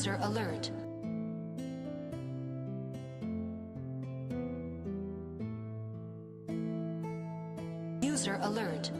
User alert. User alert.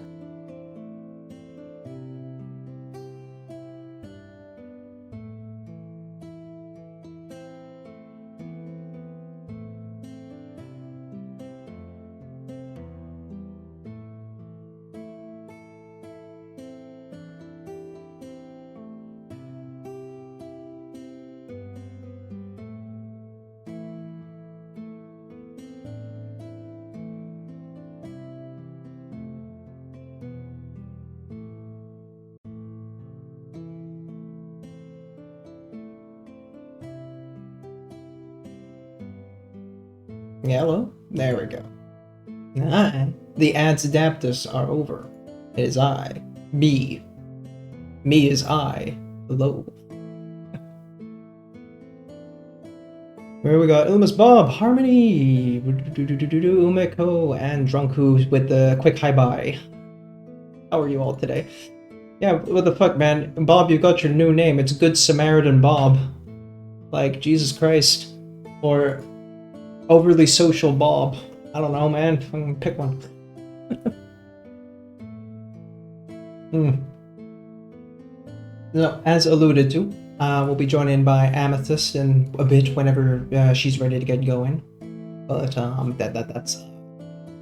Yellow? There we go. The ads Adaptus are over. It is I. Me. Me is I. Hello. Where we got Ilmas Bob, Harmony, Umeko, and Drunku with the quick hi-bye. How are you all today? Yeah, what the fuck, man? Bob, you got your new name. It's Good Samaritan Bob. Like, Jesus Christ. Or Overly Social Bob. I don't know, man. Pick one. No, as alluded to, we'll be joined by Amethyst in a bit whenever she's ready to get going. But that's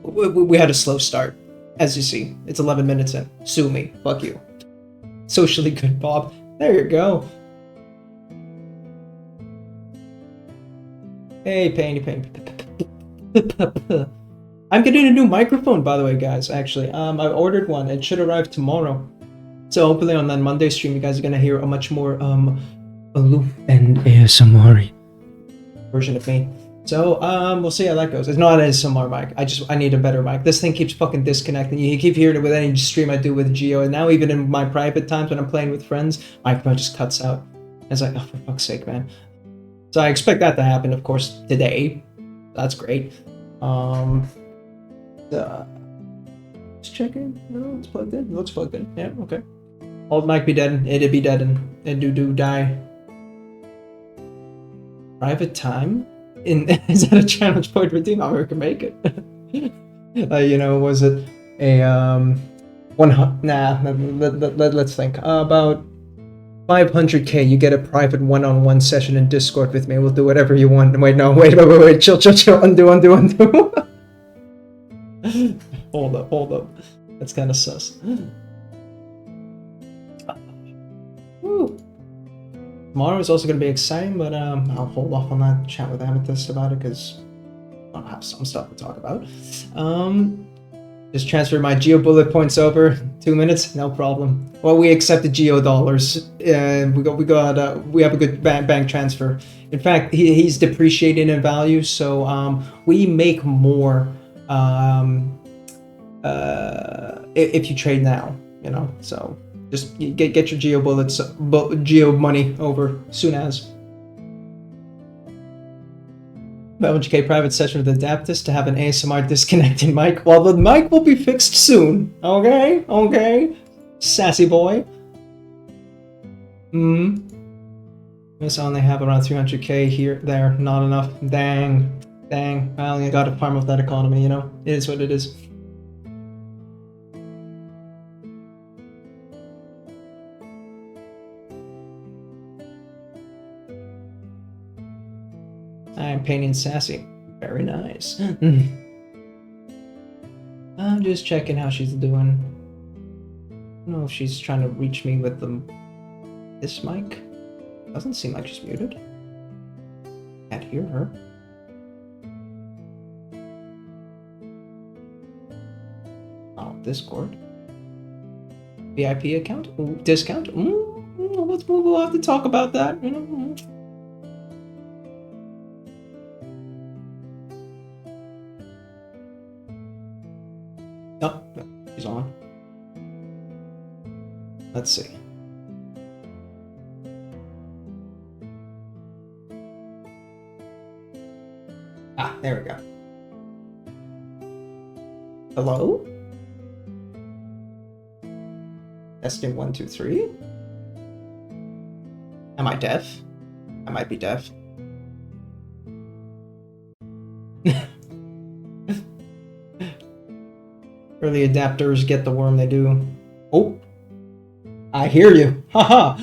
we had a slow start, as you see. It's 11 minutes in. Sue me. Fuck you. Socially good, Bob. There you go. Hey, Painty. I'm getting a new microphone, by the way, guys. Actually, I ordered one. It should arrive tomorrow. So hopefully on that Monday stream, you guys are gonna hear a much more aloof and ASMR version of me. So we'll see how that goes. It's not an ASMR mic. I need a better mic. This thing keeps fucking disconnecting. You keep hearing it with any stream I do with Geo, and now even in my private times when I'm playing with friends, microphone just cuts out. It's like, oh, for fuck's sake, man. So I expect that to happen, of course, today. That's great. Just checking. No, it's plugged in. It looks plugged in. Yeah, okay. Old mic be dead. It'd be dead and do die. Private time? Is that a challenge point redeem? I can make it. You know, was it a let's think. About 500k, you get a private one-on-one session in Discord with me. We'll do whatever you want. Wait, chill. Undo. Hold up. That's kind of sus. Woo. Tomorrow is also going to be exciting, but I'll hold off on that chat with Amethyst about it because I'll have some stuff to talk about. Just transfer my Geo bullet points over. 2 minutes, no problem. Well, we accept the Geo dollars. We have a good bank transfer. In fact, he's depreciating in value, so we make more if you trade now. You know, so just get your Geo bullets, Geo money over soon as. 500k private session with Adaptus to have an ASMR disconnecting mic. Well, the mic will be fixed soon. Okay? Sassy boy. Yes, I only have around 300k here, there. Not enough. Dang. I only got to farm off that economy, you know? It is what it is. I'm painting sassy. Very nice. I'm just checking how she's doing. I don't know if she's trying to reach me with this mic. Doesn't seem like she's muted. Can't hear her. Oh, Discord. VIP account? Ooh, discount? We'll have to talk about that, you know. Oh, no, she's on. Let's see. Ah, there we go. Hello? Testing 1, 2, 3. Am I deaf? I might be deaf. Early adapters get the worm they do. Oh, I hear you. Haha.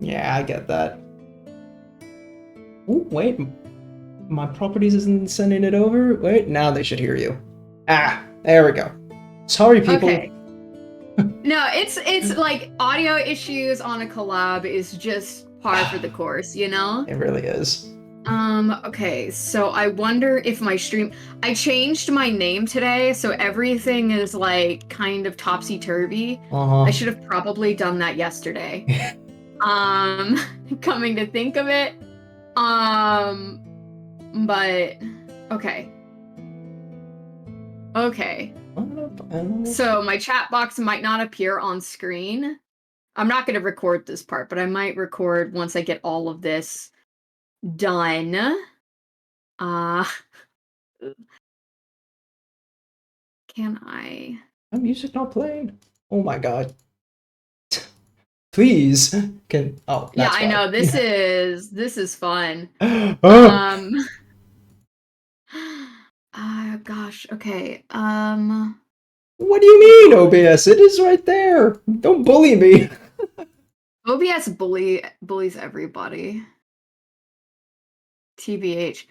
Yeah, I get that. Oh, wait. My properties isn't sending it over? Wait, now they should hear you. Ah, there we go. Sorry, people. Okay. No, it's like audio issues on a collab is just par for the course, you know? It really is. Okay, so I wonder if my stream... I changed my name today, so everything is like kind of topsy-turvy. I should have probably done that yesterday. Coming to think of it. But okay. Okay. So my chat box might not appear on screen. I'm not going to record this part, but I might record once I get all of this done. Can I? My music not playing. Oh my god. Please. Can Yeah, that's I know. This is fun. Oh. Gosh. Okay. What do you mean, OBS? It is right there. Don't bully me. OBS bullies everybody. TBH.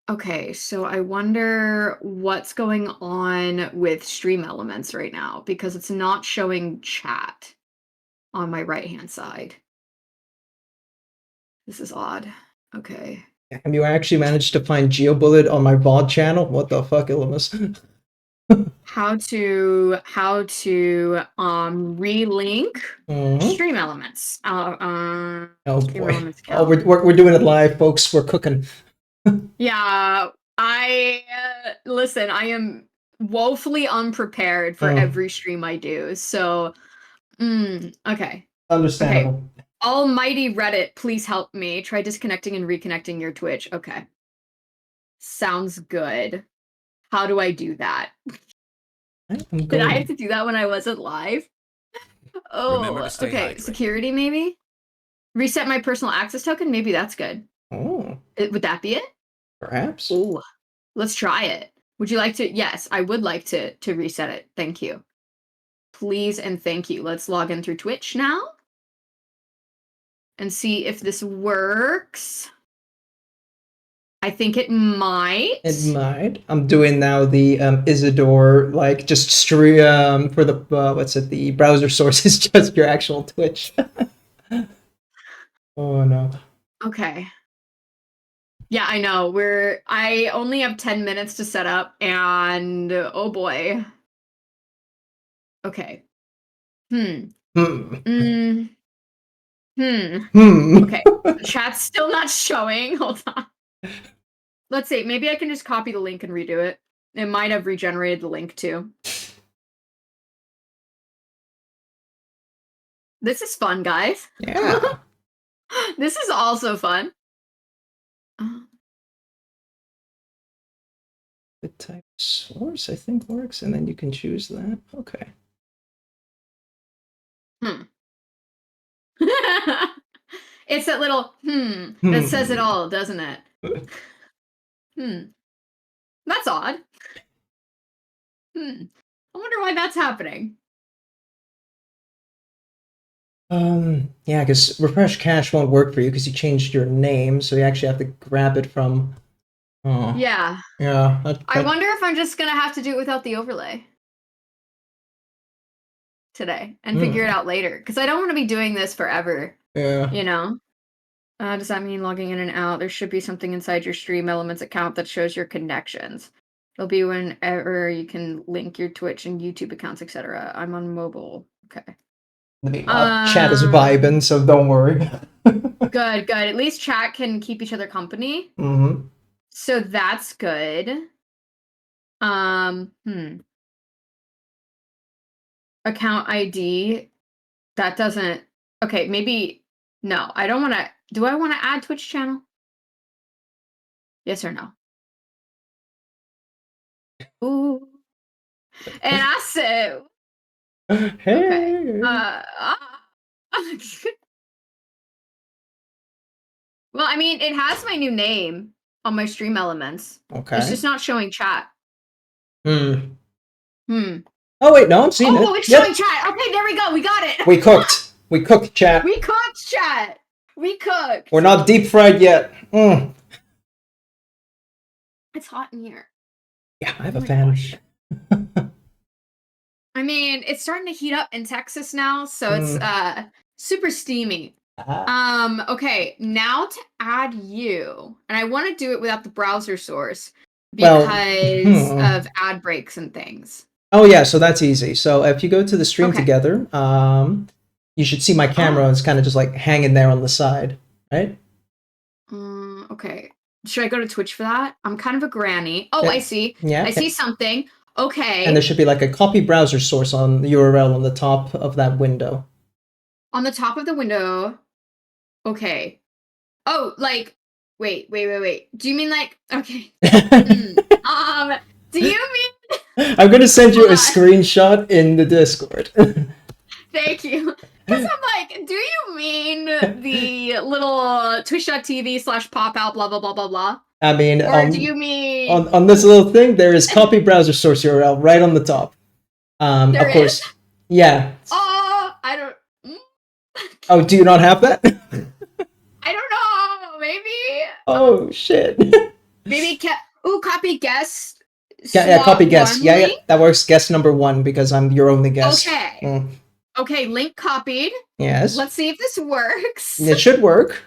Okay, so I wonder what's going on with Stream Elements right now because it's not showing chat on my right-hand side. This is odd. Okay. Have you actually managed to find GeoBullet on my VOD channel? What the fuck, Illumus? How to relink Stream Elements. Oh Stream boy. Elements Oh, account. we're doing it live, folks. We're cooking. Yeah, I listen, I am woefully unprepared for every stream I do. So, okay. Understandable. Okay. Almighty Reddit, please help me. Try disconnecting and reconnecting your Twitch. Okay. Sounds good. How do I do that? Did I have to do that when I wasn't live? Oh, okay. Hydrated. Security, maybe? Reset my personal access token? Maybe that's good. Oh. Would that be it? Perhaps. Ooh, let's try it. Would you like to? Yes, I would like to reset it. Thank you. Please and thank you. Let's log in through Twitch now and see if this works. I think it might. It might. I'm doing now the Isidore, like just stream for the what's it? The browser source is just your actual Twitch. Oh no. Okay. Yeah, I know. I only have 10 minutes to set up, and oh boy. Okay. Okay. The chat's still not showing. Hold on. Let's see. Maybe I can just copy the link and redo it. It might have regenerated the link too. This is fun, guys. Yeah. This is also fun. The type source, I think, works, and then you can choose that. Okay. It's that little that says it all, doesn't it? That's odd. I wonder why that's happening. Yeah, because refresh cache won't work for you because you changed your name, so you actually have to grab it from. Oh. Yeah. Yeah. I wonder if I'm just gonna have to do it without the overlay today and figure it out later because I don't want to be doing this forever. Yeah. You know. Does that mean logging in and out? There should be something inside your Stream Elements account that shows your connections. It'll be whenever you can link your Twitch and YouTube accounts, etc. I'm on mobile. Okay. Chat is vibing, so don't worry. Good. At least chat can keep each other company. So that's good. Account ID. That doesn't. Okay, maybe No, I don't want to. Do I want to add Twitch channel? Yes or no? Ooh. And I said, okay. Hey. Well, I mean, it has my new name on my stream elements. Okay. It's just not showing chat. Hmm. Hmm. Oh wait, no, I'm seeing it. Oh, it's showing chat. Okay, there we go. We got it. We cooked. We cooked, chat. We cooked, chat. We cooked. We're not deep fried yet. Mm. It's hot in here. Yeah, I have Oh a my fan. gosh. I mean, it's starting to heat up in Texas now, so it's super steamy. Okay, now to add you, and I want to do it without the browser source because of ad breaks and things. Oh yeah, so that's easy. So if you go to the stream together, you should see my camera. It's kind of just like hanging there on the side, right? Okay. Should I go to Twitch for that? I'm kind of a granny. Oh, I see. Yeah. I see something. Okay. And there should be like a copy browser source on the URL on the top of that window. On the top of the window. Okay. Oh, like, wait. Do you mean like, okay. Do you mean? I'm gonna send you a screenshot in the Discord. Thank you. Because I'm like, do you mean the little twitch.tv/pop out blah blah blah blah blah? I mean, or do you mean on this little thing? There is copy browser source URL right on the top. There of course, is? Yeah. Oh, I don't. Oh, do you not have that? I don't know. Maybe. Oh shit. Maybe copy guest. Yeah, copy guest. Yeah, that works. Guest number 1 because I'm your only guest. Okay. Okay, link copied. Yes. Let's see if this works. It should work.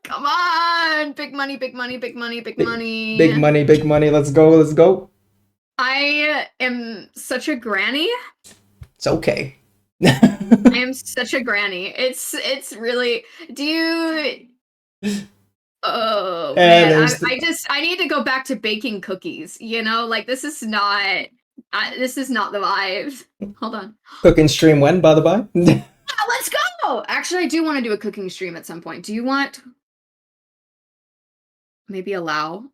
Come on. Big money, big money, big money, big money. Big money, big money. Let's go, let's go. I am such a granny. It's okay. I am such a granny. It's really. Do you? Oh man, I need to go back to baking cookies. You know, like this is not the vibe. Hold on. Cooking stream when, by the by? Let's go. Actually, I do want to do a cooking stream at some point. Do you want? Maybe allow.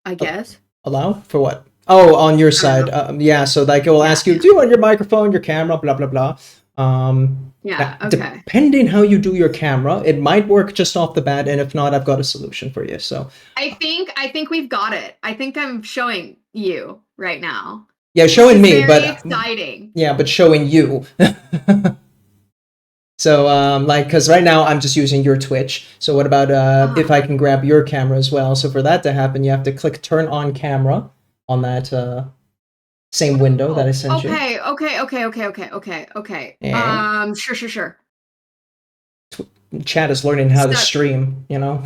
I guess. Allow for what? Oh, on your side. Yeah. So like it will ask you, do you want your microphone, your camera, blah blah blah. Yeah. Okay. Depending how you do your camera, it might work just off the bat, and if not, I've got a solution for you. So I think we've got it. I think I'm showing you right now. Yeah, showing me, very but exciting. Yeah, but showing you. So like, because right now I'm just using your Twitch. So what about if I can grab your camera as well? So for that to happen, you have to click turn on camera on that same window that I sent you. Okay. And Sure. Chat is learning how to stream, you know.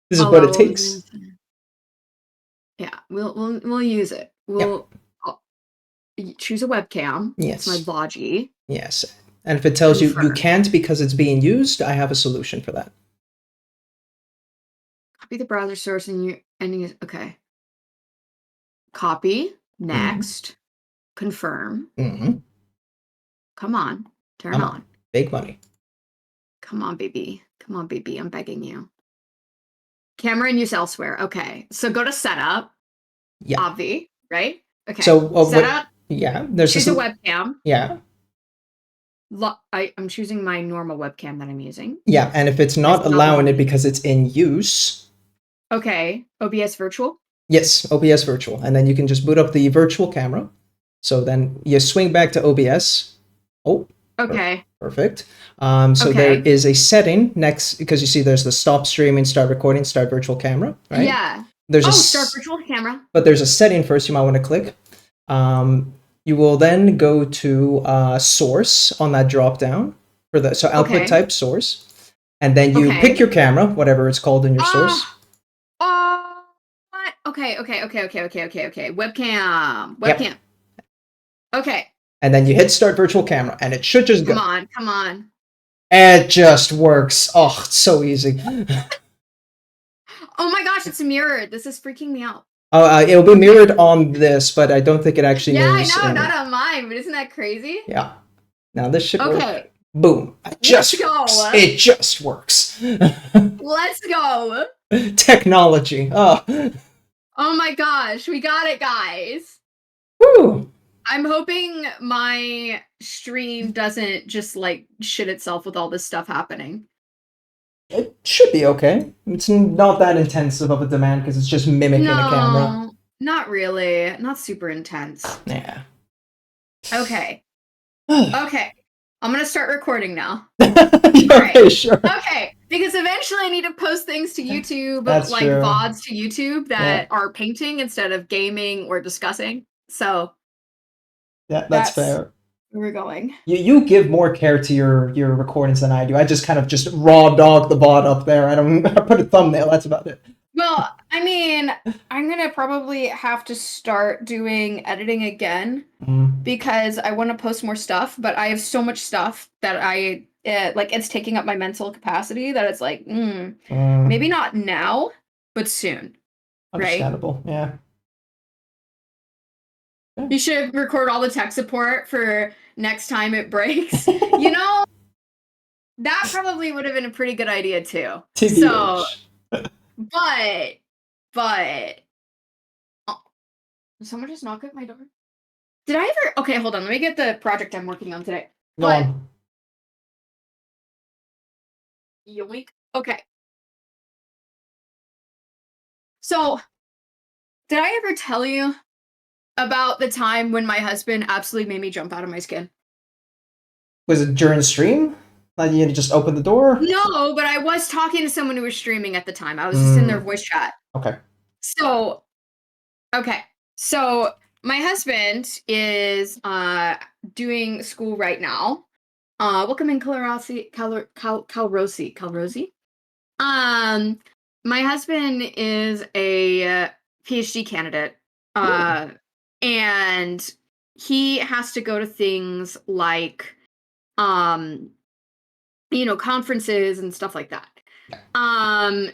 This is what it takes. Yeah, we'll use it. We'll choose a webcam. Yes. It's my Logi. Yes. And if it tells you you can't because it's being used, I have a solution for that. Copy the browser source and you ending. Okay. Copy. Next. Confirm. Come on. Turn on. Big money. Come on, baby. I'm begging you. Camera in use elsewhere. Okay. So go to setup. Yeah. Obvi, right? Okay. So setup. Yeah. There's choose a webcam. Yeah. I'm choosing my normal webcam that I'm using. Yeah, and if it's not allowing it because it's in use. Okay. OBS virtual? Yes, OBS virtual. And then you can just boot up the virtual camera. So then you swing back to OBS. Oh. Okay. Perfect. So there is a setting next, because you see there's the stop streaming, start recording, start virtual camera, right? Yeah. There's start virtual camera. But there's a setting first you might want to click. You will then go to source on that drop down for the output type source, and then you pick your camera, whatever it's called in your source. What? Okay. Webcam. Yep. Okay. And then you hit start virtual camera, and it should just go. Come on. It just works. Oh, it's so easy. Oh my gosh, it's mirrored. This is freaking me out. It'll be mirrored on this, but I don't think it actually mirrors. Yeah, I know, not on mine, but isn't that crazy? Yeah. Now this should work. Boom. It just works. It just works. Let's go. Technology. Oh. Oh my gosh, we got it, guys. Woo. I'm hoping my stream doesn't just like shit itself with all this stuff happening. It should be okay. It's not that intensive of a demand because it's just mimicking a camera. Not really. Not super intense. Yeah. Okay. Okay. I'm gonna start recording now. Okay, right. sure. Okay, because eventually I need to post things to YouTube, That's like true. VODs to YouTube that are painting instead of gaming or discussing. So yeah, that's fair. Where we're going. You give more care to your recordings than I do. I just kind of just raw dog the VOD up there. I put a thumbnail. That's about it. Well, I mean, I'm gonna probably have to start doing editing again because I want to post more stuff, but I have so much stuff that it's taking up my mental capacity that it's like, maybe not now, but soon. Understandable, right? Yeah. You should record all the tech support for next time it breaks. You know, that probably would have been a pretty good idea too. TBH. So, but, did someone just knock at my door? Did I ever? Okay, hold on. Let me get the project I'm working on today. Go on. Yoink. Okay. So, did I ever tell you about the time when my husband absolutely made me jump out of my skin? Was it during the stream? Like you had to just open the door? No, but I was talking to someone who was streaming at the time. I was just in their voice chat. Okay. So, my husband is doing school right now. Welcome in Calrosi. My husband is a PhD candidate. And he has to go to things like conferences and stuff like that.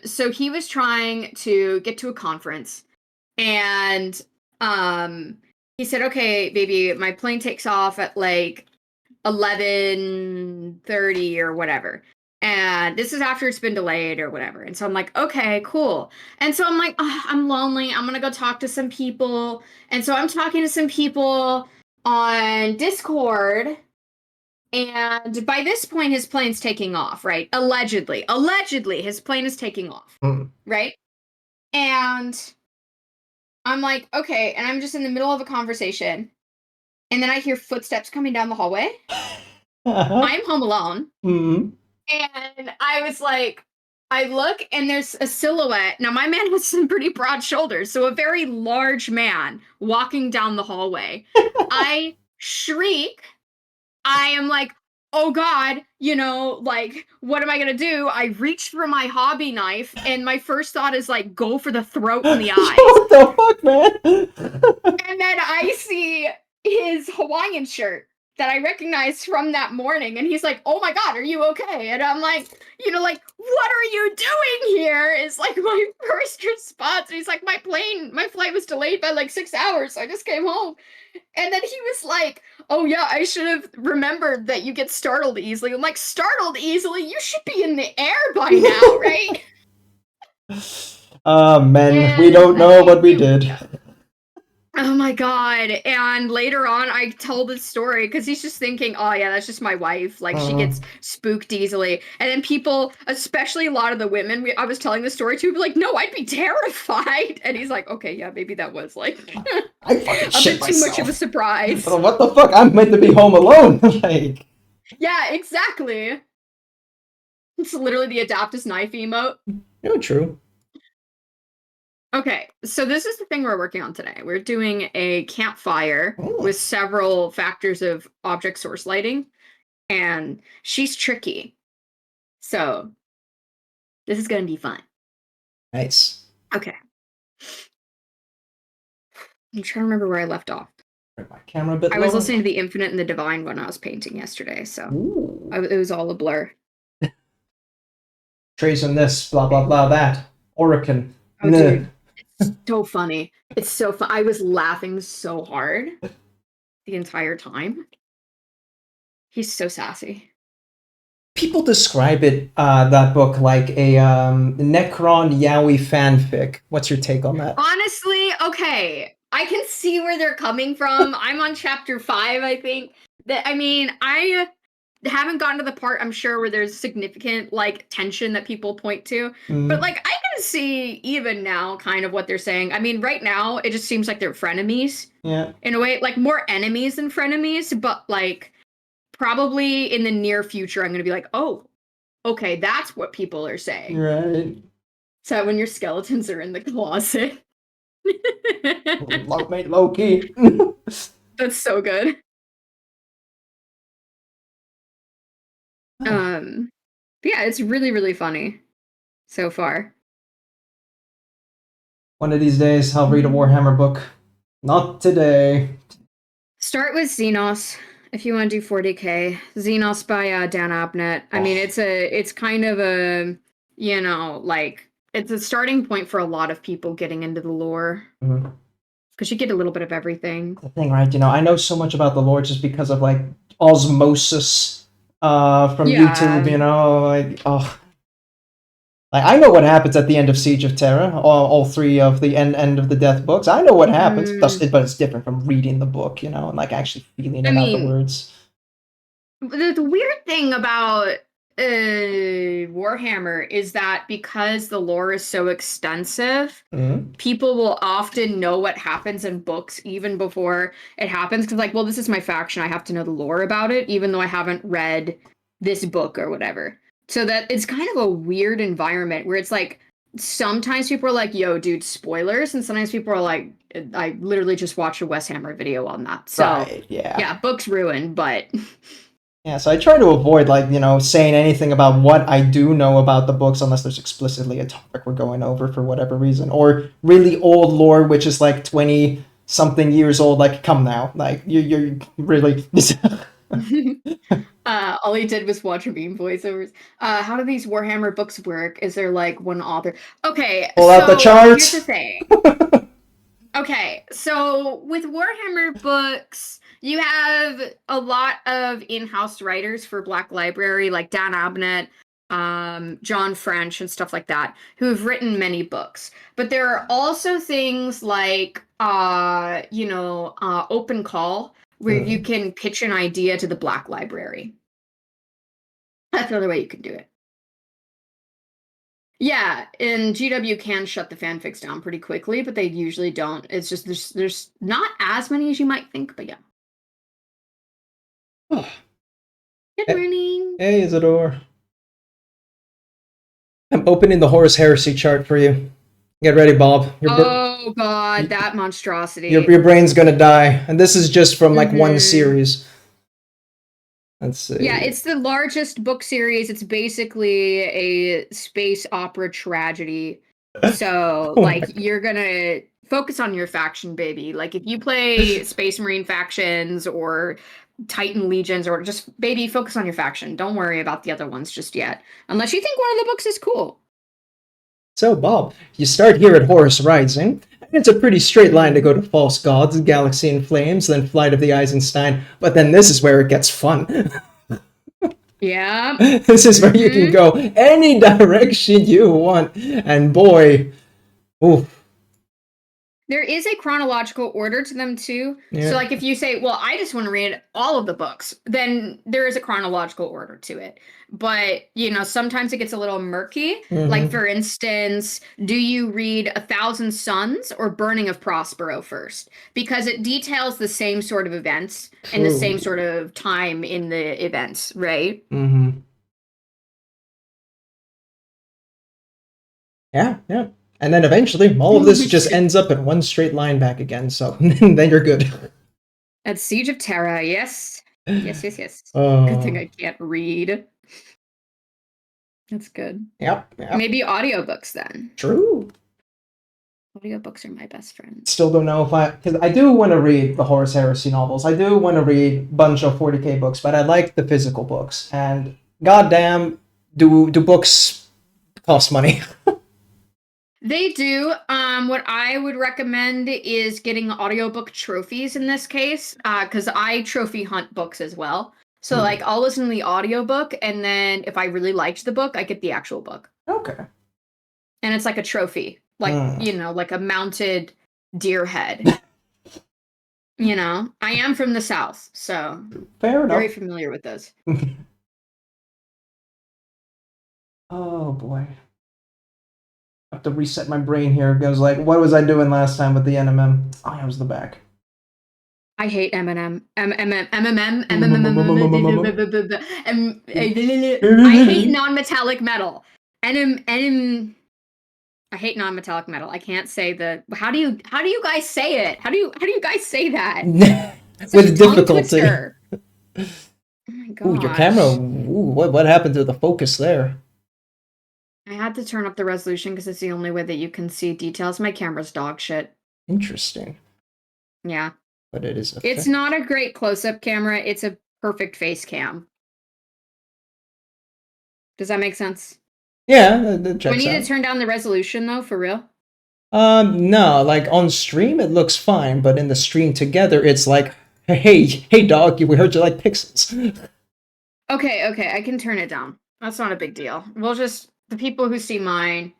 So he was trying to get to a conference and he said, okay, baby, my plane takes off at like 11:30 or whatever. And this is after it's been delayed or whatever. And so I'm like, okay, cool. And so I'm like, oh, I'm lonely. I'm going to go talk to some people. And so I'm talking to some people on Discord. And by this point, his plane's taking off, right? Allegedly, his plane is taking off, right? And I'm like, okay. And I'm just in the middle of a conversation. And then I hear footsteps coming down the hallway. I'm home alone. And I was like, I look and there's a silhouette. Now, my man has some pretty broad shoulders. So a very large man walking down the hallway. I shriek. I am like, oh God, what am I gonna do? I reach for my hobby knife, and my first thought is like, go for the throat and the eyes. What the fuck, man? And then I see his Hawaiian shirt that I recognized from that morning, and he's like, oh my God, are you okay? And I'm like, what are you doing here? Is like my first response. And he's like, my flight was delayed by like 6 hours, so I just came home. And then he was like, oh yeah, I should have remembered that you get startled easily. I'm like, startled easily? You should be in the air by now, right? Men, we don't know what we did. Oh my God. And later on, I told this story because he's just thinking, oh yeah, that's just my wife. Like, she gets spooked easily. And then people, especially a lot of the women, I was telling the story to, be like, no, I'd be terrified. And he's like, okay, yeah, maybe that was like I fucking shit too much of a surprise. What the fuck? I'm meant to be home alone. Like, yeah, exactly. It's literally the Adaptus knife emote. True. Okay, so this is the thing we're working on today. We're doing a campfire with several factors of object source lighting, and she's tricky. So this is going to be fun. Nice. Okay. I'm trying to remember where I left off. My camera a bit I was listening to the Infinite and the Divine when I was painting yesterday, so it was all a blur. Tracing this, blah, blah, blah, that. Orican. Oh, dude. It's so funny. It's so fun. I was laughing so hard the entire time. He's so sassy. people describe it, that book, like a Necron Yaoi fanfic. What's your take on that? Honestly, okay. I can see where they're coming from. I'm on chapter 5, I think. I haven't gotten to the part, I'm sure, where there's significant like tension that people point to. But like I can see even now kind of what they're saying. I mean, right now it just seems like they're frenemies. Yeah. In a way, like more enemies than frenemies, but like probably in the near future I'm gonna be like, oh, okay, that's what people are saying. Right. So when your skeletons are in the closet. Low key. That's so good. Yeah, it's really, really funny so far. One of these days, I'll read a Warhammer book. Not today. Start with Xenos if you want to do 40k. Xenos by Dan Abnett. I mean, it's kind of a, you know, like it's a starting point for a lot of people getting into the lore. Because you get a little bit of everything. The thing, right? You know, I know so much about the lore just because of like osmosis from YouTube. You know, like like I know what happens at the end of Siege of Terra. All three of the end of the Death books. I know what happens, but it's different from reading the book. You know, and like actually feeling it out the words. The weird thing about Warhammer is that because the lore is so extensive, people will often know what happens in books even before it happens. Because like, well, this is my faction. I have to know the lore about it, even though I haven't read this book or whatever. So that it's kind of a weird environment where it's like, sometimes people are like, yo, dude, spoilers. And sometimes people are like, I literally just watched a Wes Hammer video on that. So right, yeah, book's ruined, but... Yeah, so I try to avoid, like, you know, saying anything about what I do know about the books unless there's explicitly a topic we're going over for whatever reason. Or really old lore, which is like 20-something years old. Like, come now. Like, you're really... all he did was watch meme voiceovers. How do these Warhammer books work? Is there, like, one author? Okay, pull out the charts. Here's the thing. Okay, so with Warhammer books... You have a lot of in-house writers for Black Library, like Dan Abnett, John French, and stuff like that, who have written many books. But there are also things like, open call, where you can pitch an idea to the Black Library. That's another way you can do it. Yeah, and GW can shut the fanfics down pretty quickly, but they usually don't. It's just there's not as many as you might think, but yeah. Good morning. Hey, Isidore. I'm opening the Horus Heresy chart for you. Get ready, Bob. Oh god, that monstrosity. Your brain's gonna die. And this is just from like one series. Let's see. Yeah, it's the largest book series. It's basically a space opera tragedy. So, like, you're gonna focus on your faction, baby. Like, if you play Space Marine factions or Titan legions, or just, baby, focus on your faction. Don't worry about the other ones just yet. Unless you think one of the books is cool. So, Bob, you start here at Horus Rising, and it's a pretty straight line to go to False Gods, Galaxy in Flames, then Flight of the Eisenstein, but then this is where it gets fun. Yeah. This is where you can go any direction you want, and boy, oof. There is a chronological order to them, too. Yeah. So, like, if you say, well, I just want to read all of the books, then there is a chronological order to it. But, you know, sometimes it gets a little murky. Like, for instance, do you read 1,000 Suns or Burning of Prospero first? Because it details the same sort of events and the same sort of time in the events, right? Yeah. And then eventually, all of this just ends up in one straight line back again, so then you're good. At Siege of Terra, yes. Yes. Good thing I can't read. That's good. Yep. Maybe audiobooks then. True. Audiobooks are my best friend. Still don't know if because I do want to read the Horus Heresy novels. I do want to read a bunch of 40k books, but I like the physical books. And goddamn, do books cost money? They do. What I would recommend is getting audiobook trophies in this case, because I trophy hunt books as well. So like I'll listen to the audiobook, and then if I really liked the book, I get the actual book. Okay. And it's like a trophy. Like, you know, like a mounted deer head. You know? I am from the South, so fair enough. Very familiar with those. Oh boy. I have to reset my brain here. It goes like, what was I doing last time with the NMM? Oh, yeah, it was the back. I hate Eminem. I hate non-metallic metal. I hate non-metallic metal. I can't say the. How do you guys say it? How do you guys say that? With difficulty. Oh my god. Ooh, your camera. Ooh, what happened to the focus there? I had to turn up the resolution because it's the only way that you can see details. My camera's dog shit. Interesting. Yeah. But it is. It's not a great close-up camera. It's a perfect face cam. Does that make sense? Yeah, that checks out. We need to turn down the resolution though, for real. No, like on stream it looks fine, but in the stream together it's like, hey dog, we heard you like pixels. Okay, I can turn it down. That's not a big deal. We'll just the people who see mine.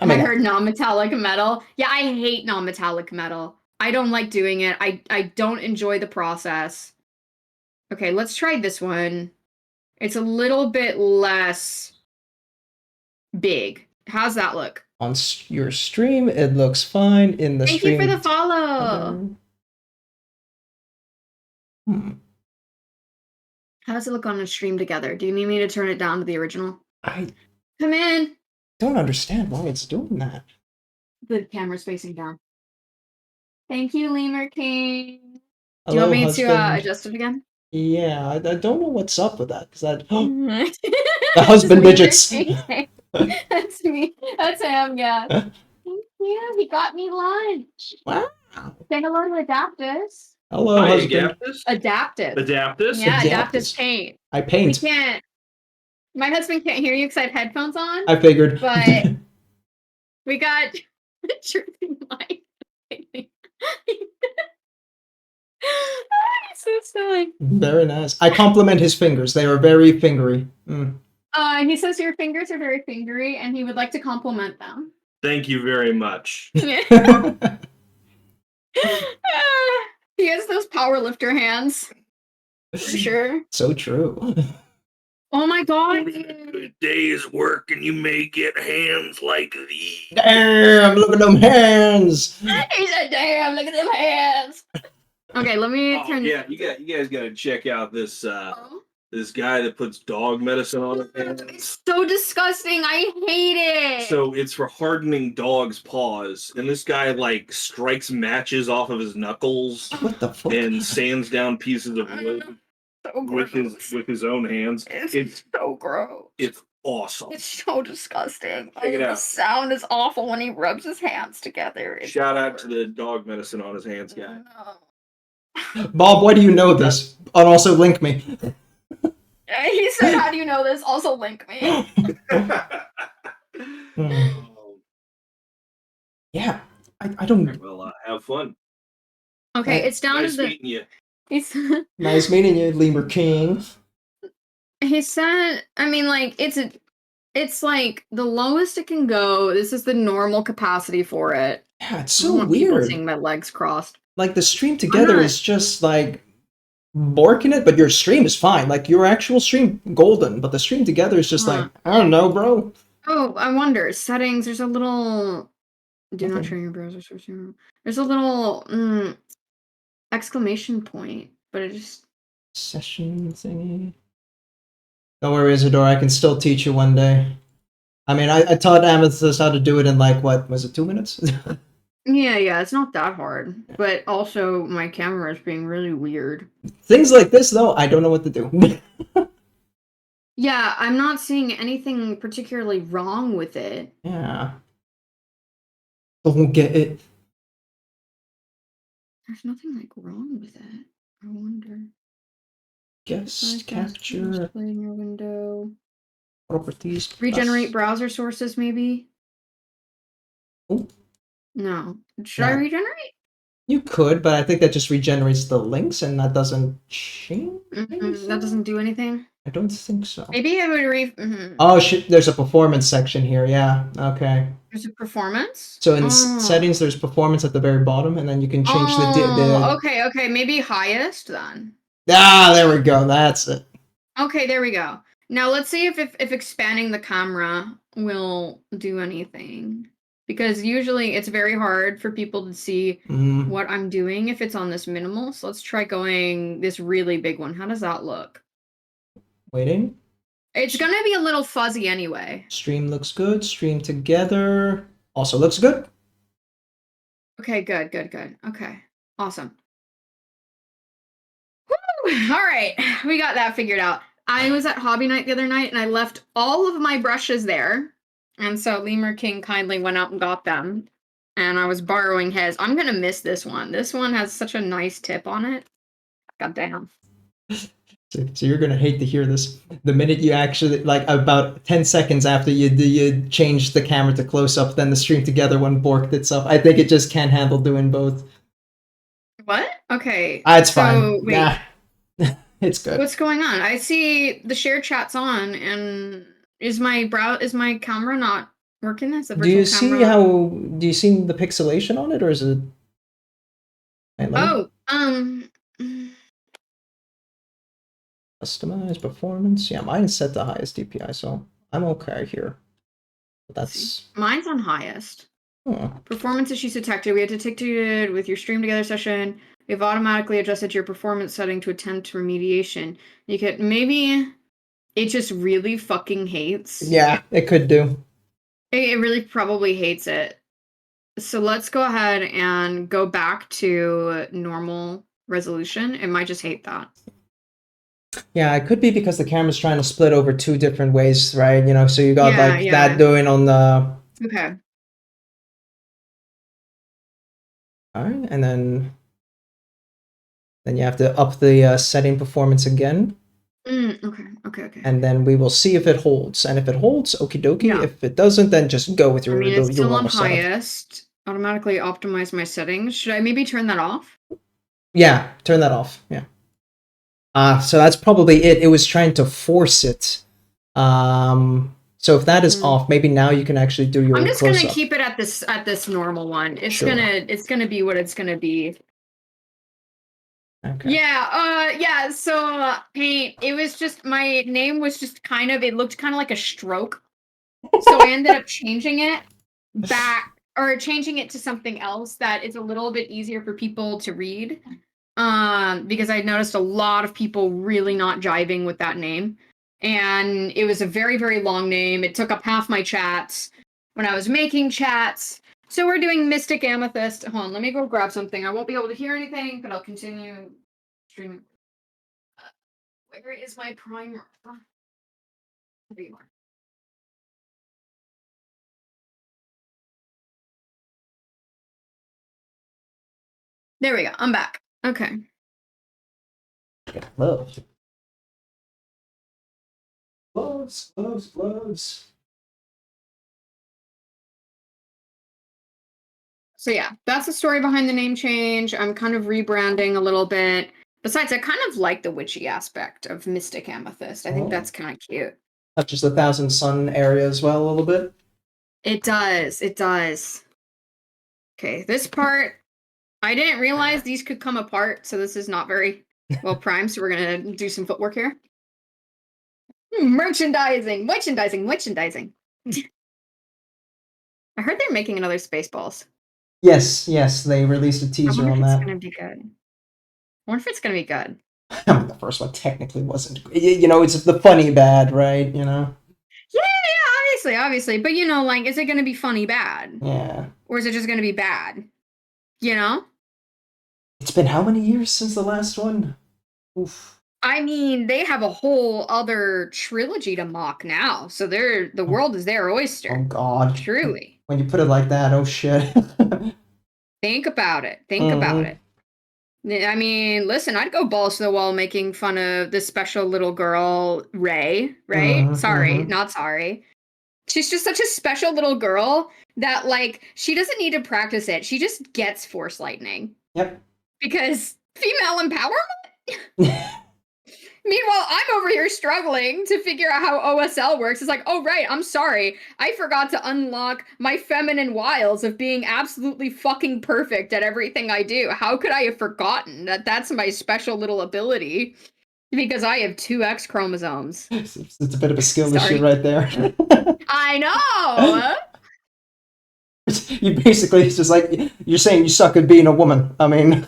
I heard non-metallic metal. Yeah, I hate non-metallic metal. I don't like doing it. I don't enjoy the process. Okay, let's try this one. It's a little bit less big. How's that look? On your stream, it looks fine. In the Thank stream. Thank you for the follow. How does it look on a stream together? Do you need me to turn it down to the original? I come in. Don't understand why it's doing that. The camera's facing down. Thank you, Lemur King. Hello, do you want me husband. to adjust it again? Yeah, I don't know what's up with that because the husband digits. That's me. That's him. Yeah. Thank you. He got me lunch. Wow. Say hello to Adaptus. Hello, Hi, husband. Adaptus. Adaptus? Yeah, Adaptus. AdaptusPaints. I paint. We can't. My husband can't hear you because I have headphones on. I figured. But we got tripping mic. He's so silly. Very nice. I compliment his fingers. They are very fingery. He says your fingers are very fingery, and he would like to compliment them. Thank you very much. He has those power lifter hands. For sure. So true. Oh my god. A day's work and you may get hands like these. Damn, look at them hands. He said, damn, look at them hands. Okay, let me turn. Yeah, you guys gotta check out this this guy that puts dog medicine on it. It's so disgusting. I hate it. So it's for hardening dogs' paws, and this guy like strikes matches off of his knuckles. What the fuck? And sands down pieces of wood with his own hands. It's so gross. It's awesome. It's so disgusting. Check it out. The sound is awful when he rubs his hands together. Shout out to the dog medicine on his hands guy. Bob, why do you know this? And also link me. He said, how do you know this? Also link me. Yeah, I don't. Well, have fun. Okay, it's down nice to the. Meeting you. Nice meeting you, Lemur King. He said, I mean, like, it's like the lowest it can go. This is the normal capacity for it. Yeah, it's so weird. Seeing my legs crossed. Like the stream together is just like borking it, but your stream is fine. Like your actual stream, golden, but the stream together is just like, I don't know, bro. Oh, I wonder. Settings, there's a little. Do not share your browser source. There's a little exclamation point, but it just. Session thingy. Don't worry, Isadora, I can still teach you one day. I mean, I taught Amethyst how to do it in like, what, was it 2 minutes? Yeah, it's not that hard. But also, my camera is being really weird. Things like this, though, I don't know what to do. Yeah, I'm not seeing anything particularly wrong with it. Yeah. Don't get it. There's nothing like wrong with it. I wonder. Guest capture. Display in your window. Properties. Regenerate browser sources, maybe? Oh. No. Should I regenerate? You could, but I think that just regenerates the links, and that doesn't change. That doesn't do anything. I don't think so. Maybe I would Oh shit! There's a performance section here. Yeah. Okay. There's a performance. So in settings, there's performance at the very bottom, and then you can change Okay. Maybe highest then. Ah, there we go. That's it. Okay, there we go. Now let's see if expanding the camera will do anything. Because usually it's very hard for people to see what I'm doing if it's on this minimal. So let's try going this really big one. How does that look? Waiting. It's going to be a little fuzzy anyway. Stream looks good. Stream together also looks good. Okay, good. Okay, awesome. Woo! All right, we got that figured out. I was at hobby night the other night and I left all of my brushes there. And so Lemur King kindly went out and got them. And I was borrowing his. I'm going to miss this one. This one has such a nice tip on it. God damn. So you're going to hate to hear this. The minute you actually, like about 10 seconds after you changed the camera to close-up, then the stream together one borked itself. I think it just can't handle doing both. What? Okay. It's fine. Wait. Nah. It's good. What's going on? I see the share chat's on, and is my camera not working? Is the do you see the pixelation on it, or is it? Customize performance. Yeah, mine's set to highest DPI, so I'm okay here. But that's mine's on highest. Performance issues detected. We had detected with your stream together session. We've automatically adjusted your performance setting to attempt remediation. You could maybe it just really fucking hates. Yeah, it could do. It really probably hates it. So let's go ahead and go back to normal resolution. It might just hate that. Yeah, it could be because the camera's trying to split over two different ways, right? You know, so you got that doing on the. Okay. All right, and then you have to up the setting performance again. Okay. And then we will see if it holds. And if it holds, okie dokie. Yeah. If it doesn't, then just go with your it's still on highest. Automatically optimize my settings. Should I maybe turn that off? Yeah, turn that off. Yeah. So that's probably it. It was trying to force it. So if that is off, maybe now you can actually do your. I'm just gonna keep it at this normal one. It's gonna be what it's gonna be. Okay. Yeah. So paint. It was just my name was just kind of. It looked kind of like a stroke. So I ended up changing it back or changing it to something else that is a little bit easier for people to read. Because I noticed a lot of people really not jiving with that name. And it was a very, very long name. It took up half my chats when I was making chats. So we're doing Mystic Amethyst. Hold on, let me go grab something. I won't be able to hear anything, but I'll continue streaming. Where is my primer? There you are. There we go. I'm back. Okay. Gloves. So yeah, that's the story behind the name change. I'm kind of rebranding a little bit. Besides, I kind of like the witchy aspect of Mystic Amethyst. I think that's kind of cute. Touches the Thousand Sun area as well a little bit. It does. Okay, this part, I didn't realize these could come apart, so this is not very well primed, so we're going to do some footwork here. Merchandising. I heard they're making another Spaceballs. Yes, they released a teaser on that. It's going to be good. I wonder if it's going to be good. I mean, the first one technically wasn't. You know, it's the funny bad, right? You know? Yeah, obviously. But, you know, like, is it going to be funny bad? Yeah. Or is it just going to be bad? You know? It's been how many years since the last one? Oof. I mean, they have a whole other trilogy to mock now. So the world is their oyster. Oh, God. Truly. When you put it like that, oh, shit. Think about it. I mean, listen, I'd go balls to the wall making fun of this special little girl, Ray, right? Not sorry. She's just such a special little girl that, like, she doesn't need to practice it. She just gets Force Lightning. Yep. Because female empowerment? Meanwhile, I'm over here struggling to figure out how OSL works. It's like, oh, right, I'm sorry. I forgot to unlock my feminine wiles of being absolutely fucking perfect at everything I do. How could I have forgotten that that's my special little ability? Because I have 2 X chromosomes. It's a bit of a skill Sorry. issue right there. I know! You basically, it's just like, you're saying you suck at being a woman. I mean,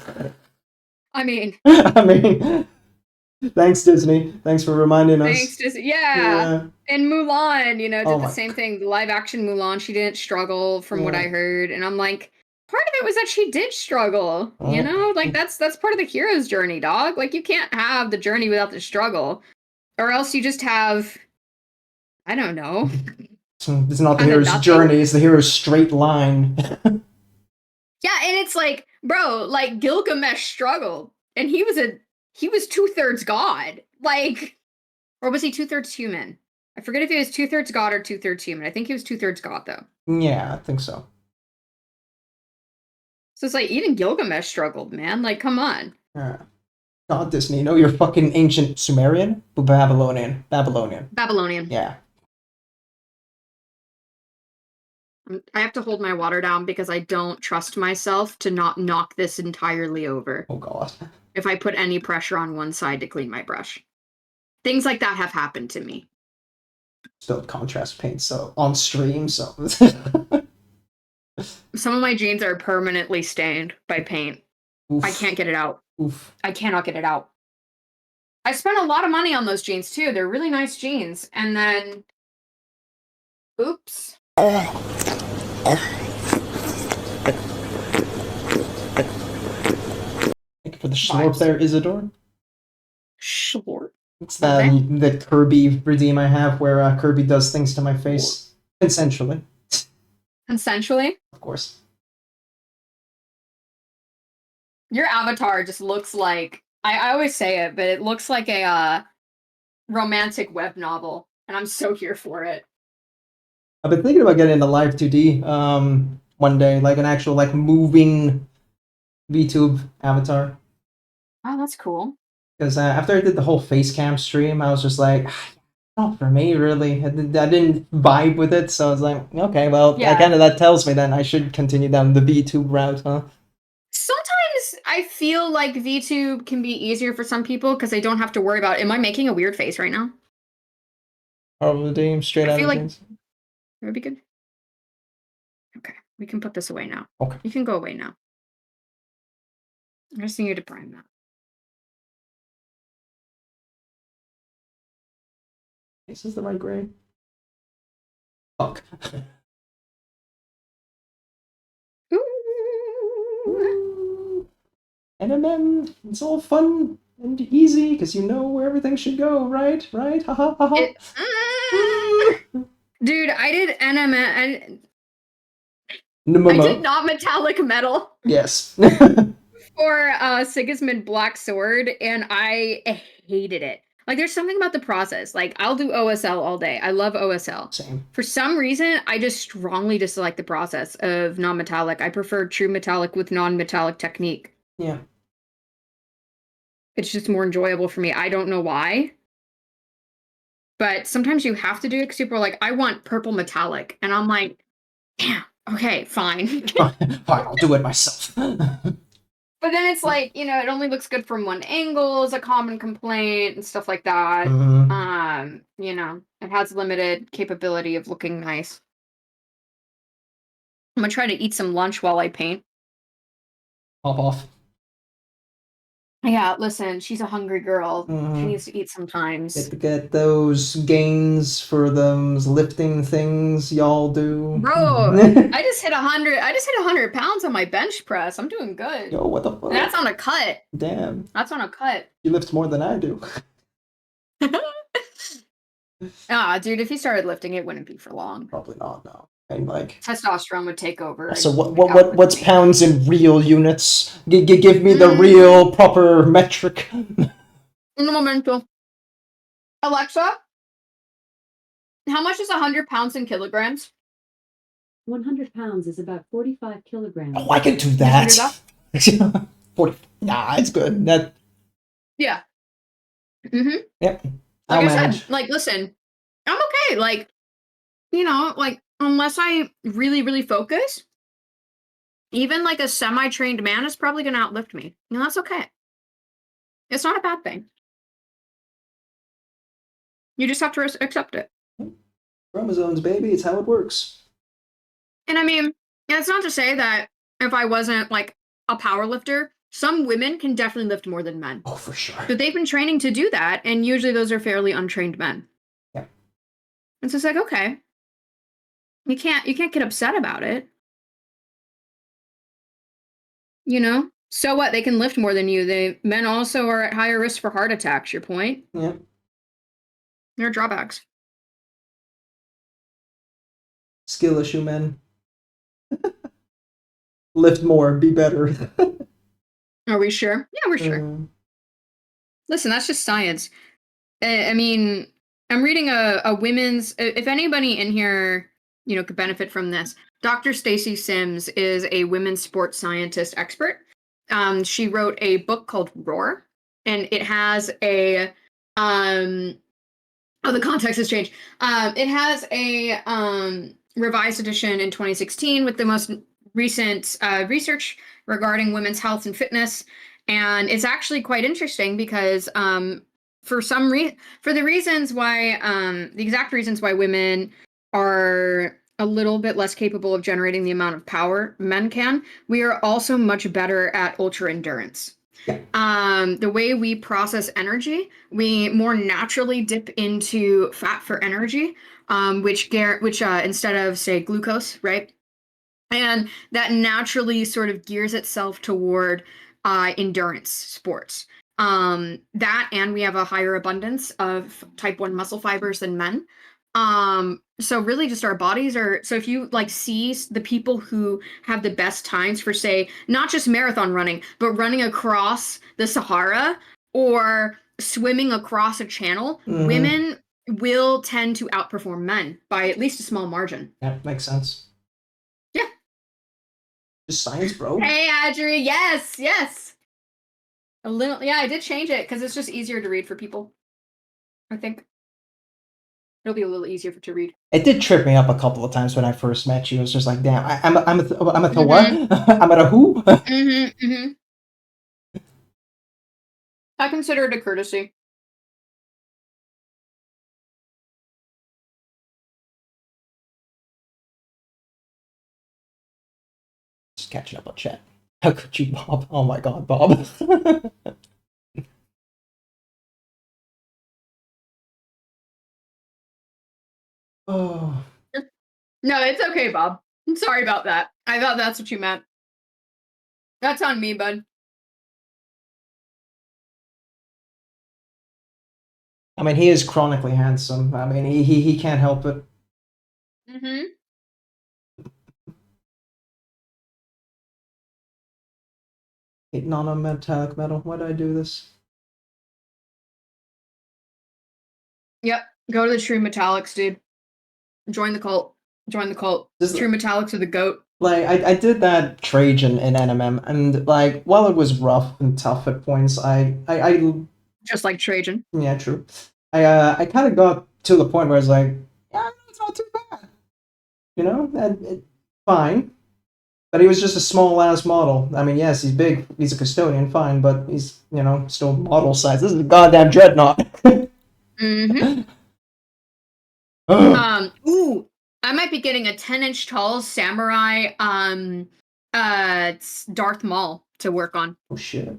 thanks, Disney. Thanks for reminding us. Thanks, Disney. Yeah. And Mulan, did the same thing. The live action Mulan, she didn't struggle from what I heard. And I'm like, part of it was that she did struggle. Like that's part of the hero's journey, dog. Like you can't have the journey without the struggle. Or else you just have, I don't know. It's not the hero's journey, it's the hero's straight line. Yeah, and it's like, bro, like Gilgamesh struggled. And he was 2/3 god. Like, or was he 2/3 human? I forget if he was 2/3 god or 2/3 human. I think he was 2/3 god though. Yeah, I think so. So it's like even Gilgamesh struggled, man. Like, come on. God, Disney, you know you're fucking ancient Sumerian? Babylonian. Yeah. I have to hold my water down because I don't trust myself to not knock this entirely over. Oh god. If I put any pressure on one side to clean my brush. Things like that have happened to me. Spilled contrast paint so on stream, so some of my jeans are permanently stained by paint. Oof. I can't get it out. Oof. I cannot get it out. I spent a lot of money on those jeans too. They're really nice jeans. And then oops. Thank you for the slurp there, Isidore. Slurp. It's the Kirby redeem I have where Kirby does things to my face. Consensually. Consensually? Of course. Your avatar just looks like, I always say it, but it looks like a romantic web novel. And I'm so here for it. I've been thinking about getting into Live 2D one day, like an actual like moving VTube avatar. Oh, that's cool. Because after I did the whole face cam stream, I was just like, not for me, really. I didn't vibe with it, so I was like, okay, well, kind of that tells me then I should continue down the VTube route, huh? Sometimes I feel like VTube can be easier for some people because they don't have to worry about, am I making a weird face right now? Probably straight out of the jeans. That would be good. Okay, we can put this away now. Okay. You can go away now. I just need you to prime that. This is the right grade. Fuck. Ooh. NMM, it's all fun and easy because you know where everything should go, right? Right? Ha ha ha ha. Dude, I did NMM. I did not metallic metal. Yes. For Sigismund Black Sword, and I hated it. Like, there's something about the process. Like, I'll do OSL all day. I love OSL. Same. For some reason, I just strongly dislike the process of non-metallic. I prefer true metallic with non-metallic technique. Yeah. It's just more enjoyable for me. I don't know why. But sometimes you have to do it because people are like, I want purple metallic. And I'm like, damn, okay, fine. Fine, I'll do it myself. But then it's like, it only looks good from one angle is a common complaint and stuff like that. It has limited capability of looking nice. I'm gonna try to eat some lunch while I paint. Pop off. Yeah, listen, she's a hungry girl. She needs to eat sometimes. Get those gains for those lifting things y'all do. Bro, I just hit 100. I just hit 100 pounds on my bench press. I'm doing good. Yo, what the fuck? And that's on a cut. Damn. That's on a cut. You lift more than I do. Dude, if he started lifting, it wouldn't be for long. Probably not, no. And like testosterone would take over. So what's pounds in real units? Give me the real proper metric. Un momento. Alexa, how much is 100 pounds in kilograms? 100 pounds is about 45 kilograms. Oh, I can do that. 40. Nah, it's good. That. Yeah. Mm-hmm. Yep. Like I'll I manage. said, like, listen, I'm okay. Like, you know, like, unless I really, really focus, even like a semi-trained man is probably going to outlift me. You know, that's okay. It's not a bad thing. You just have to accept it. Chromosomes, baby. It's how it works. And I mean, it's not to say that if I wasn't like a power lifter, some women can definitely lift more than men. Oh, for sure. But they've been training to do that, and usually those are fairly untrained men. Yeah. And so it's like, okay, you can't get upset about it. You know? So what? They can lift more than you. Men also are at higher risk for heart attacks, your point. Yeah. There are drawbacks. Skill issue, man. Lift more, be better. Are we sure? Yeah, we're sure. Listen, that's just science. I mean, I'm reading a women's. If anybody in here, you know, could benefit from this, Dr. Stacy Sims is a women's sports scientist expert. She wrote a book called Roar, and it has a Oh, the context has changed. It has a revised edition in 2016 with the most recent research regarding women's health and fitness, and it's actually quite interesting because for the reasons why the exact reasons why women are a little bit less capable of generating the amount of power men can, we are also much better at ultra endurance. The way we process energy, we more naturally dip into fat for energy, which instead of say glucose, right? And that naturally sort of gears itself toward endurance sports. That and we have a higher abundance of type 1 muscle fibers than men. So really just our bodies are, so if you like see the people who have the best times for say, not just marathon running, but running across the Sahara or swimming across a channel, women will tend to outperform men by at least a small margin. That makes sense. Yeah. Just science, bro. Hey, Adri. Yes. A little, yeah, I did change it because it's just easier to read for people. I think it'll be a little easier to read. It did trip me up a couple of times when I first met you. It was just like, damn, I'm a what? I'm at a who? I consider it a courtesy. Just catching up on chat. How could you, Bob? Oh my god, Bob. Oh. No, it's okay, Bob. I'm sorry about that. I thought that's what you meant. That's on me, bud. I mean, he is chronically handsome. I mean, he can't help it. Non-metallic metal. Why did I do this? Yep. Go to the True Metallics, dude. Join the cult. Join the cult. True Metallics are the goat. Like, I did that Trajan in NMM, and like, while it was rough and tough at points, I just like Trajan. Yeah, true. I kind of got to the point where I was like, yeah, it's not too bad. You know, fine. But he was just a small ass model. I mean, yes, he's big. He's a custodian, fine, but he's, you know, still model size. This is a goddamn dreadnought. Ooh, I might be getting a 10-inch tall samurai Darth Maul to work on. Oh shit.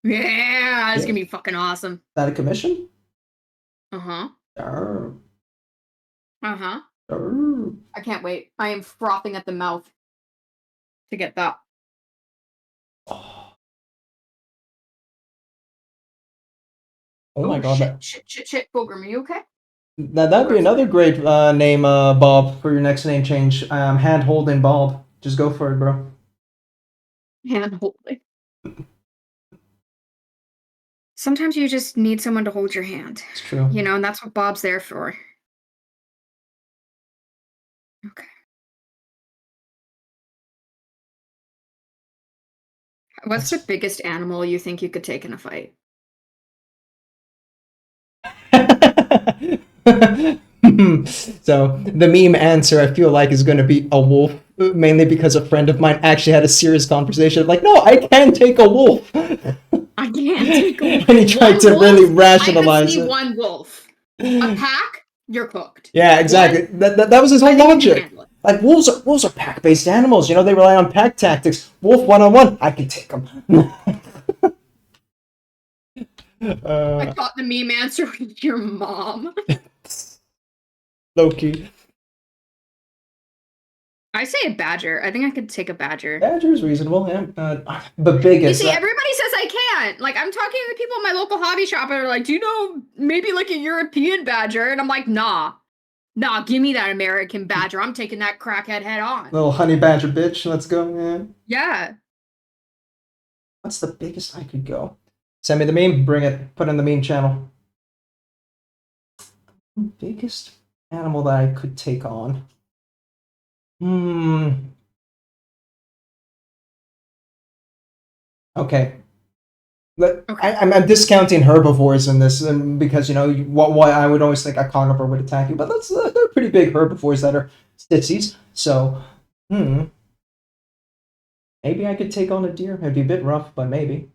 Yeah, it's gonna be fucking awesome. Is that a commission? Uh-huh. Arr. Uh-huh. Arr. I can't wait. I am frothing at the mouth to get that. Oh my god. Shit. Fulgrim, are you okay? That'd be another great name, Bob, for your next name change. Hand holding Bob. Just go for it, bro. Hand holding. Sometimes you just need someone to hold your hand. It's true. You know, and that's what Bob's there for. Okay. What's the biggest animal you think you could take in a fight? So the meme answer I feel like is going to be a wolf, mainly because a friend of mine actually had a serious conversation like, no, I can take a wolf. I can't take a wolf. And he tried to really rationalize I could see it. one wolf. A pack, you're cooked. Yeah, exactly. That was his whole I think you can logic. handle it. Like wolves are pack-based animals. You know, they rely on pack tactics. Wolf one-on-one, I can take them. I thought the meme answer was your mom. Low-key. I say a badger. I think I could take a badger. Badger's reasonable, yeah. But biggest. You see, everybody says I can't. Like, I'm talking to people in my local hobby shop, and they're like, do you know maybe like a European badger? And I'm like, nah. Nah, give me that American badger. I'm taking that crackhead head on. Little honey badger bitch. Let's go, man. Yeah. What's the biggest I could go? Send me the meme. Bring it. Put it in the meme channel. Biggest animal that I could take on. Okay. I'm discounting herbivores in this because, you know, why I would always think a carnivore would attack you, but they're pretty big herbivores that are sissies. So, maybe I could take on a deer. It'd be a bit rough, but maybe.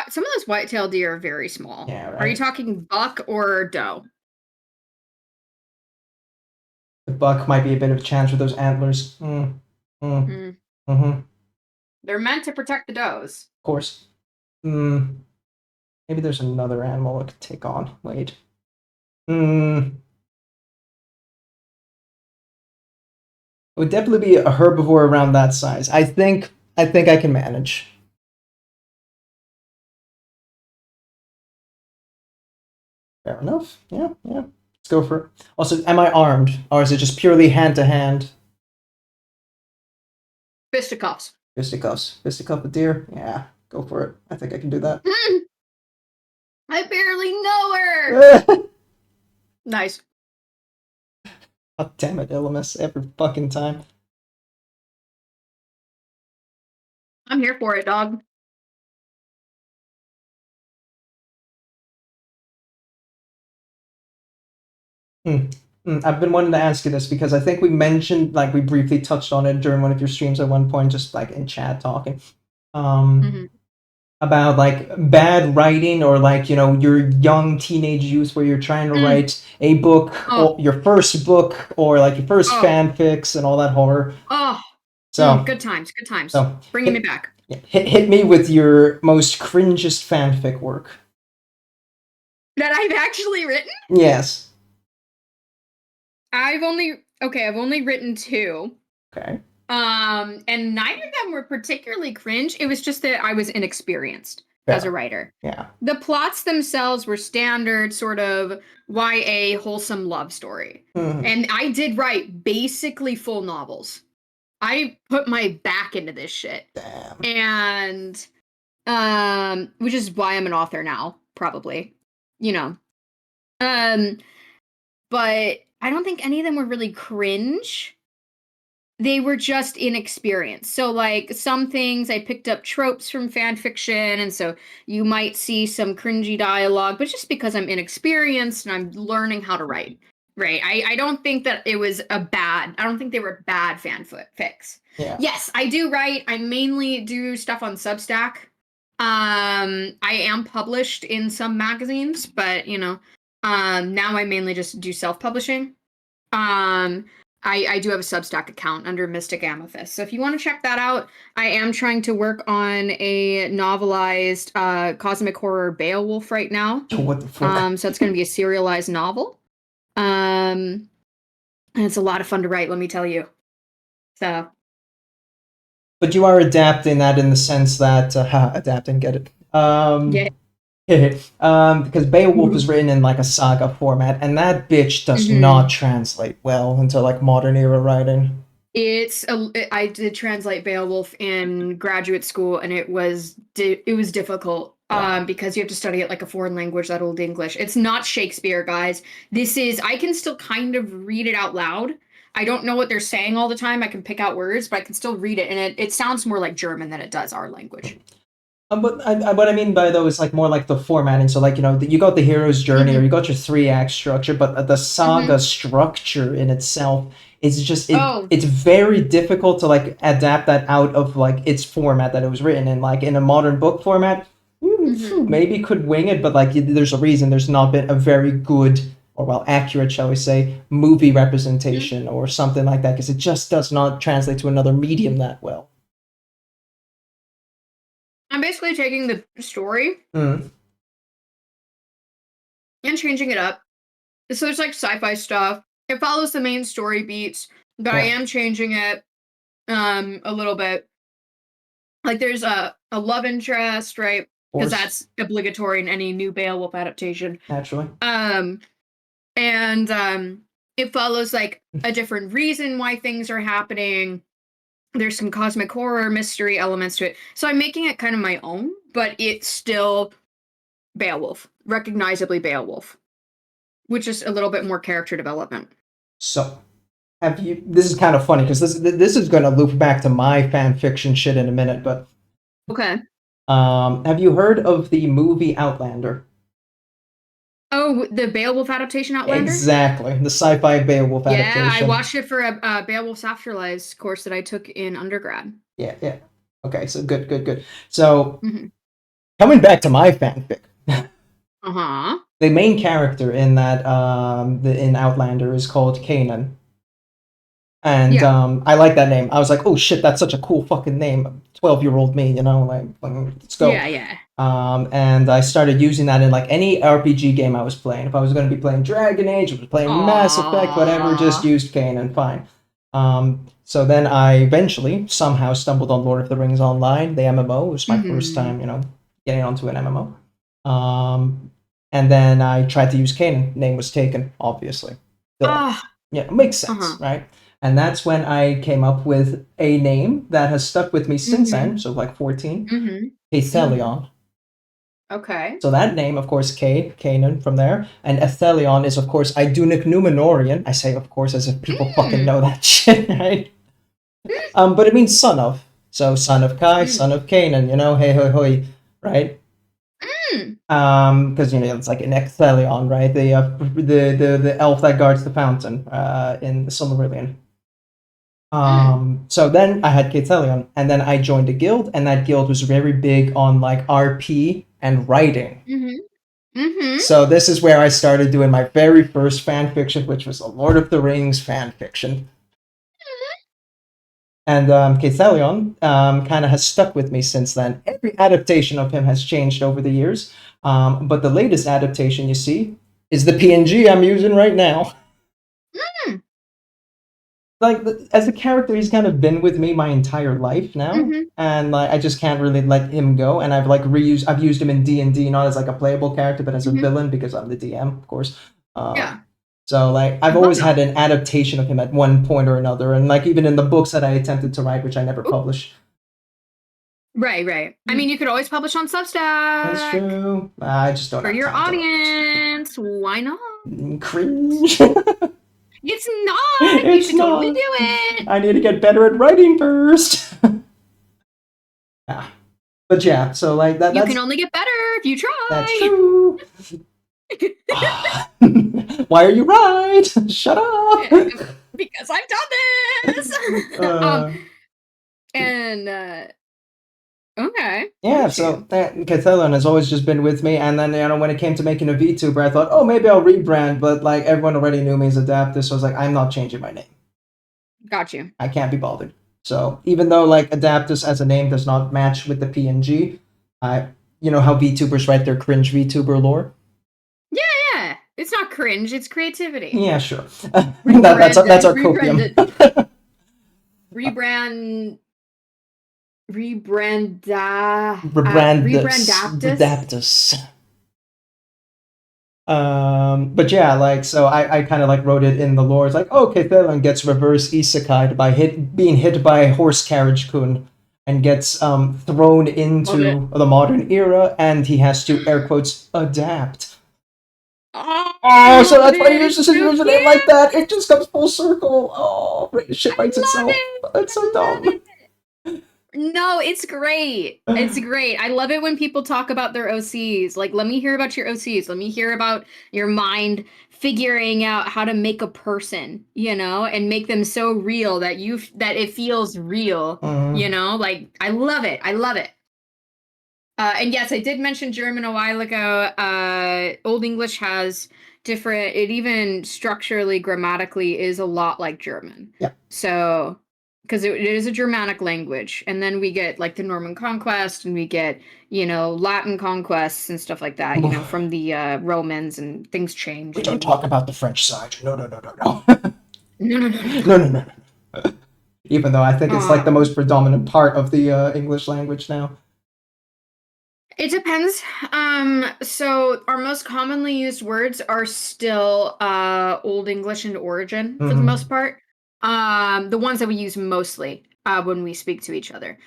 Some of those white-tailed deer are very small. Yeah, right. Are you talking buck or doe? The buck might be a bit of a chance with those antlers. They're meant to protect the does. Of course. Maybe there's another animal I could take on. Wait. It would definitely be a herbivore around that size. I think I can manage. Fair enough. Yeah. Let's go for it. Also, am I armed? Or is it just purely hand-to-hand? Fisticuffs. Fisticuffs. Fisticuff a deer? Yeah, go for it. I think I can do that. I barely know her! Nice. Oh, damn it, Illimus. Every fucking time. I'm here for it, dog. I've been wanting to ask you this because I think we mentioned, like, we briefly touched on it during one of your streams at one point, just like in chat talking, about like bad writing or like, you know, your young teenage youth where you're trying to write a book or your first book or like your first fanfics and all that horror. So good times. So bringing me back. Hit me with your most cringest fanfic work that I've actually written. Yes. I've only written 2. Okay. And neither of them were particularly cringe. It was just that I was inexperienced as a writer. Yeah. The plots themselves were standard sort of YA wholesome love story. And I did write basically full novels. I put my back into this shit. Damn. And which is why I'm an author now, probably. You know. But I don't think any of them were really cringe. They were just inexperienced. So, like, some things I picked up tropes from fan fiction, and so you might see some cringy dialogue, but just because I'm inexperienced and I'm learning how to write, right? I don't think that it was I don't think they were bad fanfics. Yeah. Yes, I do write. I mainly do stuff on Substack. I am published in some magazines, but, you know, now I mainly just do self-publishing. I do have a Substack account under Mystic Amethyst. So if you want to check that out, I am trying to work on a novelized cosmic horror Beowulf right now. What the fuck? So it's going to be a serialized novel. And it's a lot of fun to write, let me tell you. So. But you are adapting that in the sense that adapting, get it? Yeah. Because Beowulf is written in like a saga format, and that bitch does not translate well into like modern era writing. I did translate Beowulf in graduate school, and it was difficult because you have to study it like a foreign language, that old English. It's not Shakespeare, guys. I can still kind of read it out loud. I don't know what they're saying all the time. I can pick out words, but I can still read it, and it sounds more like German than it does our language. But what I mean by though is like more like the formatting. So like you got the hero's journey, or you got your 3-act structure, but the saga structure in itself is just it's very difficult to like adapt that out of like its format that it was written in. Like in a modern book format, maybe could wing it, but like there's a reason there's not been a very good or well accurate, shall we say, movie representation or something like that, because it just does not translate to another medium that well. I'm basically taking the story and changing it up. So there's like sci-fi stuff. It follows the main story beats, but I am changing it a little bit. Like there's a love interest, right? Because that's obligatory in any new Beowulf adaptation. Naturally. And it follows like a different reason why things are happening. There's some cosmic horror mystery elements to it. So I'm making it kind of my own, but it's still Beowulf, recognizably Beowulf, which is a little bit more character development. So, this is kind of funny because this is going to loop back to my fan fiction shit in a minute, but okay. Have you heard of the movie Outlander? Oh, the Beowulf adaptation Outlander? Exactly, the sci-fi Beowulf adaptation. Yeah, I watched it for a Beowulf's Afterlives course that I took in undergrad. Yeah. Okay, so good. So, coming back to my fanfic. The main character in that in Outlander is called Kanan. And I like that name. I was like, oh shit, that's such a cool fucking name. 12-year-old me, like let's go. Yeah. And I started using that in like any RPG game I was playing. If I was going to be playing Dragon Age, I was playing Mass Effect, whatever, just used Kanan, fine. So then I eventually somehow stumbled on Lord of the Rings Online, the MMO. It was my first time, getting onto an MMO. And then I tried to use Kanan. Name was taken, obviously. Yeah, it makes sense, right? And that's when I came up with a name that has stuck with me since then, so like 14, Aethelion. Okay. So that name, of course, Kanan from there, and Aethelion is, of course, Idunic Numenorian. I say, of course, as if people fucking know that shit, right? But it means son of. So son of Kai, son of Kanan, hey, hoi, hoi, right? Because it's like an Aethelion, right? The elf that guards the fountain in the Silmarillion. So then I had Aethelion, and then I joined a guild, and that guild was very big on like RP and writing. So this is where I started doing my very first fan fiction, which was a Lord of the Rings fan fiction. And Aethelion kind of has stuck with me since then. Every adaptation of him has changed over the years, but the latest adaptation you see is the PNG I'm using right now. Like as a character, he's kind of been with me my entire life now, and like I just can't really let him go. And I've used him in D&D, not as like a playable character, but as a villain because I'm the DM, of course. So like I've always had an adaptation of him at one point or another, and like even in the books that I attempted to write, which I never published. Right. I mean, you could always publish on Substack. That's true. I just don't. For your audience, why not? Cringe. It's not. You should totally do it. I need to get better at writing first. But yeah, so like that. You can only get better if you try. That's true. Why are you right? Shut up. Because I've done this. Okay. Yeah, so Aethelion has always just been with me, and then when it came to making a VTuber, I thought, oh, maybe I'll rebrand, but like everyone already knew me as Adaptus, so I was like, I'm not changing my name. Got you. I can't be bothered. So even though like Adaptus as a name does not match with the PNG, you know how VTubers write their cringe VTuber lore? Yeah. It's not cringe, it's creativity. Yeah, sure. that's our copium. Adaptus. But yeah, like so I kind of like wrote it in the lore. It's like, okay, Aethelion gets reverse isekai'd by being hit by a horse carriage kun and gets thrown into the modern era, and he has to air quotes adapt. Oh, Oh, so that's why it. you It's use so using it cute. like that. It just comes full circle. Oh, shit I bites love itself. it. That's so I love dumb. it. No, it's great. It's great. I love it when people talk about their OCs. Like, let me hear about your OCs. Let me hear about your mind figuring out how to make a person, and make them so real that it feels real, Mm. Like, I love it. I love it. And yes, I did mention German a while ago. Old English has different, it even structurally, grammatically is a lot like German. Yeah. So, because it is a Germanic language. And then we get like the Norman conquest and we get, Latin conquests and stuff like that, from the Romans, and things change. We don't talk about the French side. No. No, no, no, no, No, no, no, no. Even though I think it's like the no. most predominant part of the English language now. It depends. So our most commonly used words are still Old English and Origin for the Mhm. most part. The ones that we use mostly when we speak to each other.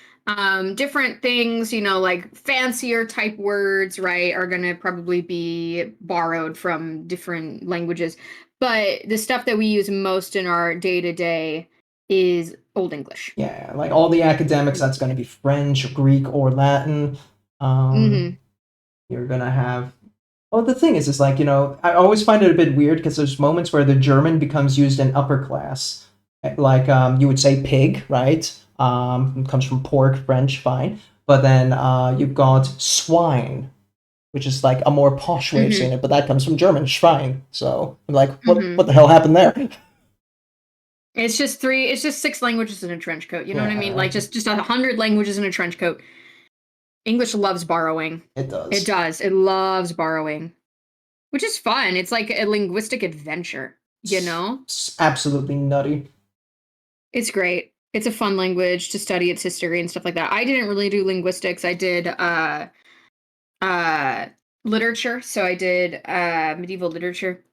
Different things, like fancier type words, right, are gonna probably be borrowed from different languages. But the stuff that we use most in our day-to-day is Old English. Yeah, like all the academics, that's going to be French, Greek, or Latin. Mm-hmm. You're going to have. Well, the thing is like, I always find it a bit weird because there's moments where the German becomes used in upper class. Like, you would say pig, right? It comes from pork, French, fine. But then you've got swine, which is like a more posh way of saying it, but that comes from German, Schwein. So, I'm like, what the hell happened there? It's just 6 languages in a trench coat. You know what I mean? Yeah, Like just 100 languages in a trench coat. English loves borrowing. it does. It does. It loves borrowing, which is fun. It's like a linguistic adventure, It's absolutely nutty. It's great. It's a fun language to study its history and stuff like that. I didn't really do linguistics. I did uh literature. So I did medieval literature.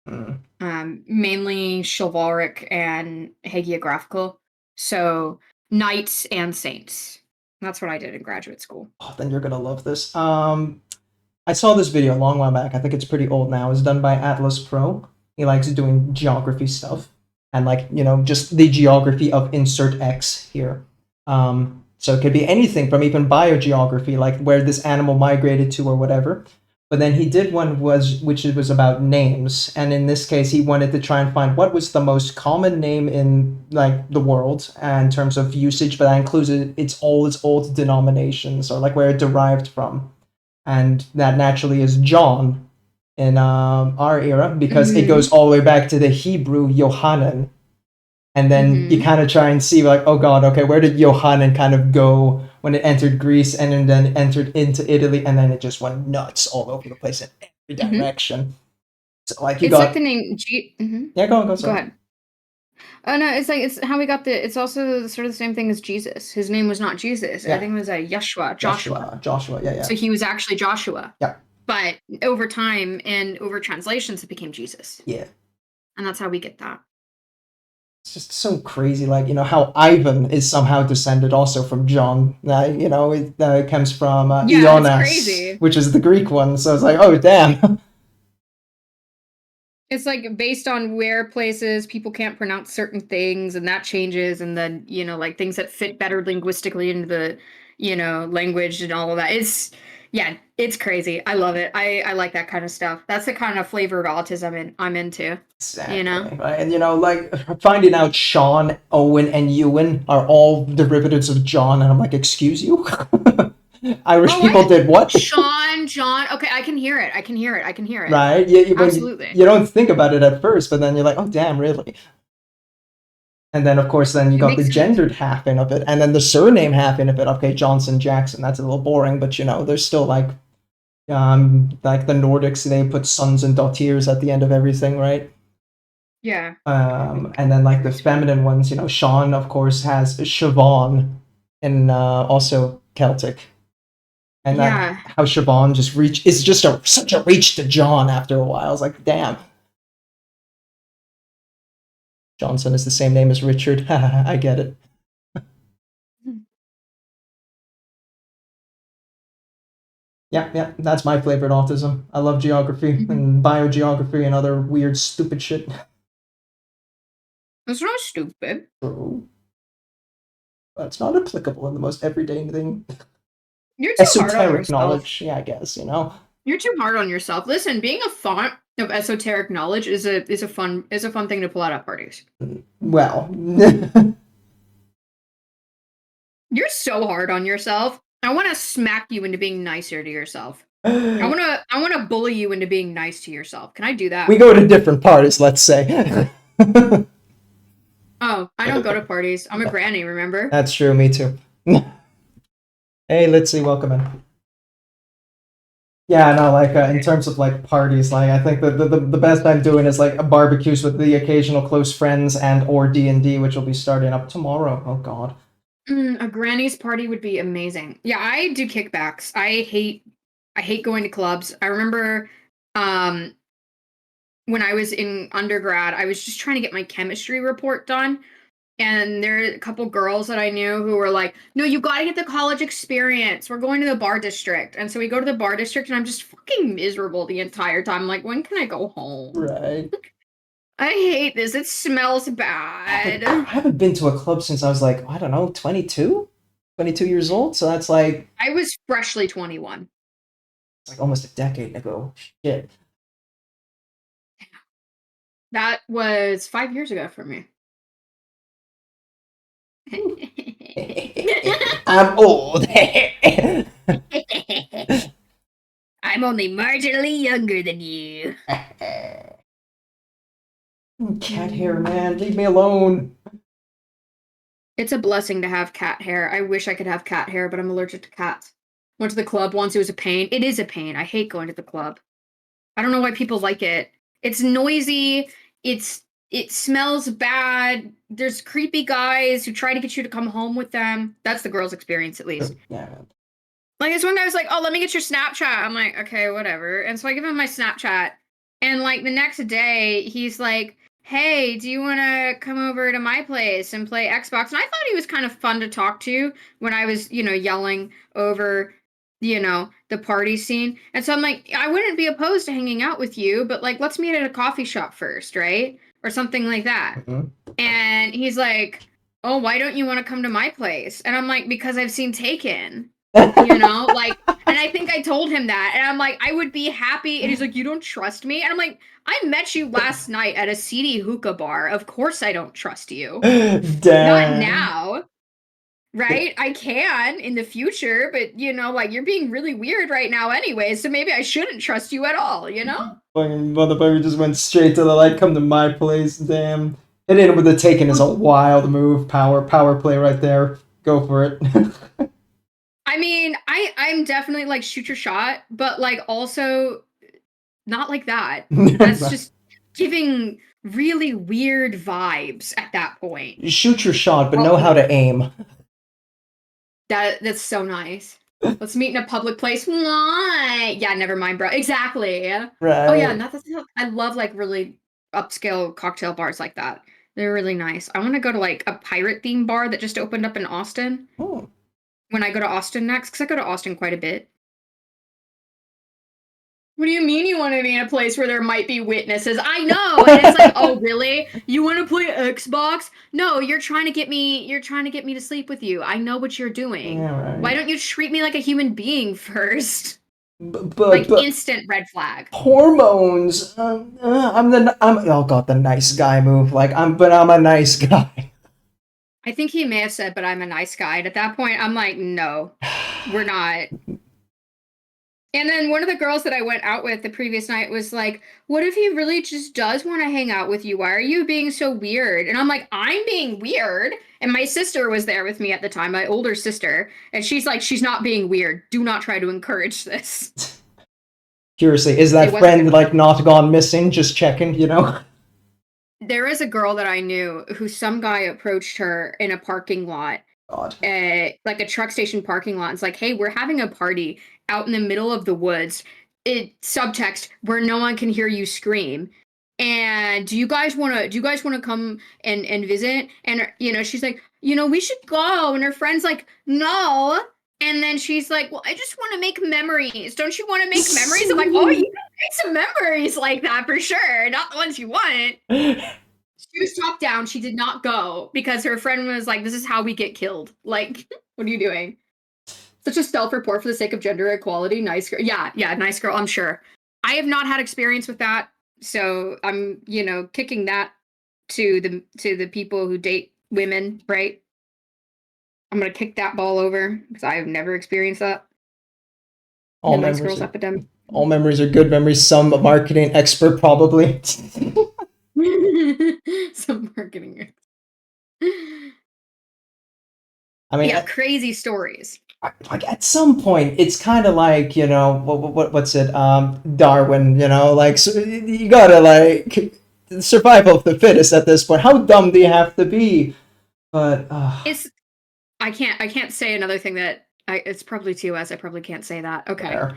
Mainly chivalric and hagiographical. So knights and saints. That's what I did in graduate school. Oh, then you're gonna love this. I saw this video a long while back. I think it's pretty old now. It's done by Atlas Pro. He likes doing geography stuff and like just the geography of insert X here. So it could be anything from even biogeography, like where this animal migrated to or whatever. But then he did one which was about names, and in this case, he wanted to try and find what was the most common name in like the world in terms of usage, but that includes its old denominations or like where it derived from, and that naturally is John in our era because it goes all the way back to the Hebrew Yohanan, and then you kind of try and see like, oh god, okay, where did Yohanan kind of go when it entered Greece and then entered into Italy, and then it just went nuts all over the place in every direction. So like It's like the name Yeah, go Go ahead. Oh no, it's how we got it's also sort of the same thing as Jesus. His name was not Jesus. Yeah. I think it was Joshua. Joshua, yeah. So he was actually Joshua. Yeah. But over time and over translations, it became Jesus. Yeah. And that's how we get that. It's just so crazy, like, how Ivan is somehow descended also from John. It comes from Ionas, which is the Greek one. So it's like, oh, damn. It's like based on where places people can't pronounce certain things, and that changes, and then like things that fit better linguistically into the language and all of that. It's crazy. I love it. I like that kind of stuff. That's the kind of flavor of autism I'm into. Exactly. Right? And like finding out Sean, Owen, and Ewan are all derivatives of John, and I'm like, excuse you? Irish people did what? Sean, John. Okay, I can hear it. Right? Yeah, absolutely. You don't think about it at first, but then you're like, oh damn, really? And then of course then you got the gendered half in of it, and then the surname half in of it. Okay, Johnson Jackson. That's a little boring, but there's still like the Nordics, they put sons and daughters at the end of everything, right? Yeah. And then like the feminine ones, Sean of course has Siobhan, and also Celtic. And that how Siobhan just is just such a reach to John after a while. I was like, damn. Johnson is the same name as Richard. I get it. Yeah, that's my favorite autism. I love geography and biogeography and other weird, stupid shit. It's not stupid. True. That's not applicable in the most everyday thing. You're too hard on Esoteric yourself. knowledge, yeah, I guess, you know. You're too hard on yourself. Listen, being a font of esoteric knowledge is a fun thing to pull out at parties. Well, You're so hard on yourself. I want to smack you into being nicer to yourself. I want to bully you into being nice to yourself. Can I do that? we go to different parties, let's say. Oh, I don't go to parties. I'm a granny, remember? That's true, me too. Hey, let's see, welcome in. Yeah, no, like in terms of like parties, like I think the best I'm doing is like barbecues with the occasional close friends and or D&D, which will be starting up tomorrow. Oh God. A granny's party would be amazing. Yeah, I do kickbacks. I hate going to clubs. I remember when I was in undergrad, I was just trying to get my chemistry report done. And there are a couple girls that I knew who were like, no, you got to get the college experience. We're going to the bar district. And so we go to the bar district and I'm just fucking miserable the entire time. Like, when can I go home? Right. I hate this. It smells bad. I haven't been to a club since I was like, I don't know, 22? 22 years old? So that's like... I was freshly 21. It's like almost a decade ago. Shit. That was 5 years ago for me. I'm old. I'm only marginally younger than you. Cat hair, man. Leave me alone. It's a blessing to have cat hair. I wish I could have cat hair, but I'm allergic to cats. Went to the club once. It was a pain. It is a pain. I hate going to the club. I don't know why people like it. It's noisy. It smells bad. There's creepy guys who try to get you to come home with them. That's the girl's experience, at least. Yeah. Like, this one guy was like, oh, let me get your Snapchat. I'm like, okay, whatever. And so I give him my Snapchat. And, like, the next day, he's like, hey, do you want to come over to my place and play Xbox? And I thought he was kind of fun to talk to when I was, yelling over, the party scene. And so I'm like, I wouldn't be opposed to hanging out with you, but, like, let's meet at a coffee shop first, right? Or something like that. Mm-hmm. And he's like, oh, why don't you want to come to my place? And I'm like, because I've seen Taken. And I think I told him that, and I'm like, I would be happy, and he's like, you don't trust me? And I'm like, I met you last night at a seedy hookah bar. Of course I don't trust you. Damn. Not now, right? I can in the future, but, you're being really weird right now anyway, so maybe I shouldn't trust you at all, Fucking motherfucker just went straight to the light, come to my place, damn. Hitting him with the Taken is a wild move, power play right there. Go for it. I mean, I'm definitely like shoot your shot, but like also not like that. That's just giving really weird vibes at that point. Shoot your shot, but know how to aim. That's so nice. Let's meet in a public place. Why? Yeah, never mind, bro. Exactly. Right. Oh yeah, I love like really upscale cocktail bars like that. They're really nice. I want to go to like a pirate themed bar that just opened up in Austin. Oh. When I go to Austin next, because I go to Austin quite a bit. What do you mean you want to be in a place where there might be witnesses? I know, and it's like, oh really? You want to play Xbox? No, you're trying to get me to sleep with you. I know what you're doing. Yeah, right. Why don't you treat me like a human being first? But Instant red flag. Hormones. I'm oh god, the nice guy move. Like I'm a nice guy. I think he may have said, but I'm a nice guy. And at that point, I'm like, no, we're not. And then one of the girls that I went out with the previous night was like, what if he really just does want to hang out with you? Why are you being so weird? And I'm like, I'm being weird. And my sister was there with me at the time, my older sister. And she's like, she's not being weird. Do not try to encourage this. Curiously, is that friend like not gone missing? Just checking, There is a girl that I knew who some guy approached her in a parking lot. God. Like a truck station parking lot. It's like, hey, we're having a party out in the middle of the woods. Subtext where no one can hear you scream. And do you guys want to come and visit? And she's like, we should go. And her friend's like, no. And then she's like, well, I just want to make memories. Don't you want to make memories? I'm like, oh, you can make some memories like that for sure. Not the ones you want. She was dropped down. She did not go because her friend was like, this is how we get killed. Like, what are you doing? Such a stealth report for the sake of gender equality. Nice girl. Yeah, nice girl, I'm sure. I have not had experience with that. So I'm, kicking that to the people who date women, right? I'm gonna kick that ball over because I have never experienced that. All the nice memories girls are, epidemic. all memories are good memories. Some marketing expert probably. Some marketing. I mean, Yeah, crazy stories. like at some point, it's kind of like what's it? Darwin. Like so you gotta like survival of the fittest at this point. How dumb do you have to be? But I can't say another thing that it's probably TOS. I probably can't say that. Okay. Fair.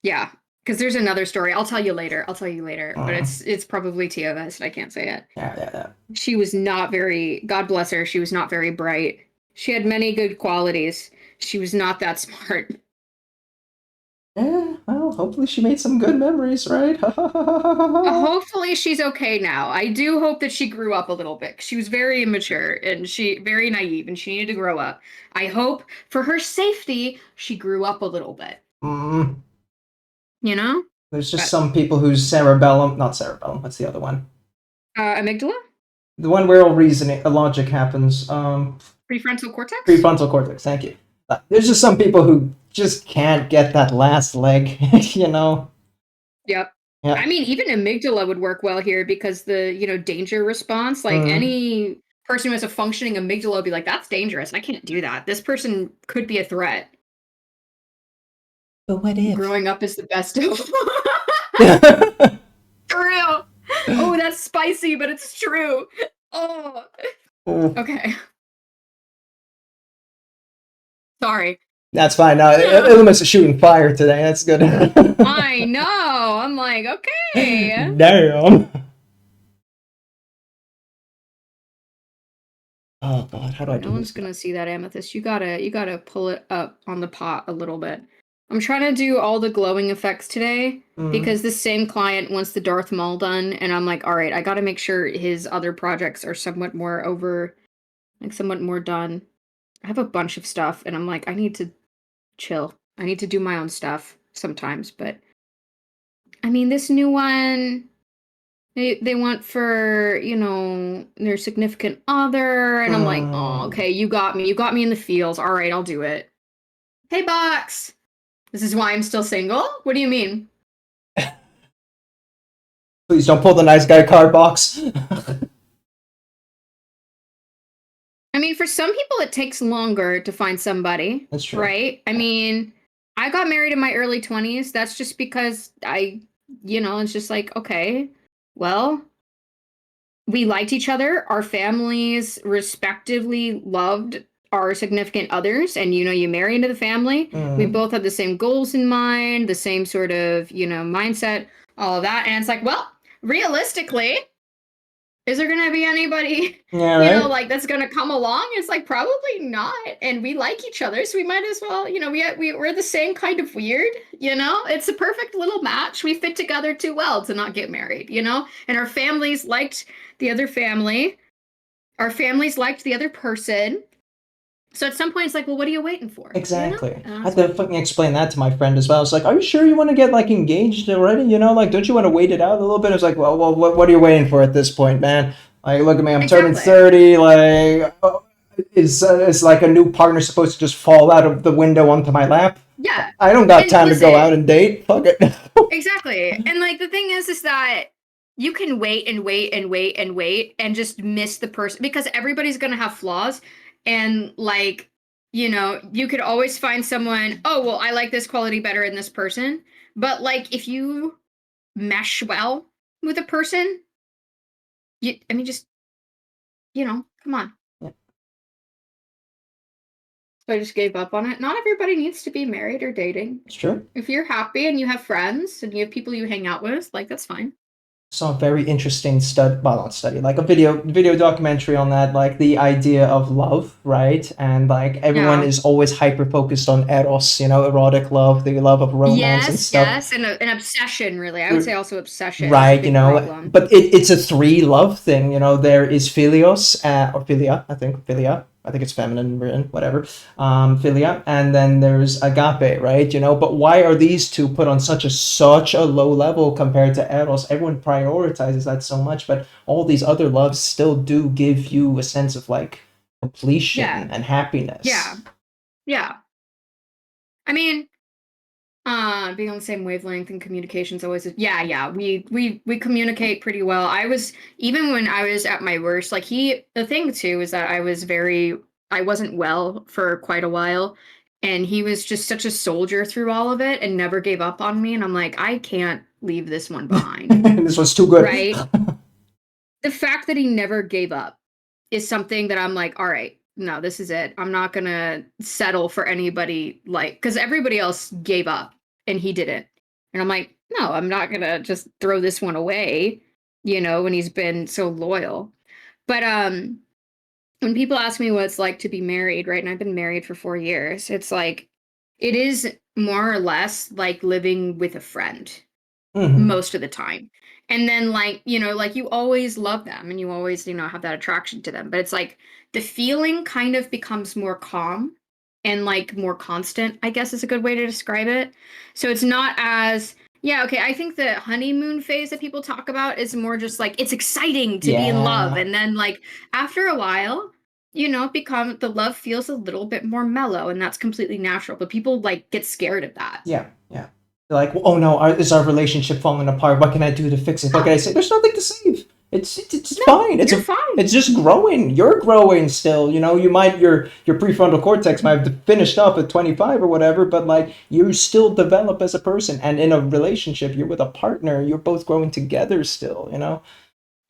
Yeah, because there's another story. I'll tell you later. But it's probably TOS. And I can't say it. Yeah. She was not very. God bless her. She was not very bright. She had many good qualities. She was not that smart. Yeah, well, hopefully she made some good memories, right? Hopefully she's okay now. I do hope that she grew up a little bit. She was very immature and she very naive and she needed to grow up. I hope for her safety she grew up a little bit. Mm. There's just some people whose not cerebellum, what's the other one? Amygdala? The one where all reasoning, logic happens. Prefrontal cortex? Prefrontal cortex, thank you. There's just some people who just can't get that last leg, Yep. Yeah. I mean, even amygdala would work well here because the, danger response, like any person who has a functioning amygdala would be like, that's dangerous. I can't do that. This person could be a threat. But what if? Growing up is the best of. For real. Oh, that's spicy, but it's true. Oh. Okay. Sorry. That's fine. No, Illumis is shooting fire today. That's good. I know. I'm like, okay. Damn. Oh God, how do I do this? No one's gonna see that amethyst. You gotta pull it up on the pot a little bit. I'm trying to do all the glowing effects today because the same client wants the Darth Maul done, and I'm like, all right, I gotta make sure his other projects are somewhat more done. I have a bunch of stuff, and I'm like, I need to chill. I need to do my own stuff sometimes, but I mean, this new one, they want for, their significant other, and I'm like, oh, okay, you got me. You got me in the feels. All right, I'll do it. Hey, Box! This is why I'm still single? What do you mean? Please don't pull the nice guy card box. I mean, for some people, it takes longer to find somebody. That's true. Right? I mean, I got married in my early 20s. That's just because it's just like, okay, well, we liked each other. Our families respectively loved our significant others. And, you marry into the family. We both had the same goals in mind, the same sort of, mindset, all of that. And it's like, well, realistically, is there going to be anybody, like that's going to come along? It's like, probably not. And we like each other. So we might as well, we're the same kind of weird, it's a perfect little match. We fit together too well to not get married, and our families liked the other family. Our families liked the other person. So at some point, it's like, well, what are you waiting for? Exactly. I had to fucking explain that to my friend as well. I was like, are you sure you want to get like engaged already? Like, don't you want to wait it out a little bit? I was like, well, what are you waiting for at this point, man? Like, look at me, I'm turning 30. Like, is like a new partner supposed to just fall out of the window onto my lap? Yeah. I don't got time to go out and date. Fuck it. Exactly. And like the thing is that you can wait and wait and wait and wait and just miss the person because everybody's gonna have flaws. And like, you could always find someone, oh, well, I like this quality better in this person. But like, if you mesh well with a person, come on. Yeah. So I just gave up on it. Not everybody needs to be married or dating. It's true. If you're happy and you have friends and you have people you hang out with, like, that's fine. saw a very interesting like a video documentary on that, like the idea of love, right? And like everyone Yeah. is always hyper focused on eros, erotic love, the love of romance and stuff. Yes, and an obsession, really. I would say also obsession is a Right, big problem. but it's a three love thing, there is philios, or philia, philia. I think it's feminine written, whatever. Philia, and then there's agape, right? But why are these two put on such a low level compared to eros? Everyone prioritizes that so much, but all these other loves still do give you a sense of like completion and happiness. Yeah. I mean, being on the same wavelength and communication's always we communicate pretty well. Even when I was at my worst, like the thing too is that I wasn't well for quite a while, and he was just such a soldier through all of it and never gave up on me, and I'm like, I can't leave this one behind. This was too good. Right? The fact that he never gave up is something that I'm like, all right, no, this is it. I'm not gonna settle for anybody, like, because everybody else gave up and he didn't. And I'm like, no, I'm not gonna just throw this one away, when he's been so loyal. But when people ask me what it's like to be married, right? And I've been married for 4 years, it's like it is more or less like living with a friend most of the time. And then like you always love them and you always have that attraction to them, but it's like the feeling kind of becomes more calm and like more constant, I guess is a good way to describe it. So it's not as I think the honeymoon phase that people talk about is more just like it's exciting to be in love, and then like after a while the love feels a little bit more mellow, and that's completely natural, but people like get scared of that. They're like, oh no, is our relationship falling apart? What can I do to fix it? What can I say? There's nothing to save. It's fine. It's fine. It's just growing. You're growing still. Your prefrontal cortex might have finished up at 25 or whatever, but like you still develop as a person. And in a relationship, you're with a partner. You're both growing together still.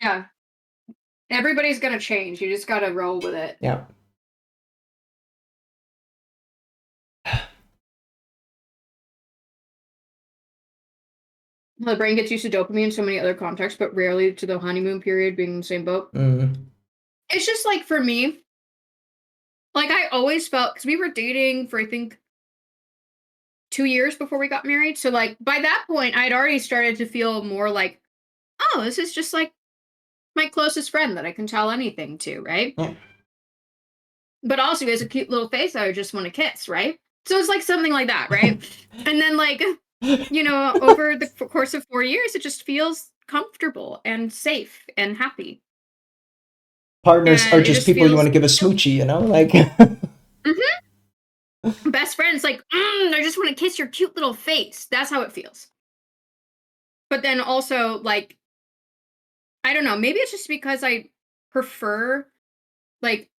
Yeah. Everybody's gonna change. You just gotta roll with it. Yeah. The brain gets used to dopamine in so many other contexts, but rarely to the honeymoon period being in the same boat. It's just like for me, like I always felt, because we were dating for I think 2 years before we got married. So like by that point, I'd already started to feel more like, oh, this is just like my closest friend that I can tell anything to, right? Yeah. But also he has a cute little face I just want to kiss, right? So it's like something like that, right? And then like over the course of 4 years, it just feels comfortable and safe and happy. Partners And are just people you want to give a smoochie, like. Best friends, like, I just want to kiss your cute little face. That's how it feels. But then also, like, I don't know, maybe it's just because I prefer, like,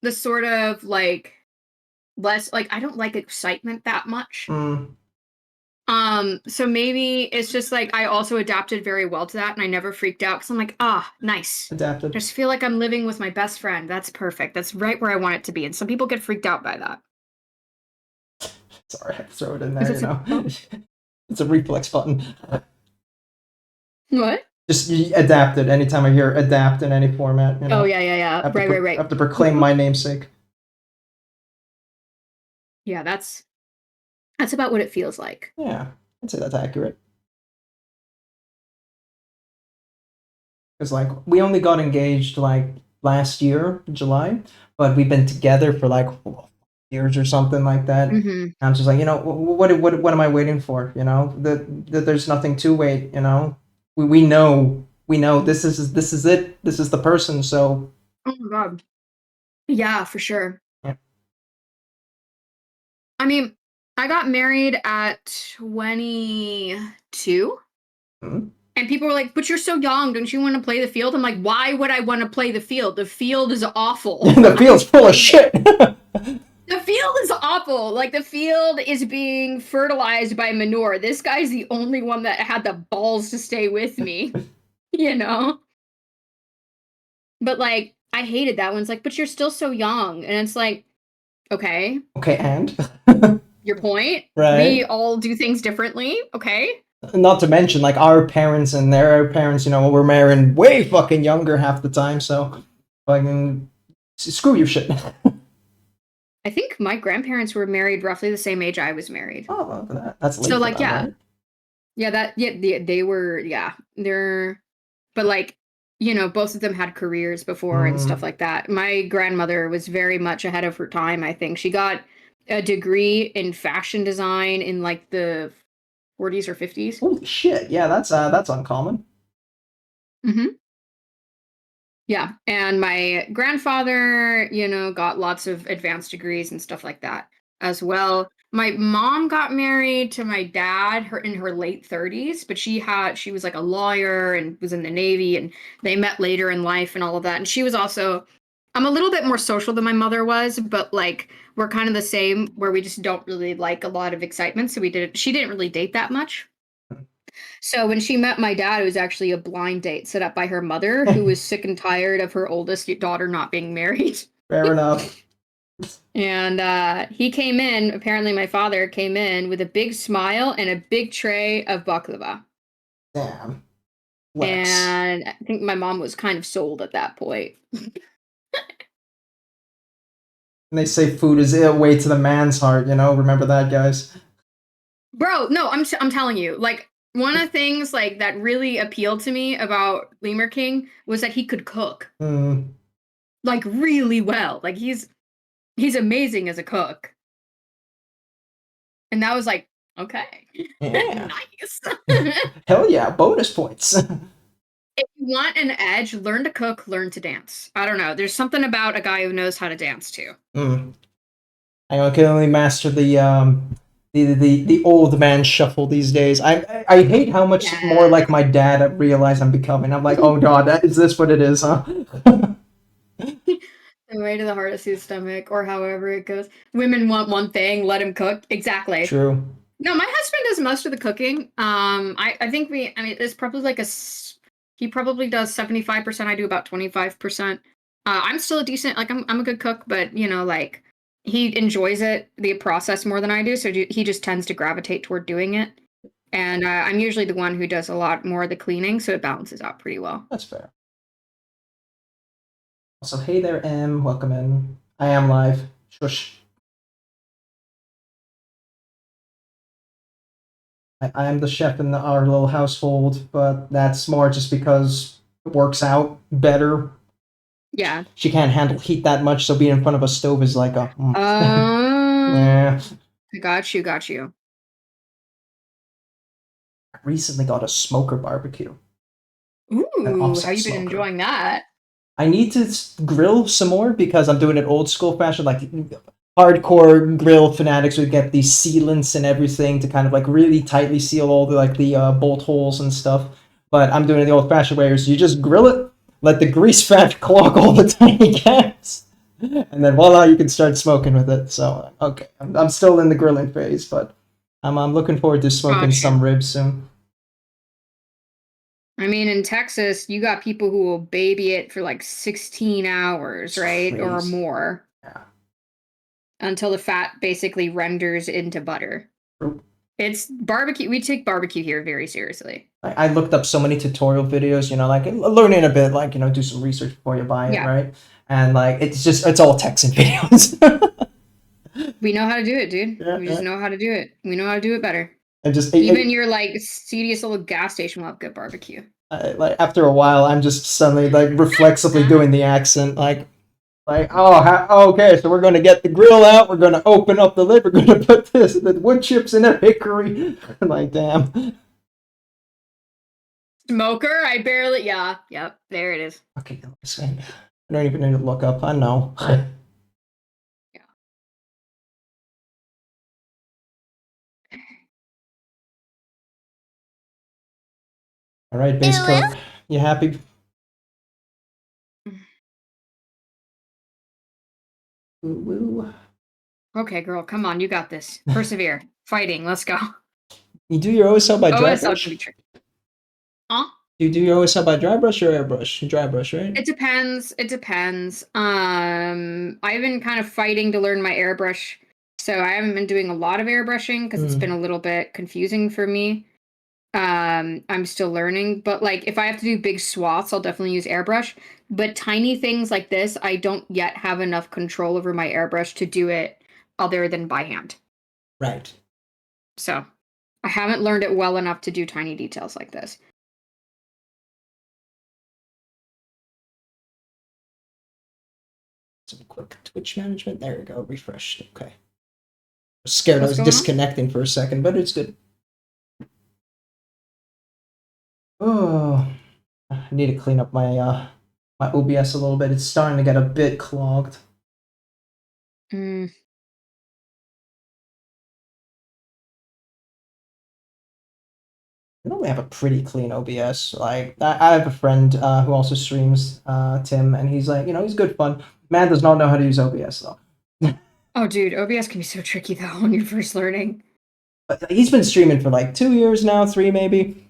the sort of, like, less, like, I don't like excitement that much. So maybe it's just like I also adapted very well to that, and I never freaked out because I'm like, nice. Adapted. I just feel like I'm living with my best friend. That's perfect. That's right where I want it to be. And some people get freaked out by that. Sorry, I had to throw it in there, It's a reflex button. What? Just adapted. Anytime I hear adapt in any format, Oh, yeah. Right. I have to proclaim my namesake. Yeah, that's about what it feels like. Yeah, I'd say that's accurate. Because like we only got engaged like last year, July, but we've been together for like years or something like that. I'm just like, what am I waiting for? That there's nothing to wait. We know this is it. This is the person. So. Oh my god. Yeah, for sure. Yeah. I mean, I got married at 22. And people were like, but you're so young. Don't you want to play the field? I'm like, why would I want to play the field? The field is awful. The field's full of shit. The field is awful. Like, the field is being fertilized by manure. This guy's the only one that had the balls to stay with me. But, like, I hated that one. It's like, but you're still so young. And it's like, okay. Okay, and? Your point? Right. We all do things differently. Okay. Not to mention, like, our parents and their parents, you know, were marrying way fucking younger half the time, so fucking screw your shit. I think my grandparents were married roughly the same age I was married. Oh, well, that's late So, for like, them, yeah. right? Yeah, they were, yeah. But, like, you know, both of them had careers before and stuff like that. My grandmother was very much ahead of her time, I think. She got a degree in fashion design in, like, the 40s or 50s. Holy shit! Yeah, that's uncommon. Mm-hmm. Yeah, and my grandfather, you know, got lots of advanced degrees and stuff like that as well. My mom got married to my dad in her late 30s, but she was like a lawyer and was in the Navy, and they met later in life and all of that. And she was also, I'm a little bit more social than my mother was, but like we're kind of the same where we just don't really like a lot of excitement. So she didn't really date that much. So when she met my dad, it was actually a blind date set up by her mother, who was sick and tired of her oldest daughter not being married. Fair enough. And he came in, apparently my father came in with a big smile and a big tray of baklava. Damn. Flex. And I think my mom was kind of sold at that point. And they say food is a way to the man's heart, you know? Remember that, guys? Bro, no, I'm telling you, like, one of the things like that really appealed to me about Lemur King was that he could cook. Like really well. Like he's amazing as a cook. And that was like, okay. Yeah. Nice. Hell yeah, bonus points. If you want an edge, learn to cook, learn to dance. I don't know. There's something about a guy who knows how to dance too. I can only master the old man shuffle these days. I hate how much more like my dad I realize I'm becoming. I'm like, oh god, is this what it is, huh? The way to the heart of his stomach, or however it goes. Women want one thing, let him cook. Exactly. True. No, my husband does most of the cooking. I think it's probably like he probably does 75%. I do about 25%. I'm still a decent, like I'm a good cook, but you know, like he enjoys the process more than I do, so he just tends to gravitate toward doing it. And I'm usually the one who does a lot more of the cleaning, so it balances out pretty well. That's fair. Also, hey there, M. Welcome in. I am live. Shush. I am the chef in our little household, but that's more just because it works out better. Yeah. She can't handle heat that much, so being in front of a stove is like a... Yeah. Got you. I recently got a smoker barbecue. Ooh, how you been enjoying that? I need to grill some more because I'm doing it old school fashion. Like hardcore grill fanatics would get these sealants and everything to kind of like really tightly seal all the bolt holes and stuff. But I'm doing it the old fashioned way, so you just grill it, let the grease fat clog all the tiny gaps, and then voila, you can start smoking with it. So okay, I'm still in the grilling phase, but I'm looking forward to smoking some ribs soon. I mean, in Texas, you got people who will baby it for like 16 hours, right? Crazy. Or more. Yeah. Until the fat basically renders into butter. It's barbecue. We take barbecue here very seriously. I looked up so many tutorial videos, you know, like learning a bit, like, you know, do some research before you buy it, right? And like, it's all Texan videos. We know how to do it, dude. We just know how to do it. We know how to do it better. And just even your like seediest little gas station will have good barbecue. Like after a while, I'm just suddenly like reflexively doing the accent, like okay, so we're gonna get the grill out, we're gonna open up the lid, we're gonna put the wood chips in there, hickory. Like damn. Smoker, yep, there it is. Okay, I don't even need to look up. I know. All right, base coat. You happy? Woo. Okay, girl, come on, you got this. Persevere. Fighting, let's go. You do your OSL by dry brush? Huh? You do your OSL by dry brush or airbrush? Dry brush, right? It depends. I've been kind of fighting to learn my airbrush, so I haven't been doing a lot of airbrushing because it's been a little bit confusing for me. I'm still learning, but like if I have to do big swaths, I'll definitely use airbrush. But tiny things like this, I don't yet have enough control over my airbrush to do it other than by hand. Right. So I haven't learned it well enough to do tiny details like this. Some quick Twitch management. There you go. Refreshed. Okay. I was scared What's I was going on? disconnecting for a second, but it's good. Oh, I need to clean up my my OBS a little bit. It's starting to get a bit clogged. Mm. I normally have a pretty clean OBS. Like I have a friend who also streams, Tim, and he's like, he's good fun. Man does not know how to use OBS though. Oh, dude, OBS can be so tricky though when you're first learning. But he's been streaming for like 2 years now, 3 maybe.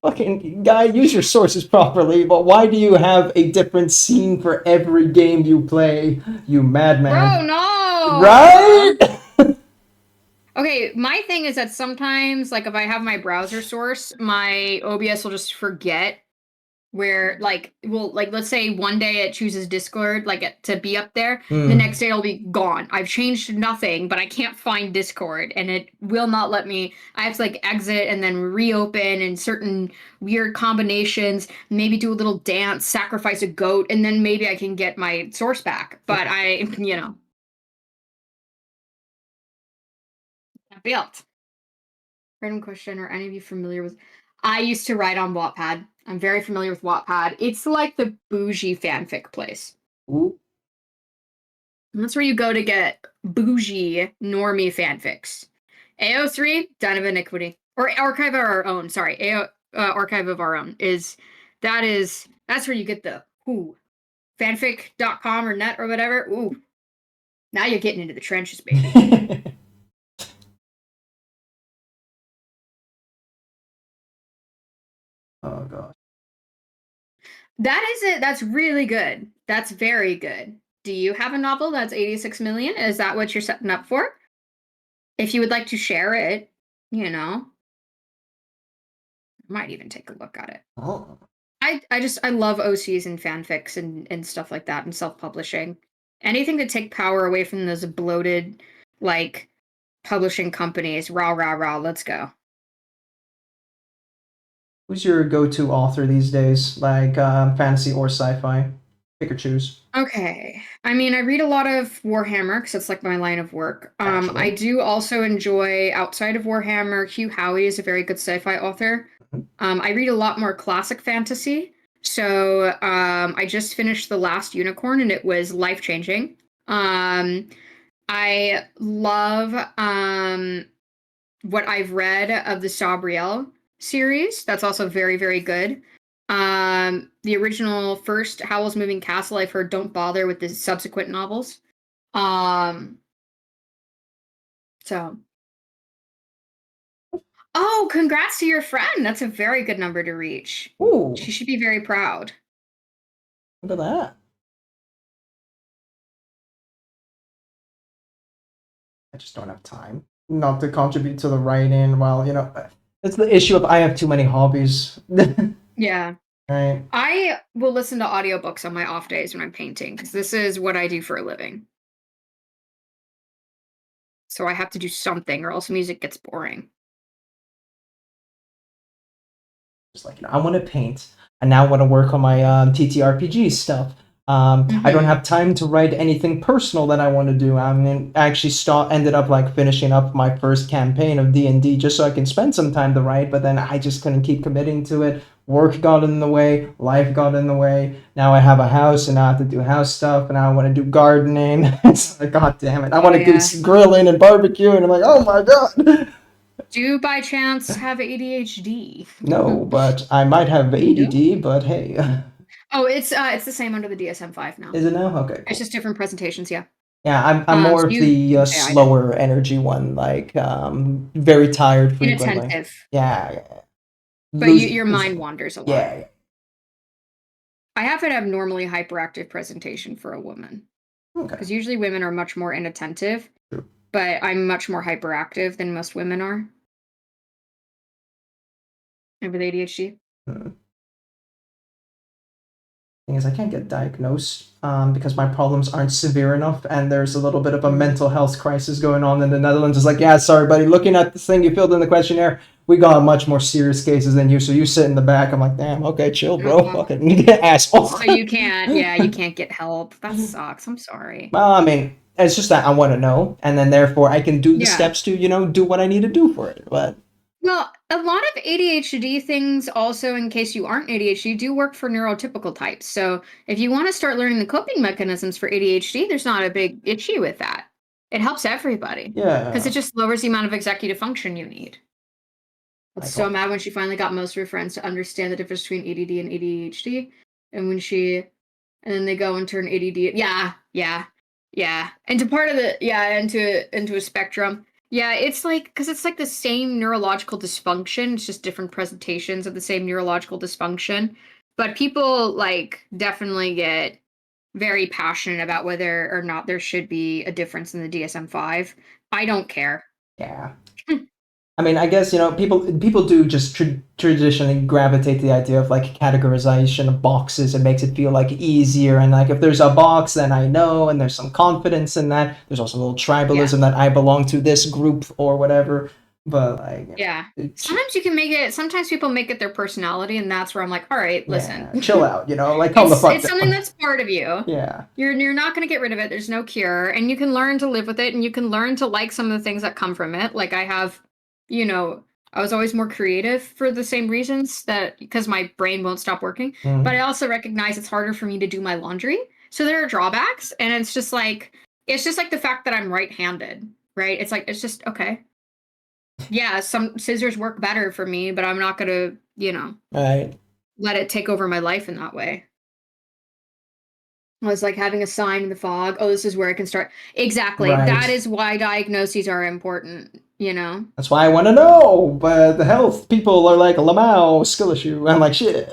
Fucking guy, use your sources properly. But why do you have a different scene for every game you play? You madman. Bro, no! Right? Okay, my thing is that sometimes, like, if I have my browser source, my OBS will just forget where, like, let's say one day it chooses Discord, like, to be up there, the next day it'll be gone. I've changed nothing, but I can't find Discord, and it will not let me. I have to, like, exit and then reopen in certain weird combinations, maybe do a little dance, sacrifice a goat, and then maybe I can get my source back. But built. Random question, are any of you familiar with... I used to write on Wattpad. I'm very familiar with Wattpad. It's like the bougie fanfic place. Ooh. And that's where you go to get bougie normie fanfics. AO3, Den of Iniquity. Or Archive of Our Own, sorry. Archive of Our Own that's where you get the fanfic.com or net or whatever. Ooh. Now you're getting into the trenches, baby. Oh god. That is it. That's really good. That's very good. Do you have a novel that's 86 million? Is that what you're setting up for? If you would like to share it, I might even take a look at it. Oh. I love OCs and fanfics and stuff like that and self-publishing. Anything to take power away from those bloated, like, publishing companies. Rah, rah, rah, let's go. Who's your go-to author these days? Like fantasy or sci-fi? Pick or choose. Okay. I mean, I read a lot of Warhammer because it's like my line of work. Naturally. I do also enjoy, outside of Warhammer, Hugh Howey is a very good sci-fi author. I read a lot more classic fantasy. So I just finished The Last Unicorn and it was life-changing. I love what I've read of the Sabriel series. That's also very, very good. The original first Howl's Moving Castle, I've heard, don't bother with the subsequent novels. So. Oh, congrats to your friend. That's a very good number to reach. Ooh. She should be very proud. Look at that. I just don't have time not to contribute to the writing. Well, it's the issue of I have too many hobbies. Yeah. Right. I will listen to audiobooks on my off days when I'm painting because this is what I do for a living. So I have to do something or else music gets boring. Just like, I want to paint. I now want to work on my TTRPG stuff. I don't have time to write anything personal that I want to do. I mean, I actually ended up like finishing up my first campaign of D&D just so I can spend some time to write, but then I just couldn't keep committing to it. Work got in the way, life got in the way. Now I have a house and now I have to do house stuff and now I want to do gardening. It's like, god damn it. I want to do grilling and barbecue and I'm like, oh my god. Do you by chance have ADHD? No, but I might have ADD, but hey. Oh, it's the same under the DSM-5 now. Is it now? Okay, cool. It's just different presentations, yeah. Yeah, I'm more of the slower energy one, like very tired frequently. Inattentive. Yeah. But your mind wanders a lot. Yeah. I have an abnormally hyperactive presentation for a woman. Okay. Because usually women are much more inattentive, True. but I'm much more hyperactive than most women are. with ADHD. Thing is, I can't get diagnosed because my problems aren't severe enough, and there's a little bit of a mental health crisis going on in the Netherlands. It's like, yeah, sorry, buddy, looking at this thing you filled in the questionnaire, we got much more serious cases than you, so you sit in the back. I'm like, damn, okay, chill, bro. Fucking asshole. So you can't get help. That sucks. I'm sorry. Well, I mean, it's just that I want to know, and then therefore I can do the Yeah. steps to, do what I need to do for it. But Well, a lot of ADHD things also, in case you aren't ADHD, do work for neurotypical types. So if you want to start learning the coping mechanisms for ADHD, there's not a big issue with that. It helps everybody. yeah, Because it just lowers the amount of executive function you need. I was so mad when she finally got most of her friends to understand the difference between ADD and ADHD. And then they go and turn ADD, into part of into a spectrum. Yeah, it's like, because it's like the same neurological dysfunction. It's just different presentations of the same neurological dysfunction. But people like definitely get very passionate about whether or not there should be a difference in the DSM-5. I don't care. yeah. I mean, I guess, people do just traditionally gravitate to the idea of like categorization of boxes. It makes it feel like easier, and like if there's a box, then I know, and there's some confidence in that. There's also a little tribalism that I belong to this group or whatever. But like, sometimes people make it their personality, and that's where I'm like, all right, listen, chill out, like calm the fuck down. It's something that's part of you. Yeah. You're not going to get rid of it. There's no cure, and you can learn to live with it, and you can learn to like some of the things that come from it. Like I have, I was always more creative for the same reasons, that because my brain won't stop working. Mhm. But I also recognize it's harder for me to do my laundry. So there are drawbacks, and it's just like the fact that I'm right-handed, right? It's just okay. Yeah, some scissors work better for me, but I'm not gonna, Right. let it take over my life in that way. Well, it's like having a sign in the fog. Oh, this is where I can start. Exactly. Right. That is why diagnoses are important, That's why I want to know. But the health people are like, Lamau, skill issue. I'm like, shit.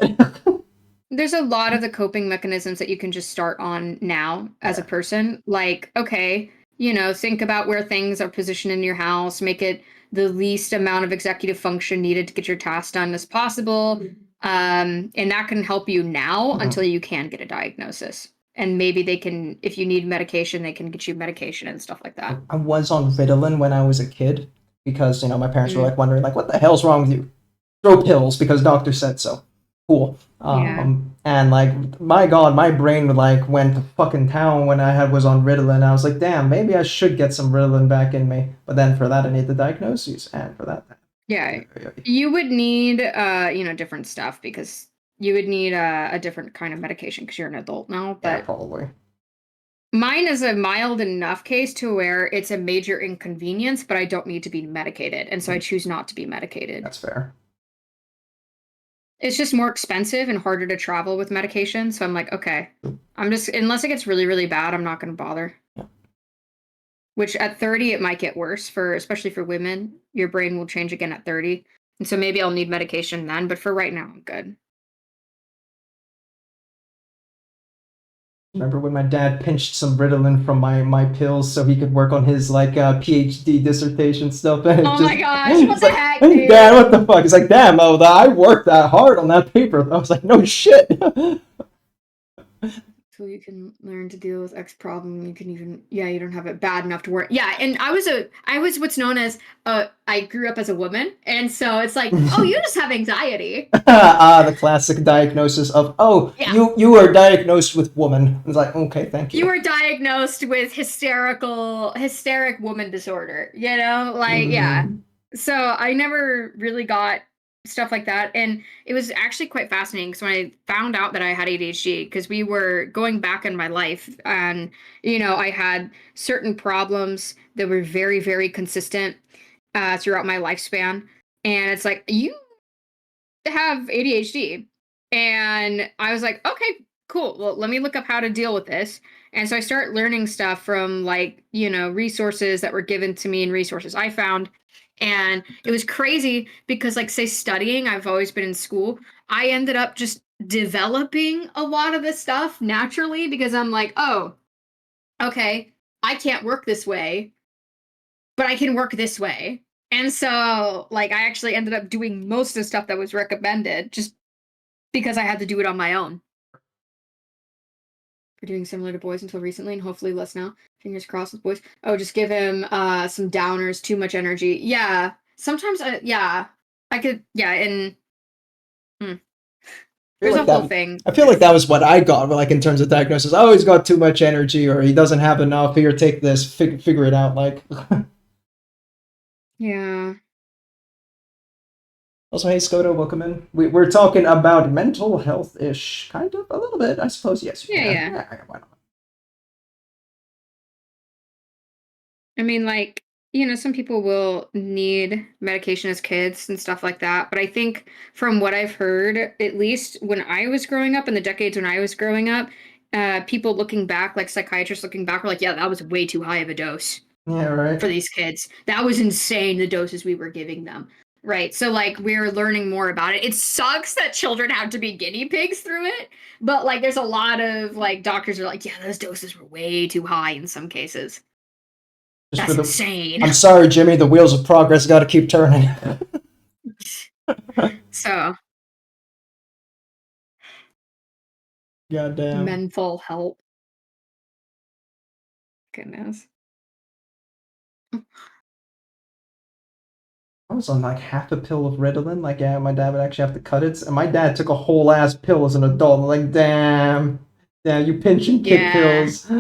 There's a lot of the coping mechanisms that you can just start on now as a person. Like, okay, think about where things are positioned in your house, make it the least amount of executive function needed to get your task done as possible. And that can help you now until you can get a diagnosis. And maybe they can, if you need medication, they can get you medication and stuff like that. I was on Ritalin when I was a kid because, my parents were like wondering, like, what the hell's wrong with you? Throw pills because doctor said so. Cool. And like, my God, my brain like went to fucking town when I was on Ritalin. I was like, damn, maybe I should get some Ritalin back in me. But then for that, I need the diagnosis, and for that, you would need different stuff, because you would need a different kind of medication because you're an adult now. But probably. Mine is a mild enough case to where it's a major inconvenience, but I don't need to be medicated, and so I choose not to be medicated. That's fair. It's just more expensive and harder to travel with medication, so I'm like, okay, unless it gets really, really bad, I'm not going to bother. Yeah. Which at 30, it might get worse, especially for women. Your brain will change again at 30, and so maybe I'll need medication then, but for right now, I'm good. Remember when my dad pinched some Ritalin from my pills so he could work on his like PhD dissertation stuff? And my gosh, what the heck, dude? Dad, what the fuck? He's like, damn, I worked that hard on that paper. I was like, no shit. So you can learn to deal with X problem. You can even, you don't have it bad enough to work. Yeah, and I was what's known as, I grew up as a woman, and so it's like, oh, you just have anxiety. The classic diagnosis of, you were diagnosed with woman. It's like, okay, thank you. You were diagnosed with hysteric woman disorder, yeah. So I never really got stuff like that, and it was actually quite fascinating because when I found out that I had ADHD, because we were going back in my life, and I had certain problems that were very, very consistent throughout my lifespan, and it's like, you have ADHD, and I was like, okay, cool, well, let me look up how to deal with this. And so I start learning stuff from resources that were given to me and resources I found. And it was crazy because, say, studying, I've always been in school. I ended up just developing a lot of this stuff naturally because I'm like, oh, okay, I can't work this way, but I can work this way. And so, like, I actually ended up doing most of the stuff that was recommended just because I had to do it on my own. For doing similar to boys until recently, and hopefully less now. Fingers crossed with boys. Oh, just give him some downers, too much energy. Yeah. Sometimes, yeah. I could, yeah, and... There's a whole thing. I feel like that was what I got, like in terms of diagnosis. Oh, he's got too much energy, or he doesn't have enough. Here, take this. Figure it out. Like, yeah. Also, hey, Skoda, welcome in. We're talking about mental health ish, kind of a little bit, I suppose. Yes. Yeah. Why not? I mean, like, you know, some people will need medication as kids and stuff like that. But I think from what I've heard, at least when I was growing up, in the decades when I was growing up, people looking back, like psychiatrists looking back, were like, yeah, that was way too high of a dose Yeah, right. for these kids. That was insane, the doses we were giving them. Right. So, like, we're learning more about it. It sucks that children have to be guinea pigs through it. But, like, there's a lot of, like, doctors are like, yeah, those doses were way too high in some cases. Just That's insane. I'm sorry, Jimmy. The wheels of progress got to keep turning. So, Goddamn. mental health. Goodness. I was on like half a pill of Ritalin. Like, yeah, my dad would actually have to cut it. And my dad took a whole ass pill as an adult. I'm like, damn, you pinching kid pills.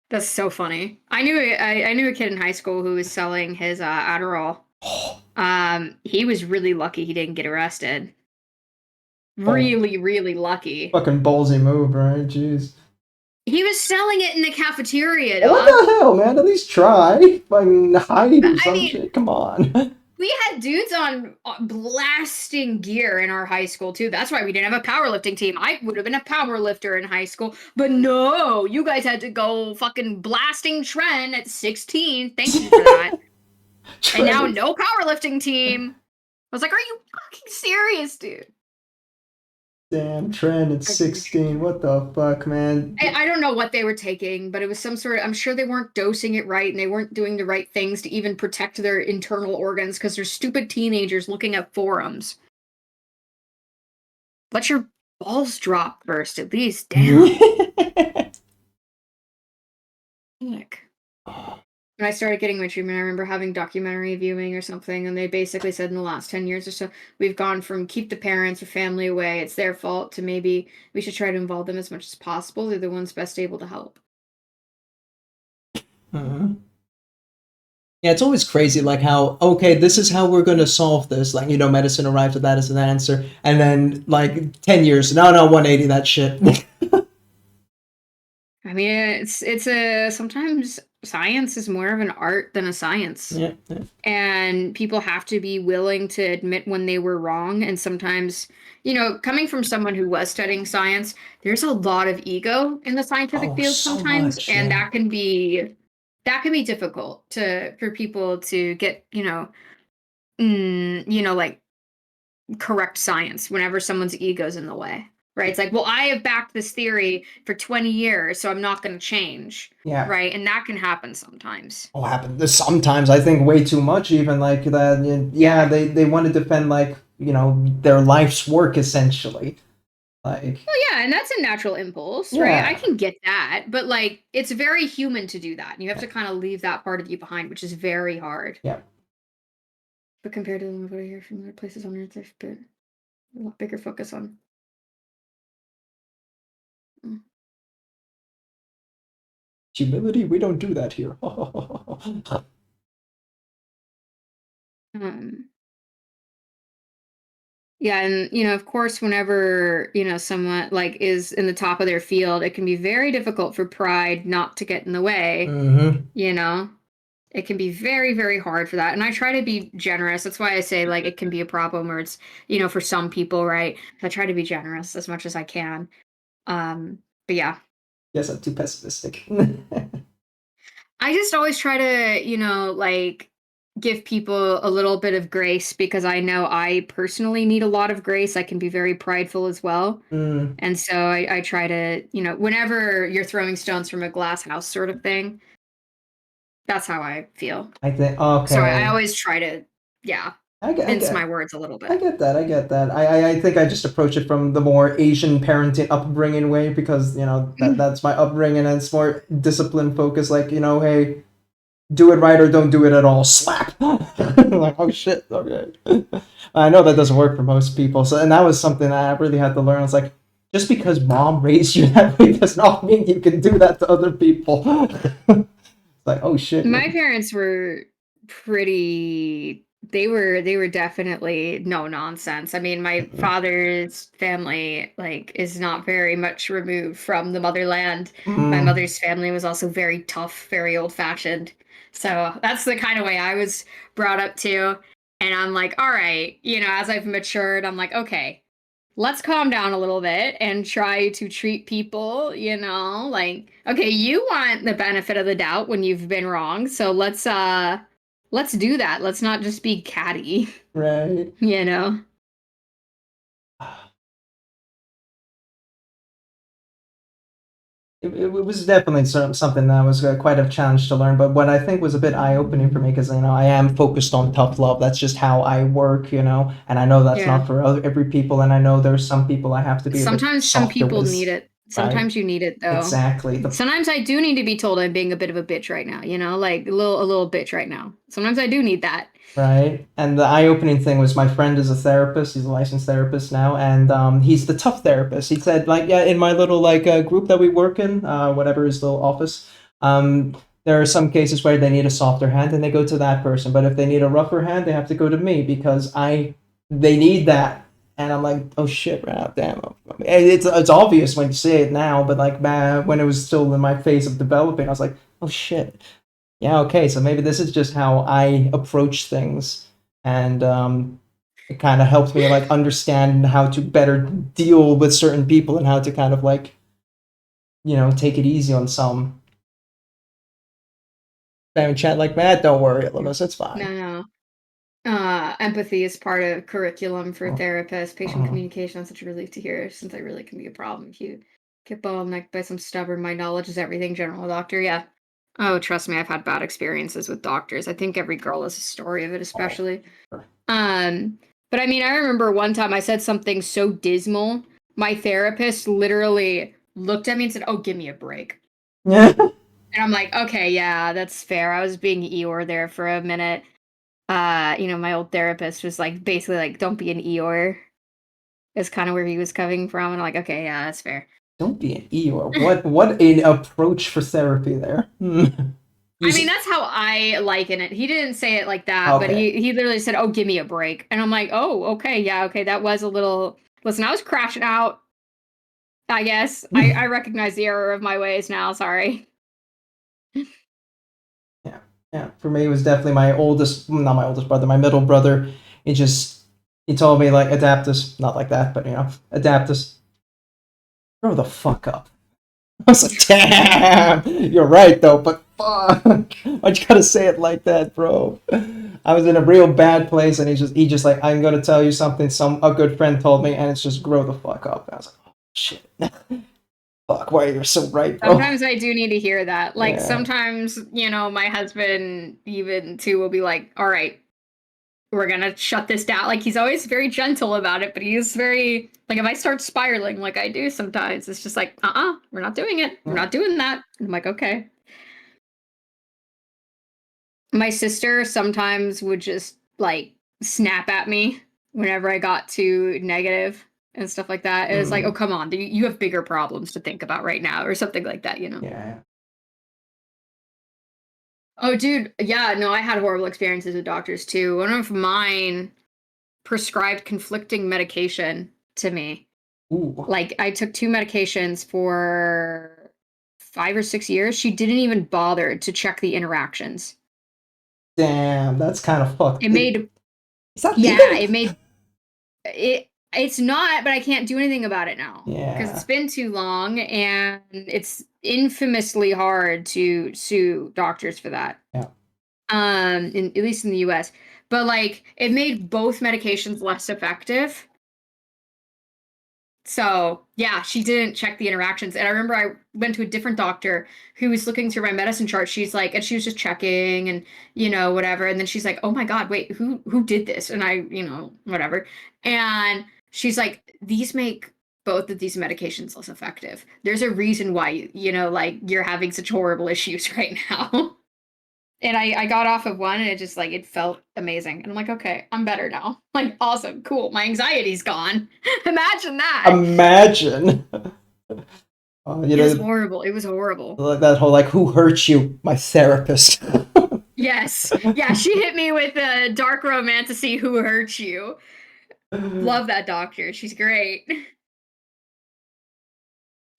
That's so funny. I knew a kid in high school who was selling his Adderall. He was really lucky he didn't get arrested. Really, really lucky. Fucking ballsy move, right? Jeez. He was selling it in the cafeteria. Dog. What the hell, man? At least try. Fucking hide or some shit. Come on. We had dudes on blasting gear in our high school, too. That's why we didn't have a powerlifting team. I would have been a powerlifter in high school. But no, you guys had to go fucking blasting Tren at 16. Thank you for that. And now no powerlifting team. I was like, are you fucking serious, dude? Damn, Tren at 16. What the fuck, man? I don't know what they were taking, but it was some sort of... I'm sure they weren't dosing it right, and they weren't doing the right things to even protect their internal organs, because they're stupid teenagers looking at forums. Let your balls drop first, at least. Damn. Nick. When I started getting my treatment, I remember having documentary viewing or something, and they basically said in the last 10 years or so, we've gone from keep the parents or family away, it's their fault, to maybe we should try to involve them as much as possible. They're the ones best able to help. Yeah, it's always crazy, like how, okay, this is how we're going to solve this. Like, you know, medicine arrives at that as an answer. And then, like, 10 years, no, 180, that shit. I mean, it's sometimes science is more of an art than a science. Yeah. And people have to be willing to admit when they were wrong. And sometimes, you know, coming from someone who was studying science, there's a lot of ego in the scientific field sometimes. Much, and yeah. that can be difficult for people to get, you know, like correct science whenever someone's ego's in the way. Right. It's like, well, I have backed this theory for 20 years, so I'm not going to change. Yeah. Right. And that can happen sometimes. Oh, happen. Sometimes I think way too much, even like that. Yeah, they want to defend, like, you know, their life's work essentially. Like. Well, yeah, and that's a natural impulse, right? I can get that, but like, it's very human to do that. And you have to kind of leave that part of you behind, which is very hard. Yeah. But compared to them over here from other places on Earth, there's a lot bigger focus on. Humility? We don't do that here. Yeah, and you know, of course, whenever, you know, someone like is in the top of their field, it can be very difficult for pride not to get in the way. Mm-hmm. You know, it can be very, very hard for that. And I try to be generous. That's why I say, like, it can be a problem where it's, you know, for some people, right? I try to be generous as much as I can. But yeah. Yes, I'm too pessimistic. I just always try to, you know, like, give people a little bit of grace, because I know I personally need a lot of grace. I can be very prideful as well. And so I try to, you know, whenever you're throwing stones from a glass house sort of thing, That's how I feel. I think okay. So I always try to, yeah, mince my words a little bit. I get that. I think I just approach it from the more Asian parenting upbringing way because that's my upbringing and it's more discipline focused. Like hey, do it right or don't do it at all. Slap. Like oh shit. Okay. I know that doesn't work for most people. So and that was something that I really had to learn. It's like just because mom raised you that way does not mean you can do that to other people. Like oh shit. My parents were pretty. They were definitely no nonsense. I mean, my father's family is not very much removed from the motherland. My mother's family was also very tough, very old fashioned. So that's the kind of way I was brought up too. And I'm like, all right, as I've matured, I'm like, okay, let's calm down a little bit and try to treat people, okay, you want the benefit of the doubt when you've been wrong. So let's do that. Let's not just be catty. Right. It was definitely something that was quite a challenge to learn, but what I think was a bit eye-opening for me, because I am focused on tough love. That's just how I work, and I know that's Yeah. not for every people, and I know there's some people I have to be a bit Sometimes some softer people with. need it. Right? Sometimes you need it though. Exactly. Sometimes I do need to be told I'm being a bit of a bitch right now, like a little bitch right now. Sometimes I do need that. Right. And the eye-opening thing was my friend is a therapist. He's a licensed therapist now, and he's the tough therapist. He said, like, yeah, in my little group that we work in, whatever his little office, there are some cases where they need a softer hand, and they go to that person. But if they need a rougher hand, they have to go to me because they need that. And I'm like, oh shit, right, damn. It's obvious when you say it now, but like, man, when it was still in my phase of developing, I was like, oh shit. Yeah, okay, so maybe this is just how I approach things, and it kind of helps me like understand how to better deal with certain people and how to kind of take it easy on some. Don't chat like that. Don't worry, Linus, it's fine. No. Empathy is part of curriculum for therapists. Patient communication is such a relief to hear, since it really can be a problem if you get bottlenecked by some stubborn, my knowledge is everything general doctor. Yeah. Oh, trust me, I've had bad experiences with doctors. I think every girl has a story of it, especially. Sure. But I mean, I remember one time I said something so dismal, my therapist literally looked at me and said, "Oh, give me a break." Yeah. And I'm like, okay, yeah, that's fair. I was being Eeyore there for a minute. My old therapist was like, basically like, don't be an Eeyore. Is kind of where he was coming from. And I'm like, okay, yeah, that's fair. Don't be an Eeyore. What an approach for therapy there. I mean, that's how I liken it. He didn't say it like that, but he literally said, "Oh, give me a break." And I'm like, "Oh, okay, yeah, okay." That was a little. Listen, I was crashing out. I guess I recognize the error of my ways now. Sorry. Yeah. For me, it was definitely not my oldest brother, my middle brother. He told me like Adaptus, not like that, but Adaptus, grow the fuck up. I was like, damn, you're right though, but fuck, why'd you gotta say it like that, bro? I was in a real bad place, and he just like, I'm gonna tell you something. A good friend told me, and it's just grow the fuck up. And I was like, oh shit, fuck, why you're so right, bro. Sometimes I do need to hear that. Like sometimes, my husband even too will be like, "All right, we're gonna shut this down." Like he's always very gentle about it, but he's very like if I start spiraling like I do sometimes, it's just like, we're not doing it. We're not doing that. And I'm like, okay. My sister sometimes would just like snap at me whenever I got too negative and stuff like that. It was like, oh come on, you have bigger problems to think about right now, or something like that, Yeah. Oh, dude, yeah, no, I had horrible experiences with doctors too. One of mine prescribed conflicting medication to me. Ooh. Like I took 2 medications for 5 or 6 years. She didn't even bother to check the interactions. Damn, that's kind of fucked. It made Is that yeah, legal? it made it. It's not, but I can't do anything about it now. Yeah. Because it's been too long, and it's infamously hard to sue doctors for that. Yeah. At least in the US. But like it made both medications less effective. So yeah, she didn't check the interactions. And I remember I went to a different doctor who was looking through my medicine chart. She's like, and she was just checking and, whatever. And then she's like, oh my God, wait, who did this? And I, whatever. And she's like, these make both of these medications less effective. There's a reason why, like you're having such horrible issues right now. And I got off of one and it just like, it felt amazing. And I'm like, okay, I'm better now. Like, awesome, cool. My anxiety's gone. Imagine that. Imagine. It was horrible. It was horrible. That whole, like, who hurt you? My therapist. Yes. Yeah, she hit me with a dark romance to see who hurt you. Love that doctor. She's great.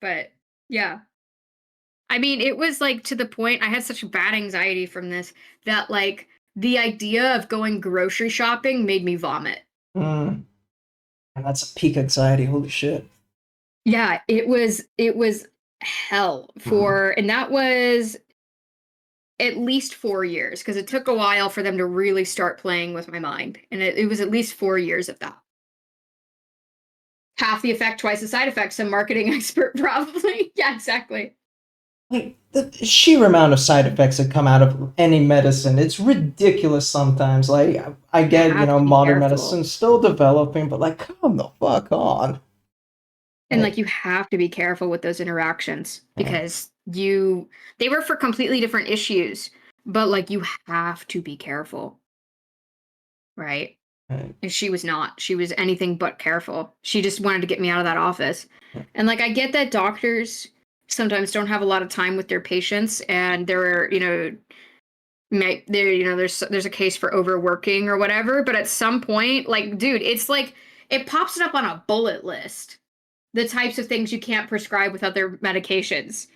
But, yeah. I mean, it was like to the point I had such bad anxiety from this that like the idea of going grocery shopping made me vomit. And that's a peak anxiety. Holy shit. Yeah, it was hell for, and that was at least 4 years because it took a while for them to really start playing with my mind, and it was at least 4 years of that. Half the effect, twice the side effect. Some marketing expert probably. Yeah, exactly. Like, the sheer amount of side effects that come out of any medicine, it's ridiculous sometimes. Like, I get, modern medicine's still developing, but like, come the fuck on. And like, you have to be careful with those interactions because they were for completely different issues, but like, you have to be careful. Right? And she was not. She was anything but careful. She just wanted to get me out of that office. And like, I get that doctors sometimes don't have a lot of time with their patients, and there's a case for overworking or whatever. But at some point, like, dude, it's like it pops it up on a bullet list. The types of things you can't prescribe with other medications.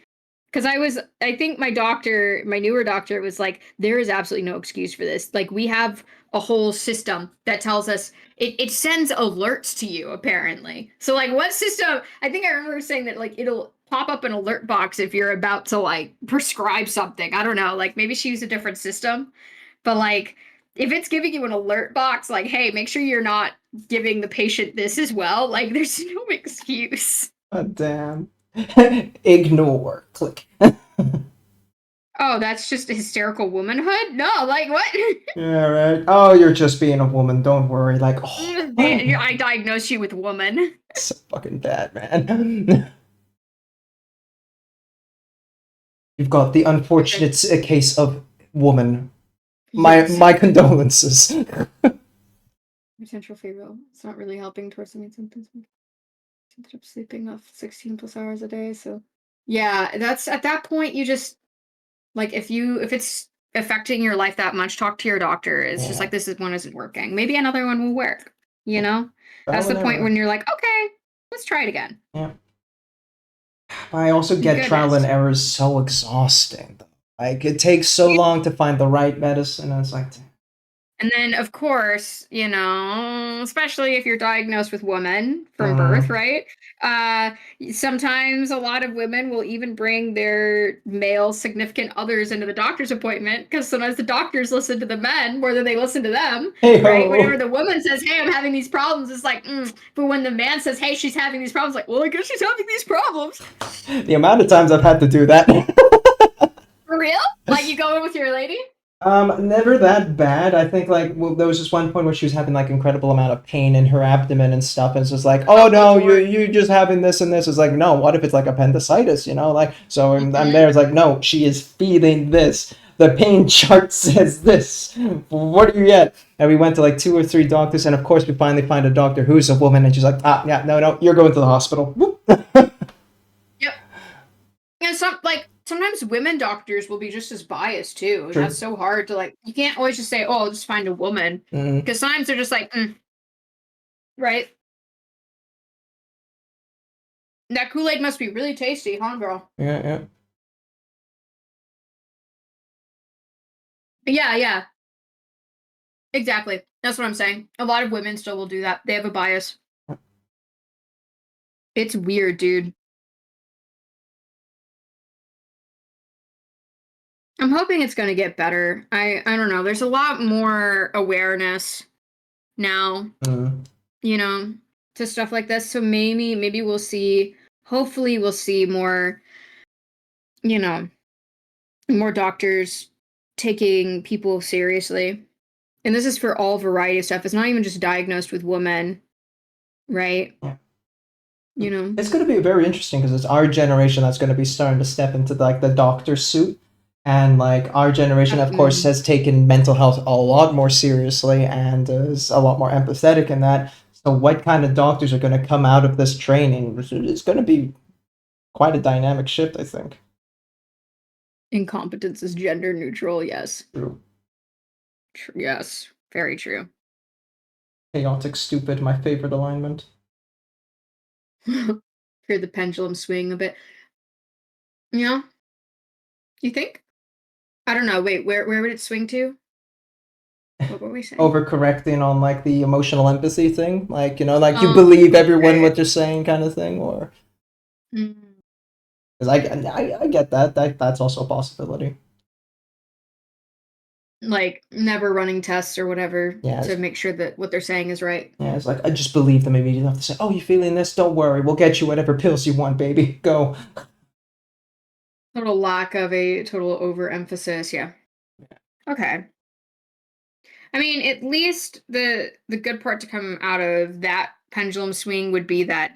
Because I think my newer doctor was like, there is absolutely no excuse for this. Like, we have a whole system that tells us, it sends alerts to you, apparently. So, like, what system? I think I remember saying that, like, it'll pop up an alert box if you're about to, like, prescribe something. I don't know. Like, maybe she used a different system. But, like, if it's giving you an alert box, like, hey, make sure you're not giving the patient this as well, like, there's no excuse. Oh, damn. Ignore. Click. Oh, that's just hysterical womanhood? No, like, what? Yeah, right. Oh, you're just being a woman. Don't worry. Like, oh, I diagnosed you with woman. so fucking bad, man. You've got the unfortunate case of woman. My condolences. Potential febrile. It's not really helping towards the main symptoms. Ended up sleeping off 16 plus hours a day, so yeah, that's at that point you just like if it's affecting your life that much, talk to your doctor. It's just like this one isn't working. Maybe another one will work. That's the point when you're like, okay, let's try it again. Yeah. I also get trial and error is so exhausting. Like, it takes so long to find the right medicine, and it's like. And then, of course, especially if you're diagnosed with woman from birth, right? Sometimes a lot of women will even bring their male significant others into the doctor's appointment because sometimes the doctors listen to the men more than they listen to them, right? Whenever the woman says, hey, I'm having these problems, it's like, but when the man says, hey, she's having these problems, like, well, I guess she's having these problems. The amount of times I've had to do that. For real? Like, you go in with your lady? Never that bad. I think, like, there was just one point where she was having, like, incredible amount of pain in her abdomen and stuff, and it's just like, oh no, you're just having this and this. It's like, no, what if it's like appendicitis, like, so I'm there, it's like, no, she is feeling this. The pain chart says this. What do you get? And we went to like 2 or 3 doctors, and of course we finally find a doctor who's a woman, and she's like, yeah, no, you're going to the hospital. Yep. And sometimes women doctors will be just as biased too. And that's so hard to you can't always just say, oh, I'll just find a woman. Because sometimes they're just like, right? That Kool-Aid must be really tasty, huh, girl? Yeah. Yeah. Exactly. That's what I'm saying. A lot of women still will do that. They have a bias. It's weird, dude. I'm hoping it's going to get better. I don't know. There's a lot more awareness now. to stuff like this. So maybe we'll see. Hopefully, we'll see more. You know, more doctors taking people seriously. And this is for all variety of stuff. It's not even just diagnosed with women, right? Yeah. You know, it's going to be very interesting because it's our generation that's going to be starting to step into like the doctor suit, and like our generation, of course, has taken mental health a lot more seriously and is a lot more empathetic in that. So, what kind of doctors are going to come out of this training? It's going to be quite a dynamic shift, I think. Incompetence is gender neutral. Yes. True. Yes. Very true. Chaotic, stupid, my favorite alignment. Hear the pendulum swing a bit. Yeah. You think? I don't know. Wait, where would it swing to? What were we saying? Overcorrecting on like the emotional empathy thing, like like you Oh, believe everyone okay. what they're saying, kind of thing, or because I get that's also a possibility. Like never running tests or whatever Yeah, to make sure that what they're saying is right. Yeah, it's like I just believe them immediately. You don't have to say, "Oh, you feeling this? Don't worry, we'll get you whatever pills you want, baby. Go." Total lack of a total overemphasis. Yeah. Okay. I mean, at least the good part to come out of that pendulum swing would be that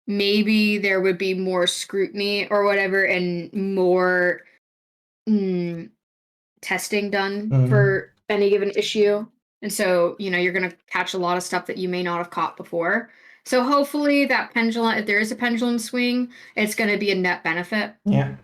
maybe there would be more scrutiny or whatever and more testing done for any given issue. And so, you're going to catch a lot of stuff that you may not have caught before. So hopefully that pendulum, if there is a pendulum swing, it's going to be a net benefit. Yeah.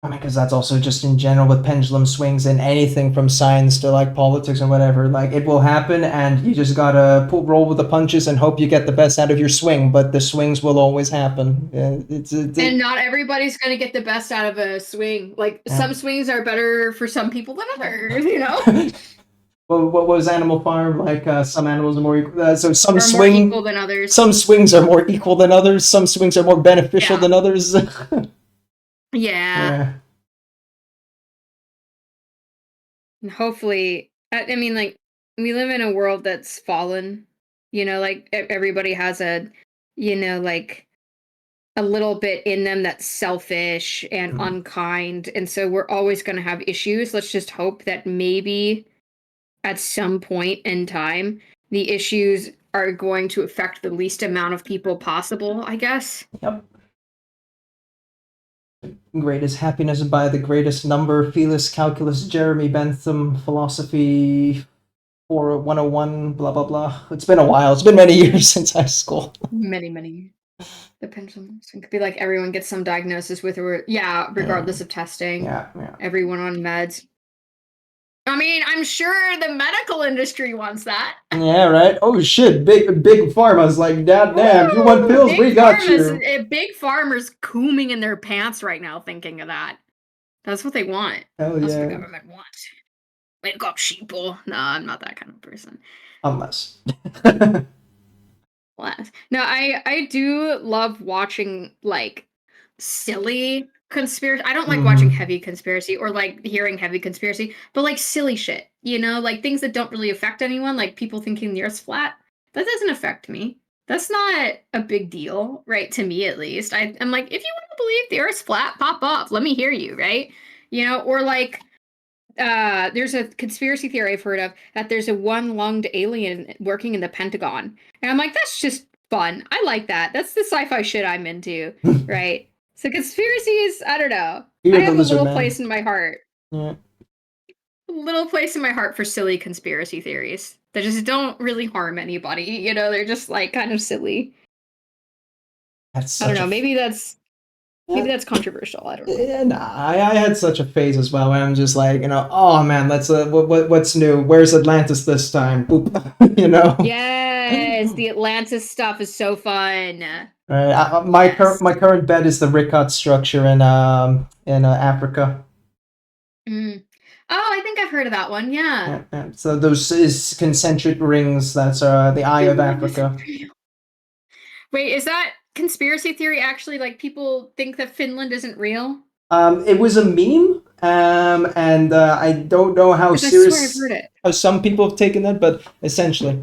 I mean, because that's also just in general with pendulum swings and anything from science to like politics and whatever. Like it will happen, and you just gotta roll with the punches and hope you get the best out of your swing. But the swings will always happen. And not everybody's going to get the best out of a swing. Like some swings are better for some people than others. Well, what was Animal Farm? Like some animals are more equal. So some more equal than others. Some swings are more equal than others. Some swings are more beneficial than others. Yeah. And hopefully, I mean, like, we live in a world that's fallen. Like everybody has like a little bit in them that's selfish and unkind. And so we're always going to have issues. Let's just hope that maybe at some point in time, the issues are going to affect the least amount of people possible, I guess. Yep. Greatest happiness by the greatest number, Felis, Calculus, Jeremy Bentham, Philosophy 101, blah, blah, blah. It's been a while. It's been many years since high school. Many. The pendulum. So it could be like everyone gets some diagnosis with, or regardless of testing. Yeah. Everyone on meds. I mean, I'm sure the medical industry wants that. Yeah, right. Oh shit, big pharma's like, damn, you want pills? We got you. Big pharma's cooming in their pants right now, thinking of that. That's what they want. Hell yeah. That's what the government wants. Wake up, sheeple. No, I'm not that kind of person. Unless. No, I do love watching like silly conspiracy. I don't like watching heavy conspiracy or like hearing heavy conspiracy, but like silly shit, like things that don't really affect anyone, like people thinking the Earth's flat. That doesn't affect me. That's not a big deal, right? To me, at least. I'm like, if you want to believe the Earth's flat, pop off. Let me hear you, right? Or like, there's a conspiracy theory I've heard of that there's a one-lunged alien working in the Pentagon. And I'm like, that's just fun. I like that. That's the sci-fi shit I'm into, right? So conspiracies, I don't know. I have a little place in my heart. Yeah. A little place in my heart for silly conspiracy theories that just don't really harm anybody. They're just like kind of silly. I don't know. Maybe that's controversial. I don't know. Yeah, nah, I had such a phase as well where I'm just like, oh man, let's what's new? Where's Atlantis this time? Boop, Yes, the Atlantis stuff is so fun. Right. My current bed is the Rickard structure in Africa. Oh, I think I've heard of that one. Yeah. So those is concentric rings. That's the Eye of Africa. Wait, is that conspiracy theory actually like people think that Finland isn't real? It was a meme, and I don't know how serious I've heard it. how some people have taken that, but essentially,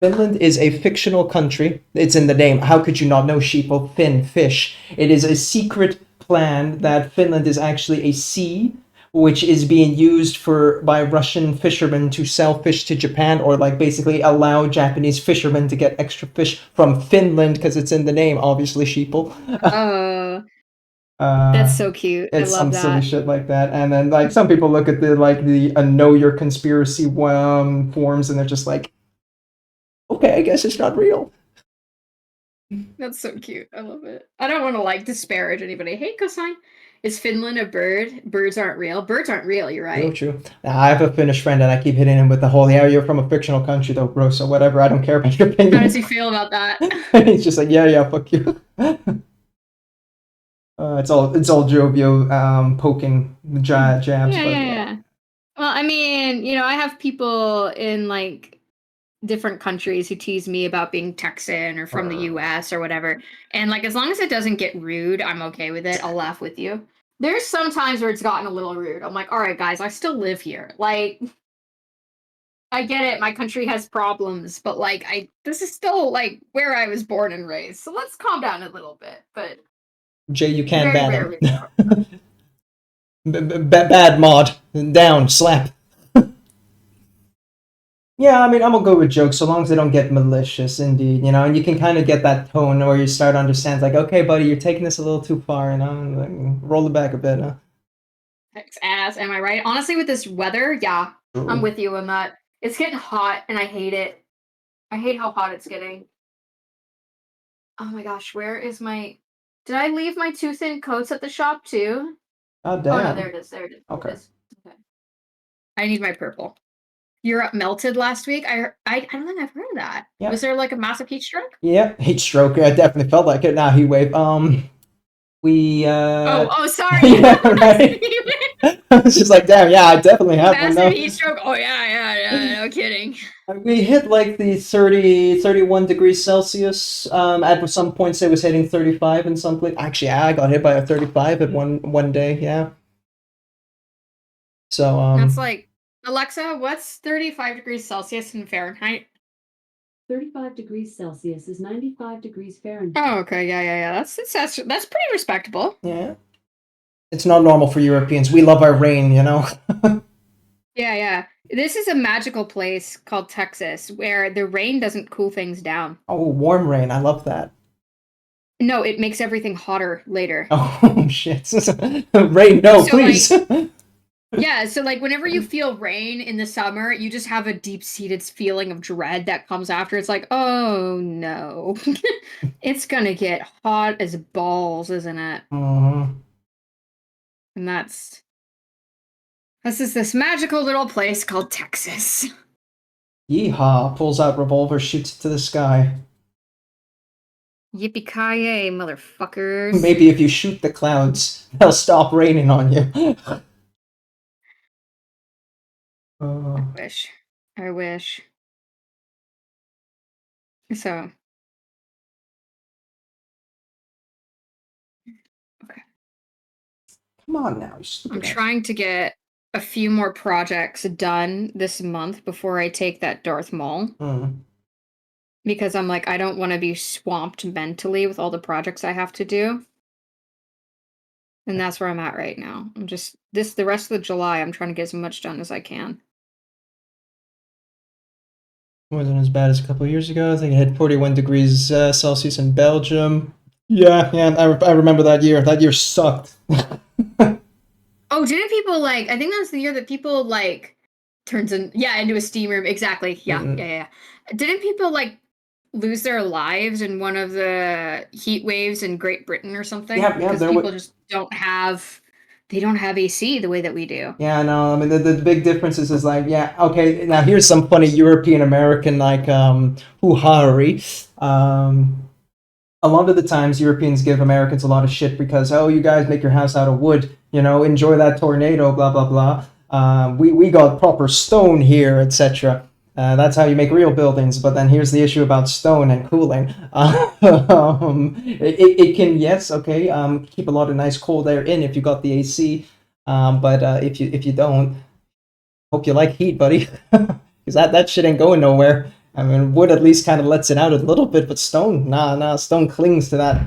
Finland is a fictional country. It's in the name. How could you not know, sheeple? Fin, fish. It is a secret plan that Finland is actually a sea, which is being used by Russian fishermen to sell fish to Japan, or like basically allow Japanese fishermen to get extra fish from Finland because it's in the name, obviously, sheeple. Oh, that's so cute. I It's love some silly that. shit like that, and then like some people look at the know your conspiracy forms, and they're just like, okay, I guess it's not real. That's so cute. I love it. I don't want to like disparage anybody. Hey, cosine. Is Finland a bird? Birds aren't real. Birds aren't real, you're True, right. true. I have a Finnish friend, and I keep hitting him with the whole, yeah, you're from a fictional country, though, bro. So whatever. I don't care about your opinion. How does he feel about that? He's just like, yeah, fuck you. It's all jovial, poking jabs. Yeah, But yeah. Well, I mean, I have people in like different countries who tease me about being Texan or from the US or whatever. And like as long as it doesn't get rude, I'm okay with it. I'll laugh with you. There's some times where it's gotten a little rude. I'm like, all right, guys, I still live here. Like, I get it. My country has problems, but like, this is still like where I was born and raised. So let's calm down a little bit. But Jay, you can very ban rarely. him. Bad mod. Down. Slap. Yeah, I mean, I'm gonna go with jokes so long as they don't get malicious, indeed, and you can kind of get that tone where you start to understand, like, okay, buddy, you're taking this a little too far, and like, roll it back a bit, huh? Ass, am I right? Honestly, with this weather, yeah, True. I'm with you on that. It's getting hot, and I hate it. I hate how hot it's getting. Oh my gosh, where is my... Did I leave my two thin coats at the shop, too? Oh, damn. Oh, no, there it is, there it is. Okay. Okay. I need my purple. Europe melted last week. I don't think I've heard of that. Yeah. Was there like a massive heat stroke? Yeah, heat stroke. I definitely felt like it. Nah, heat wave. We Oh, sorry. Yeah, right. I was just like, damn, yeah, I definitely have one Massive now. heat stroke. Oh yeah, no kidding. We hit like the 30, 31 degrees Celsius. At some points it was hitting 35 in some place. Actually, I got hit by a 35 at one day. Yeah. So That's like, Alexa, what's 35 degrees Celsius in Fahrenheit? 35 degrees Celsius is 95 degrees Fahrenheit. Oh, okay, yeah. That's pretty respectable. Yeah. It's not normal for Europeans. We love our rain, Yeah. This is a magical place called Texas where the rain doesn't cool things down. Oh, warm rain. I love that. No, it makes everything hotter later. Oh, shit. Rain, no, So, please. Yeah, so like whenever you feel rain in the summer, you just have a deep-seated feeling of dread that comes after. It's like, oh no, it's gonna get hot as balls, isn't it? Mm-hmm. And this is this magical little place called Texas. Yeehaw! Pulls out revolver, shoots it to the sky. Yippee-ki-yay, motherfuckers. Maybe if you shoot the clouds, they'll stop raining on you. I wish. So. Okay. Come on now. I'm trying to get a few more projects done this month before I take that Darth Maul. Because I'm like, I don't want to be swamped mentally with all the projects I have to do. And that's where I'm at right now. I'm just, the rest of the July, I'm trying to get as much done as I can. Wasn't as bad as a couple of years ago. I think it hit 41 degrees Celsius in Belgium. Yeah, I remember that year. That year sucked. Oh, didn't people like, I think that's the year that people like into a steam room. Exactly. Yeah. Didn't people like lose their lives in one of the heat waves in Great Britain or something? Yeah. Because people just don't have AC the way that we do. Yeah, no, I mean, the big difference is like, yeah, okay, now here's some funny European-American, like, hoo-ha-ery. A lot of the times, Europeans give Americans a lot of shit because, oh, you guys make your house out of wood, enjoy that tornado, blah, blah, blah. We got proper stone here, etc. That's how you make real buildings, but then here's the issue about stone and cooling. It can, yes, okay, keep a lot of nice cold air in if you got the AC, but if you don't, hope you like heat, buddy, because that shit ain't going nowhere. I mean, wood at least kind of lets it out a little bit, but stone, nah, stone clings to that.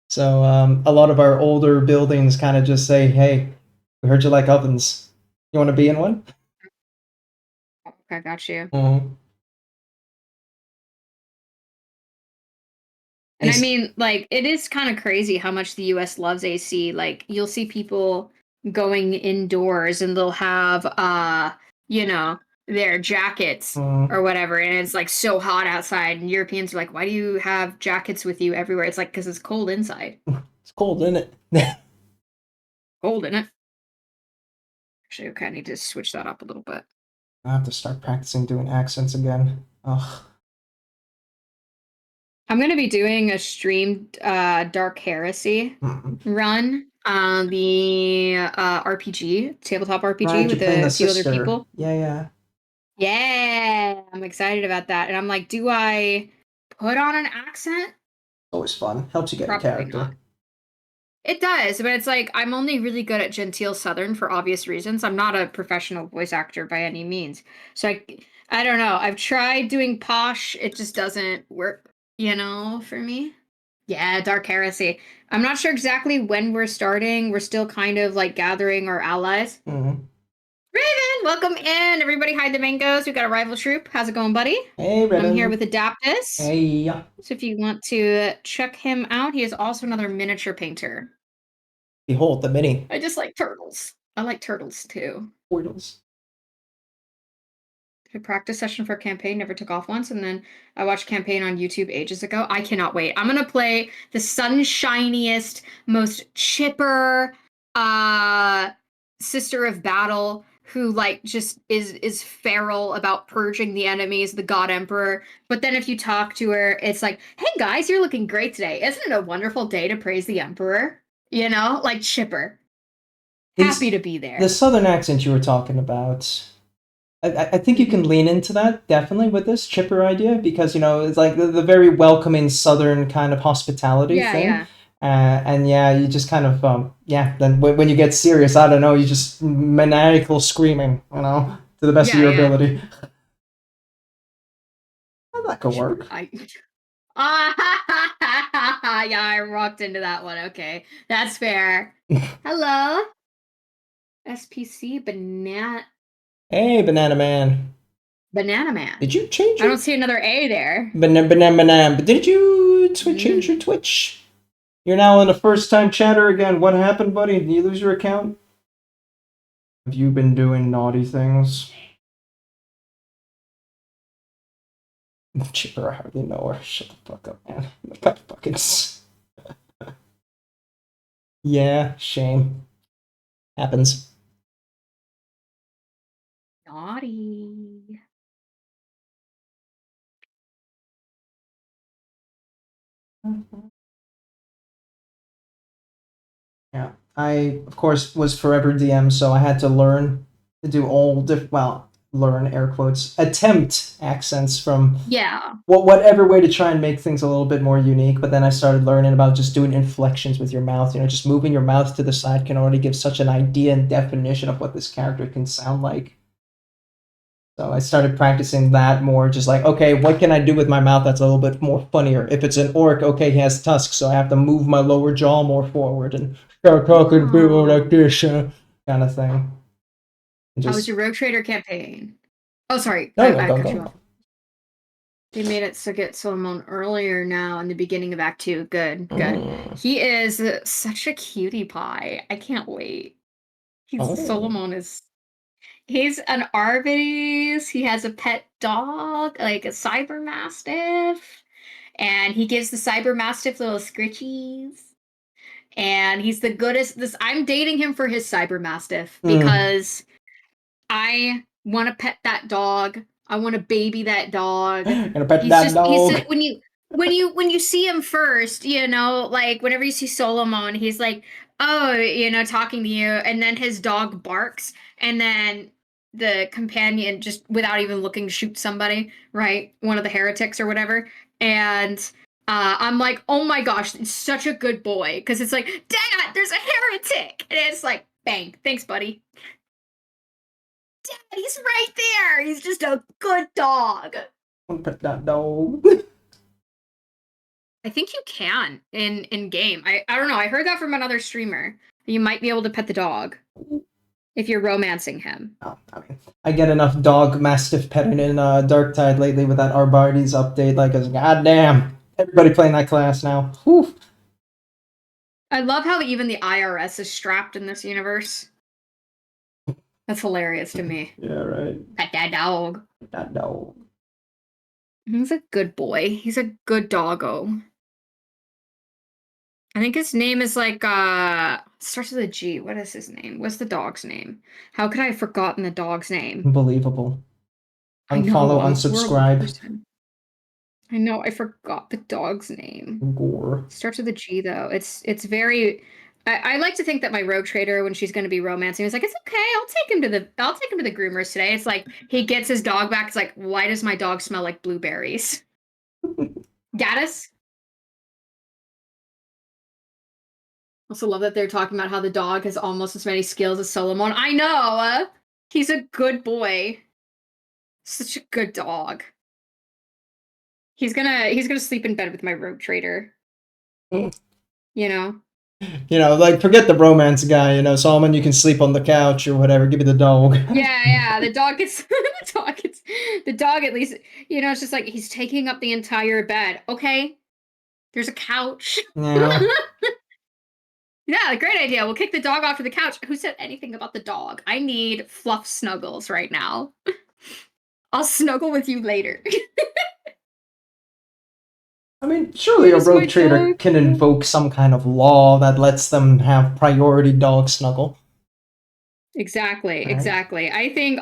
So a lot of our older buildings kind of just say, "Hey, we heard you like ovens. You want to be in one?" Okay, got you. Mhm. And I Ace- mean, like, it is kind of crazy how much the US loves AC. Like, you'll see people going indoors and they'll have, you know, their jackets mhm. or whatever. And it's like so hot outside. And Europeans are like, why do you have jackets with you everywhere? It's like, because it's cold inside. It's cold, isn't it? Cold, isn't it? Actually, okay, I need to switch that up a little bit. I have to start practicing doing accents again. Ugh. I'm going to be doing a streamed Dark Heresy Mhm. run on the RPG, tabletop RPG Right, you're with playing a the few other sister. people. Yeah. Yeah, I'm excited about that. And I'm like, do I put on an accent? Always fun. Helps you get in Probably character. not. It does, but it's like I'm only really good at genteel Southern for obvious reasons. I'm not a professional voice actor by any means. So I don't know. I've tried doing posh. It just doesn't work, for me. Yeah, Dark Heresy. I'm not sure exactly when we're starting. We're still kind of like gathering our allies. Mhm. Raven, welcome in. Everybody hide the mangoes. We've got a rival troop. How's it going, buddy? Hey, Raven. I'm here with Adaptus. Hey. So if you want to check him out, he is also another miniature painter. Behold the mini I just like turtles. I like turtles too. portals. A practice session for a campaign never took off once, and then I watched a campaign on YouTube ages ago. I cannot wait. I'm gonna play the sunshiniest, most chipper sister of battle who like just is feral about purging the enemies, the God Emperor. But then if you talk to her, it's like, hey guys, you're looking great today. Isn't it a wonderful day to praise the Emperor? Like chipper. Happy to be there. The southern accent you were talking about, I think you can lean into that definitely with this chipper idea because it's like the very welcoming southern kind of hospitality thing. Yeah. And yeah, you just kind of then when you get serious, I don't know, you just maniacal screaming, to the best of your ability. Well, that could work. Yeah, I walked into that one. Okay, that's fair. Hello, SPC Banana Hey, Man. Banana Man. Did you change I don't see another A there. Banana. But did you change your Twitch? You're now on a first-time chatter again. What happened, buddy? Did you lose your account? Have you been doing naughty things? Chipper, I hardly know her. Shut the fuck up, man. God fucking. Yeah, shame. Happens. Naughty. Yeah, I of course was forever DM, so I had to learn to do all learn air quotes, attempt accents from whatever way to try and make things a little bit more unique. But then I started learning about just doing inflections with your mouth. Just moving your mouth to the side can already give such an idea and definition of what this character can sound like. So I started practicing that more, just like, okay, what can I do with my mouth that's a little bit more funnier? If it's an orc, okay, he has tusks, so I have to move my lower jaw more forward and start talking to people like this, kind of thing. How was your Rogue Trader campaign? Oh, sorry. No, I cut you go. off. They made it so get Solomon earlier now in the beginning of Act 2. Good. He is such a cutie pie. I can't wait. Solomon is... He's an Arbites. He has a pet dog, like a Cyber Mastiff. And he gives the Cyber Mastiff little scritchies. And he's the goodest. I'm dating him for his Cyber Mastiff because I want to pet that dog. I want to baby that dog. Gonna pet that dog. He's when you see him first, like whenever you see Solomon, he's like, oh, talking to you, and then his dog barks, and then the companion just without even looking shoots somebody, right? One of the heretics or whatever, and I'm like, oh my gosh, it's such a good boy because it's like, Dad, there's a heretic, and it's like, bang, thanks, buddy. Dad, he's right there. He's just a good dog. Don't pet that dog. I think you can in game. I don't know. I heard that from another streamer. You might be able to pet the dog if you're romancing him. Oh, I mean, I get enough dog mastiff petting in Darktide lately with that Arbarides update. Like, goddamn, everybody playing that class now. Whew. I love how even the IRS is strapped in this universe. That's hilarious to me. Yeah, right. Pet that dog. That dog. He's a good boy. He's a good doggo. I think his name is like starts with a G. What is his name? What's the dog's name? How could I have forgotten the dog's name? Unbelievable. I know, Unfollow, I'm a horrible unsubscribe. person. I know, I forgot the dog's name. Gore. Starts with a G though. It's very. I like to think that my rogue trader, when she's going to be romancing, is like, it's okay. I'll take him to the groomers today. It's like he gets his dog back. It's like, why does my dog smell like blueberries? Gaddis. Also love that they're talking about how the dog has almost as many skills as Solomon. I know. He's a good boy. Such a good dog. He's gonna sleep in bed with my rogue trader. You know. You know, like, forget the romance guy, you know, Solomon, you can sleep on the couch or whatever, give me the dog. Yeah, the dog gets the dog at least, you know, it's just like he's taking up the entire bed. Okay. There's a couch. Yeah. Yeah, great idea. We'll kick the dog off to the couch. Who said anything about the dog? I need fluff snuggles right now. I'll snuggle with you later. I mean, surely a Where's my rogue trader dog? can invoke some kind of law that lets them have priority dog snuggle. Exactly, Right. exactly. I think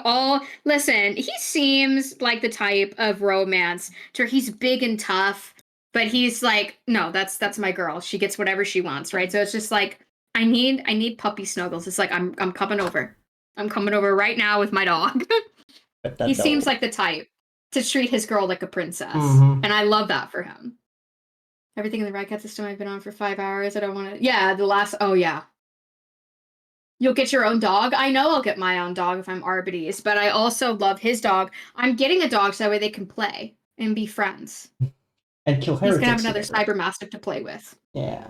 listen, he seems like the type of romance where he's big and tough, but he's like, no, that's my girl. She gets whatever she wants, right? So it's just like I need puppy snuggles. It's like I'm coming over. I'm coming over right now with my dog. He seems like the type to treat his girl like a princess. Mhm. And I love that for him. Everything in the Red Cat system I've been on for 5 hours. I don't want to. Yeah, oh yeah. You'll get your own dog? I know I'll get my own dog if I'm Arbides, but I also love his dog. I'm getting a dog so that way they can play and be friends. And kill He's heretics. gonna have another together. cyber mastiff to play with. Yeah.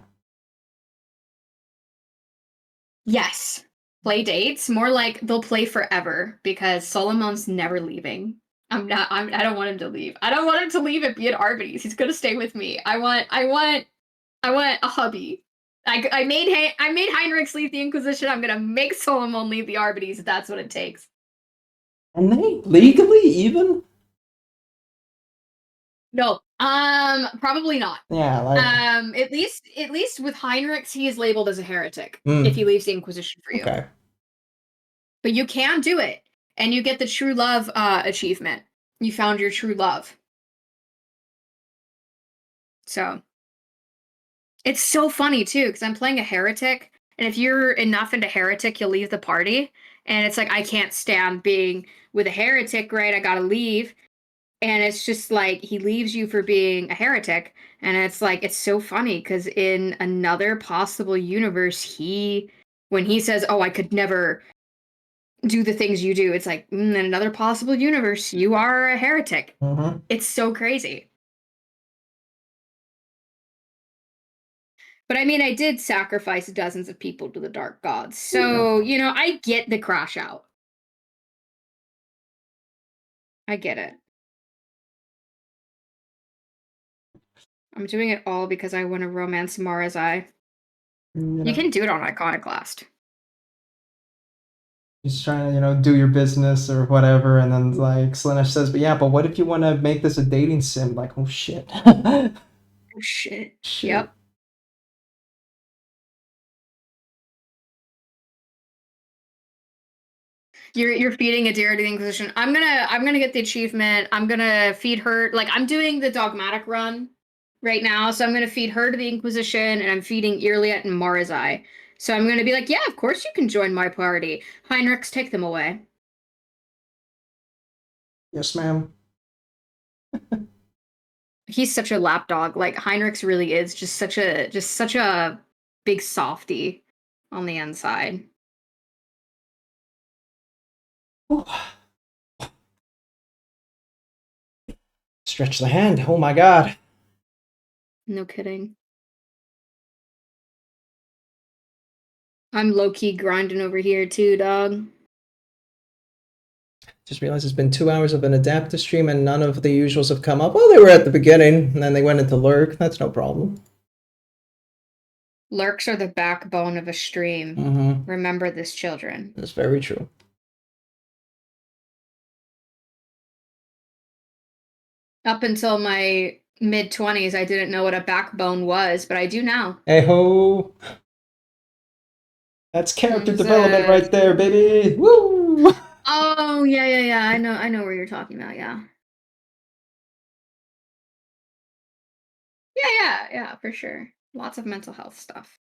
Yes. Play dates. More like they'll play forever because Solomon's never leaving. I don't want him to leave. I don't want him to leave and be at Arbides. He's gonna stay with me. I want a hubby. I made Heinrich leave the Inquisition. I'm gonna make Solomon leave the Arbides if that's what it takes. And they legally even? No, probably not. Yeah, like At least with Heinrich, he is labeled as a heretic Mm. if he leaves the Inquisition for you. okay. But you can do it, and you get the true love achievement. You found your true love. So it's so funny too, because I'm playing a heretic, and if you're enough into heretic, you'll leave the party. And it's like I can't stand being with a heretic, right? I gotta leave. And it's just like he leaves you for being a heretic. And it's like it's so funny because in another possible universe, when he says, oh, I could never do the things you do, it's like in another possible universe, you are a heretic. Mm-hmm. It's so crazy. But I mean, I did sacrifice dozens of people to the dark gods. So, you know, I get the crash out. I get it. I'm doing it all because I want to romance Mara's Eye. You can do it on Iconoclast. Just trying to, you know, do your business or whatever, and then like Slaanesh says, but yeah, but what if you want to make this a dating sim? Like, oh shit. Oh shit. Shit. Yep. You're feeding a deer to the Inquisition. I'm gonna get the achievement. I'm gonna feed her. Like I'm doing the dogmatic run right now, so I'm gonna feed her to the Inquisition, and I'm feeding Irliet and Marazai. So I'm gonna be like, yeah, of course you can join my party. Heinrichs, take them away. Yes, ma'am. He's such a lapdog. Like Heinrichs really is just such a big softy on the inside. Stretch the hand. Oh my god. No kidding. I'm low-key grinding over here too, dog. Just realized it's been 2 hours of an Adaptus stream and none of the usuals have come up. Well, they were at the beginning, and then they went into lurk. That's no problem. Lurks are the backbone of a stream. Mm-hmm. Remember this, children. That's very true. Up until my mid-20s, I didn't know what a backbone was, but I do now. Hey ho! That's character development right there, baby! Woo! Oh, yeah. I know where you're talking about, yeah. Yeah, for sure. Lots of mental health stuff.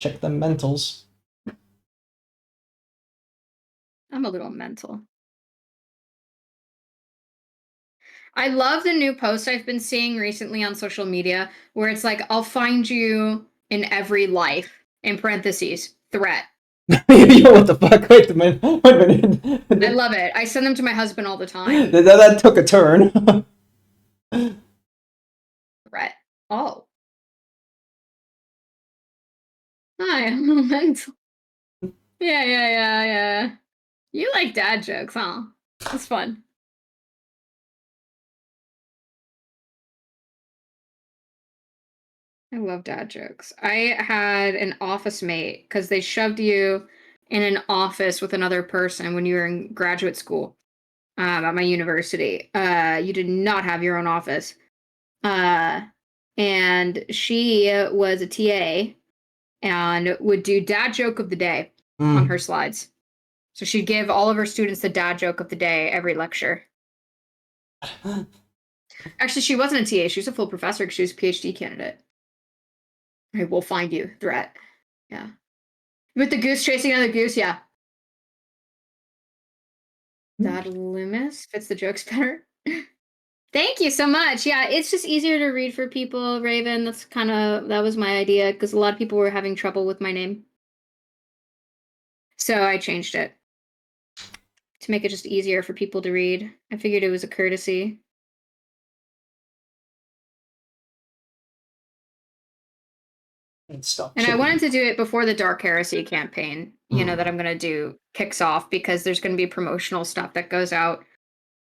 Check the mentals. I'm a little mental. I love the new post I've been seeing recently on social media where it's like, I'll find you in every life, in parentheses, threat. Yo, what the fuck? Wait a minute. I love it. I send them to my husband all the time. That took a turn. Threat. Oh. Hi, I'm a little mental. Yeah. You like dad jokes, huh? That's fun. I love dad jokes. I had an office mate because they shoved you in an office with another person when you were in graduate school at my university. You did not have your own office. And she was a TA and would do dad joke of the day on her slides. So she'd give all of her students the dad joke of the day every lecture. Actually, she wasn't a TA. She was a full professor because she was a PhD candidate. All right, we'll find you. Threat. Yeah. With the goose chasing another goose, yeah. Dad Loomis fits the jokes better. Thank you so much. Yeah, it's just easier to read for people, Raven. That was my idea because a lot of people were having trouble with my name. So I changed it to make it just easier for people to read. I figured it was a courtesy. And I wanted to do it before the Dark Heresy campaign, that I'm going to do kicks off because there's going to be promotional stuff that goes out.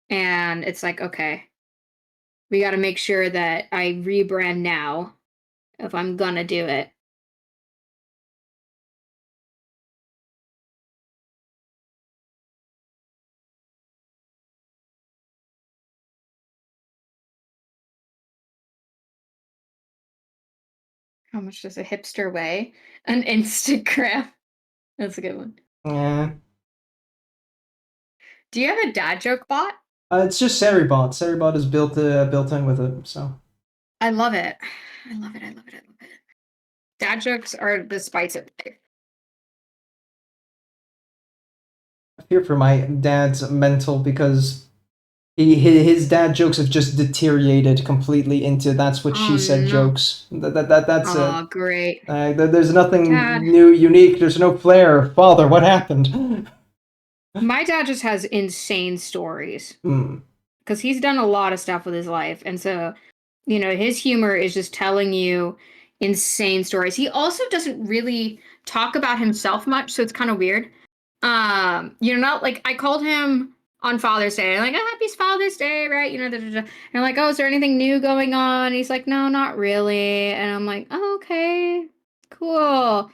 And it's like, okay, we got to make sure that I rebrand now if I'm going to do it. How much does a hipster weigh? An Instagram. That's a good one. Yeah. Do you have a dad joke bot? It's just Seribot. Seribot is built in with it, so. I love it. I love it. Dad jokes are the spice of life. I'm here for my dad's mental because his dad jokes have just deteriorated completely into that's what she said jokes. That's oh, great. There's nothing Dad. new, unique. There's no flair. Father, what happened? My dad just has insane stories because he's done a lot of stuff with his life, and so his humor is just telling you insane stories. He also doesn't really talk about himself much, so it's kind of weird. Not like I called him on Father's Day. I'm like, oh, happy Father's Day, right? And I'm like, oh, is there anything new going on? And he's like, no, not really. And I'm like, oh, okay, cool.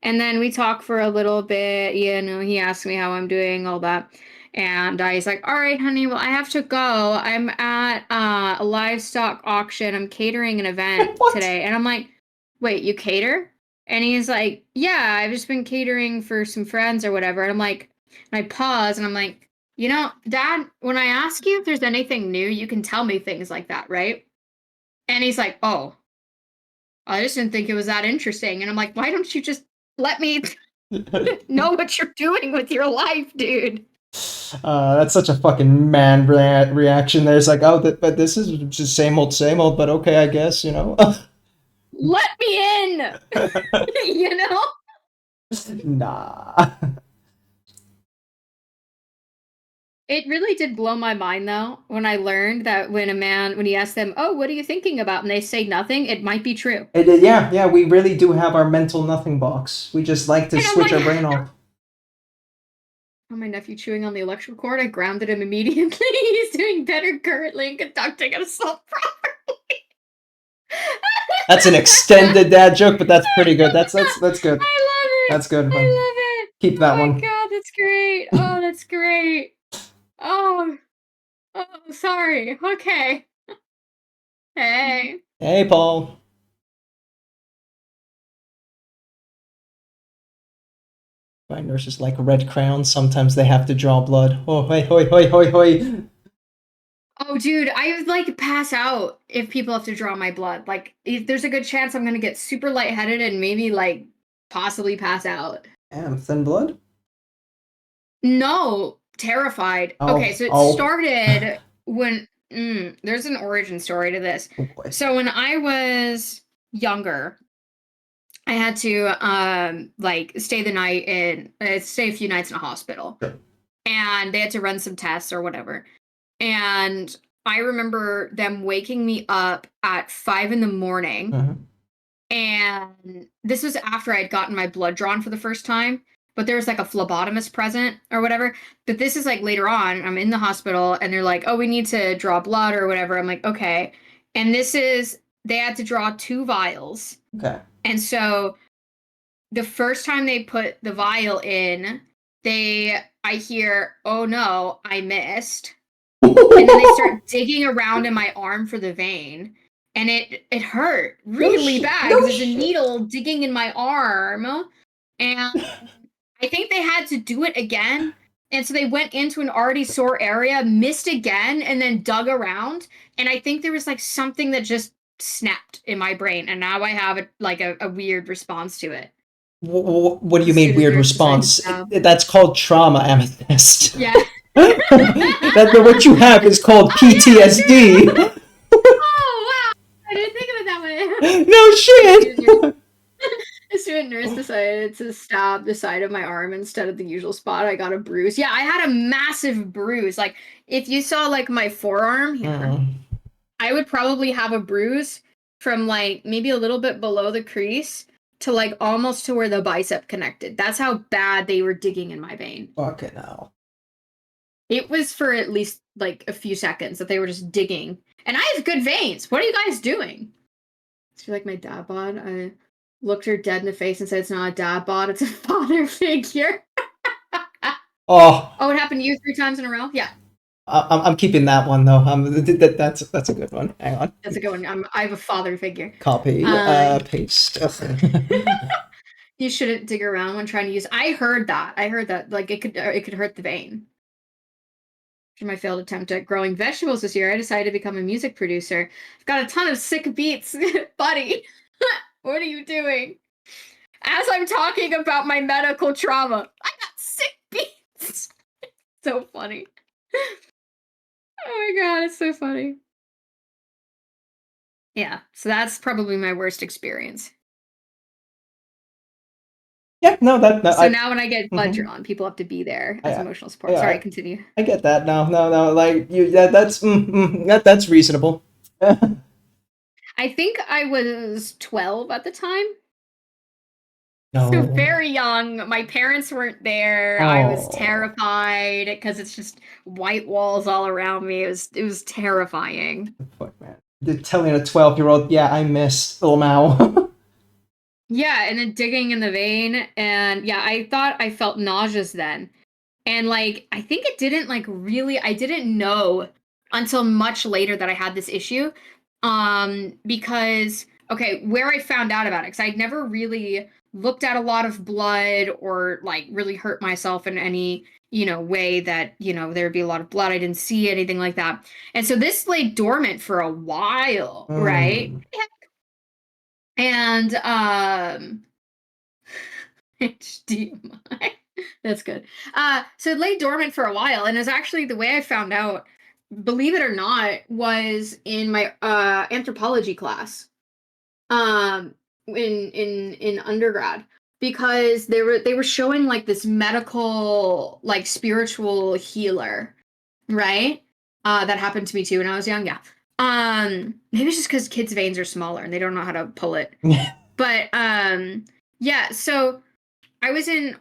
And then we talk for a little bit. He asked me how I'm doing, all that. And he's like, all right, honey, well, I have to go. I'm at a livestock auction. I'm catering an event today. And I'm like, wait, you cater? And he's like, yeah, I've just been catering for some friends or whatever. And I'm like, and I pause and I'm like, Dad, when I ask you if there's anything new, you can tell me things like that, right? And he's like, oh, I just didn't think it was that interesting. And I'm like, why don't you just let me know what you're doing with your life, dude? That's such a fucking man reaction. There's like, oh, but this is just same old, but okay, I guess, Let me in! Nah. It really did blow my mind though when I learned that when you ask them, "Oh, what are you thinking about?" and they say nothing, it might be true. Yeah, we really do have our mental nothing box. We just like to And I'm switch our like, brain off. oh, my nephew chewing on the electrical cord. I grounded him immediately. He's doing better currently and conducting himself properly. That's an extended dad joke, but that's pretty good. That's good. I love it. That's good. I love it. Keep Oh that my one. god, that's great. Oh, that's great. Oh, sorry. Okay. Hey. Hey, Paul. My nurses like red crayons. Sometimes they have to draw blood. Oh, hoi, hoi, hoi, hoi, hoi. Oh, dude, I would like pass out if people have to draw my blood. Like, there's a good chance I'm gonna get super lightheaded and maybe like possibly pass out. Damn, thin blood? No, terrified. Okay, so it Oh. started when there's an origin story to this. Oh boy. So when I was younger, I had to like stay a few nights in a hospital. Sure. And they had to run some tests or whatever. And I remember them waking me up at 5 a.m. Mhm. And this was after I'd gotten my blood drawn for the first time. But there was like a phlebotomist present or whatever. But this is like later on. I'm in the hospital and they're like, oh, we need to draw blood or whatever. I'm like, okay. And they had to draw 2 vials. Okay. And so the first time they put the vial in, I hear, oh no, I missed. And then they start digging around in my arm for the vein. And it hurt really bad because there's a needle digging in my arm. And I think they had to do it again. And so they went into an already sore area, missed again, and then dug around. And I think there was like something that just snapped in my brain. And now I have a weird response to it. What do you mean weird response? That's called trauma, Amethyst. Yeah. What you have is called PTSD. Oh, wow. I didn't think of it that way. No shit. A student nurse decided to stab the side of my arm instead of the usual spot. I got a bruise. Yeah, I had a massive bruise. Like, if you saw, like, my forearm here, I would probably have a bruise from, like, maybe a little bit below the crease to, like, almost to where the bicep connected. That's how bad they were digging in my vein. Fucking hell. It was for at least, like, a few seconds that they were just digging. And I have good veins. What are you guys doing? Is she like my dad bod? I looked her dead in the face and said, it's not a dad bod, it's a father figure. Oh, it happened to you 3 times in a row? Yeah. I'm keeping that one though. That's a good one. Hang on. That's a good one. I have a father figure. Copy. Paste. You shouldn't dig around when trying to use. I heard that. Like it could hurt the vein. After my failed attempt at growing vegetables this year, I decided to become a music producer. I've got a ton of sick beats, buddy. What are you doing? As I'm talking about my medical trauma, I got sick beats. So funny. Oh my god, it's so funny. Yeah, so that's probably my worst experience. Yeah, no, so now when I get blood drawn, people have to be there as emotional support. Yeah, Sorry, continue. I get that. No, like that's reasonable. I think I was 12 at the time. No. So very young. My parents weren't there. I was terrified because it's just white walls all around me. It was terrifying. Fuck, man. They're telling a 12-year-old, yeah, I missed now. Yeah, and then digging in the vein, and yeah, I thought I felt nauseous then. And like, I think it didn't like really, I didn't know until much later that I had this issue. Because, okay, where I found out about it, because I'd never really looked at a lot of blood or like really hurt myself in any, way that, there'd be a lot of blood. I didn't see anything like that. And so this lay dormant for a while, right? And HDMI. That's good. So it lay dormant for a while, and it's actually the way I found out, believe it or not, was in my anthropology class. In undergrad, because they were showing like this medical, like spiritual healer right? That happened to me too when I was young. Yeah. Maybe it's just because kids' veins are smaller and they don't know how to pull it. But yeah. So I was in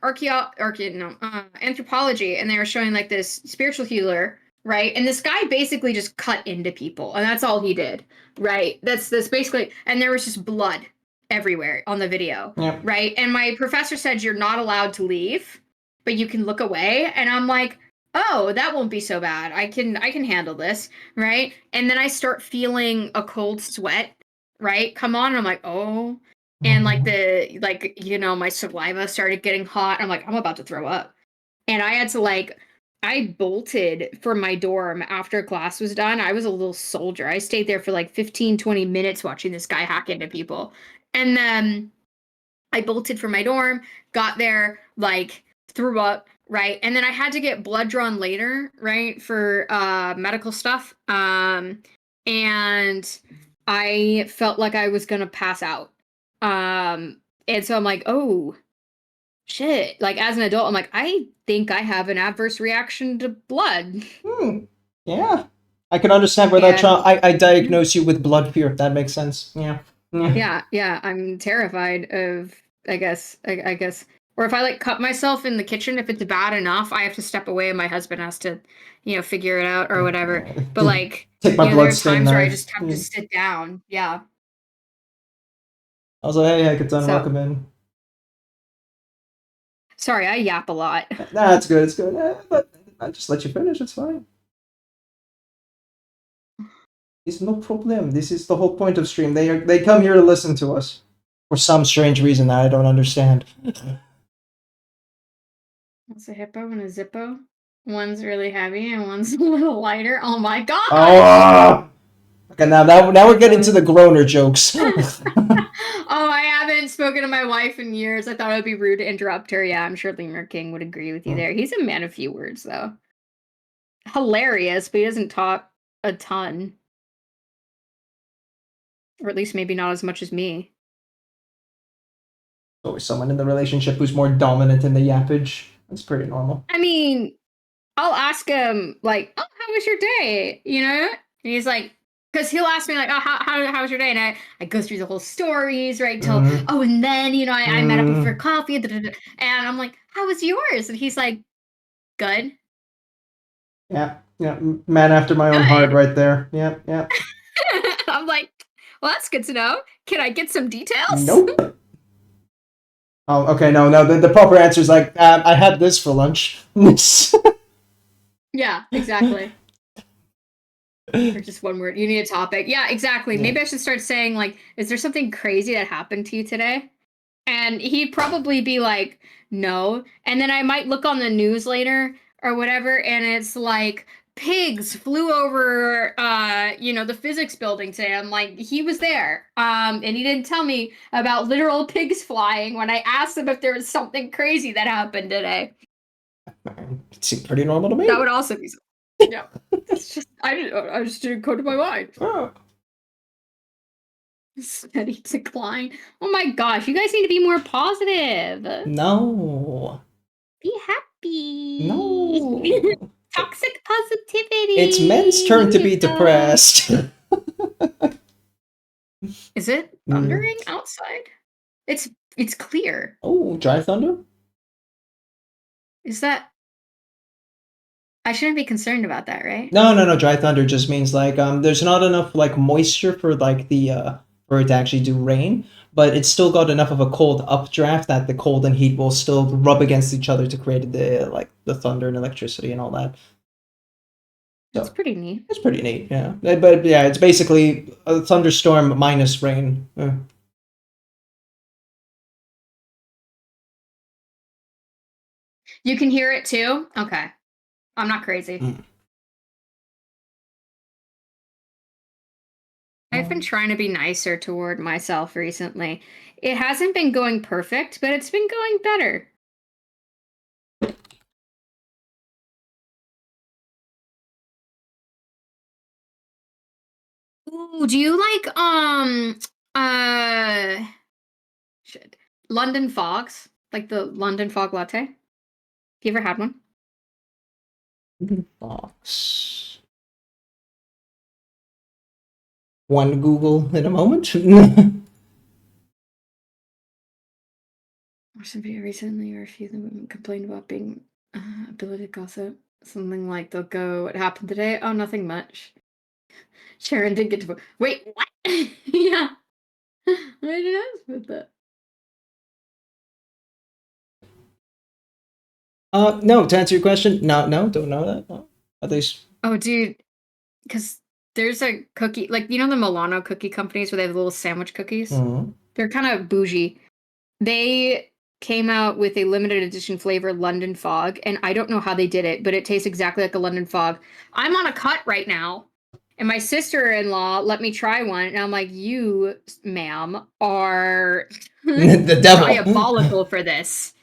anthropology, and they were showing like this spiritual healer, right? And this guy basically just cut into people, and that's all he did, right? That's basically, and there was just blood everywhere on the video, Yeah. right? And my professor said you're not allowed to leave, but you can look away, and I'm like, oh, that won't be so bad. I can handle this, right? And then I start feeling a cold sweat, right? Come on, and I'm like, oh. And like my saliva started getting hot. I'm like, I'm about to throw up. And I had to I bolted from my dorm after class was done. I was a little soldier. I stayed there for like 15, 20 minutes watching this guy hack into people. And then I bolted from my dorm, got there, threw up, right? And then I had to get blood drawn later, right, for medical stuff. And I felt like I was gonna pass out. And so I'm like, oh shit. Like as an adult, I'm like, I think I have an adverse reaction to blood. Yeah. I can understand where that I diagnose you with blood fear, if that makes sense. Yeah. Yeah. I'm terrified of I guess. Or if I cut myself in the kitchen, if it's bad enough, I have to step away and my husband has to, figure it out or whatever. But take my there are bloodstained times where I knife. just have to sit down. Yeah. I was like, hey, it's done. So- Welcome in. Sorry, I yap a lot. Nah, it's good. It's good. But I just let you finish. It's fine. It's no problem. This is the whole point of stream. They come here to listen to us for some strange reason that I don't understand. What's a hippo and a zippo? One's really heavy and one's a little lighter. Oh my god! Oh! Okay, now we're getting to the groaner jokes. Oh, I haven't spoken to my wife in years. I thought it would be rude to interrupt her. Yeah, I'm sure Lemur King would agree with you there. He's a man of few words, though. Hilarious, but he doesn't talk a ton. Or at least maybe not as much as me. Always someone in the relationship who's more dominant in the yappage. That's pretty normal. I mean, I'll ask him, oh, how was your day? And he's like, because he'll ask me, oh, how was your day? And I go through the whole stories, right? Till, oh, and then, I met up for coffee. And I'm like, how was yours? And he's like, good. Yeah, man after my own heart right there. Yeah. I'm like, well, that's good to know. Can I get some details? Nope. Oh, okay, no. The proper answer is I had this for lunch. Yeah, exactly. Or just one word. You need a topic. Yeah, exactly. Yeah. Maybe I should start saying, is there something crazy that happened to you today? And he'd probably be like, no. And then I might look on the news later or whatever, and it's like, pigs flew over, the physics building today. I'm like, he was there. And he didn't tell me about literal pigs flying when I asked him if there was something crazy that happened today. It seemed pretty normal to me. That would also be something. Yeah. It's just, I just didn't go to my mind. Oh. Steady decline. Oh my gosh, you guys need to be more positive. No. Be happy. No. Toxic positivity. It's men's turn to be depressed. Is it thundering outside? It's clear. Oh, dry thunder? Is that... I shouldn't be concerned about that, right? No. Dry thunder just means there's not enough moisture for for it to actually do rain, but it's still got enough of a cold updraft that the cold and heat will still rub against each other to create the thunder and electricity and all that. That's pretty neat. It's pretty neat, yeah. But yeah, it's basically a thunderstorm minus rain. Yeah. You can hear it too? Okay. I'm not crazy. I've been trying to be nicer toward myself recently. It hasn't been going perfect, but it's been going better. Ooh, do you like London fogs? Like the London fog latte? You ever had one? Box. One Google in a moment. Watched some video recently where a few of them complained about being ability to gossip. Something like they'll go, "What happened today? Oh, nothing much." Sharon did get to. Wait, what? Yeah. I didn't ask about that. No, to answer your question, no, don't know that. No. At least. Oh, dude, because there's a cookie, like, you know the Milano cookie companies where they have little sandwich cookies? They're kind of bougie. They came out with a limited edition flavor, London Fog, and I don't know how they did it, but it tastes exactly like a London Fog. I'm on a cut right now, and my sister-in-law let me try one, and I'm like, you, ma'am, are The devil. diabolical for this.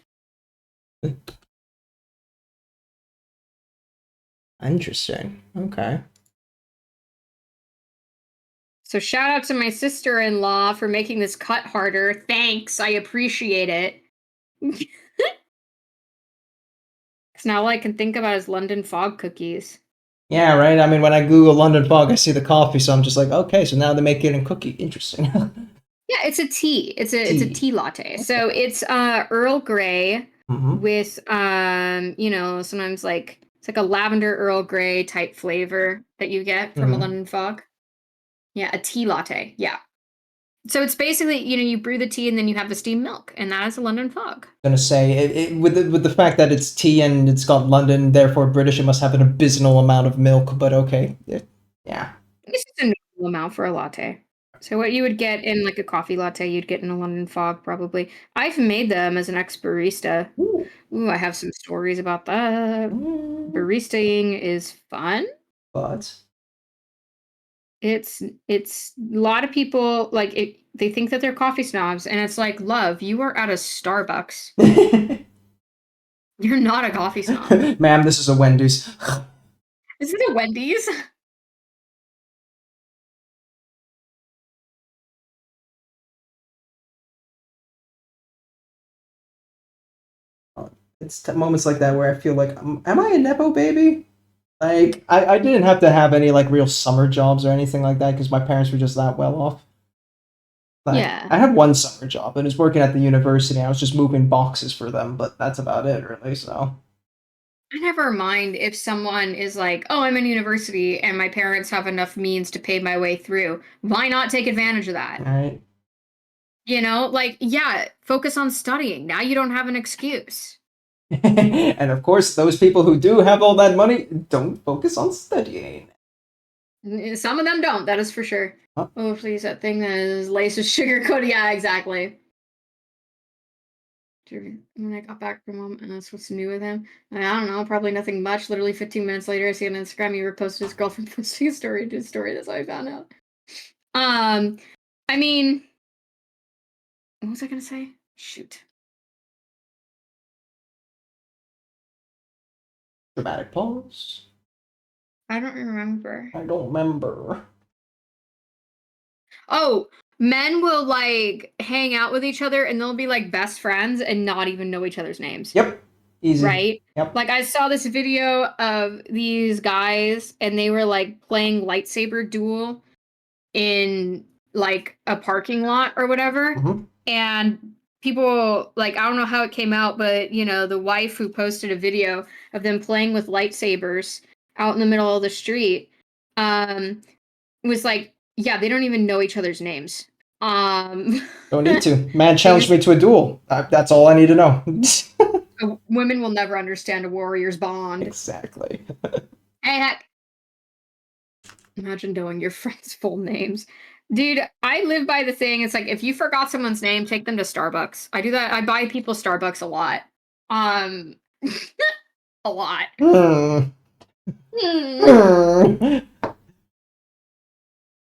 Interesting. Okay. So shout out to my sister-in-law for making this cut harder. Thanks, I appreciate it. Because now all I can think about is London Fog cookies. Yeah, right. I mean, when I Google London Fog, I see the coffee, so I'm just like, okay, so now they make it in cookie. Interesting. Yeah, it's a tea. It's a tea latte. Okay. So it's Earl Grey with you know, sometimes like it's like a lavender Earl Grey type flavor that you get from a London Fog. Yeah, a tea latte. Yeah. So it's basically, you know, you brew the tea and then you have the steamed milk, and that is a London Fog. I'm gonna say with the fact that it's tea and it's got London, therefore British, it must have an abysmal amount of milk. But okay, yeah. This is a normal amount for a latte. So what you would get in like a coffee latte, you'd get in a London Fog probably. I've made them as an ex-barista. Ooh, I have some stories about that. Baristaing is fun. But it's a lot of people like it, they think that they're coffee snobs, and it's like, love, you are at a Starbucks. You're not a coffee snob. Ma'am, this is a Wendy's. Is it a Wendy's? It's moments like that where I feel like, am I a Nepo baby? Like, I didn't have to have any, like, real summer jobs or anything like that because my parents were just that well off. Like, Yeah. I had one summer job, and it was working at the university. I was just moving boxes for them, but that's about it, really, so. I never mind if someone is like, oh, I'm in university and my parents have enough means to pay my way through. Why not take advantage of that? Right. You know, like, yeah, focus on studying. Now you don't have an excuse. And of course, those people who do have all that money don't focus on studying. Some of them don't, that is for sure. Huh? Oh, please, that thing that is laced with sugar coating. Yeah, exactly. When I got back from home, and that's what's new with him. I don't know, probably nothing much. Literally 15 minutes later, I see on Instagram he reposted his girlfriend posting a story to his story. That's how I found out. I mean, what was I gonna say? Shoot. Dramatic pause. I don't remember. I don't remember. Oh, men will like hang out with each other and they'll be like best friends and not even know each other's names. Yep. Easy. Right? Yep. Like I saw this video of these guys and they were like playing lightsaber duel in like a parking lot or whatever. And people, like, I don't know how it came out, but you know, the wife who posted a video of them playing with lightsabers out in the middle of the street was like, yeah, they don't even know each other's names. Don't need to. Man challenged me to a duel. That's all I need to know. Women will never understand a warrior's bond. Exactly. Hey, heck. Imagine knowing your friends' full names. Dude, I live by the thing. It's like, if you forgot someone's name, take them to Starbucks. I do that. I buy people Starbucks a lot. A lot.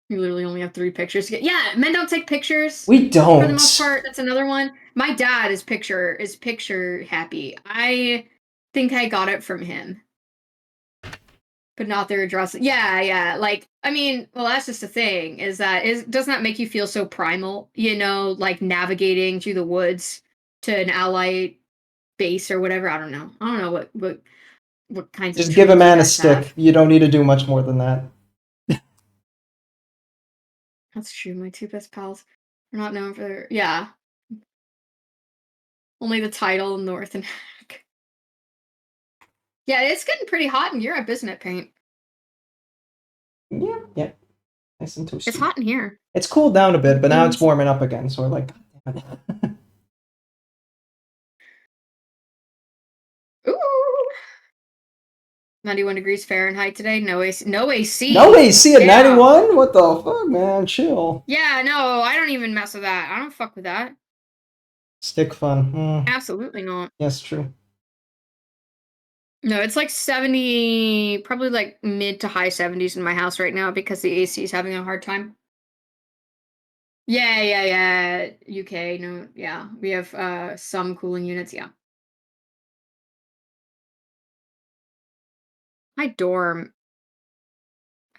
You literally only have 3 pictures to get. Yeah, men don't take pictures. We don't. For the most part, that's another one. My dad is picture happy. I think I got it from him. But not their address. Yeah. Like, I mean, well, that's just the thing, is that doesn't that make you feel so primal, you know, like navigating through the woods to an allied base or whatever? I don't know what what kinds Just of give a traits you man a guys stick. have. You don't need to do much more than that. That's true. My two best pals are not known for their only the title North and Hack. Yeah, it's getting pretty hot in Europe, isn't it, Paint? Yeah. Nice and toasty. It's hot in here. It's cooled down a bit, but now it's warming up again, so we're like, God damn it. Ooh. 91 degrees Fahrenheit today. No AC. No AC. No AC at Damn. 91? What the fuck, man? Chill. Yeah, no, I don't even mess with that. I don't fuck with that. Stick fun. Absolutely not. Yes, true. No, it's like 70, probably like mid to high 70s in my house right now because the AC is having a hard time. Yeah. UK, no, yeah. We have some cooling units, yeah. My dorm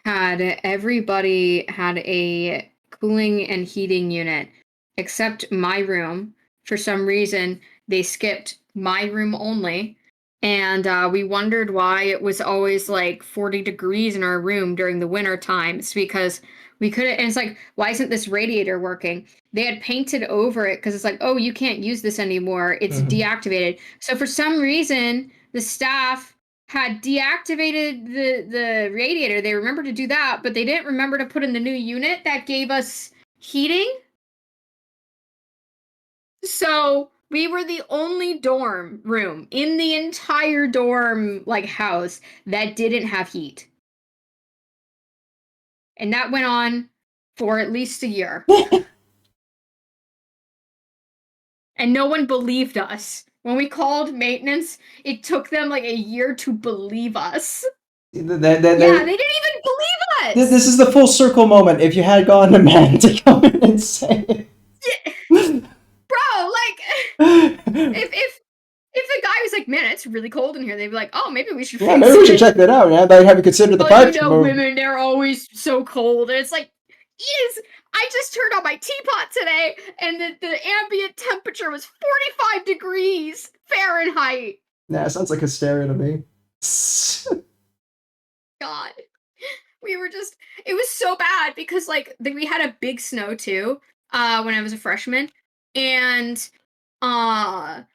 everybody had a cooling and heating unit except my room. For some reason, they skipped my room only. And we wondered why it was always like 40 degrees in our room during the winter times because we couldn't. And it's like, why isn't this radiator working? They had painted over it because it's like, oh, you can't use this anymore. It's deactivated. So for some reason, the staff had deactivated the radiator. They remembered to do that, but they didn't remember to put in the new unit that gave us heating. So we were the only dorm room in the entire dorm house that didn't have heat. And that went on for at least a year. And no one believed us. When we called maintenance, it took them like a year to believe us. Yeah, they didn't even believe us. This is the full circle moment. If you had gotten a man to come in and say it. Yeah. Bro, if the guy was like, man, it's really cold in here, they'd be like, oh, maybe we should fix maybe we should check that out. Yeah, they haven't considered the pipe. Women, they're always so cold. And it's like, I just turned on my teapot today, and the ambient temperature was 45 degrees Fahrenheit. Nah, sounds like hysteria to me. God. It was so bad because we had a big snow too when I was a freshman, and I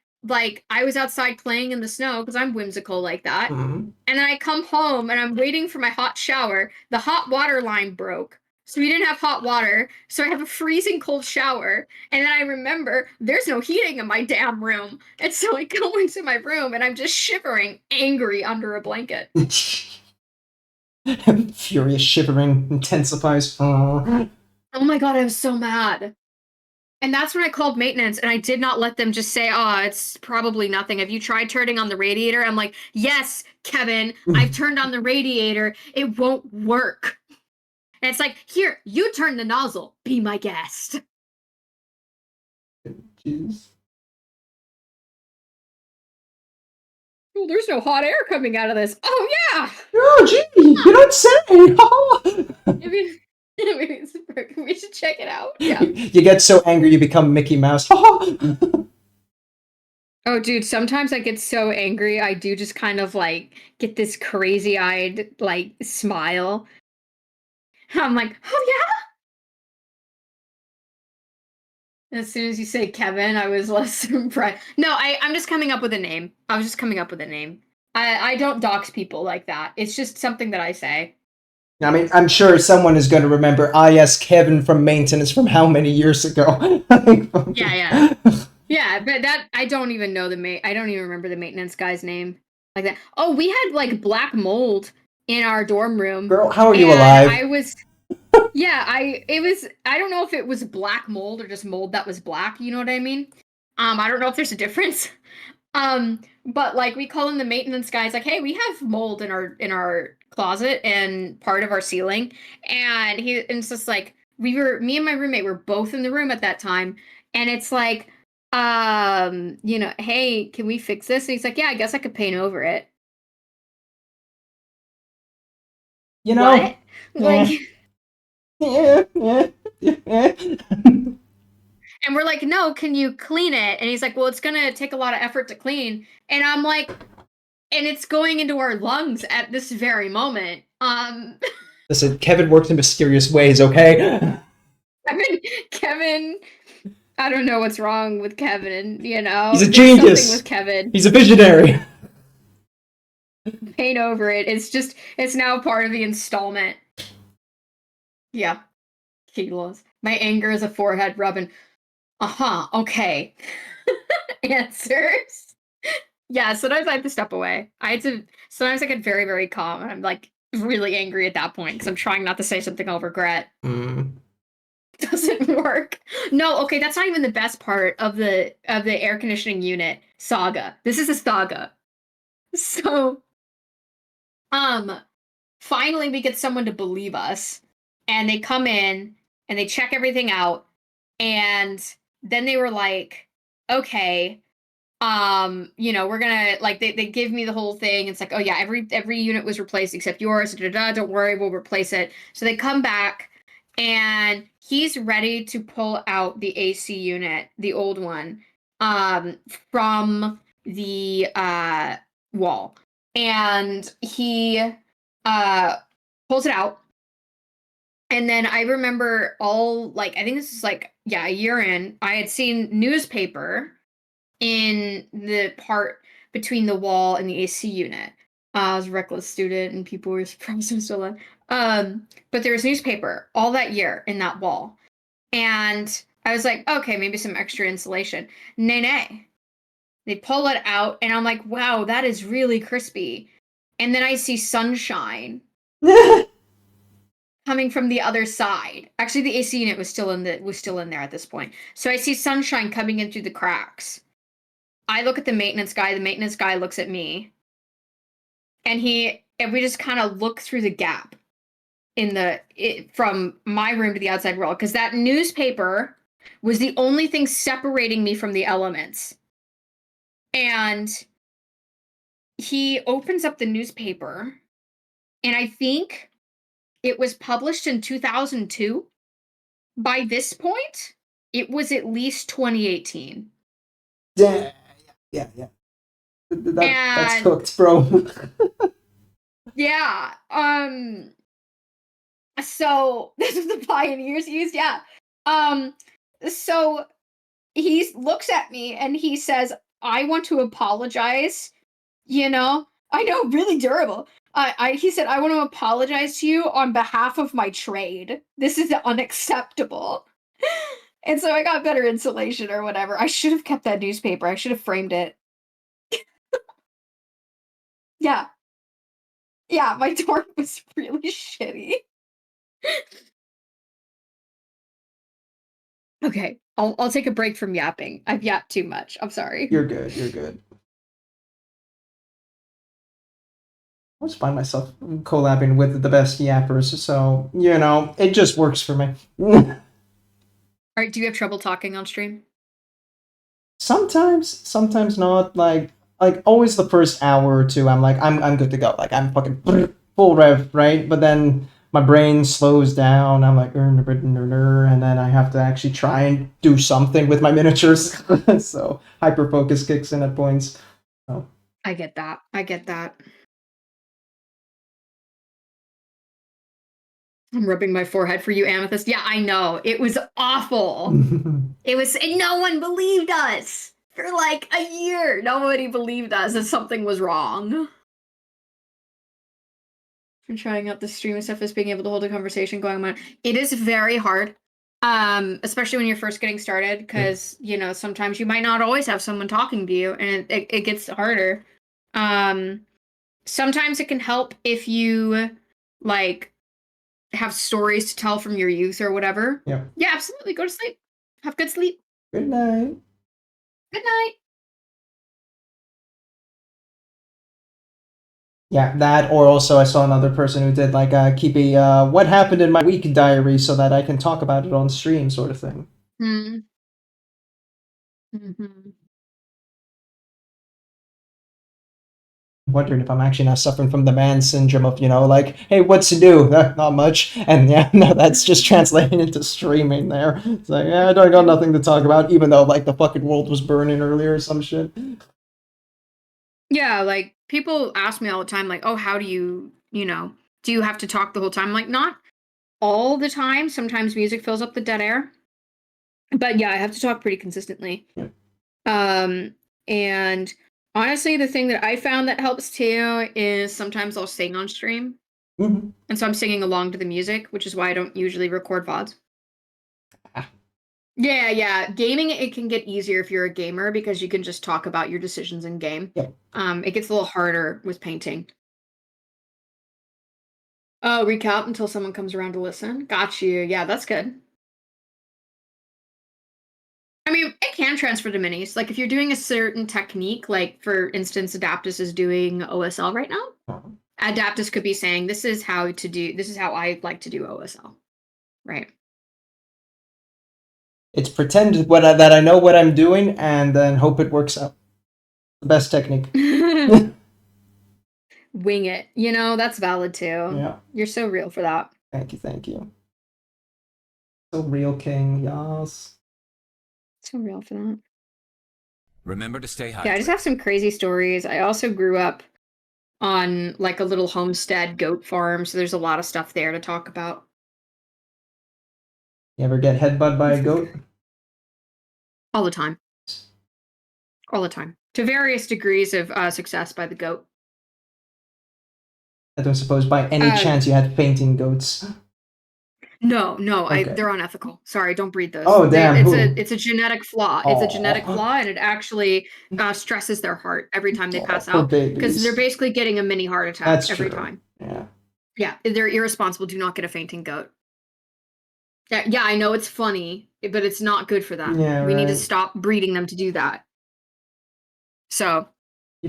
was outside playing in the snow because I'm whimsical like that. And then I come home and I'm waiting for my hot shower. The hot water line broke, so we didn't have hot water, so I have a freezing cold shower. And then I remember there's no heating in my damn room, and so I go into my room and I'm just shivering, angry under a blanket. Furious shivering intensifies. Oh my god, I was so mad. And that's when I called maintenance, and I did not let them just say, oh, it's probably nothing. Have you tried turning on the radiator? I'm like, yes, Kevin, I've turned on the radiator. It won't work. And it's like, here, you turn the nozzle. Be my guest. Jeez. Oh, there's no hot air coming out of this. Oh, yeah. Oh, gee, you don't say. Maybe we should check it out. Yeah. You get so angry you become Mickey Mouse. Oh, dude, sometimes I get so angry, I do just kind of get this crazy-eyed smile. I'm like, oh yeah. As soon as you say Kevin, I was less impressed. No, I'm just coming up with a name. I was just coming up with a name. I don't dox people like that. It's just something that I say. I mean, I'm sure someone is going to remember, yes, Kevin from maintenance from how many years ago? Yeah. Yeah, but I don't even know I don't even remember the maintenance guy's name like that. Oh, we had black mold in our dorm room. Girl, how are you alive? I don't know if it was black mold or just mold that was black, you know what I mean? I don't know if there's a difference. But we call in the maintenance guys hey, we have mold in our closet and part of our ceiling. And it's just me and my roommate were both in the room at that time, and it's hey, can we fix this? And he's like, yeah, I guess I could paint over it. You know, what? Yeah. And we're like, no, can you clean it? And he's like, well, it's gonna take a lot of effort to clean. And I'm like, and it's going into our lungs at this very moment. Listen, Kevin works in mysterious ways, okay? Kevin, I don't know what's wrong with Kevin, you know? He's a There's genius! something with Kevin. He's a visionary! Paint over it. It's now part of the installment. Yeah. Kilos. My anger is a forehead rubbing. Okay. Answers. Yeah, sometimes I have to step away. Sometimes I get very, very calm, and I'm like really angry at that point because I'm trying not to say something I'll regret. Doesn't work. No, okay, that's not even the best part of the air conditioning unit saga. This is a saga. So, finally we get someone to believe us, and they come in and they check everything out, and then they were like, okay, we're gonna like they give me the whole thing. It's like, oh yeah, every unit was replaced except yours. Don't worry, we'll replace it. So they come back, and he's ready to pull out the AC unit, the old one, from the wall, and he pulls it out. And then I remember I think this is a year in, I had seen newspaper in the part between the wall and the AC unit. I was a reckless student, and people were surprised I'm still on. But there was newspaper all that year in that wall. And I was like, okay, maybe some extra insulation. Nay. They pull it out, and I'm like, wow, that is really crispy. And then I see sunshine coming from the other side. Actually, the AC unit was still in there at this point. So I see sunshine coming in through the cracks. I look at the maintenance guy looks at me, and we just kind of look through the gap from my room to the outside world, because that newspaper was the only thing separating me from the elements. And he opens up the newspaper, and I think it was published in 2002. By this point, it was at least 2018. Yeah. That's cooked, bro. Yeah. So this is the pioneers used. Yeah. So he looks at me and he says, "I want to apologize. I know, really durable. He said, I want to apologize to you on behalf of my trade. This is unacceptable." And so I got better insulation or whatever. I should have kept that newspaper. I should have framed it. Yeah. Yeah, my door was really shitty. Okay, I'll take a break from yapping. I've yapped too much. I'm sorry. You're good. I always find myself collabing with the best yappers, so, it just works for me. Alright, do you have trouble talking on stream? Sometimes not. Like always the first hour or two, I'm like, I'm good to go. Like, I'm fucking full rev, right? But then my brain slows down. I'm like, and then I have to actually try and do something with my miniatures. So hyper focus kicks in at points. So. I get that. I'm rubbing my forehead for you, Amethyst. Yeah, I know. It was awful. And no one believed us for like a year. Nobody believed us that something was wrong. I'm trying out the stream stuff as being able to hold a conversation going on. It is very hard, especially when you're first getting started, because sometimes you might not always have someone talking to you, and it gets harder. Sometimes it can help if you have stories to tell from your youth or whatever. Yeah, absolutely. Go to sleep. Have good sleep. Good night. Yeah, that, or also I saw another person who did keep a what happened in my week diary so that I can talk about it on stream sort of thing. Wondering if I'm actually not suffering from the man syndrome of, hey, what's new? Not much. And no, that's just translating into streaming there. It's like, I don't got nothing to talk about, even though the fucking world was burning earlier or some shit. Yeah, people ask me all the time, like, oh, how do you, do you have to talk the whole time? I'm like, not all the time. Sometimes music fills up the dead air. But yeah, I have to talk pretty consistently. Yeah. And honestly, the thing that I found that helps too is sometimes I'll sing on stream. Mm-hmm. And so I'm singing along to the music, which is why I don't usually record VODs. Ah. Yeah. Gaming, it can get easier if you're a gamer because you can just talk about your decisions in game. Yeah. It gets a little harder with painting. Oh, recap until someone comes around to listen. Got you. Yeah, that's good. I mean, it can transfer to minis. Like if you're doing a certain technique, like for instance, Adaptus is doing OSL right now. Uh-huh. Adaptus could be saying, this is how I like to do OSL. Right. It's pretend that I know what I'm doing and then hope it works out. The best technique. Wing it. That's valid too. Yeah. You're so real for that. Thank you. So real, King. Yes. So real for that. Remember to stay hydrated. Yeah, I just have some crazy stories. I also grew up on like a little homestead goat farm, so there's a lot of stuff there to talk about. You ever get headbutted by a goat? All the time. All the time. To various degrees of success by the goat. I don't suppose by any chance you had fainting goats. No, Okay. they're unethical. Sorry, don't breed those. Oh, damn. It's a genetic flaw. It's a genetic flaw, and it actually stresses their heart every time they pass out because they're basically getting a mini heart attack every time. Yeah, they're irresponsible. Do not get a fainting goat. Yeah, I know it's funny, but it's not good for them. Yeah, we need to right. stop breeding them to do that. So,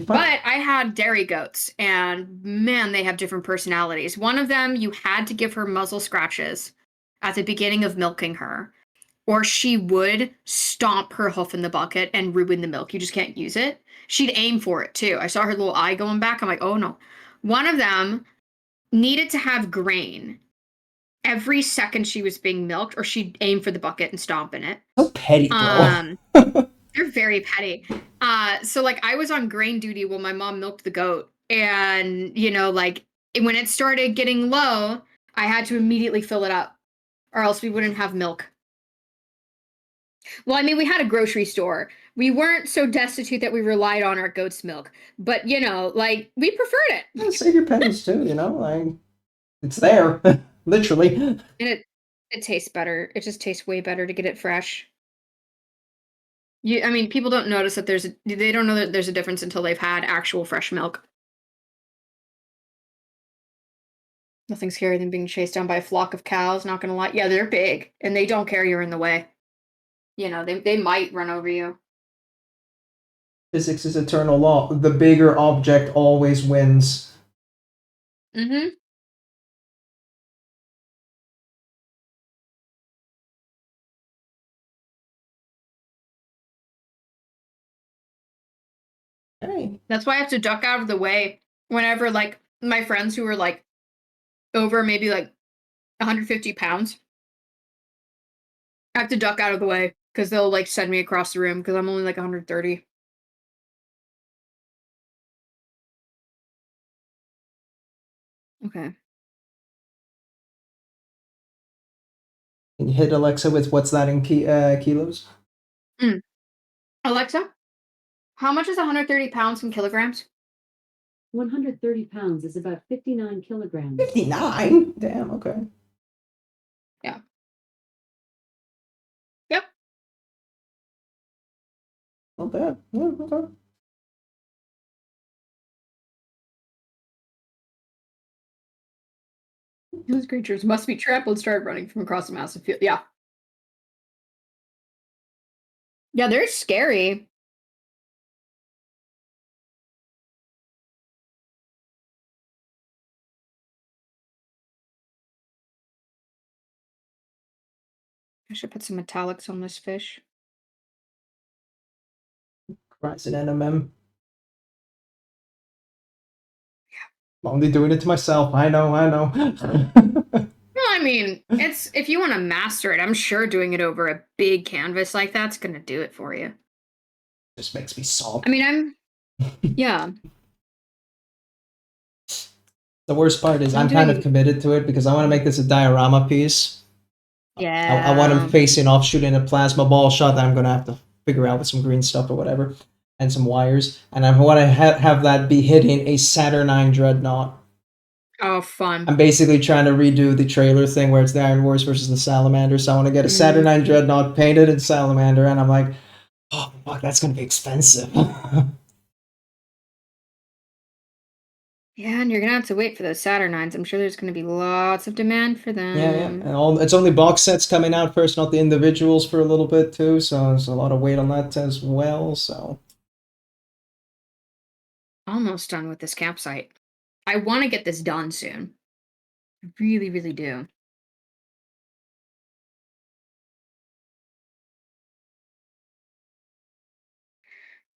but I had dairy goats, and man, they have different personalities. One of them, you had to give her muzzle scratches at the beginning of milking her, or she would stomp her hoof in the bucket and ruin the milk. You just can't use it. She'd aim for it too. I saw her little eye going back. I'm like, oh no. One of them needed to have grain every second she was being milked, or she'd aim for the bucket and stomp in it. So petty, bro. They're very petty. So like I was on grain duty while my mom milked the goat, and like when it started getting low, I had to immediately fill it up, or else we wouldn't have milk. Well, I mean, we had a grocery store. We weren't so destitute that we relied on our goat's milk, but like we preferred it. Yeah, save your pennies too, like it's there, literally. And it tastes better. It just tastes way better to get it fresh. I mean, people don't notice that they don't know that there's a difference until they've had actual fresh milk. Nothing scarier than being chased down by a flock of cows, not gonna lie. Yeah, they're big, and they don't care you're in the way. They might run over you. Physics is eternal law. The bigger object always wins. Mm-hmm. Hey. That's why I have to duck out of the way whenever, like, my friends who are, like, over maybe, like, 150 pounds. I have to duck out of the way because they'll, like, send me across the room because I'm only, like, 130. Okay. Can you hit Alexa with what's that in kilos? Alexa, how much is 130 pounds in kilograms? 130 pounds is about 59 kilograms. 59? Damn, okay. Yeah. Yep. Not bad. Yeah, okay. Those creatures must be trampled and start running from across a massive field. Yeah. Yeah, they're scary. I should put some metallics on this fish. Christ, an NMM. I'm only doing it to myself. I know. Well, I mean, it's if you want to master it, I'm sure doing it over a big canvas like that's gonna do it for you. Just makes me sob. I mean, yeah. The worst part is I'm I'm kind of doing- committed to it because I want to make this a diorama piece. Yeah. I want him facing off, shooting a plasma ball shot that I'm going to have to figure out with some green stuff or whatever, and some wires. And I want to have that be hitting a Saturnine Dreadnought. Oh, fun. I'm basically trying to redo the trailer thing where it's the Iron Wars versus the Salamander. So I want to get a Saturnine Dreadnought painted in Salamander, and I'm like, oh fuck, that's going to be expensive. Yeah, and you're gonna have to wait for those Saturnines. I'm sure there's gonna be lots of demand for them. Yeah. And it's only box sets coming out first, not the individuals for a little bit too. So there's a lot of weight on that as well. So Almost done with this campsite. I want to get this done soon. I really, really do.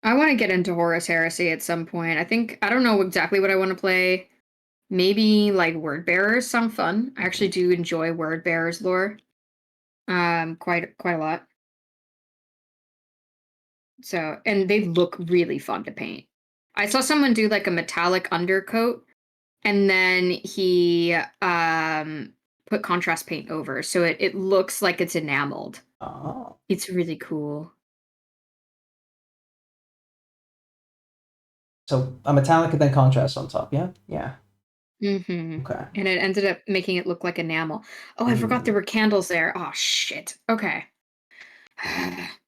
I want to get into Horus Heresy at some point. I don't know exactly what I want to play. Maybe like Word Bearers sound fun. I actually do enjoy Word Bearers lore. Quite a lot. So, and they look really fun to paint. I saw someone do like a metallic undercoat, and then he put contrast paint over, so it looks like it's enameled. oh. It's really cool. So a metallic and then contrast on top, yeah? Yeah. Mm-hmm. Okay. And it ended up making it look like enamel. Oh, I forgot there were candles there. Oh shit. Okay.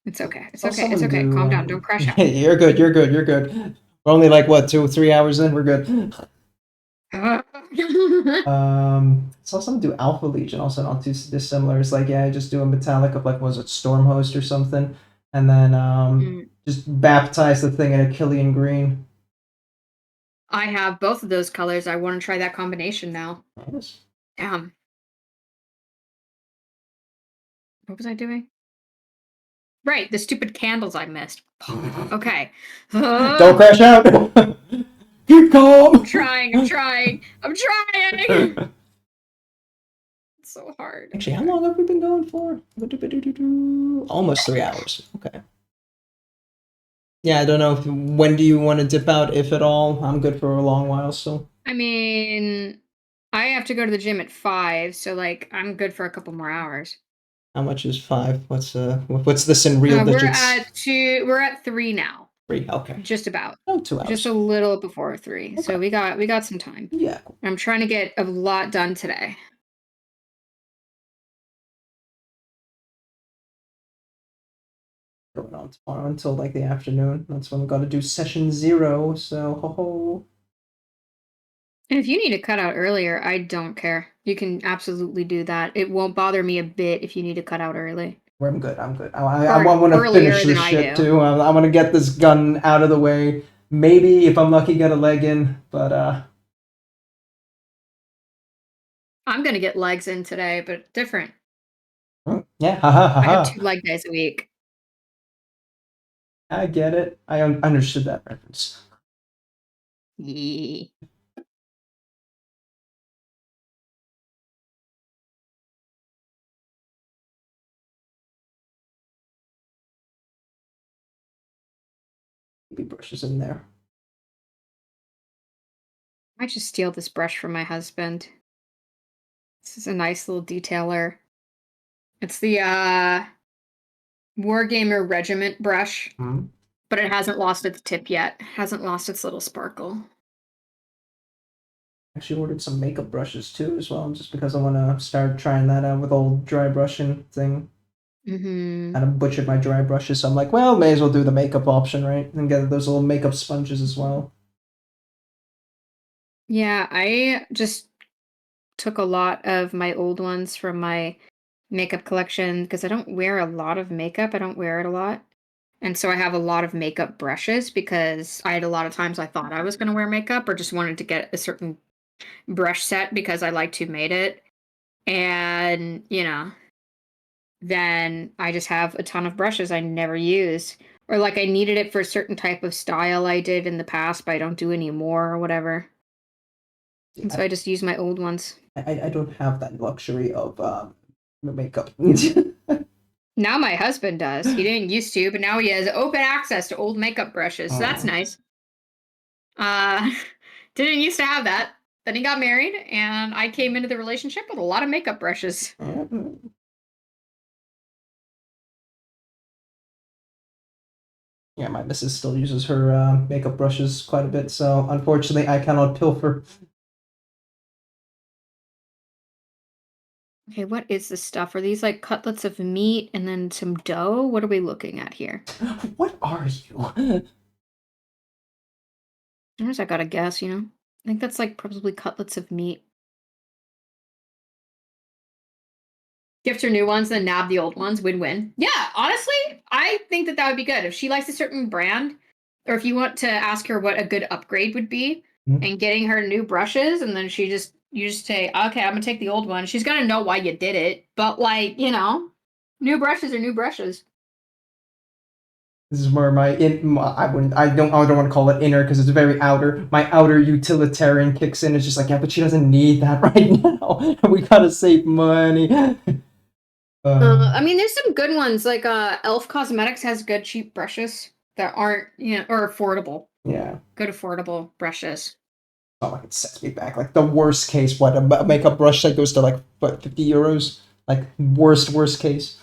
It's okay. It's okay. It's okay. Calm down. Don't crash out. You're good. We're only like what, 2 or 3 hours in. We're good. Saw someone do Alpha Legion, also not too dissimilar. It's like, yeah, just do a metallic of like, was it Stormhost or something, and then just baptize the thing in a Killian green. I have both of those colors. I want to try that combination now. Nice. Damn. What was I doing? Right, the stupid candles I missed. Okay. Don't crash out. Keep calm. I'm trying. It's so hard. Actually, how long have we been going for? Almost 3 hours. Okay. Yeah, I don't know. When do you want to dip out, if at all? I'm good for a long while still. I mean, I have to go to the gym at 5, so like I'm good for a couple more hours. How much is 5? What's this in real digits? We're at 3 now. 3. Okay. Just about. Oh, 2 hours. Just a little before 3. Okay. So we got some time. Yeah. I'm trying to get a lot done today. Going on tomorrow until like the afternoon. That's when we got to do session 0. So ho. And if you need to cut out earlier, I don't care. You can absolutely do that. It won't bother me a bit if you need to cut out early. I'm good. I want to finish this shit too. I want to get this gun out of the way. Maybe if I'm lucky, get a leg in. But I'm gonna get legs in today, but different. Yeah. I have 2 leg days a week. I get it. I understood that reference. Yeah. Maybe brushes in there. I might just steal this brush from my husband. This is a nice little detailer. It's the Wargamer Regiment brush, but it hasn't lost its tip yet. It hasn't lost its little sparkle. Actually ordered some makeup brushes too as well, just because I want to start trying that out with old dry brushing thing. Kind of butchered my dry brushes, so I'm like, well, may as well do the makeup option, right? And get those little makeup sponges as well. Yeah, I just took a lot of my old ones from my makeup collection because I don't wear a lot of makeup. I don't wear it a lot. And so I have a lot of makeup brushes because I had a lot of times I thought I was going to wear makeup or just wanted to get a certain brush set because I liked who made it. And, then I just have a ton of brushes I never use. Or like I needed it for a certain type of style I did in the past, but I don't do anymore or whatever. And so I just use my old ones. I don't have that luxury of makeup. Now my husband does. He didn't used to, but now he has open access to old makeup brushes. So that's nice. Didn't used to have that. Then he got married, and I came into the relationship with a lot of makeup brushes. Yeah, my missus still uses her makeup brushes quite a bit, so unfortunately I cannot pilfer. Okay, what is this stuff? Are these like cutlets of meat and then some dough? What are we looking at here? What are you? Sometimes I gotta guess, you know? I think that's like probably cutlets of meat. Gift her new ones, then nab the old ones. Win-win. Yeah, honestly, I think that would be good. If she likes a certain brand, or if you want to ask her what a good upgrade would be, and getting her new brushes, and then you just say, okay, I'm gonna take the old one. She's gonna know why you did it, but like, you know, new brushes are new brushes. This is where I don't want to call it inner because it's very outer. My outer utilitarian kicks in. It's just like, yeah, but she doesn't need that right now. We gotta save money. I mean, there's some good ones. Like Elf Cosmetics has good cheap brushes that aren't, you know, or affordable. Yeah. Good affordable brushes. Oh, like it sets me back. Like the worst case, what a makeup brush that goes to like what 50 euros? Like worst case.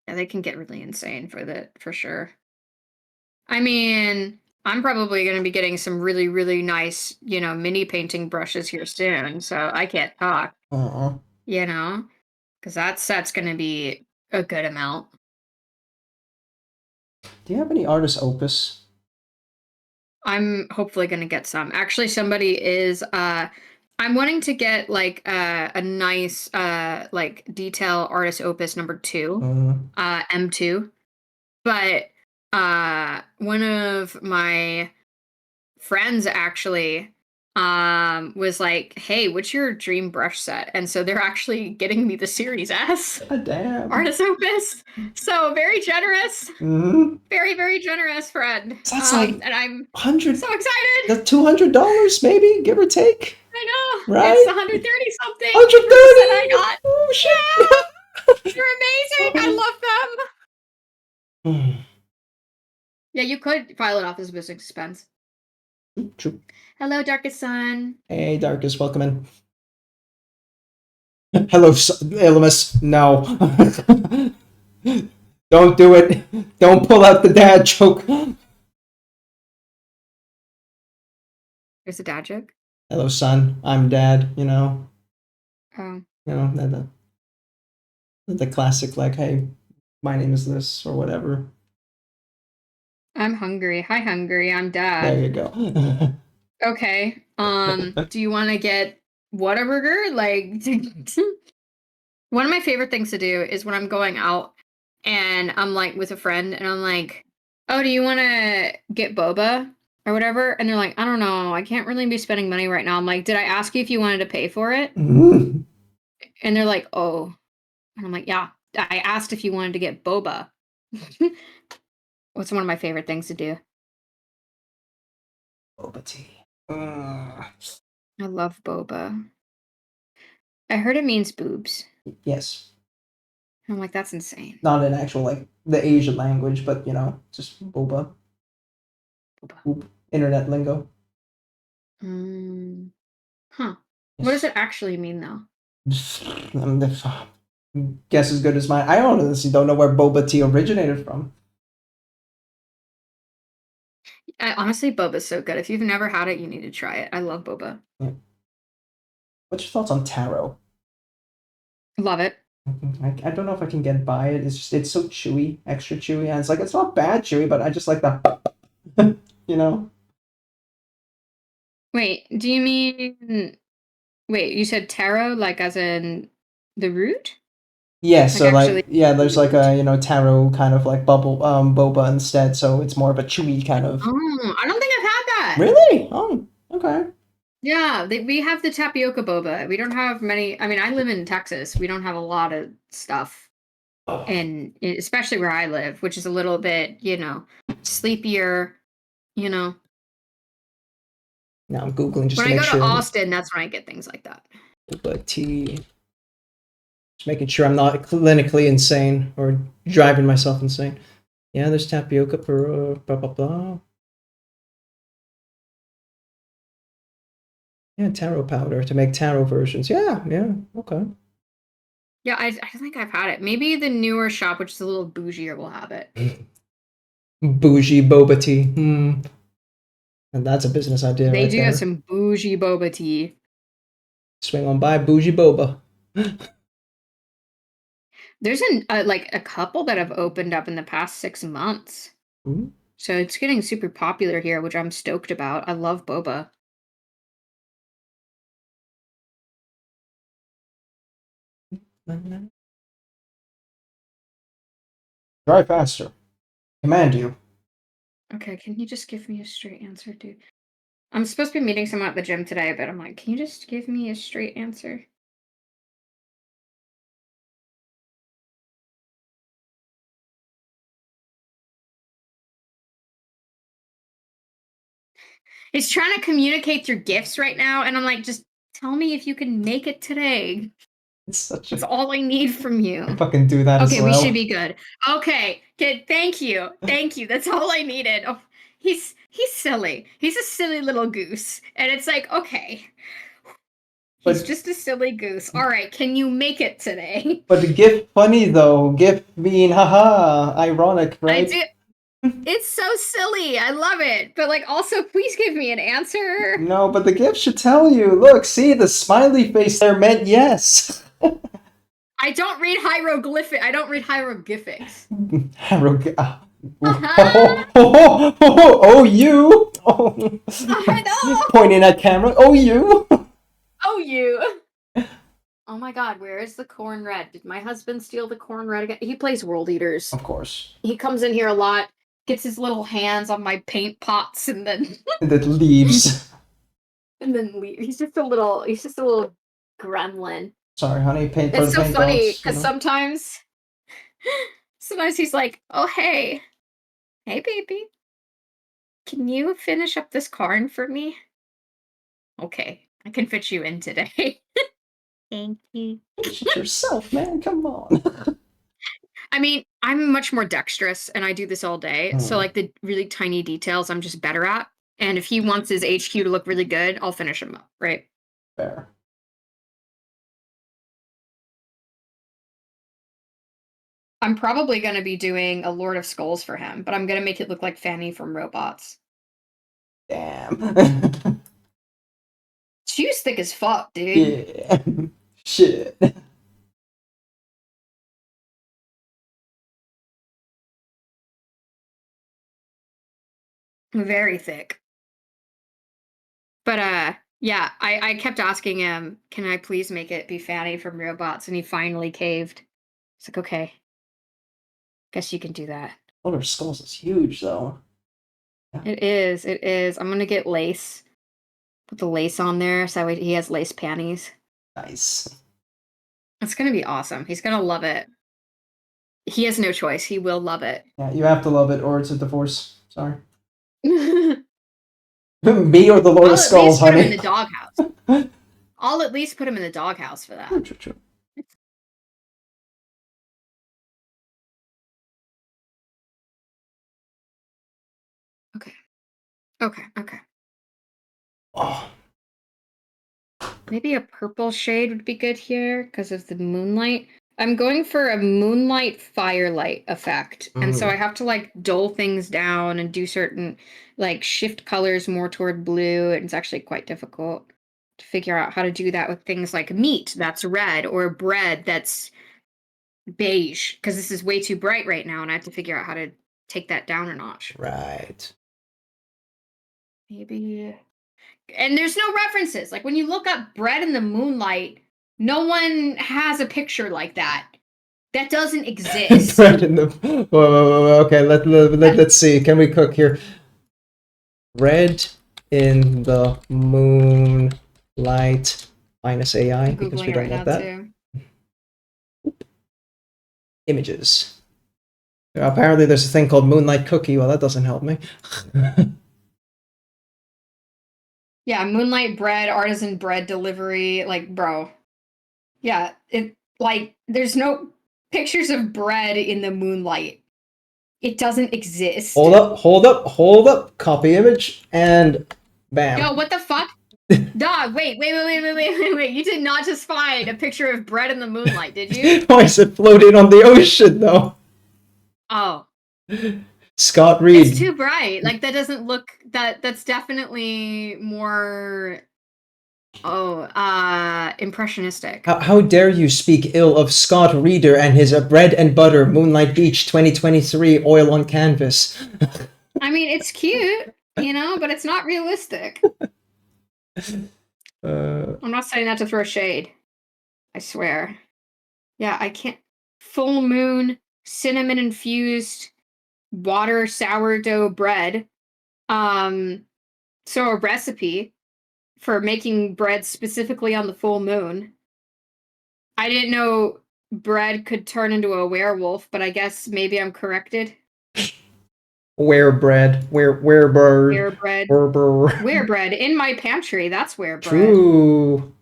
Yeah, they can get really insane for sure. I mean, I'm probably going to be getting some really, really nice, you know, mini painting brushes here soon. So I can't talk, you know, because that set's going to be a good amount. Do you have any artist opus? I'm hopefully going to get some. Actually, somebody is, I'm wanting to get like a nice, like detail artist opus number 2, M2. But one of my friends actually was like, hey, what's your dream brush set? And so they're actually getting me the Series S Damn. artist opus. So very generous. Very, very generous friend. So that's like and I'm 100 so excited. That's $200 maybe, give or take. I know. Right? It's 130 something. 130 I got. Oh shit. Yeah. They're amazing. I love them. Yeah, you could file it off as a business expense. True. Hello, Darkest Sun. Hey, Darkest, welcome in. Hello, Illumus. No. Don't do it. Don't pull out the dad joke. There's a dad joke. Hello, son. I'm dad, you know. Oh. You know, the classic, like, hey, my name is this, or whatever. I'm hungry. Hi, hungry. I'm dad. There you go. Okay. Do you want to get Whataburger? Like, one of my favorite things to do is when I'm going out and I'm like with a friend and I'm like, oh, do you want to get boba or whatever? And they're like, I don't know. I can't really be spending money right now. I'm like, did I ask you if you wanted to pay for it? And they're like, oh. And I'm like, yeah, I asked if you wanted to get boba. What's one of my favorite things to do? Boba tea. I love boba. I heard it means boobs. Yes. I'm like, that's insane. Not in actual, like, the Asian language, but, you know, just boba. Boop. Internet lingo. Huh. What does it actually mean, though? Guess as good as mine. I honestly don't know where boba tea originated from. Honestly, boba's so good. If you've never had it, you need to try it. I love boba. Yeah. What's your thoughts on taro? Love it. I don't know if I can get by it. It's just, it's so chewy, extra chewy. And it's like, it's not bad chewy, but I just like the, you know? Wait, do you mean... Wait, you said taro, like as in the root? Yeah, Like so actually- like, yeah, there's like a, you know, taro kind of like boba instead. So it's more of a chewy kind of. Oh, I don't think I've had that. Really? Oh, okay. Yeah, we have the tapioca boba. We don't have many. I mean, I live in Texas. We don't have a lot of stuff. And especially where I live, which is a little bit, you know, sleepier, you know. Now I'm Googling just when to I make go sure. to Austin, that's when I get things like that. Boba tea. Just making sure I'm not clinically insane or driving myself insane. Yeah, there's tapioca per blah blah blah. Yeah, taro powder to make taro versions. Yeah, okay. Yeah, I think I've had it. Maybe the newer shop, which is a little bougier, will have it. Bougie boba tea. And that's a business idea They right do there. have some bougie boba tea. Swing on by bougie boba. There's like a couple that have opened up in the past 6 months. Ooh. So it's getting super popular here, which I'm stoked about. I love boba. Try faster. Command you. Okay, can you just give me a straight answer, dude? I'm supposed to be meeting someone at the gym today, but I'm like, can you just give me a straight answer? He's trying to communicate through gifts right now, and I'm like, just tell me if you can make it today. It's such That's a... all I need from you. I fucking do that as Okay, well. we should be good. Okay, good. Thank you. Thank you. That's all I needed. Oh, he's silly. He's a silly little goose. And it's like, okay. He's But- just a silly goose. All right, can you make it today? But the GIF funny though. GIF being haha ironic, right? I do. It's so silly. I love it. But like also please give me an answer. No, but the GIF should tell you. Look, see the smiley face there meant yes. I don't read hieroglyphic. I don't read hieroglyphics. Oh, you! Oh. I know. Pointing at camera. Oh, you! Oh, you. Oh my god, where is the corn red? Did my husband steal the corn red again? He plays World Eaters. Of course. He comes in here a lot, gets his little hands on my paint pots, and then And it leaves. He's just a little gremlin. Sorry, honey. Paint for It's the so paint funny dots, because sometimes he's like, "Oh hey baby, can you finish up this corn for me?" Okay, I can fit you in today. Thank you. Finish it yourself, man. Come on. I mean, I'm much more dexterous and I do this all day. So like the really tiny details I'm just better at. And if he wants his HQ to look really good, I'll finish him up, right? Fair. I'm probably going to be doing a Lord of Skulls for him, but I'm going to make it look like Fanny from Robots. Damn. Shoe's thick as fuck, dude. Yeah. Shit. Very thick. But yeah, I kept asking him, can I please make it be Fanny from Robots? And he finally caved. It's like, okay. Guess you can do that. Oh, their skulls is huge, though. It is. I'm gonna get lace. Put the lace on there so he has lace panties. Nice. It's gonna be awesome. He's gonna love it. He has no choice. He will love it. Yeah, you have to love it, or it's a divorce. Sorry. I'll Me or the Lord at of Skulls, least put him in honey. the doghouse. I'll at least put him in the doghouse for that. True. Okay. Oh, Maybe a purple shade would be good here because of the moonlight. I'm going for a moonlight firelight effect. And so I have to like dull things down and do certain like shift colors more toward blue. And it's actually quite difficult to figure out how to do that with things like meat that's red or bread that's beige because this is way too bright right now and I have to figure out how to take that down a notch. right. Maybe. And there's no references. Like when you look up bread in the moonlight, no one has a picture like that. That doesn't exist. Bread in the... Whoa. Okay, let's see. Can we cook here? Bread in the moonlight minus AI I'm because Googling we it don't right want now that. too. Images. Apparently there's a thing called Moonlight Cookie. Well, that doesn't help me. Yeah, moonlight bread, artisan bread delivery, like bro. Yeah, it like there's no pictures of bread in the moonlight. It doesn't exist. Hold up. Copy image and bam. Yo, what the fuck? Dog, wait. You did not just find a picture of bread in the moonlight, did you? Oh, I said floating on the ocean, though. Oh. Scott Reed. It's too bright. Like, that doesn't look... That's definitely more... impressionistic. How dare you speak ill of Scott Reeder and his bread and butter Moonlight Beach 2023 oil on canvas? I mean, it's cute, you know, but it's not realistic. I'm not saying that to throw shade. I swear. Yeah, I can't... Full moon, cinnamon-infused, water sourdough bread. So a recipe for making bread specifically on the full moon. I didn't know bread could turn into a werewolf, but I guess maybe I'm corrected. Where bread? Where bird? Where bread in my pantry. That's where bread. True.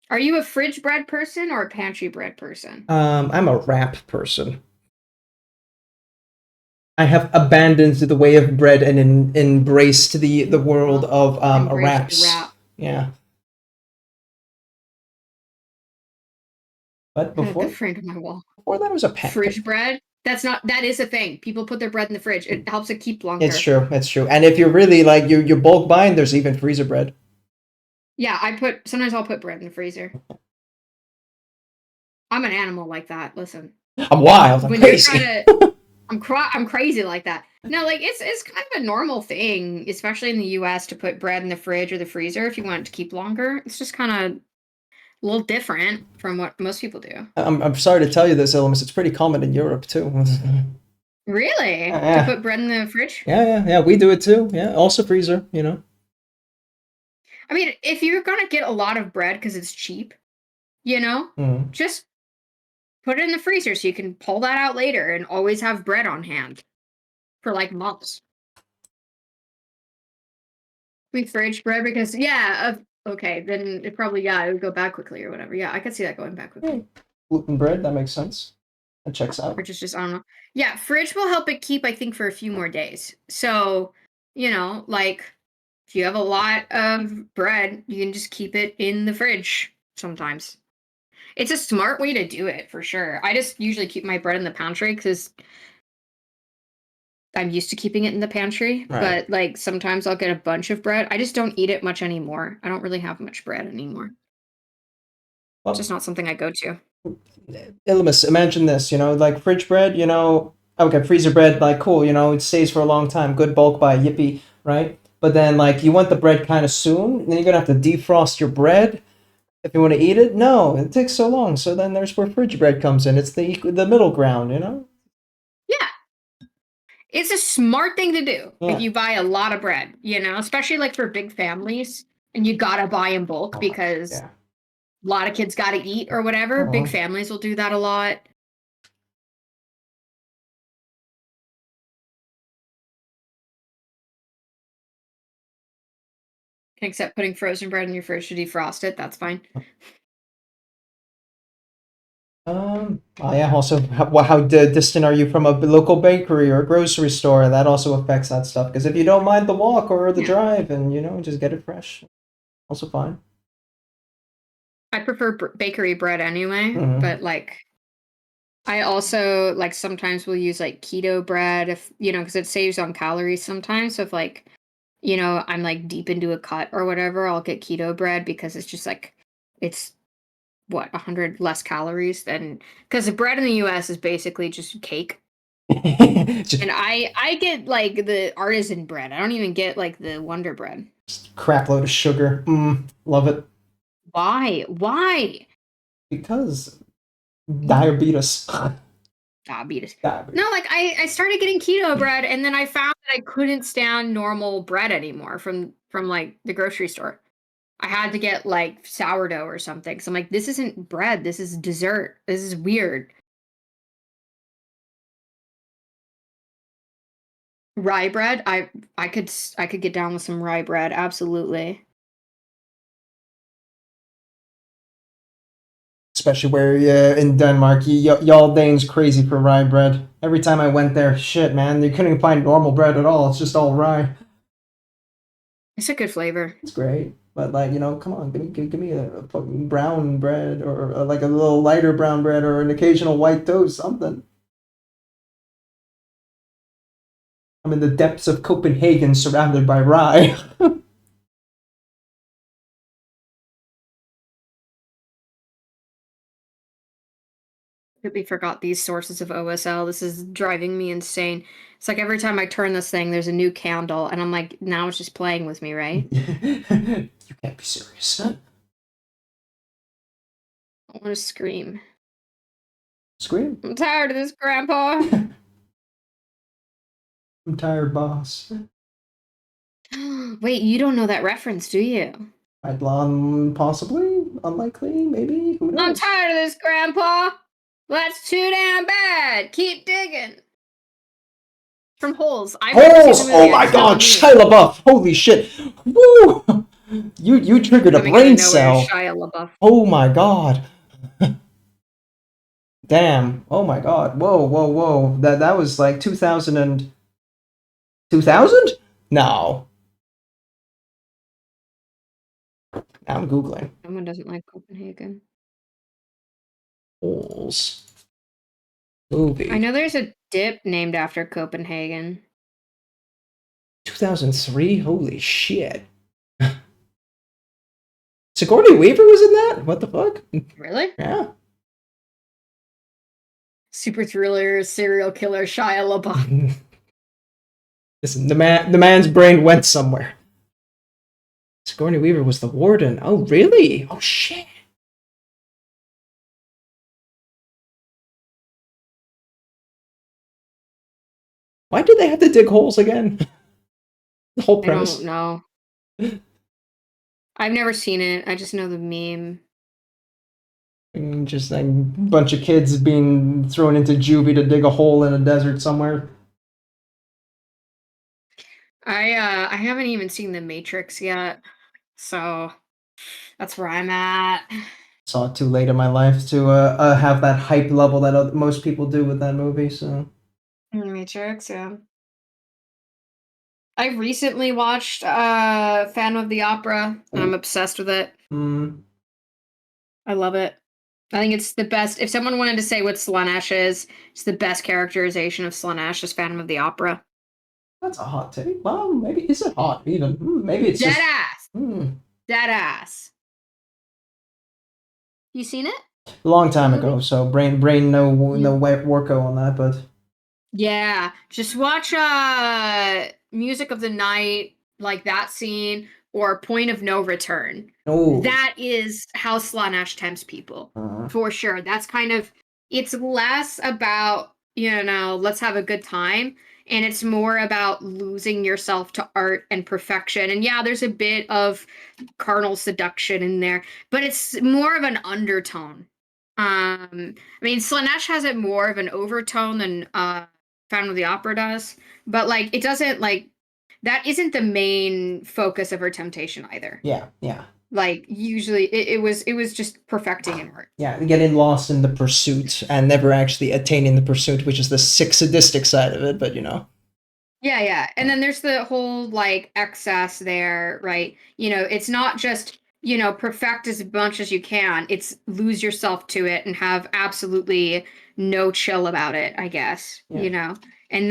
Are you a fridge bread person or a pantry bread person? I'm a wrap person. I have abandoned the way of bread and embraced the world of wraps. Wrap. Yeah. But before The frame of my wall. Before that was a fridge bread. That is a thing. People put their bread in the fridge. It helps it keep longer. It's true. And if you're really like you're bulk buying, there's even freezer bread. Yeah, sometimes I'll put bread in the freezer. I'm an animal like that. Listen. I'm wild. I'm crazy. I'm crazy like that. No, like it's kind of a normal thing, especially in the US, to put bread in the fridge or the freezer if you want it to keep longer. It's just kind of a little different from what most people do. I'm sorry to tell you this, Illumis. It's pretty common in Europe too. Really? Yeah. To put bread in the fridge? Yeah. We do it too. Yeah, also freezer. You know. I mean, if you're gonna get a lot of bread because it's cheap, you know, just put it in the freezer so you can pull that out later and always have bread on hand for like months. We fridge bread because okay, then it probably it would go bad quickly or whatever. Yeah, I could see that going bad quickly. Gluten bread, that makes sense. That checks out. Fridge is just, I don't know. Yeah, fridge will help it keep, I think, for a few more days. So, you know, like if you have a lot of bread, you can just keep it in the fridge sometimes. It's a smart way to do it for sure. I just usually keep my bread in the pantry because I'm used to keeping it in the pantry, right. But like sometimes I'll get a bunch of bread. I just don't eat it much anymore. I don't really have much bread anymore. Well, it's just not something I go to. Illumis, imagine this, you know, like fridge bread, you know, okay, freezer bread, like cool, you know, it stays for a long time, good bulk buy, yippee, right? But then like you want the bread kind of soon, then you're gonna have to defrost your bread if you want to eat it. No, it takes so long. So then there's where fridge bread comes in. It's the middle ground, you know. Yeah. It's a smart thing to do Yeah. if you buy a lot of bread, you know, especially like for big families and you gotta buy in bulk because a lot of kids gotta eat or whatever. Big families will do that a lot. Except putting frozen bread in your fridge to defrost it, that's fine. Yeah. Also, how distant are you from a local bakery or a grocery store? That also affects that stuff. Because if you don't mind the walk or the drive, and you know, just get it fresh, also fine. I prefer bakery bread anyway, but like, I also like sometimes will use like keto bread if you know because it saves on calories sometimes. So if like, you know, I'm like deep into a cut or whatever, I'll get keto bread because it's just like it's. 100 less calories than because the bread in the US is basically just cake. And I get like the artisan bread. I don't even get like the Wonder Bread. Crap load of sugar. Love it. Why? Because diabetes. Diabetes. No, like I started getting keto bread and then I found that I couldn't stand normal bread anymore from like the grocery store. I had to get like sourdough or something. So I'm like, this isn't bread. This is dessert. This is weird. Rye bread. I could get down with some rye bread. Absolutely. Especially where in Denmark, y'all Danes crazy for rye bread. Every time I went there, shit, man, you couldn't find normal bread at all. It's just all rye. It's a good flavor. It's great. But like, come on, give me a fucking brown bread or like a little lighter brown bread or an occasional white toast, something. I'm in the depths of Copenhagen, surrounded by rye. Completely forgot these sources of OSL. This is driving me insane. It's like every time I turn this thing, there's a new candle, and I'm like, now it's just playing with me, right? You can't be serious. I want to scream. Scream. I'm tired of this, Grandpa. I'm tired, boss. Wait, you don't know that reference, do you? Eidolon, possibly? Unlikely? Maybe? Who knows? I'm tired of this, Grandpa. That's too damn bad. Keep digging. From Holes. Holes! Oh my god, Shia LaBeouf! Holy shit! Woo! You triggered a brain cell. Shia LaBeouf. Oh my god. Damn. Oh my god. Whoa. That was like 2000 and... 2000? No. Now I'm Googling. Someone doesn't like Copenhagen. Holes. Movie. I know there's a dip named after Copenhagen. 2003? Holy shit. Sigourney Weaver was in that? What the fuck? Really? Yeah. Super thriller, serial killer, Shia LaBeouf. Listen, the man's brain went somewhere. Sigourney Weaver was the warden. Oh, really? Oh, shit. Why did they have to dig holes again? The whole premise. I don't know. I've never seen it. I just know the meme. Just like a bunch of kids being thrown into juvie to dig a hole in a desert somewhere. I haven't even seen The Matrix yet, so that's where I'm at. Saw it too late in my life to have that hype level that most people do with that movie. So. The Matrix, yeah. I recently watched Phantom of the Opera, and I'm obsessed with it. I love it. I think it's the best. If someone wanted to say what Slaanesh is, it's the best characterization of Slaanesh is Phantom of the Opera. That's a hot take. Well, maybe is it hot even? Maybe it's Dead just... ass. Hmm. Dead ass. You seen it? A long time ago, so brain no worko on that, but yeah, just watch Music of the Night, like that scene, or Point of No Return. oh, That is how Slaanesh tempts people, for sure. That's kind of, it's less about, let's have a good time, and it's more about losing yourself to art and perfection. And yeah, there's a bit of carnal seduction in there, but it's more of an undertone. I mean, Slaanesh has it more of an overtone than Phantom of the Opera does, but like it doesn't like that isn't the main focus of her temptation either. yeah. Like usually it was just perfecting in art. Yeah, getting lost in the pursuit and never actually attaining the pursuit, which is the sick sadistic side of it, but Yeah. And then there's the whole like excess there, right? It's not just, perfect as much as you can. It's lose yourself to it and have absolutely no chill about it, I guess. Yeah. And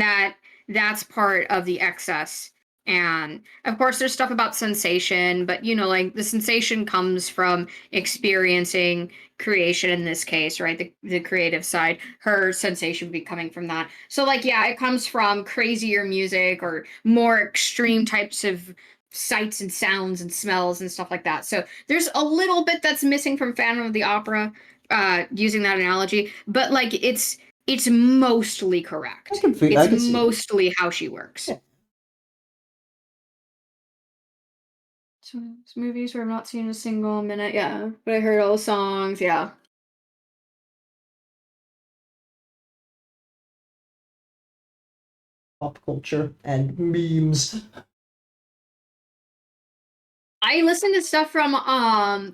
that's part of the excess. And of course there's stuff about sensation, but like the sensation comes from experiencing creation in this case, right? The creative side, her sensation would be coming from that. So like, yeah, it comes from crazier music or more extreme types of sights and sounds and smells and stuff like that. So there's a little bit that's missing from Phantom of the Opera, using that analogy, but like it's mostly correct. It's mostly how she works. Yeah. Movies where I've not seen a single minute, yeah. But I heard all the songs, yeah. Pop culture and memes. I listened to stuff from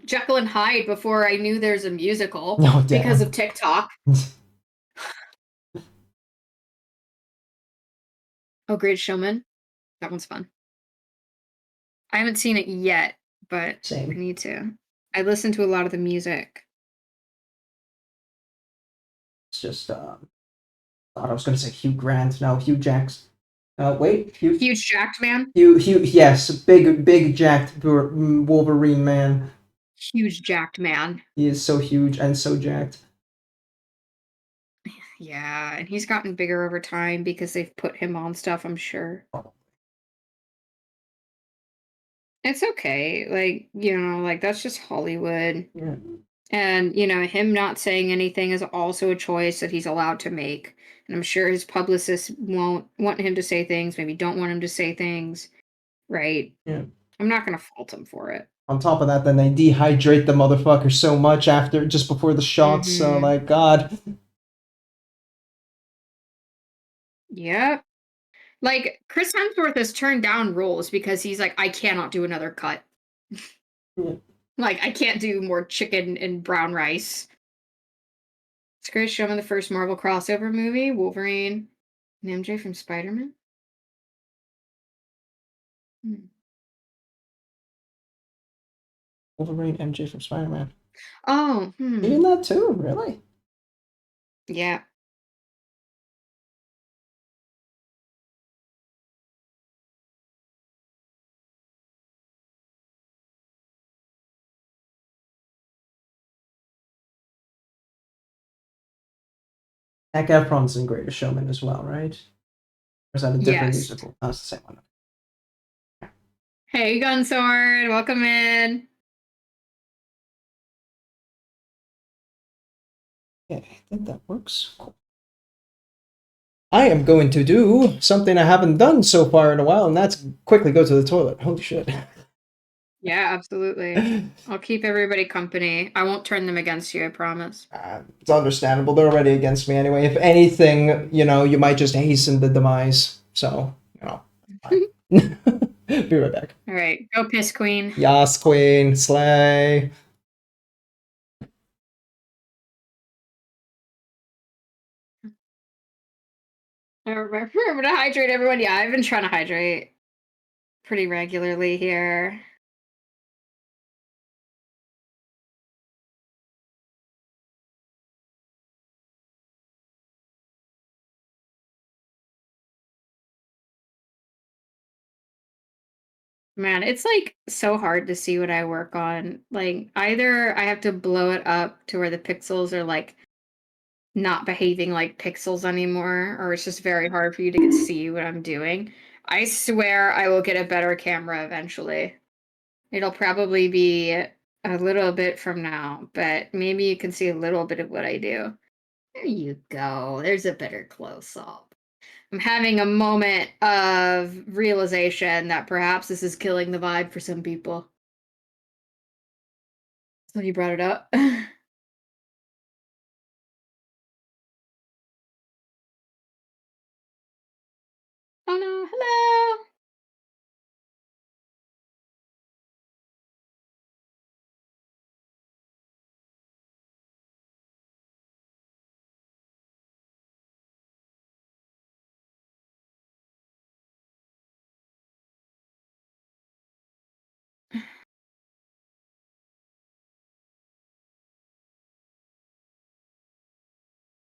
Jekyll and Hyde before I knew there's a musical because of TikTok. Oh, Great Showman. That one's fun. I haven't seen it yet, but I Same. need to. I listen to a lot of the music. It's just thought I was gonna say Hugh Grant. No, Hugh Jackson. Wait, Huge jacked man. Hugh. Yes, big jacked Wolverine man. Huge jacked man. He is so huge and so jacked. Yeah, and he's gotten bigger over time because they've put him on stuff, I'm sure. It's okay. Like, like that's just Hollywood. Yeah. And, him not saying anything is also a choice that he's allowed to make. And I'm sure his publicists won't want him to say things, maybe don't want him to say things, right? Yeah. I'm not going to fault him for it. On top of that, then they dehydrate the motherfucker so much just before the shots. So, like, God. Yep. Like, Chris Hemsworth has turned down roles because he's like, I cannot do another cut. Yeah. Like, I can't do more chicken and brown rice. It's great show in the first Marvel crossover movie, Wolverine and MJ from Spider-Man. Wolverine, MJ from Spider-Man. Oh, Even that too, really? Yeah. Zac Efron's in Greatest Showman as well, right? Or is that a different Yes. musical? Oh, it's the same one. Hey, Gunsword, welcome in. Yeah, I think that works. Cool. I am going to do something I haven't done so far in a while, and that's quickly go to the toilet. Holy shit. Yeah, absolutely. I'll keep everybody company. I won't turn them against you, I promise. It's understandable. They're already against me anyway. If anything, you might just hasten the demise. So, be right back. All right, go piss queen. Yas, queen, slay. Remember to hydrate, everyone. Yeah, I've been trying to hydrate pretty regularly here. Man, it's like so hard to see what I work on. Like, either I have to blow it up to where the pixels are like not behaving like pixels anymore, or it's just very hard for you to see what I'm doing. I swear I will get a better camera eventually. It'll probably be a little bit from now, but maybe you can see a little bit of what I do. There you go. There's a better close-up. I'm having a moment of realization that perhaps this is killing the vibe for some people. So you brought it up. Oh no, hello.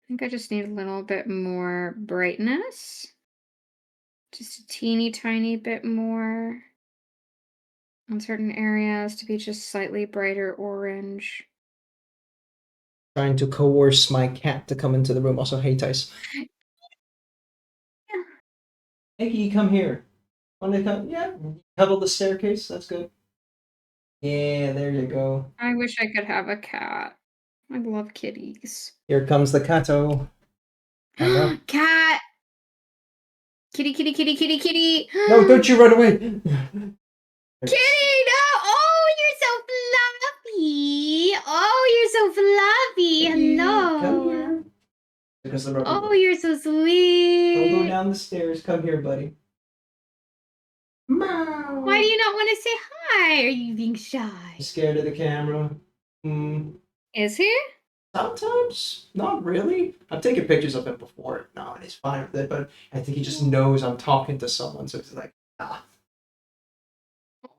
I think I just need a little bit more brightness. Just a teeny tiny bit more on certain areas to be just slightly brighter orange. Trying to coerce my cat to come into the room. Also, hey, Tice. Yeah. Hey, come here. Want to come? Yeah. Cuddle the staircase. That's good. Yeah, there you go. I wish I could have a cat. I love kitties. Here comes the cato. Cat! Kitty, kitty, kitty, kitty, kitty! No, don't you run away! Kitty, no! Oh, you're so fluffy! Oh, you're so fluffy! Hello! Come here. Because the Oh, you're so sweet! Don't go down the stairs. Come here, buddy. Meow. Why do you not want to say hi? Are you being shy? Scared of the camera? Is he? Sometimes. Not really. I've taken pictures of him before. No, and he's fine with it, but I think he just knows I'm talking to someone, so he's like, ah.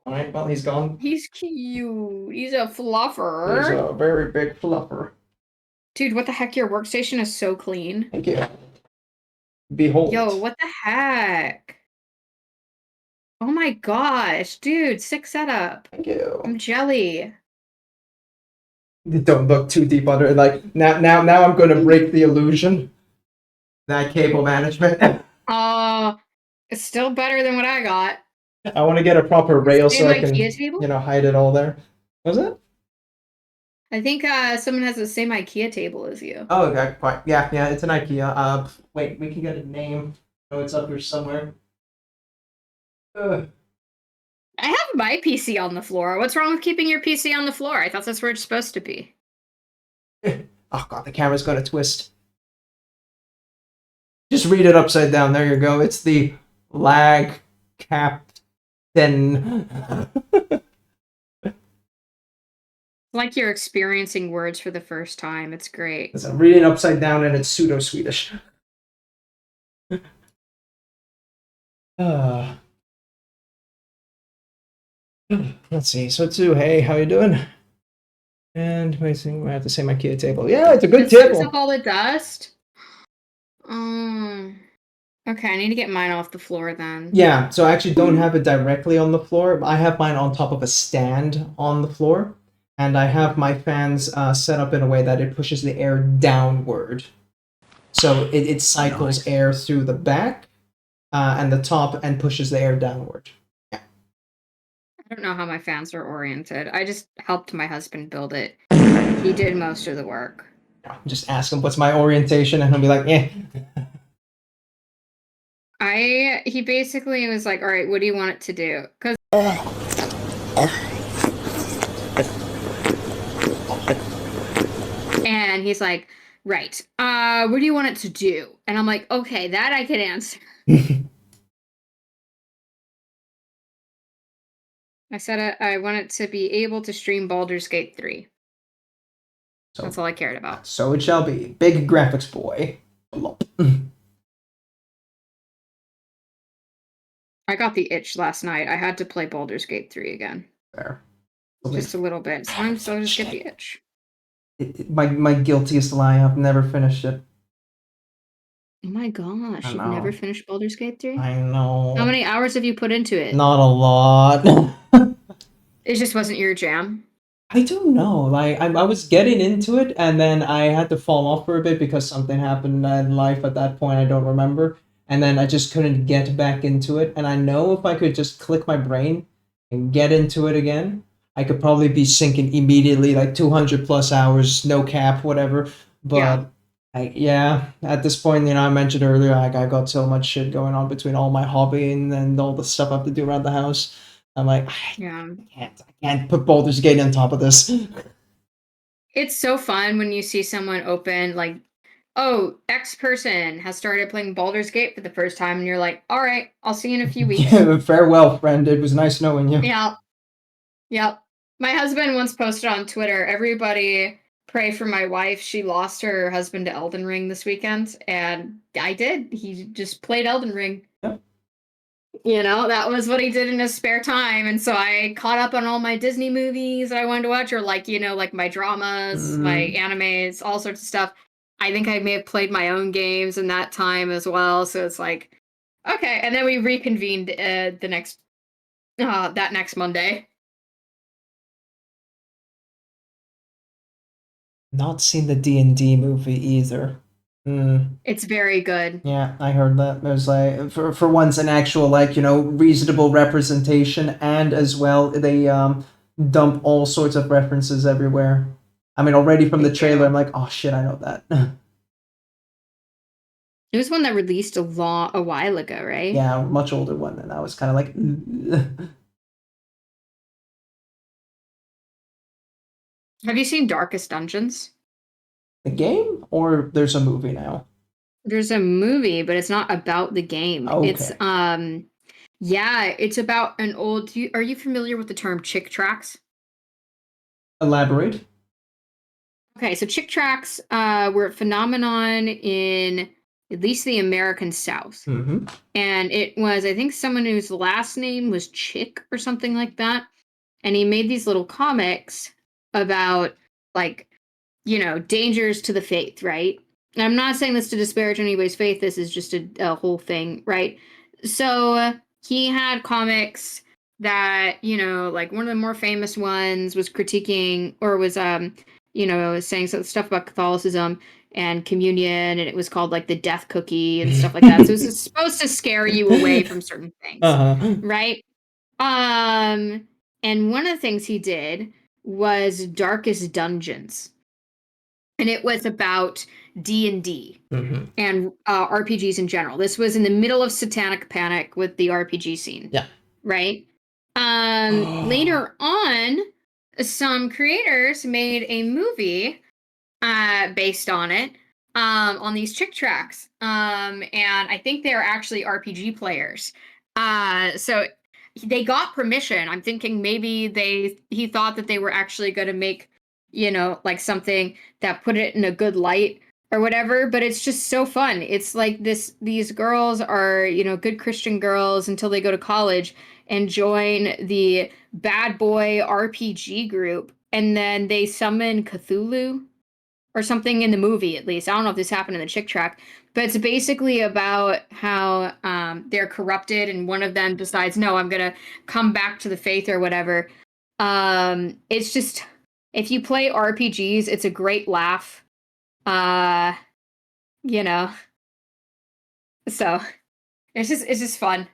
All right, well, he's gone. He's cute. He's a He's fluffer. a very big fluffer. Dude, what the heck? Your workstation is so clean. Thank you. Behold. Yo, what the heck? Oh my gosh, dude, sick setup. Thank you. I'm jelly. Don't look too deep under it. Like now I'm gonna break the illusion. That cable management. It's still better than what I got. I want to get a proper rail so I Same can, IKEA table? hide it all there. Was it? I think someone has the same IKEA table as you. Oh, okay, fine. Yeah, it's an IKEA. Wait, we can get a name. Oh, it's up here somewhere. Ugh. I have my PC on the floor. What's wrong with keeping your PC on the floor? I thought that's where it's supposed to be. Oh god, the camera's gonna twist. Just read it upside down. There you go. It's the lag captain. Like you're experiencing words for the first time. It's great. I'm reading upside down and it's pseudo-Swedish. Let's see. So Tzu, hey, how you doing? And we're at the same IKEA table. Yeah, it's a good It soaks table. up all the dust. Okay, I need to get mine off the floor then. Yeah, so I actually don't have it directly on the floor. I have mine on top of a stand on the floor, and I have my fans set up in a way that it pushes the air downward. So it cycles air through the back and the top and pushes the air downward. Yeah. I don't know how my fans are oriented. I just helped my husband build it. He did most of the work. Just ask him what's my orientation, and he'll be like, eh. He basically was like, all right, what do you want it to do? Because and he's like, right, what do you want it to do? And I'm like, okay, that I can answer. I said I want it to be able to stream Baldur's Gate 3. So, that's all I cared about. So it shall be. Big graphics boy. I got the itch last night. I had to play Baldur's Gate 3 again. Fair. Just a little bit. Sometimes I'll just get the itch. My guiltiest lie, I've never finished it. Oh my gosh, you've never finished Baldur's Gate 3? I know. How many hours have you put into it? Not a lot. It just wasn't your jam? I don't know. Like, I was getting into it, and then I had to fall off for a bit because something happened in life at that point I don't remember. And then I just couldn't get back into it. And I know if I could just click my brain and get into it again, I could probably be sinking immediately, like 200 plus hours, no cap, whatever. But at this point, I mentioned earlier, like I got so much shit going on between all my hobby and all the stuff I have to do around the house. I'm like, I can't put Baldur's Gate on top of this. It's so fun when you see someone open, like, oh, X person has started playing Baldur's Gate for the first time, and you're like, all right, I'll see you in a few weeks. Farewell, friend. It was nice knowing you. Yeah. Yep. My husband once posted on Twitter, everybody pray for my wife. She lost her husband to Elden Ring this weekend, and I did. He just played Elden Ring. Yep. That was what he did in his spare time. And so I caught up on all my Disney movies that I wanted to watch, or like my dramas, my animes, all sorts of stuff. I think I may have played my own games in that time as well. So it's like, okay. And then we reconvened that next Monday. Not seen the D&D movie either. It's very good. Yeah, I heard that. There's like for once an actual reasonable representation, and as well they dump all sorts of references everywhere. I mean, already from the trailer, I'm like, oh shit, I know that. It was one that released a while ago, right? Yeah, a much older one, and I was kind of like. Have you seen Darkest Dungeons? The game, or there's a movie now? There's a movie, but it's not about the game. Okay. It's it's about an old. Are you familiar with the term chick tracts? Elaborate. Okay, so chick tracts were a phenomenon in at least the American South. Mm-hmm. And it was, I think, someone whose last name was Chick or something like that. And he made these little comics about, like, dangers to the faith, right? And I'm not saying this to disparage anybody's faith. This is just a whole thing, right? So he had comics that, like one of the more famous ones was critiquing or was, saying some stuff about Catholicism and communion, and it was called like the death cookie and stuff like that. So it's supposed to scare you away from certain things, right? And one of the things he did was Darkest Dungeons, and it was about D&D and RPGs in general. This was in the middle of Satanic Panic with the RPG scene. Yeah. Right? Later on, some creators made a movie based on it, on these chick tracks. And I think they're actually RPG players. So they got permission. I'm thinking maybe he thought that they were actually going to make, like something that put it in a good light or whatever, but it's just so fun. It's like these girls are, good Christian girls until they go to college and join the bad boy RPG group, and then they summon Cthulhu or something in the movie, at least. I don't know if this happened in the chick track, but it's basically about how they're corrupted, and one of them decides, no, I'm gonna come back to the faith or whatever. It's just, if you play RPGs, it's a great laugh. So it's just fun.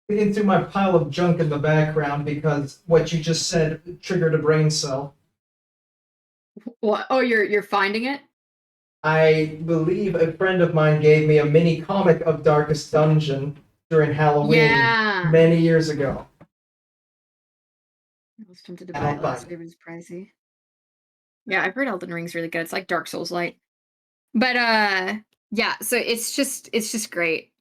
Digging through my pile of junk in the background because what you just said triggered a brain cell. What? Oh, you're finding it? I believe a friend of mine gave me a mini comic of Darkest Dungeon during Halloween many years ago. I was tempted to buy it last year, but it's pricey. Yeah, I've heard Elden Ring's really good. It's like Dark Souls light. But yeah, so it's just great.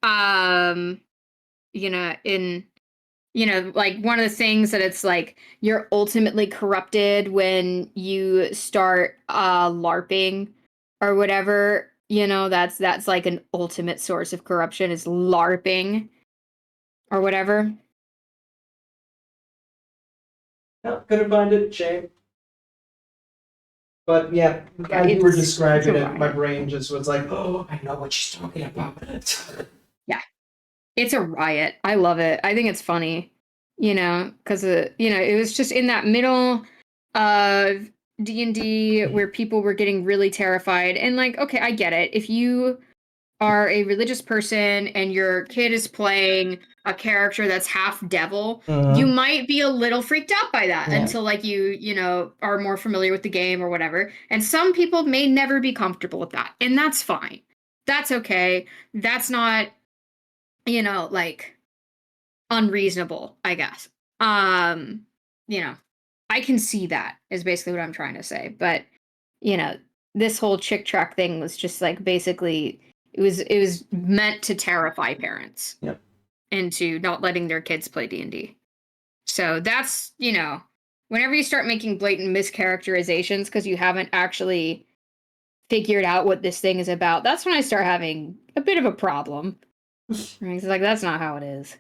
Like one of the things that it's like you're ultimately corrupted when you start LARPing or whatever. That's like an ultimate source of corruption is LARPing or whatever. No, couldn't find it. Shame. But yeah, as you were describing it, my brain just was like, oh, I know what she's talking about. Yeah. It's a riot. I love it. I think it's funny, because, it was just in that middle of D&D where people were getting really terrified. And like, okay, I get it. If you are a religious person and your kid is playing a character that's half devil, you might be a little freaked out by that until like you are more familiar with the game or whatever. And some people may never be comfortable with that. And that's fine. That's okay. That's not, like unreasonable, I guess. I can see that is basically what I'm trying to say. But, this whole chick track thing was just like basically it was meant to terrify parents into not letting their kids play D&D. So that's, whenever you start making blatant mischaracterizations because you haven't actually figured out what this thing is about, that's when I start having a bit of a problem. It's like, that's not how it is.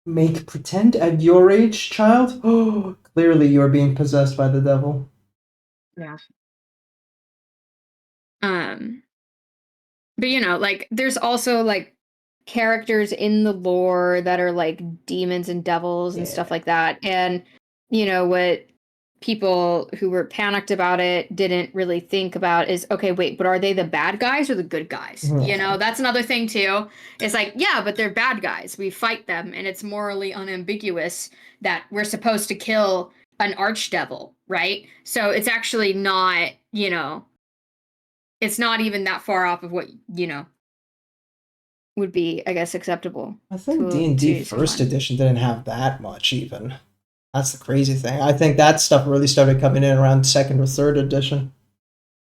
Make pretend at your age, child? Oh, clearly you're being possessed by the devil. Yeah. But like there's also like characters in the lore that are like demons and devils and stuff like that. And what people who were panicked about it didn't really think about is, okay, wait, but are they the bad guys or the good guys? That's another thing too. It's like, yeah, but they're bad guys. We fight them, and it's morally unambiguous that we're supposed to kill an archdevil, right? So it's actually not, it's not even that far off of what, would be, I guess, acceptable. I think D&D first edition didn't have that much even. That's the crazy thing. I think that stuff really started coming in around second or third edition.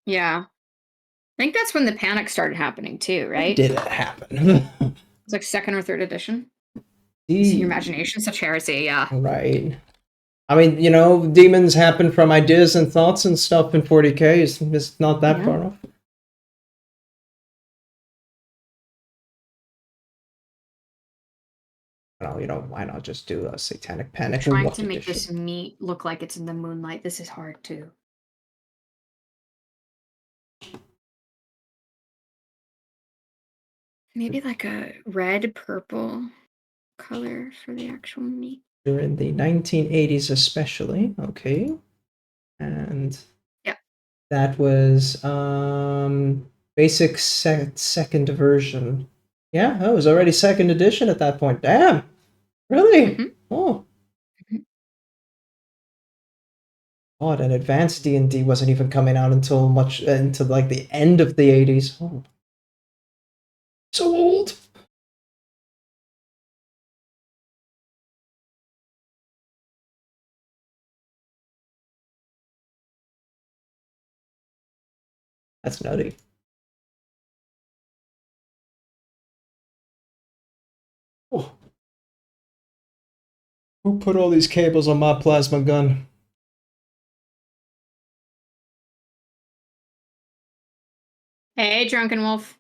Yeah. I think that's when the panic started happening too, right? Did it happen? It's like second or third edition. Your imagination, such heresy, yeah. Right. I mean, demons happen from ideas and thoughts and stuff in 40K. It's not that far off. Well, why not just do a Satanic Panic? Trying What to make edition? this meat look like it's in the moonlight. This is hard too. Maybe like a red purple color for the actual meat. During the 1980s, especially. Okay, and yeah, that was basic second version. Yeah, that was already second edition at that point. Damn, really? Mm-hmm. Oh. God, and advanced D&D wasn't even coming out until like the end of the 80s. Oh. So old. That's nutty. Oh. Who put all these cables on my plasma gun? Hey, Drunken Wolf.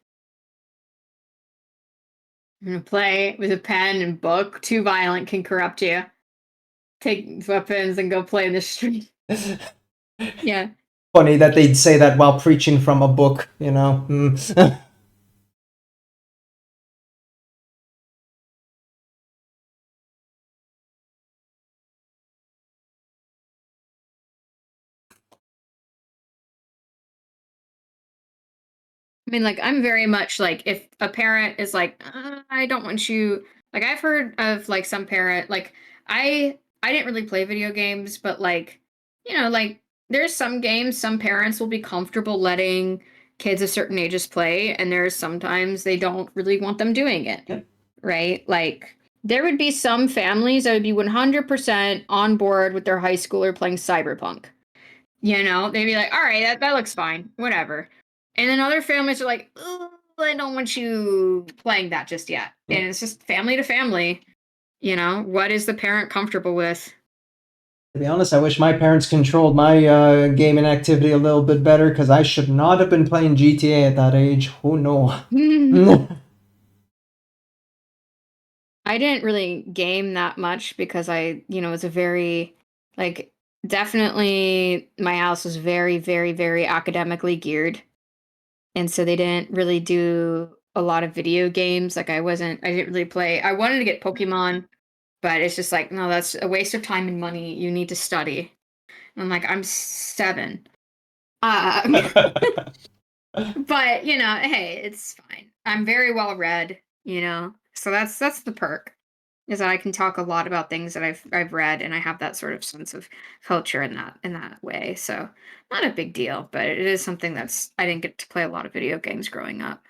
I'm gonna play with a pen and book. Too violent can corrupt you. Take weapons and go play in the street. Yeah. Funny that they'd say that while preaching from a book, Mm. I mean, like, I'm very much like, if a parent is like, I don't want you, like, I've heard of like some parent, like, I didn't really play video games, but like, like, there's some games some parents will be comfortable letting kids of certain ages play, and there's sometimes they don't really want them doing it. Yep. Right? Like, there would be some families that would be 100% on board with their high schooler playing Cyberpunk. They'd be like, all right, that looks fine, whatever. And then other families are like, oh, I don't want you playing that just yet. Yeah. And it's just family to family. What is the parent comfortable with? To be honest, I wish my parents controlled my gaming activity a little bit better, because I should not have been playing GTA at that age. Oh no. I didn't really game that much because I, was a very, like, definitely my house was very, very, very academically geared. And so they didn't really do a lot of video games. Like, I didn't really play. I wanted to get Pokemon, but it's just like, no, that's a waste of time and money. You need to study. And I'm like, I'm 7. But, hey, it's fine. I'm very well read, So that's the perk, is that I can talk a lot about things that I've read, and I have that sort of sense of culture in that way. So not a big deal, but it is something I didn't get to play a lot of video games growing up.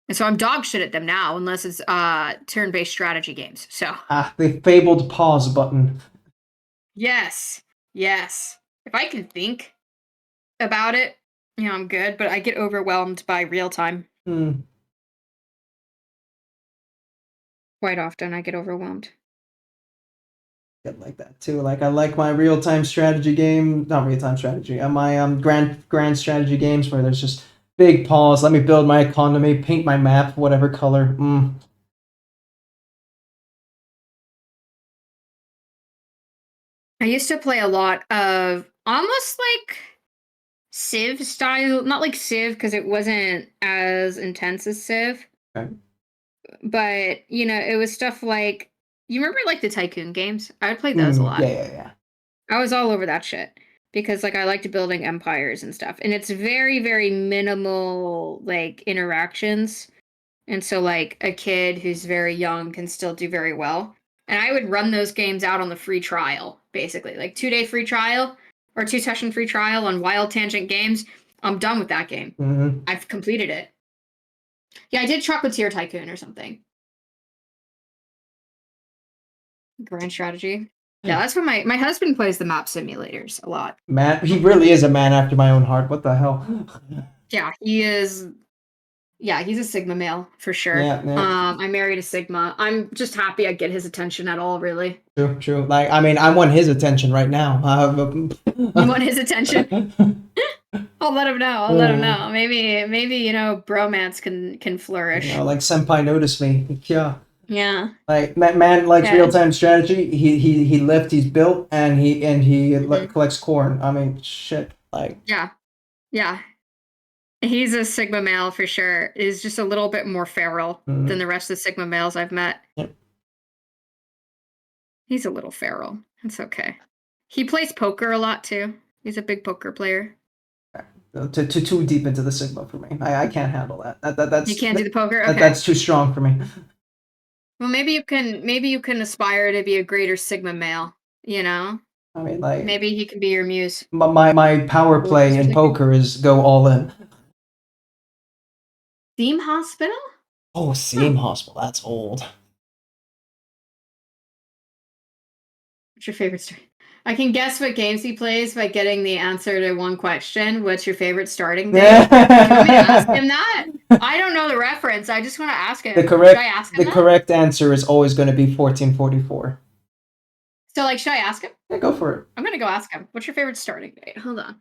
And so I'm dog shit at them now, unless it's turn-based strategy games. So the fabled pause button. yes. If I can think about it, I'm good, but I get overwhelmed by real time. Quite often I get overwhelmed. Get like that too. Like, I like my real-time strategy game, not real-time strategy, my grand strategy games where there's just big pause, let me build my economy, paint my map, whatever color. I used to play a lot of almost like Civ style, not like Civ because it wasn't as intense as Civ. Okay. But, it was stuff like, you remember like the Tycoon games? I would play those a lot. Yeah. I was all over that shit because like I liked building empires and stuff. And it's very, very minimal like interactions. And so like a kid who's very young can still do very well. And I would run those games out on the free trial, basically. Like 2-day free trial or 2-session free trial on Wild Tangent Games. I'm done with that game. Mm-hmm. I've completed it. Yeah, I did Chocolatier Tycoon or something. Grand Strategy. Yeah, that's what my husband plays the map simulators a lot. Man, he really is a man after my own heart. What the hell? Yeah, he is. Yeah, he's a Sigma male for sure. Yeah. I married a Sigma. I'm just happy I get his attention at all, really. True. Like, I mean, I want his attention right now. You want his attention? I'll let him know. Maybe bromance can flourish. Like, senpai noticed me. Yeah. Yeah. Like man likes Yeah. real-time strategy. He lived, he's built, and he Mhm. collects corn. I mean, shit. Like, Yeah. Yeah. He's a Sigma male for sure. Is just a little bit more feral than the rest of the Sigma males I've met. Yep. He's a little feral. It's okay. He plays poker a lot too. He's a big poker player. too deep into the Sigma for me. I can't handle that. You can't do the poker? Okay. That's too strong for me. Well, maybe you can aspire to be a greater Sigma male, you know? I mean, like, Maybe he can be your muse. my power play in poker is go all in. Theme Hospital? Oh, Theme Hospital. That's old. What's your favorite story? I can guess what games he plays by getting the answer to one question. What's your favorite starting date? Do you want me to ask him that? I don't know the reference. I just want to ask him. Should I ask him that? Correct answer is always going to be 1444. So, like, should I ask him? Yeah, go for it. I'm going to go ask him. What's your favorite starting date? Hold on.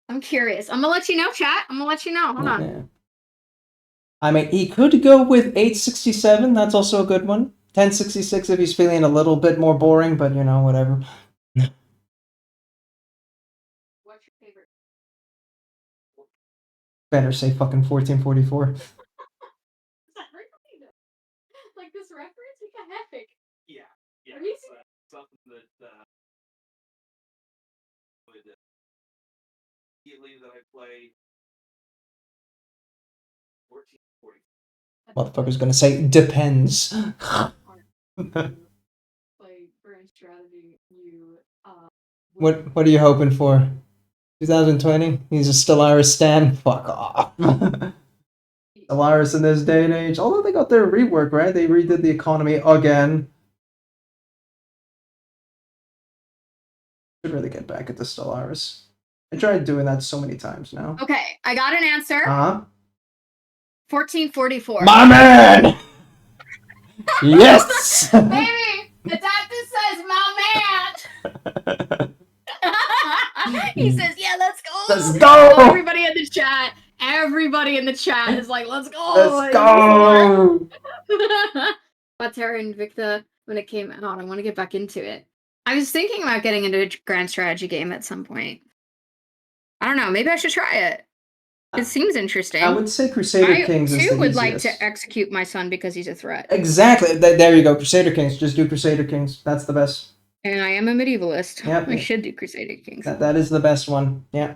I'm curious. I'm going to let you know, chat. I'm going to let you know. Hold on. Yeah. I mean, he could go with 867. That's also a good one. 1066 if he's feeling a little bit more boring, but you know, whatever. What's your favorite? Better say fucking 1444. Like this reference? What the heck? Yeah. Are you Something that would immediately that I play 1440. Motherfucker's gonna say depends. Play brand strategy, you What are you hoping for? 2020? He's a Stellaris stan? Fuck off. Stellaris in this day and age. Although they got their rework, right? They redid the economy again. Should really get back at the Stellaris. I tried doing that so many times now. Okay, I got an answer. 1444. My man! Yes! Baby, Adaptus says my man. He says, yeah, let's go. Let's go! Everybody in the chat is like, let's go. Let's go! Batera and Victa, when it came out, I want to get back into it. I was thinking about getting into a grand strategy game at some point. I don't know, maybe I should try it. It seems interesting. I would say Crusader Kings is the I too would easiest. like to execute my son because he's a threat. Exactly. There you go. Crusader Kings. Just do Crusader Kings. That's the best. And I am a medievalist. Yep. I should do Crusader Kings. That is the best one. Yeah.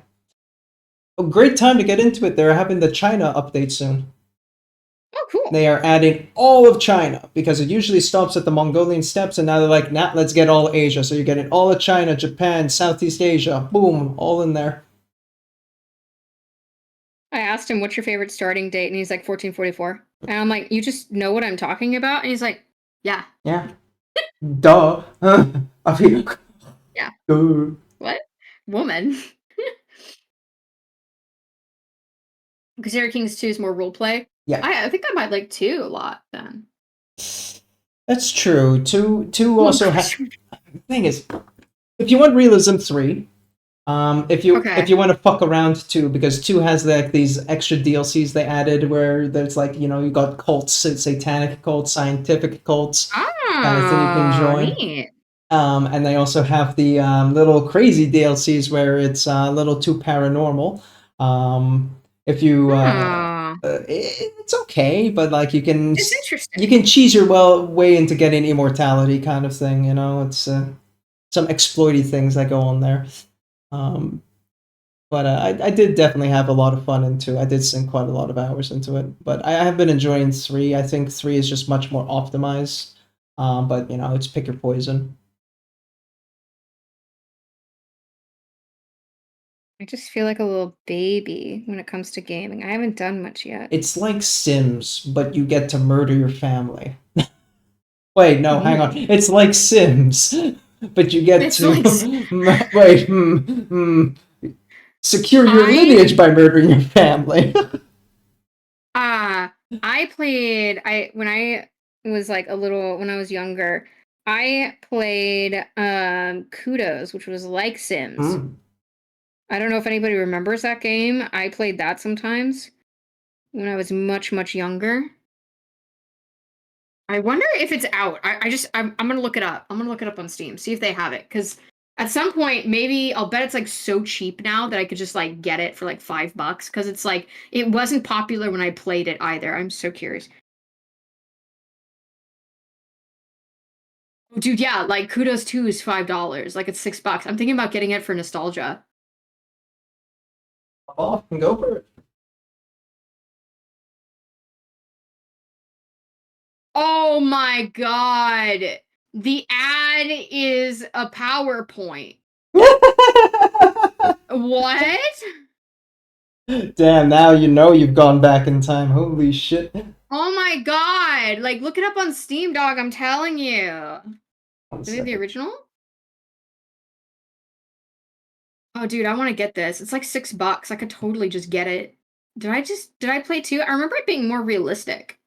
A great time to get into it. They're having the China update soon. Oh, cool. They are adding all of China because it usually stops at the Mongolian steppes, and now they're like, nah, let's get all Asia. So you're getting all of China, Japan, Southeast Asia, boom, all in there. I asked him, what's your favorite starting date? And he's like, 1444. And I'm like, you just know what I'm talking about? And he's like, yeah. Yeah. Duh. I feel. Yeah. Duh. What? Woman. Crusader Kings 2 is more roleplay. Yeah. I think I might like 2 a lot then. That's true. Two also has. The thing is, if you want realism, 3. If you want to fuck around 2, because 2 has like these extra DLCs they added where there's like, you know, you got cults, satanic cults, scientific cults, kind of thing you can join. Neat. And they also have the little crazy DLCs where it's a little too paranormal. If you it's okay, but like you can It's interesting. You can cheese your way into getting immortality kind of thing, you know. It's some exploity things that go on there. But I did definitely have a lot of fun into. I did sink quite a lot of hours into it, but I have been enjoying 3. I think 3 is just much more optimized. But you know, it's pick your poison. I just feel like a little baby when it comes to gaming. I haven't done much yet. It's like Sims, but you get to murder your family. Wait, no, hang on. It's like Sims, but you get secure your lineage by murdering your family. I played when I was like when I was younger, I played Kudos, which was like Sims. I don't know if anybody remembers that game. I played that sometimes when I was much, much younger. I wonder if it's out. I'm gonna look it up. I'm gonna look it up on Steam, see if they have it. Because at some point, maybe I'll bet it's like so cheap now that I could just like get it for like $5. Because it's like it wasn't popular when I played it either. I'm so curious. Oh, dude, yeah, like Kudos 2 is $5. Like it's $6. I'm thinking about getting it for nostalgia. Pop off and go for it. Oh my god. The ad is a PowerPoint. What? Damn, now you know you've gone back in time. Holy shit. Oh my god. Like, look it up on Steam, dog. I'm telling you. One Is it the second. original? Oh, dude, I want to get this. It's like $6. I could totally just get it. Did I play 2? I remember it being more realistic.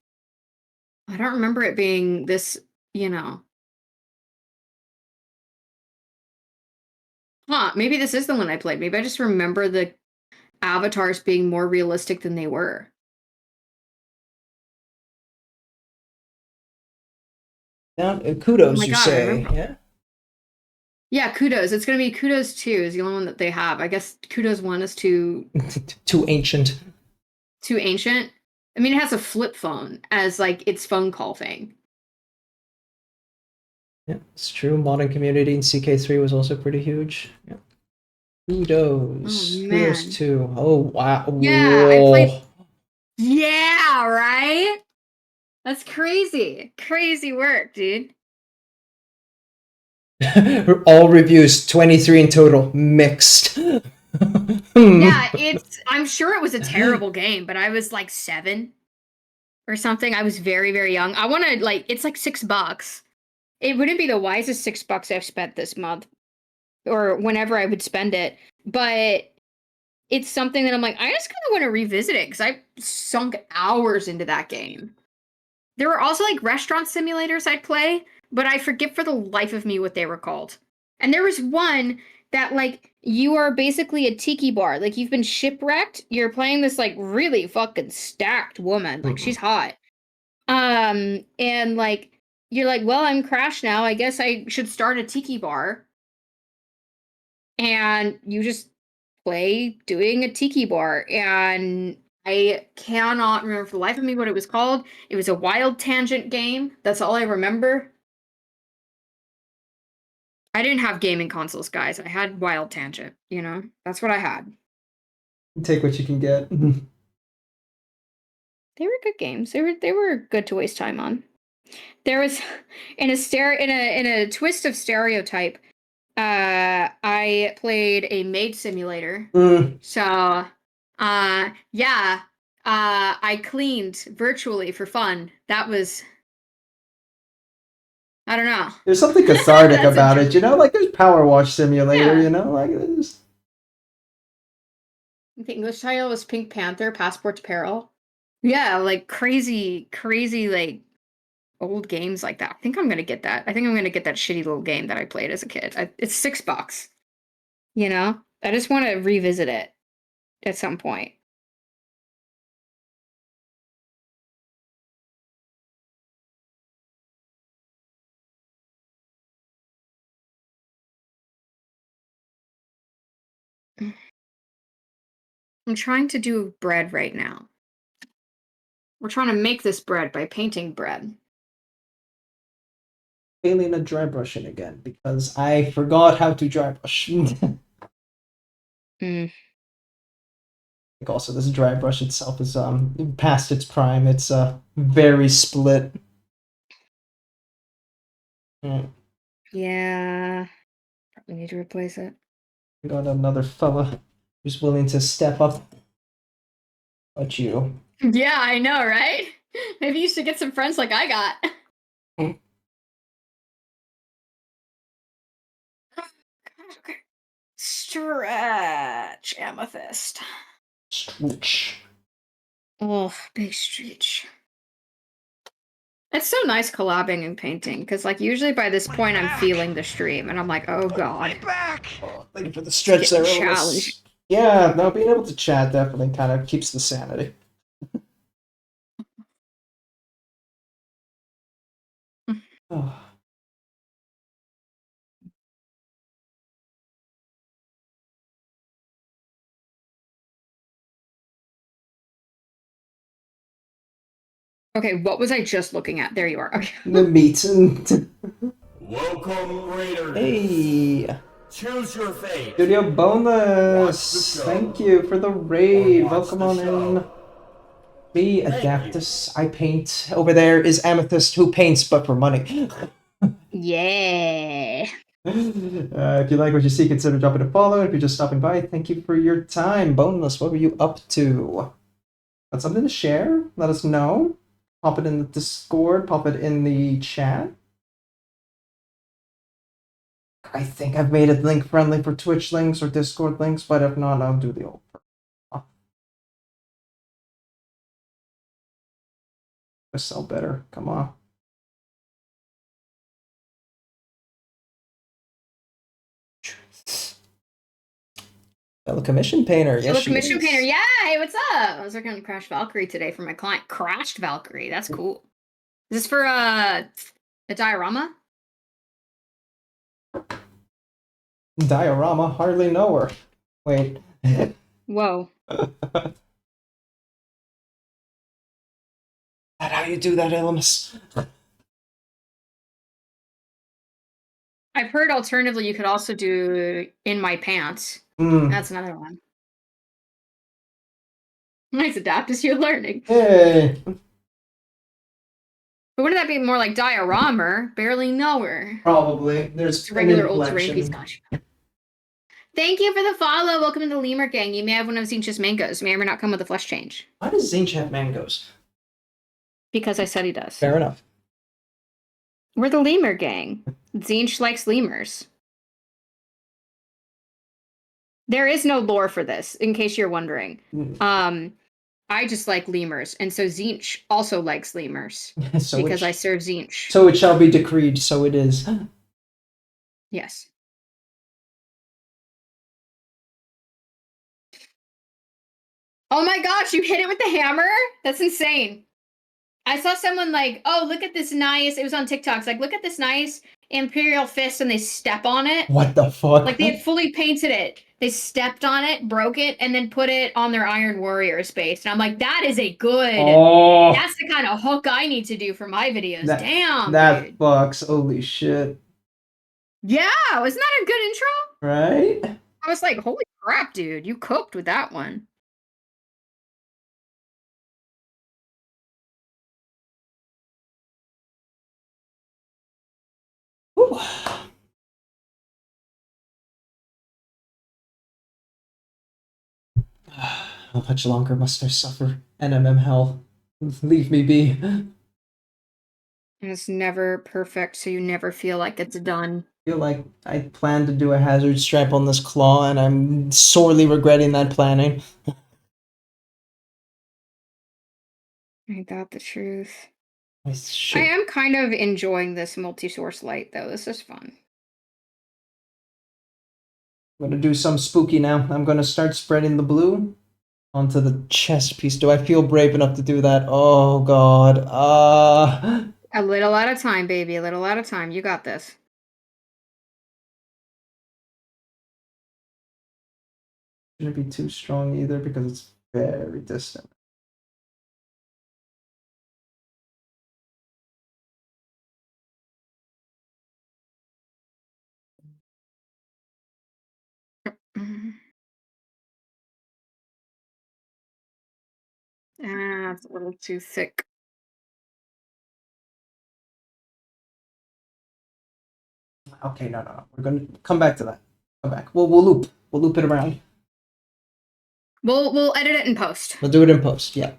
I don't remember it being this, you know. Huh, maybe this is the one I played. Maybe I just remember the avatars being more realistic than they were. Now, Oh kudos, my you god, I say? remember. Yeah. Yeah, Kudos. It's gonna be Kudos 2 is the only one that they have. I guess Kudos 1 is too Too ancient. ancient. I mean, it has a flip phone as like its phone call thing. Yeah, it's true. Modern community in CK3 was also pretty huge. Yeah. Kudos. Oh Kudos man. 2. Oh wow. Yeah, I played. Whoa. Yeah, right? That's crazy. Crazy work, dude. All reviews, 23 in total, mixed. Yeah, I'm sure it was a terrible game, but I was like 7 or something. I was very, very young. I want to like it's like $6. It wouldn't be the wisest $6 I've spent this month or whenever I would spend it, but it's something that I'm like, I just kind of want to revisit it because I sunk hours into that game. There were also like restaurant simulators I'd play, but I forget for the life of me what they were called. And there was one that like you are basically a tiki bar. Like you've been shipwrecked. You're playing this like really fucking stacked woman. Like she's hot. And like you're like, well, I'm crashed now. I guess I should start a tiki bar. And you just play doing a tiki bar. And I cannot remember for the life of me what it was called. It was a wild tangent game. That's all I remember. I didn't have gaming consoles, guys. I had wild tangent, you know? That's what I had. Take what you can get. They were good games. They were good to waste time on. There was in a twist of stereotype, I played a maid simulator. So yeah. I cleaned virtually for fun. That was I don't know. There's something cathartic That's about it, you know? Like there's Power Wash Simulator, Yeah. you know? Like there's... The English title was Pink Panther, Passport to Peril. Yeah, like crazy, like old games like that. I think I'm gonna get that. I think I'm gonna get that shitty little game that I played as a kid. It's $6. You know? I just want to revisit it at some point. I'm trying to do bread right now. We're trying to make this bread by painting bread. Failing at dry brushing again because I forgot how to dry brush. Mm. Like also, this dry brush itself is past its prime. It's very split. Yeah. Probably need to replace it. We got another fella who's willing to step up. But you. Yeah, I know, right? Maybe you should get some friends like I got. Okay. Stretch amethyst. Stretch. Oh, big stretch. It's so nice collabing and painting because, like, usually by this point I'm feeling the stream and I'm like, oh god. Oh, thank you for the stretch there. Challenge. Yeah, no, being able to chat definitely kind of keeps the sanity. Oh. Okay, what was I just looking at? There you are. Okay. The meat. Welcome, Raiders. Hey. Choose your fate. Studio bonus. Watch the show. Thank you for the raid. Or watch Welcome the on show. in. Me, Thank Adaptus, I paint. Over there is Amethyst, who paints but for money. Yeah. If you like what you see, consider dropping a follow. If you're just stopping by, thank you for your time. Boneless, what were you up to? Got something to share? Let us know. Pop it in the Discord, pop it in the chat. I think I've made it link friendly for Twitch links or Discord links, but if not, I'll do the old. Sell better. Come on. Fellow commission painter. Yes, Fellow she commission is. painter. Yeah. Hey, what's up? I was working on Crash Valkyrie today for my client. Crashed Valkyrie. That's cool. Is this for a diorama? Diorama. Hardly know her. Wait. Whoa. That how you do that, Elemis? I've heard alternatively you could also do In My Pants. Mm. That's another one. Nice, Adaptus, you're learning. Hey. But wouldn't that be more like diorama? Barely know her. Probably. There's It's a regular an old terrain piece. inflection. Gosh. Thank you for the follow. Welcome to the Lemur Gang. You may have one of Zinch's mangoes. May or may not come with a flesh change. Why does Zinch have mangoes? Because I said he does. Fair enough. We're the Lemur Gang. Zinch likes lemurs. There is no lore for this, in case you're wondering. I just like lemurs, and so Zinch also likes lemurs So because I serve Zinch. So it shall be decreed, so it is. Yes. Oh my gosh, you hit it with the hammer? That's insane. I saw someone like, oh, look at this nice, it was on TikTok, it's like, look at this nice Imperial fist, and they step on it. What the fuck? Like, they had fully painted it. They stepped on it, broke it, and then put it on their Iron Warriors base. And I'm like, that is a good... Oh, That's the kind of hook I need to do for my videos. That- Damn, that dude. fucks. Holy shit. Yeah, wasn't that a good intro? Right? I was like, holy crap, dude. You cooked with that one. Whew. How much longer must I suffer? NMM hell. Leave me be. And it's never perfect, so you never feel like it's done. I feel like I planned to do a hazard strap on this claw, and I'm sorely regretting that planning. I got the truth. I I should. am kind of enjoying this multi-source light, though. This is fun. I'm gonna do some spooky now. I'm gonna start spreading the blue onto the chest piece. Do I feel brave enough to do that? Oh god. A little at a time, baby. A little at a time. You got this. Shouldn't be too strong either because it's very distant. Ah, it's a little too thick. Okay, no. We're gonna come back to that. Come back. We'll loop. We'll loop it around. We'll edit it in post. We'll do it in post. Yeah.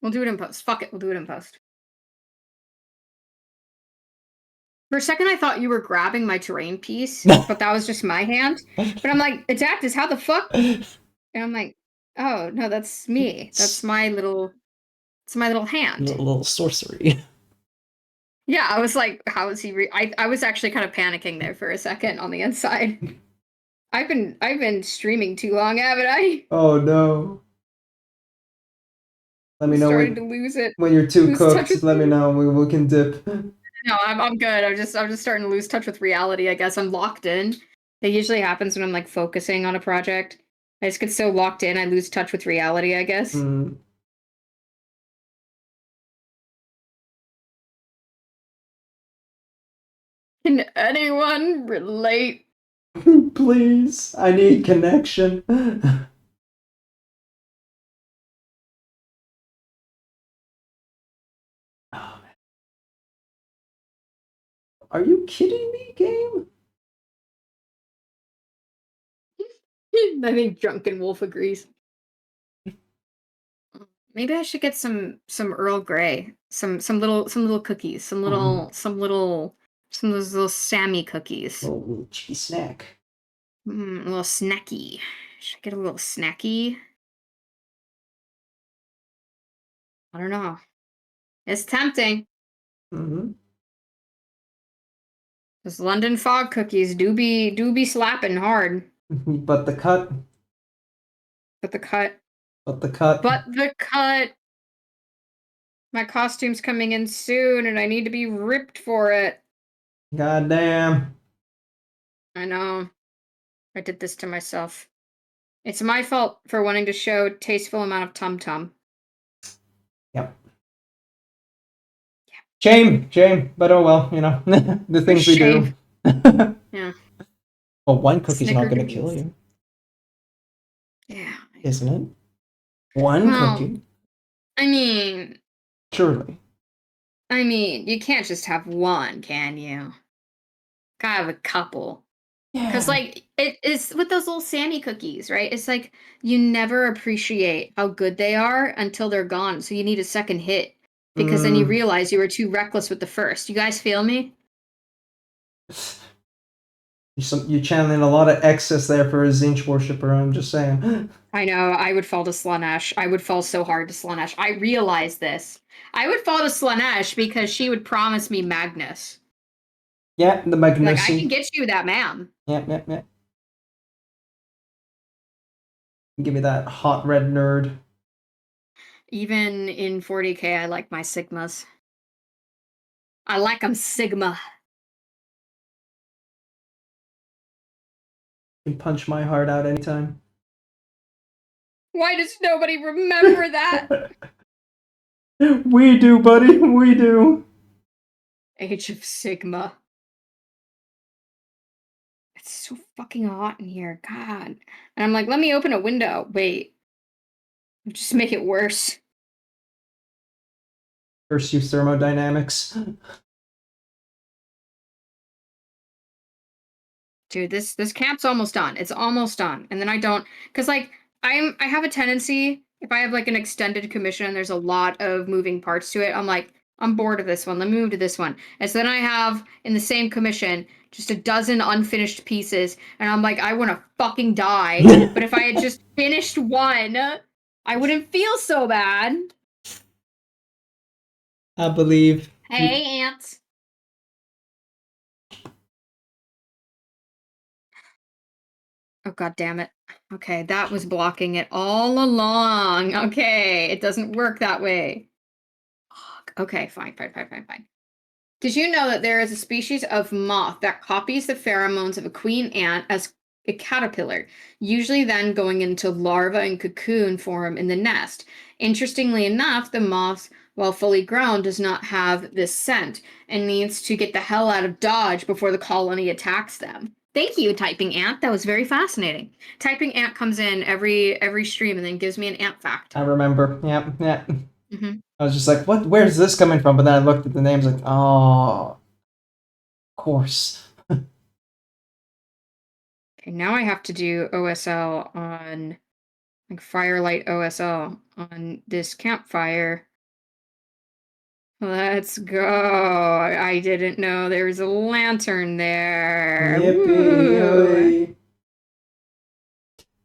We'll do it in post. Fuck it. We'll do it in post. For a second, I thought you were grabbing my terrain piece, but that was just my hand. But I'm like, Adaptus, how the fuck? And I'm like, oh no, that's me. That's my little. It's my little hand. Little sorcery. Yeah, I was like, how is he? I was actually kind of panicking there for a second on the inside. I've been streaming too long, haven't I? Oh no. Let me know Starting to lose it. when you're too Lose touch cooked. with Let me you. know. We can dip. No, I'm good. I'm just starting to lose touch with reality, I guess. I'm locked in. It usually happens when I'm like focusing on a project. I just get so locked in, I lose touch with reality, I guess. Mm. Can anyone relate? Please, I need connection. Oh, man. Are you kidding me, game? I think Drunken Wolf agrees. Maybe I should get some Earl Grey, some little cookies, some of those little Sammy cookies. Little cheese snack. A little snacky. Should I get a little snacky? I don't know. It's tempting. Mm-hmm. Those London fog cookies do be slapping hard. But the cut. But the cut. But the cut. But the cut. My costume's coming in soon, and I need to be ripped for it. God damn. I know. I did this to myself. It's my fault for wanting to show tasteful amount of tum-tum. Yep. Shame, but oh well, you know, the things we do. Yeah. Well, one cookie's not gonna Snickerdoodles. kill you, Yeah. isn't it? One Well, cookie, I mean, surely. you can't just have one, can you? Gotta have a couple. Because, Yeah. like, it's with those little Sammy cookies, right? It's like you never appreciate how good they are until they're gone. So you need a second hit because then you realize you were too reckless with the first. You guys feel me? You're channeling a lot of excess there for a Zinch worshiper, I'm just saying. I know, I would fall to Slaanesh. I would fall so hard to Slaanesh. I realize this. I would fall to Slaanesh because she would promise me Magnus. Yeah, the Like, I Magnusi. can get you that man. Yeah. Give me that hot red nerd. Even in 40k, I like my Sigmas. I like them Sigma. You can punch my heart out anytime. Why does nobody remember that? We do, buddy, we do. Age of Sigma. It's so fucking hot in here, God. And I'm like, let me open a window. Wait. Just make it worse. First use thermodynamics. Dude, this camp's almost done. It's almost done. And then I don't, because like I have a tendency, if I have like an extended commission and there's a lot of moving parts to it, I'm like, I'm bored of this one. Let me move to this one. And so then I have in the same commission just a dozen unfinished pieces, and I'm like, I want to fucking die. But if I had just finished one, I wouldn't feel so bad. I believe. Hey, ants. Oh, God damn it. Okay, that was blocking it all along. Okay, it doesn't work that way. Okay, fine. Did you know that there is a species of moth that copies the pheromones of a queen ant as a caterpillar, usually then going into larva and cocoon form in the nest? Interestingly enough, the moth, while fully grown, does not have this scent and needs to get the hell out of Dodge before the colony attacks them. Thank you, Typing Ant. That was very fascinating. Typing Ant comes in every stream and then gives me an ant fact. I remember. Yeah. Mm-hmm. I was just like, what? Where's this coming from? But then I looked at the names like, oh, of course. Okay, now I have to do OSL on, like, Firelight OSL on this campfire. Let's go. I didn't know there was a lantern there. Yippee!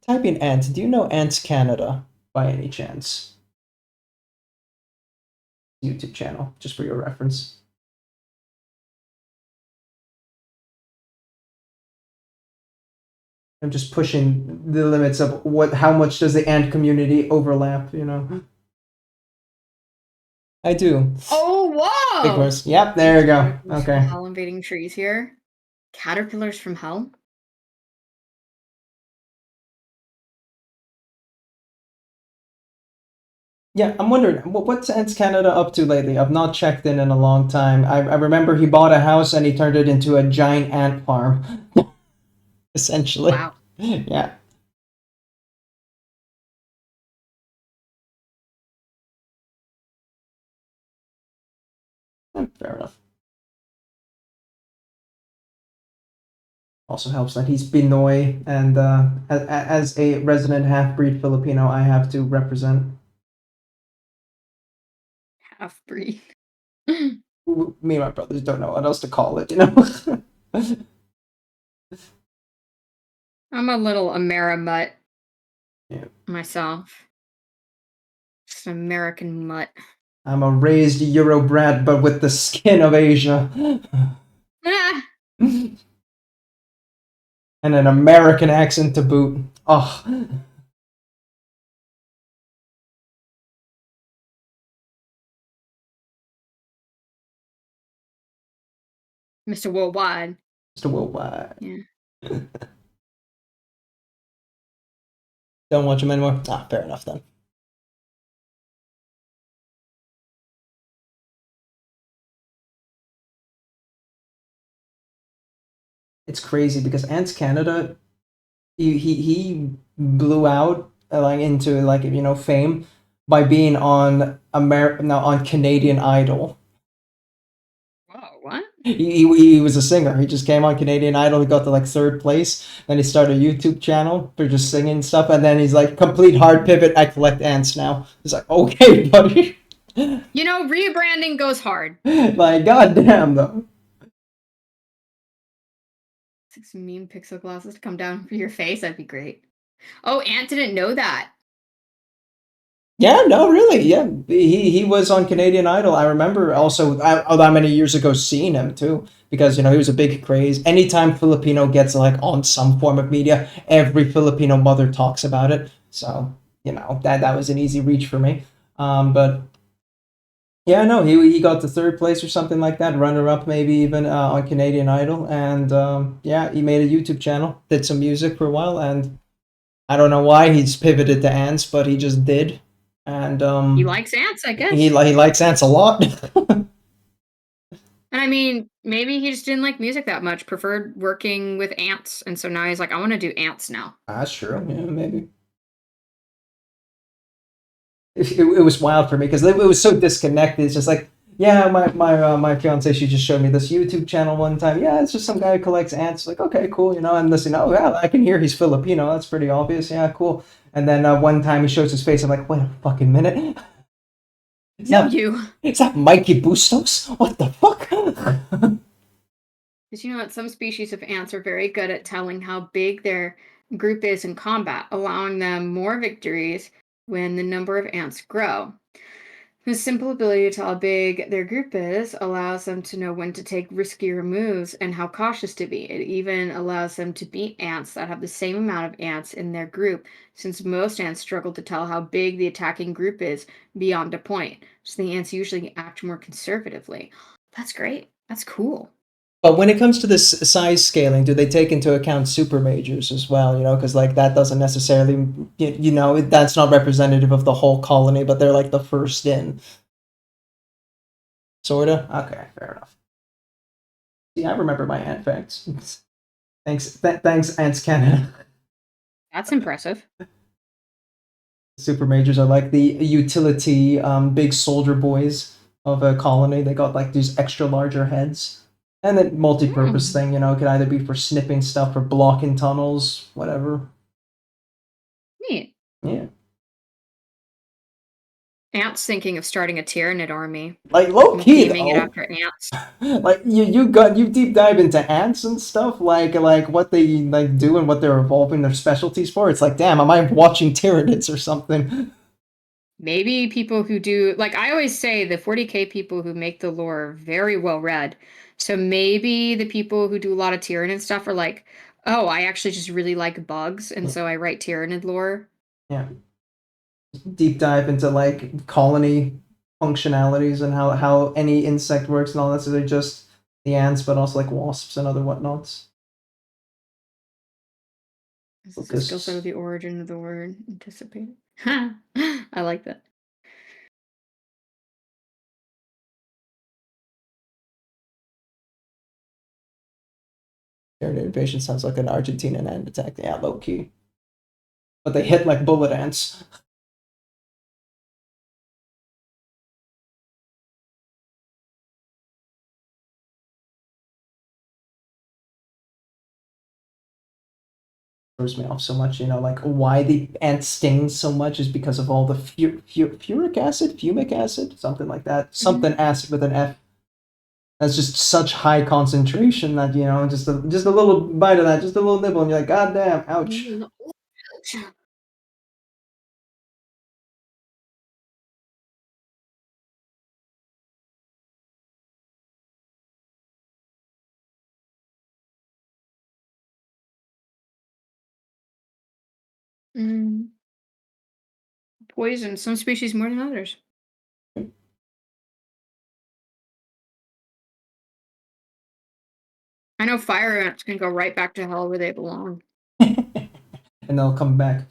Type in ants. Do you know Ants Canada by any chance? YouTube channel, just for your reference. I'm just pushing the limits of how much does the ant community overlap, you know? I do. Oh, whoa! Big words. Yep, there you go. Caterpillars from Okay. hell invading trees here. Caterpillars from hell? Yeah, I'm wondering what's Ants Canada up to lately. I've not checked in a long time. I remember he bought a house and he turned it into a giant ant farm, essentially. Wow. Yeah. Fair enough. Also helps that he's Pinoy, and as a resident half-breed Filipino, I have to represent. Half-breed. Me and my brothers don't know what else to call it, you know? I'm a little Amerimutt Yeah. myself. Just an American mutt. I'm a raised Eurobrat, but with the skin of Asia. Ah! And an American accent to boot. Oh. Mr. Worldwide. Mr. Worldwide. Yeah. Don't watch him anymore? Ah, fair enough then. It's crazy because Ants Canada, he blew out like into like fame by being on on Canadian Idol. Whoa, what? He was a singer. He just came on Canadian Idol. He got to like 3rd place. Then he started a YouTube channel for just singing stuff. And then he's like, complete hard pivot. I collect ants now. He's like, okay, buddy. You know, rebranding goes hard. Like, goddamn though. 6 mean pixel glasses to come down for your face. That'd be great. Oh, Ant didn't know that. Yeah, no, really. Yeah, he was on Canadian Idol. I remember also that many years ago seeing him too, because he was a big craze. Anytime Filipino gets like on some form of media, every Filipino mother talks about it. So that was an easy reach for me. But yeah, no, he got to 3rd place or something like that, runner up maybe even on Canadian Idol, and yeah, he made a YouTube channel, did some music for a while, and I don't know why he's pivoted to ants, but he just did. And He likes ants, I guess. he likes ants a lot. And I mean, maybe he just didn't like music that much, preferred working with ants, and so now he's like, I want to do ants now. That's true. Yeah, maybe. It was wild for me because it was so disconnected. It's just like, yeah, my fiance, she just showed me this YouTube channel one time. Yeah, it's just some guy who collects ants. Like, okay, cool, and listen, oh yeah, I can hear he's Filipino. That's pretty obvious. Yeah, cool. And then one time he shows his face. I'm like, wait a fucking minute. Is that Mikey Bustos? What the fuck? Did you know that some species of ants are very good at telling how big their group is in combat, allowing them more victories when the number of ants grow? The simple ability to tell how big their group is allows them to know when to take riskier moves and how cautious to be. It even allows them to beat ants that have the same amount of ants in their group, since most ants struggle to tell how big the attacking group is beyond a point. So the ants usually act more conservatively. That's great. That's cool. But when it comes to this size scaling, do they take into account super majors as well? Because like that doesn't necessarily, that's not representative of the whole colony, but they're like the first in. Sorta? Okay, fair enough. See, I remember my ant facts. Thanks, Ants Canada. That's impressive. Super majors are like the utility big soldier boys of a colony. They got like these extra larger heads. And then multi-purpose thing, could either be for snipping stuff or blocking tunnels, whatever. Neat. Yeah. Ants thinking of starting a Tyranid army. Like low key Naming it though. after ants. Like you deep dive into ants and stuff, like what they like do and what they're evolving their specialties for. It's like, damn, am I watching Tyranids or something? Maybe people who do, like I always say, the 40k people who make the lore are very well read. So maybe the people who do a lot of Tyranid stuff are like, oh, I actually just really like bugs, and so I write Tyranid lore. Yeah. Deep dive into like colony functionalities and how any insect works and all that. So they're just the ants, but also like wasps and other whatnots. This is a skill set of the origin of the word anticipate. I like that. Their invasion sounds like an Argentinian ant attack. Yeah, low key. But they hit like bullet ants. Throws me off so much, you know, like why the ant stings so much is because of all the fumic acid, something like that. Something acid with an F. That's just such high concentration that, you know, just a little bite of that, just a little nibble, and you're like, God damn, ouch. Poison. Some species more than others. I know fire ants can go right back to hell where they belong. And they'll come back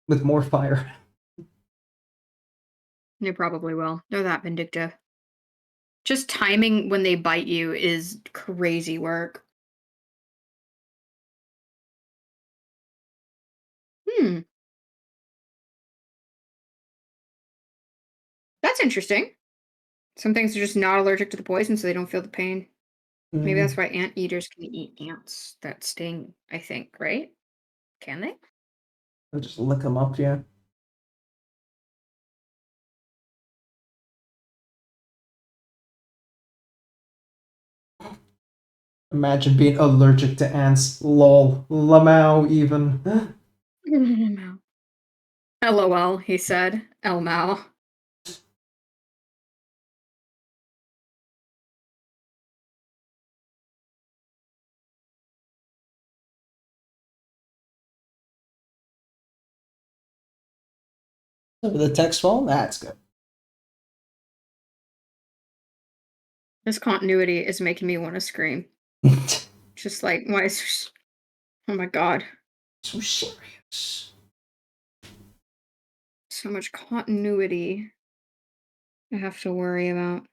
with more fire. They probably will. They're that vindictive. Just timing when they bite you is crazy work. That's interesting. Some things are just not allergic to the poison, so they don't feel the pain. Maybe that's why anteaters can eat ants that sting, I think, right? Can they? They'll just lick them up, yeah. Imagine being allergic to ants. Lol. Lamau, even. LOL, he said. Elmao. So the text file? That's good. This continuity is making me want to scream. Just like, why is... Oh my god. So serious. So much continuity I have to worry about.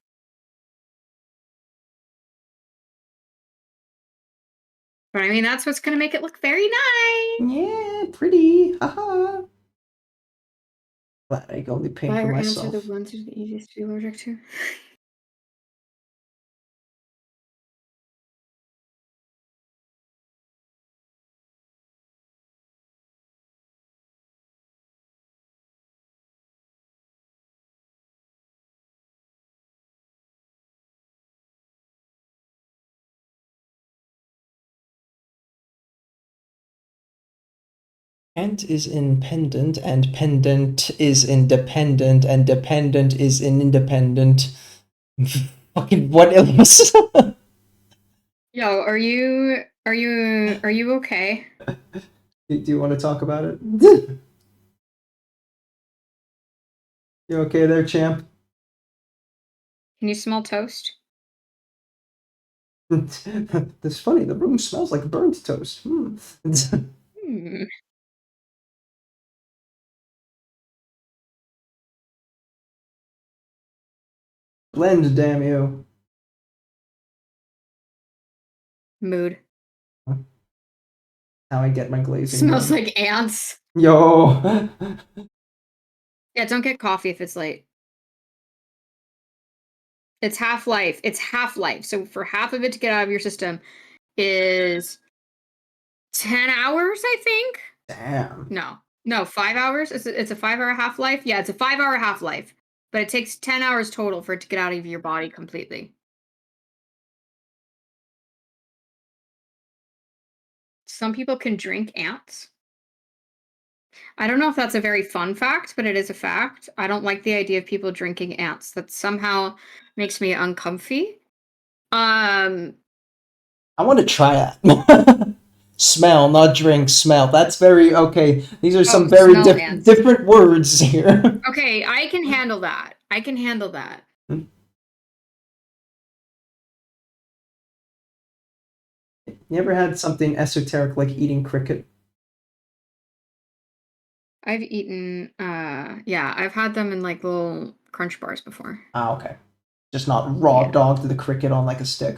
But I mean, that's what's going to make it look very nice. Yeah, pretty. Haha. Glad I can only paint for Fire ants myself. are the ones who's the easiest to be allergic to. Ant is independent, and pendant is independent, and dependent is independent. Fucking what else? Yo, are you okay? Do you want to talk about it? You okay there, champ? Can you smell toast? That's funny. The room smells like burnt toast. Blend, damn you. Mood. How I get my glazing. Smells done. like ants. Yo. Yeah, don't get coffee if it's late. It's half-life. It's half-life. So for half of it to get out of your system is 10 hours, I think? Damn. No, 5 hours? It's a 5-hour half-life? Yeah, it's a 5-hour half-life. But it takes 10 hours total for it to get out of your body completely. Some people can drink ants. I don't know if that's a very fun fact, but it is a fact. I don't like the idea of people drinking ants. That somehow makes me uncomfy. I want to try that. Smell, not drink, smell. That's very okay. These are some very different words here. Okay, I can handle that. I can handle that. You ever had something esoteric like eating cricket? I've eaten, yeah, I've had them in like little crunch bars before. Ah, okay. Just not raw Yeah. dog to the cricket on like a stick.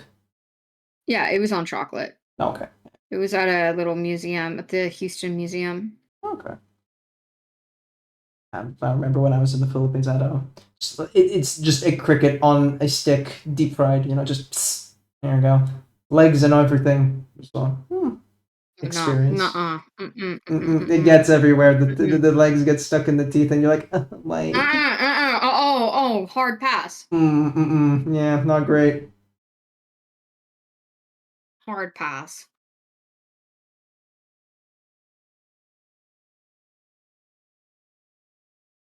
Yeah, it was on chocolate. Okay. It was at a little museum at the Houston Museum. Okay. I remember when I was in the Philippines, I had it's just a cricket on a stick, deep fried. You know, just there you go, legs and everything. So, experience. No, It gets everywhere. The legs get stuck in the teeth, and you're like, like, oh, hard pass. Yeah, not great. Hard pass.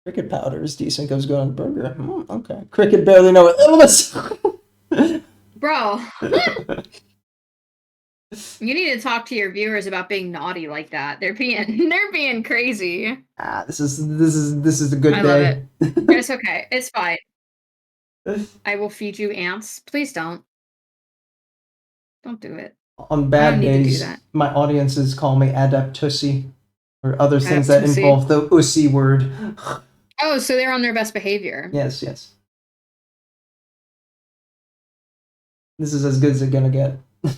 Cricket powder is decent. Goes good on burger. Okay. Cricket barely know it. Bro, you need to talk to your viewers about being naughty like that. They're being crazy. This is a good I day. love it. It's okay. It's fine. I will feed you ants. Please don't. Don't do it. On bad need to do days, that. my audiences call me Adaptussy, or other things that Adaptussy. involve the ussy word. Oh, so they're on their best behavior. Yes, yes. This is as good as it's gonna get. I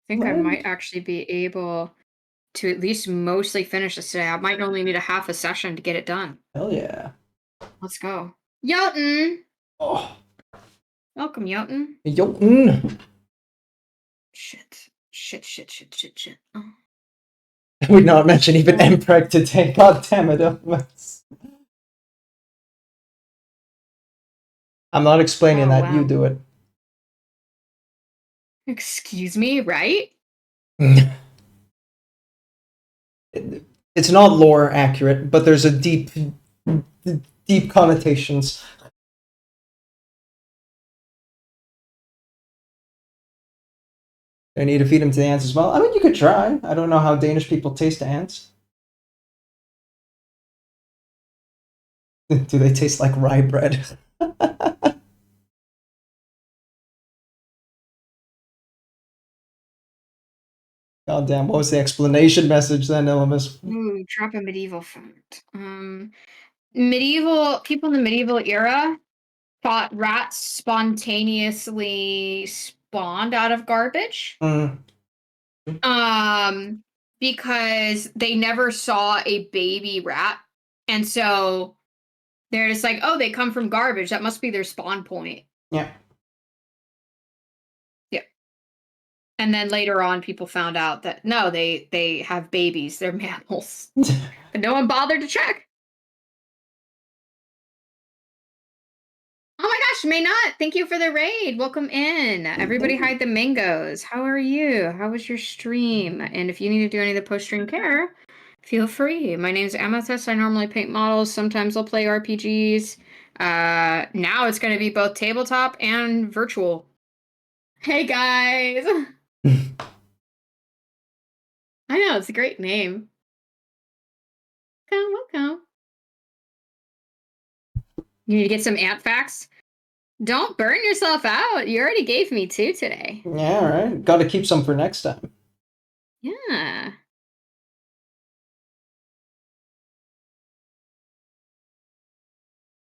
think I What? might actually be able to at least mostly finish this today. I might only need a half a session to get it done. Hell yeah. Let's go. Yappin! Oh, Welcome, Yappin. yo. Shit. Oh. I would not mention even Mpreg today. God damn it. I'm not explaining Oh, that. wow. You do it. Excuse me, right? It's not lore accurate, but there's a deep connotations. I need to feed them to the ants as well. I mean, you could try. I don't know how Danish people taste to ants. Do they taste like rye bread? God damn, what was the explanation message then, Illimus? Ooh, drop a medieval fact. Medieval people in the medieval era thought rats spontaneously spawned out of garbage. Because they never saw a baby rat. And so they're just like, oh, they come from garbage. That must be their spawn point. Yeah. And then later on, people found out that no, they have babies. They're mammals. But no one bothered to check. Oh my gosh, may not. Thank you for the raid. Welcome in. Everybody hide the mangoes. How are you? How was your stream? And if you need to do any of the post-stream care, feel free. My name's Amethyst. I normally paint models. Sometimes I'll play RPGs. Now it's going to be both tabletop and virtual. Hey guys. I know, it's a great name. Welcome. You need to get some ant facts? Don't burn yourself out. You already gave me 2 today. Yeah, all right. Got to keep some for next time. Yeah.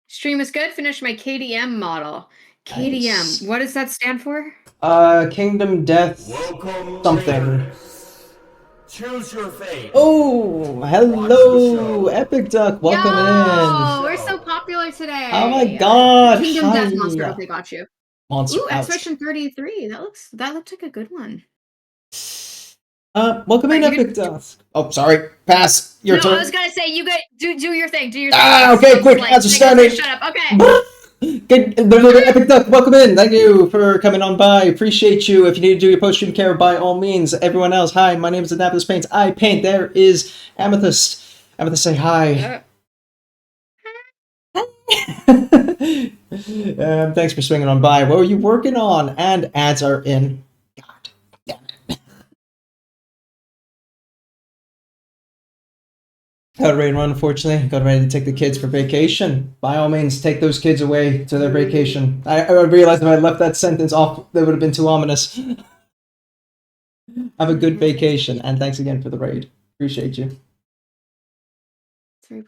Stream is good. Finish my KDM model. KDM. Nice. What does that stand for? Kingdom Death something. Choose your fate. Oh, hello, Epic Duck. Welcome in. We're so popular today. Oh my god. Kingdom Hi. Death Monster. Okay, got you. Monster Ooh, out. Expedition 33. That looked like a good one. Welcome in, Epic Duck. Oh, sorry. Pass. Your turn. I was gonna say you do your thing. Do your thing. Okay, quick. Answer starting. Shut up. Okay. Epic Duck, welcome in. Thank you for coming on by. Appreciate you. If you need to do your post-stream care, by all means. Everyone else, hi. My name is AdaptusPaints. I paint. There is Amethyst. Amethyst, say hi. Thanks for swinging on by. What were you working on? And ads are in. God damn it. Got ready to run, unfortunately. Got ready to take the kids for vacation. By all means, take those kids away to their vacation. I realized if I left that sentence off, that would have been too ominous. Have a good vacation, and thanks again for the raid. Appreciate you. Sorry.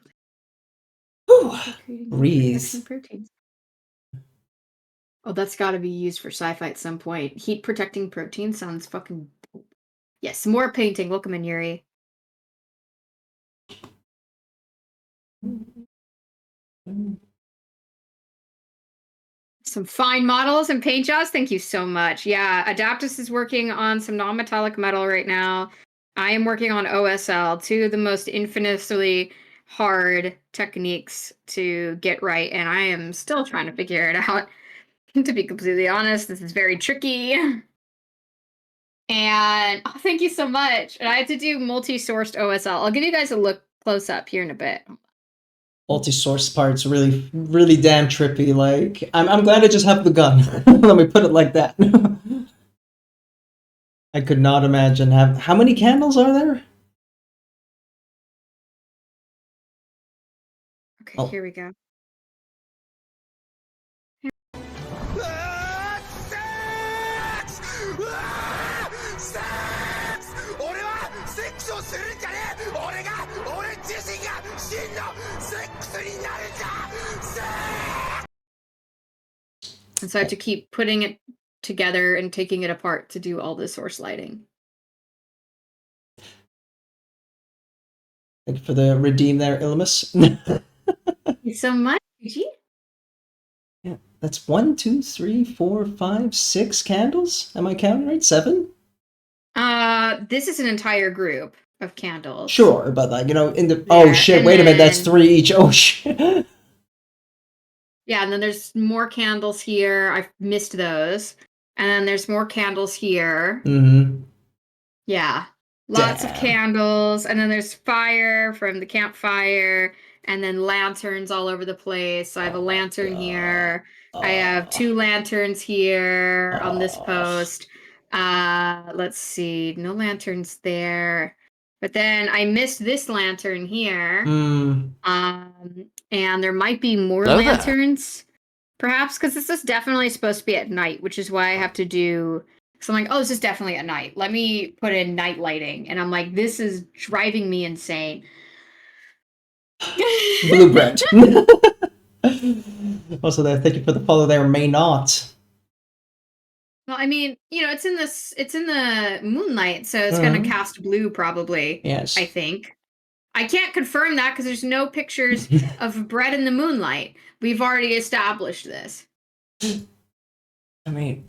Whew. Creating Breathe. protection proteins. Oh, that's got to be used for sci-fi at some point. Heat protecting protein sounds fucking dope. Yes, more painting. Welcome in, Yuri. Some fine models and paint jobs. Thank you so much. Yeah, Adaptus is working on some non-metallic metal right now. I am working on OSL, two of the most infamously hard techniques to get right, and I am still trying to figure it out. To be completely honest, this is very tricky. And oh, thank you so much. And I had to do multi-sourced OSL. I'll give you guys a look close up here in a bit. Multi-source parts really, really damn trippy. Like, I'm glad I just have the gun. Let me put it like that. I could not imagine how many candles are there? Okay, Oh. here we go. And so I have to keep putting it together and taking it apart to do all the source lighting. Thank you for the redeem there, Illumus. Thank you so much, Gigi. Yeah, that's 1, 2, 3, 4, 5, 6 candles. Am I counting right? 7? This is an entire group of candles. Sure, but like, you know, in the There, oh shit, and wait a minute, that's then- 3 each. Oh shit. Yeah, and then there's more candles here. I've missed those. And then there's more candles here. Mm-hmm. Yeah. Lots of Damn. candles. And then there's fire from the campfire. And then lanterns all over the place. So I have a lantern here. I have 2 lanterns here on this post. Let's see. No lanterns there. But then I missed this lantern here. And there might be more Hello there. lanterns, perhaps, because this is definitely supposed to be at night, which is why I have to do. So I'm like, oh, this is definitely at night. Let me put in night lighting, and I'm like, this is driving me insane. Blue bread. Also, there, thank you for the follow there. May not. Well, I mean, you know, it's in the moonlight, so it's gonna cast blue probably. Yes. I think. I can't confirm that because there's no pictures of bread in the moonlight. We've already established this. I mean,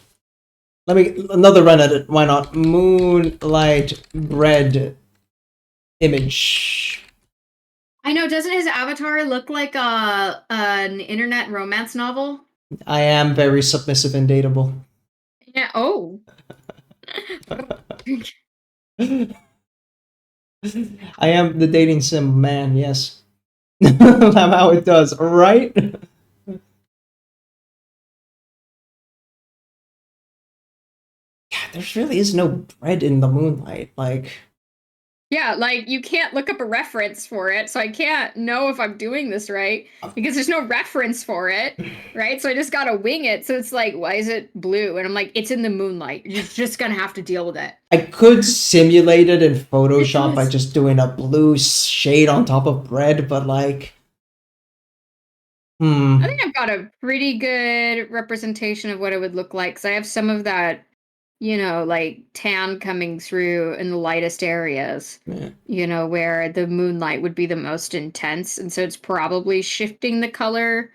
let me another run at it. Why not? Moonlight bread image. I know. Doesn't his avatar look like an internet romance novel? I am very submissive and dateable. Yeah. Oh. I am the dating sim man, yes. That's how it does, right? God, there really is no bread in the moonlight. Like, Yeah, like you can't look up a reference for it, so I can't know if I'm doing this right because there's no reference for it, right? So I just gotta wing it. So it's like, why is it blue? And I'm like, it's in the moonlight. You're just gonna have to deal with it. I could simulate it in Photoshop by Yes. just doing a blue shade on top of bread, but like, I think I've got a pretty good representation of what it would look like because I have some of that, you know, like tan coming through in the lightest areas, Yeah. you know, where the moonlight would be the most intense. And so it's probably shifting the color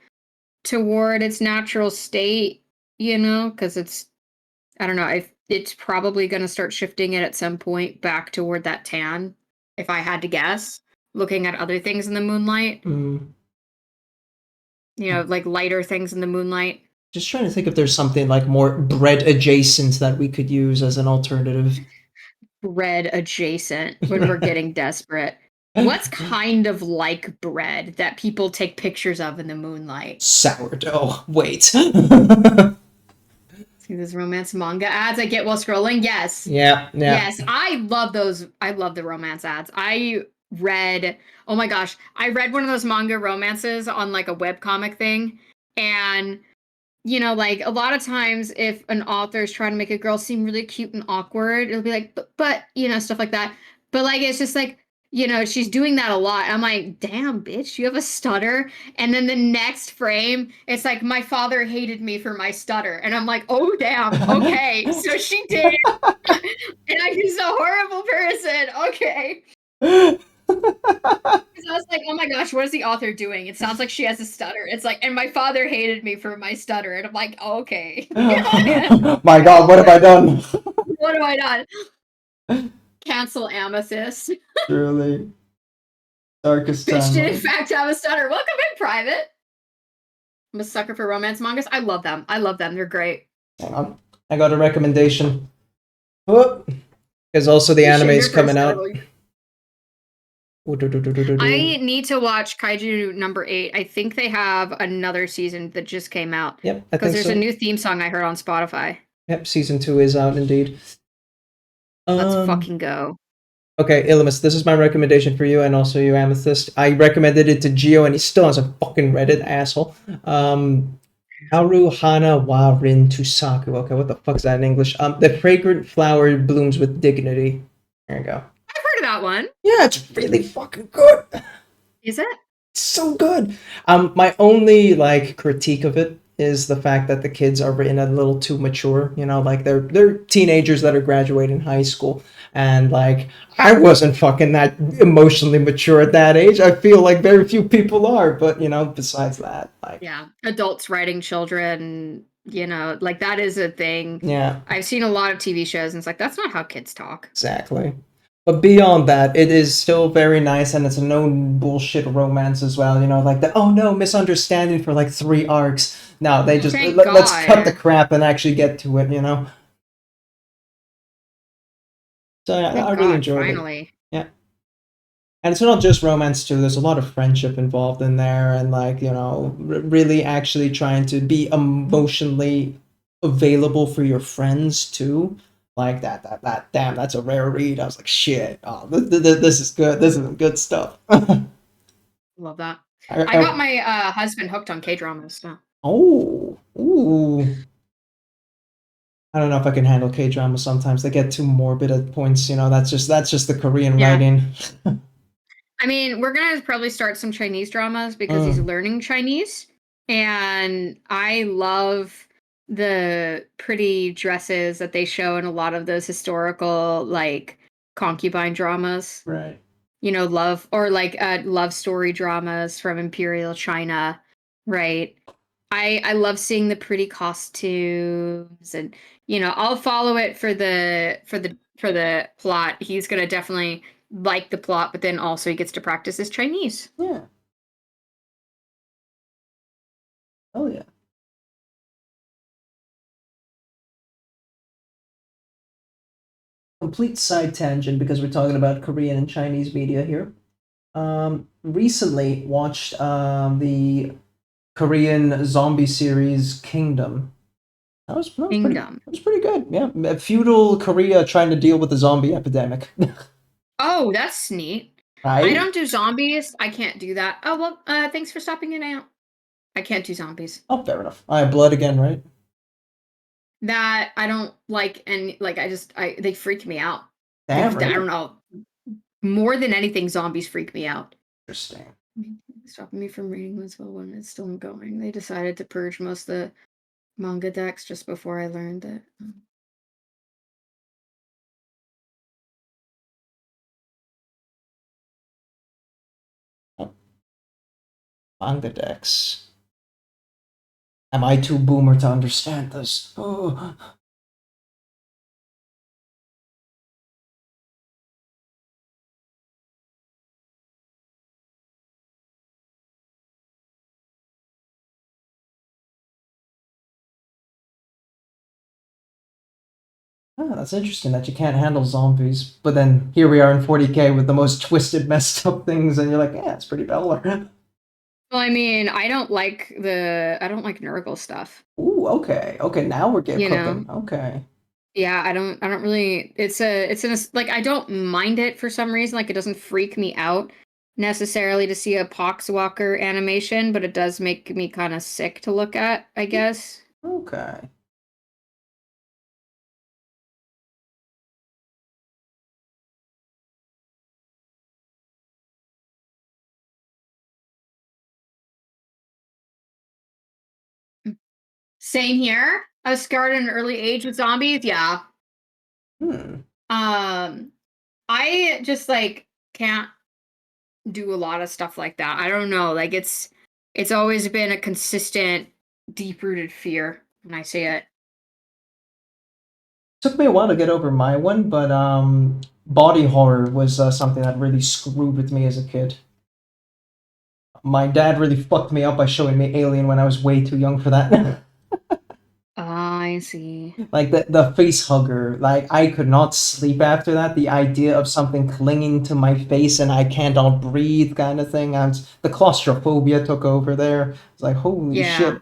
toward its natural state, you know, because it's, I don't know, it's probably going to start shifting it at some point back toward that tan, if I had to guess, looking at other things in the moonlight, you know, like lighter things in the moonlight. Just trying to think if there's something like more bread adjacent that we could use as an alternative. Bread adjacent when we're getting desperate. What's kind of like bread that people take pictures of in the moonlight? Sourdough. Wait. See those romance manga ads I get while scrolling? Yes. Yeah. Yes, I love those. I love the romance ads. I read, oh my gosh, I read one of those manga romances on like a webcomic thing. And, you know, like a lot of times if an author is trying to make a girl seem really cute and awkward, it'll be like, but, you know, stuff like that. But like, it's just like, you know, she's doing that a lot. I'm like, damn, bitch, you have a stutter. And then the next frame, it's like, my father hated me for my stutter. And I'm like, oh, damn. Okay. So she did. And I'm just a horrible person. Okay. Because I was like, oh my gosh, what is the author doing? It sounds like she has a stutter. It's like, and my father hated me for my stutter. And I'm like, oh, okay. My God, what have I done? What have I done? Cancel Amethyst. Truly. Darkest Bitch did in time. fact have a stutter. Welcome in, Private. I'm a sucker for romance mangas. I love them. I love them. They're great. Hang on. I got a recommendation. Whoop. Because also the anime is coming out. I need to watch Kaiju number 8. I think they have another season that just came out. Yep, I think because there's so. a new theme song I heard on Spotify. Yep, season 2 is out indeed. Let's fucking go. Okay, Illimus, this is my recommendation for you and also you, Amethyst. I recommended it to Gio and he still hasn't fucking read it, asshole. Haru Hana wa Rin Tusaku. Okay, what the fuck is that in English? The fragrant flower blooms with dignity. There you go. I've heard of that one. Yeah, it's really fucking good. Is it? It's so good. My only like critique of it is the fact that the kids are written a little too mature. You know, like they're teenagers that are graduating high school, and like I wasn't fucking that emotionally mature at that age. I feel like very few people are, but you know, besides that, like yeah, adults writing children. You know, like that is a thing. Yeah, I've seen a lot of TV shows, and it's like that's not how kids talk. Exactly. But beyond that, it is still very nice, and it's a no bullshit romance as well. You know, like the oh no misunderstanding for like 3 arcs. No, they just let's cut the crap and actually get to it. You know. So yeah, I really enjoyed it. Yeah. And it's not just romance too. There's a lot of friendship involved in there, and like you know, really actually trying to be emotionally available for your friends too. Like that, damn, that's a rare read. I was like, shit, oh, this is good. This is good stuff. Love that. I got my husband hooked on K-dramas. So. Oh, ooh. I don't know if I can handle K-drama sometimes. They get too morbid at points, you know, that's just the Korean writing. I mean, we're going to probably start some Chinese dramas because he's learning Chinese. And I love the pretty dresses that they show in a lot of those historical, like, concubine dramas. Right. You know, love, or like love story dramas from Imperial China, right? I love seeing the pretty costumes, and you know, I'll follow it for the plot. He's gonna definitely like the plot, but then also he gets to practice his Chinese. Yeah. Oh yeah. Complete side tangent because we're talking about Korean and Chinese media here. Recently watched the Korean zombie series Kingdom. That was pretty good. Yeah, feudal Korea trying to deal with the zombie epidemic. Oh, that's neat. Right? I don't do zombies. I can't do that. Oh well, thanks for stopping in out. I can't do zombies. Oh, fair enough. I have blood again, right? That I don't like, and like they freak me out. Damn, right? I don't know. More than anything, zombies freak me out. Interesting. Stopping me from reading this when it's still going. They decided to purge most of the manga decks just before I learned that. Manga decks. Am I too boomer to understand this? Oh. Oh, that's interesting that you can't handle zombies, but then here we are in 40k with the most twisted, messed up things, and you're like, yeah, it's pretty baller. Well, I mean, I don't like Nurgle stuff. Ooh, okay, now we're getting cooking. Know? Okay. Yeah, I don't really like I don't mind it for some reason. Like it doesn't freak me out necessarily to see a Poxwalker animation, but it does make me kind of sick to look at, I guess. Okay. Same here. I was scarred at an early age with zombies. Yeah. Hmm. I just like can't do a lot of stuff like that. I don't know. Like it's always been a consistent, deep-rooted fear when I see it. Took me a while to get over my one, but body horror was something that really screwed with me as a kid. My dad really fucked me up by showing me Alien when I was way too young for that. I see. Like the face hugger, like I could not sleep after that. The idea of something clinging to my face and I can't all breathe kind of thing. The claustrophobia took over there. It's like holy Yeah. shit.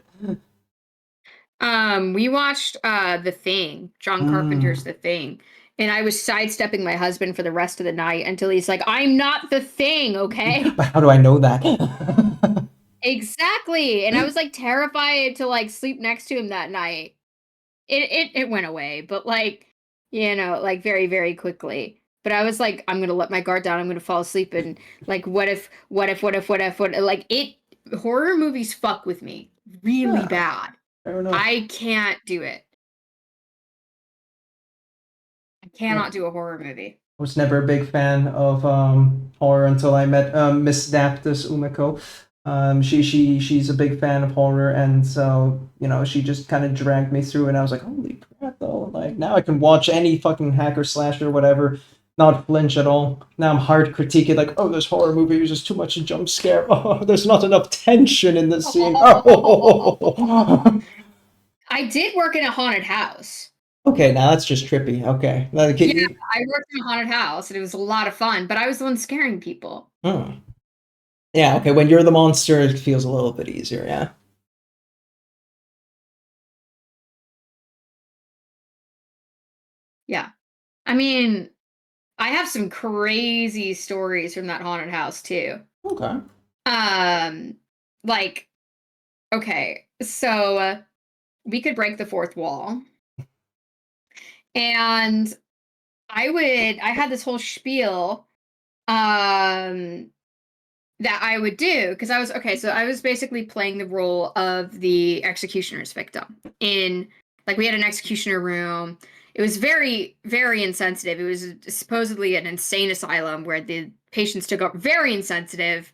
We watched The Thing, John Carpenter's The Thing, and I was sidestepping my husband for the rest of the night until he's like, "I'm not the thing, okay?" But how do I know that? Exactly. And I was like terrified to like sleep next to him that night. It went away, but like, like very, very quickly. But I was like, I'm gonna let my guard down, I'm gonna fall asleep, and like what if, like it horror movies fuck with me really Yeah, bad. fair enough. I can't do it. I Yeah. cannot do a horror movie. Was never a big fan of horror until I met Miss Adaptus Umiko. She's a big fan of horror, and so she just kind of dragged me through, and I was like, holy crap! Though, like now I can watch any fucking hacker slasher or whatever, not flinch at all. Now I'm hard critiquing like, oh, this horror movie is just too much a jump scare. Oh, there's not enough tension in the scene. Oh. I did work in a haunted house. Okay, now that's just trippy. Okay, Yeah, I worked in a haunted house and it was a lot of fun, but I was the one scaring people. Hmm. Yeah, okay, when you're the monster, it feels a little bit easier, yeah. Yeah. I mean, I have some crazy stories from that haunted house too. Okay. Um, like, okay, so we could break the fourth wall. And I had this whole spiel um that I would do because I was basically playing the role of the executioner's victim in like we had an executioner room. It was very, very insensitive. It was supposedly an insane asylum where the patients took up very insensitive.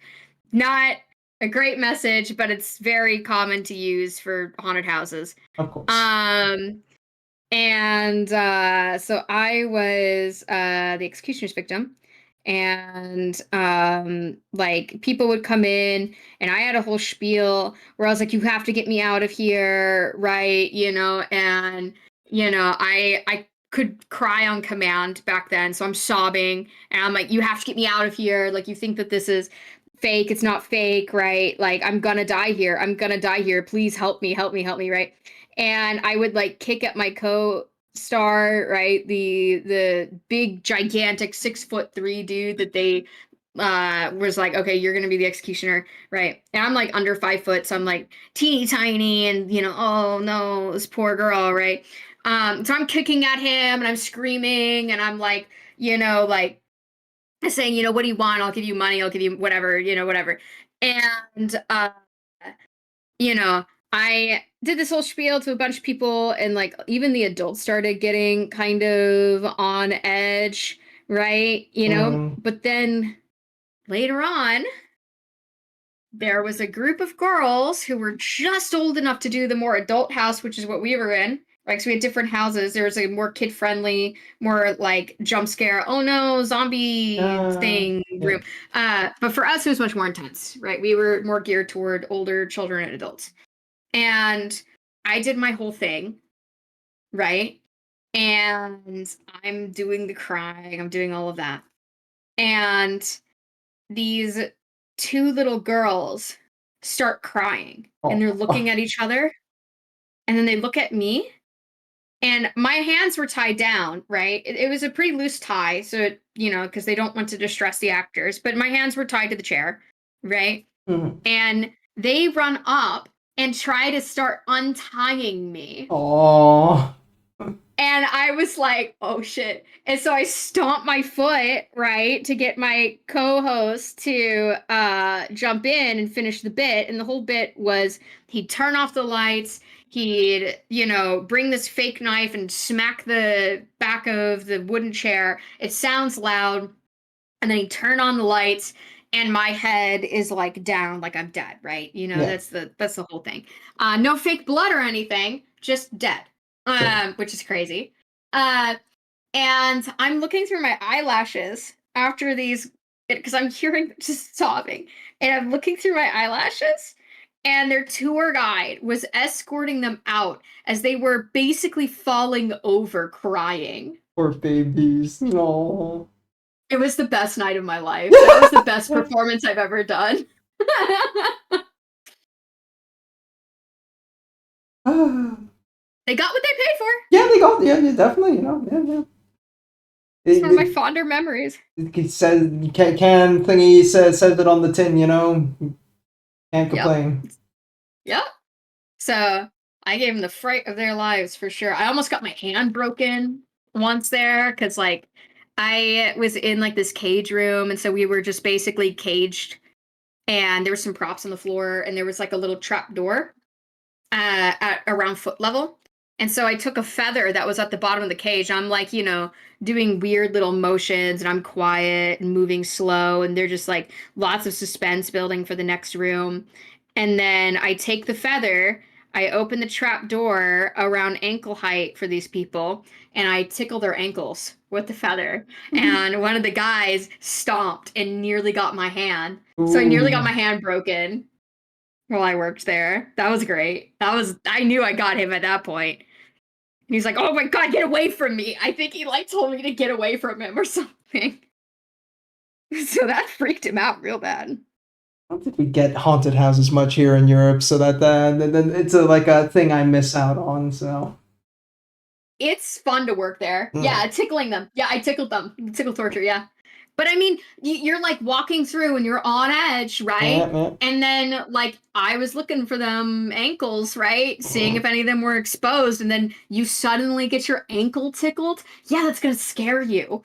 Not a great message, but it's very common to use for haunted houses. Of course. And so I was the executioner's victim, and like people would come in, and I had a whole spiel where I was like, "You have to get me out of here, right?" And I could cry on command back then, so I'm sobbing, and I'm like, "You have to get me out of here! Like, you think that this is fake? It's not fake, right? Like, I'm gonna die here. I'm gonna die here. Please help me, help me, help me, right?" And I would like kick at my co-star, right? The big gigantic 6'3" dude that they was like, okay, you're gonna be the executioner, right? And I'm like under 5 foot, so I'm like teeny tiny, and oh no, this poor girl, right? So I'm kicking at him and I'm screaming and I'm like, like saying, what do you want? I'll give you money, I'll give you whatever, whatever. And you know, I did this whole spiel to a bunch of people, and like even the adults started getting kind of on edge, right? But then later on, there was a group of girls who were just old enough to do the more adult house, which is what we were in. Right, so we had different houses. There was a more kid friendly, more like jump scare, oh no, zombie thing Yeah. room. But for us, it was much more intense, right? We were more geared toward older children and adults. And I did my whole thing, right? And I'm doing the crying, I'm doing all of that. And these two little girls start crying and they're Oh. looking at each other. And then they look at me And my hands were tied down, right? It was a pretty loose tie, so it, because they don't want to distress the actors, but my hands were tied to the chair, right? Mhm. And they run up and try to start untying me. Oh. And I was like, oh shit. And so I stomped my foot, right, to get my co-host to jump in and finish the bit. And the whole bit was he'd turn off the lights, he'd, bring this fake knife and smack the back of the wooden chair. It sounds loud. And then he'd turn on the lights and my head is like down, like I'm dead, right? Yeah. That's the whole thing. No fake blood or anything, just dead. Sure. Which is crazy. And I'm looking through my eyelashes after these, because I'm hearing just sobbing, and I'm looking through my eyelashes, and their tour guide was escorting them out as they were basically falling over crying. Poor babies. No. It was the best night of my life. That was the best performance I've ever done. They got what they paid for. Yeah, they got. Yeah, definitely. Yeah. It's one of my fonder memories. It says can thingy says it on the tin. Can't complain. Yep. So I gave them the fright of their lives for sure. I almost got my hand broken once there because I was in this cage room, and so we were just basically caged, and there were some props on the floor, and there was a little trap door at around foot level. And so I took a feather that was at the bottom of the cage. I'm doing weird little motions, and I'm quiet and moving slow. And they're just lots of suspense building for the next room. And then I take the feather, I open the trap door around ankle height for these people, and I tickle their ankles with the feather. And one of the guys stomped and nearly got my hand. So I nearly got my hand broken while I worked there. That was great. I knew I got him at that point. And he's like, oh my God, get away from me. I think he told me to get away from him or something. So that freaked him out real bad. I don't think we get haunted houses much here in Europe, so that then it's a thing I miss out on. So it's fun to work there. Yeah, tickling them. Yeah, I tickled them. Tickle torture. Yeah. But I mean, you're walking through and you're on edge, right? Yeah. And then I was looking for them ankles, right? Seeing if any of them were exposed, and then you suddenly get your ankle tickled. Yeah, that's gonna scare you.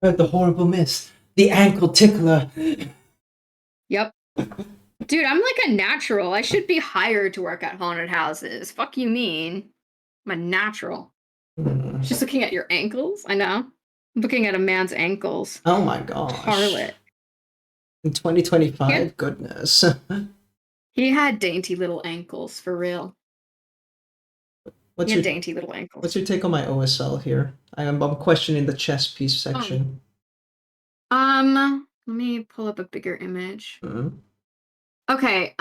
The horrible mist, the ankle tickler. Yep. Dude, I'm a natural. I should be hired to work at haunted houses. Fuck you mean? I'm a natural. Just looking at your ankles? I know. Looking at a man's ankles. Oh my gosh. Harlot. In 2025, goodness. He had dainty little ankles, for real. What's he had your dainty little ankles. What's your take on my OSL here? I'm questioning the chess piece section. Let me pull up a bigger image. Okay,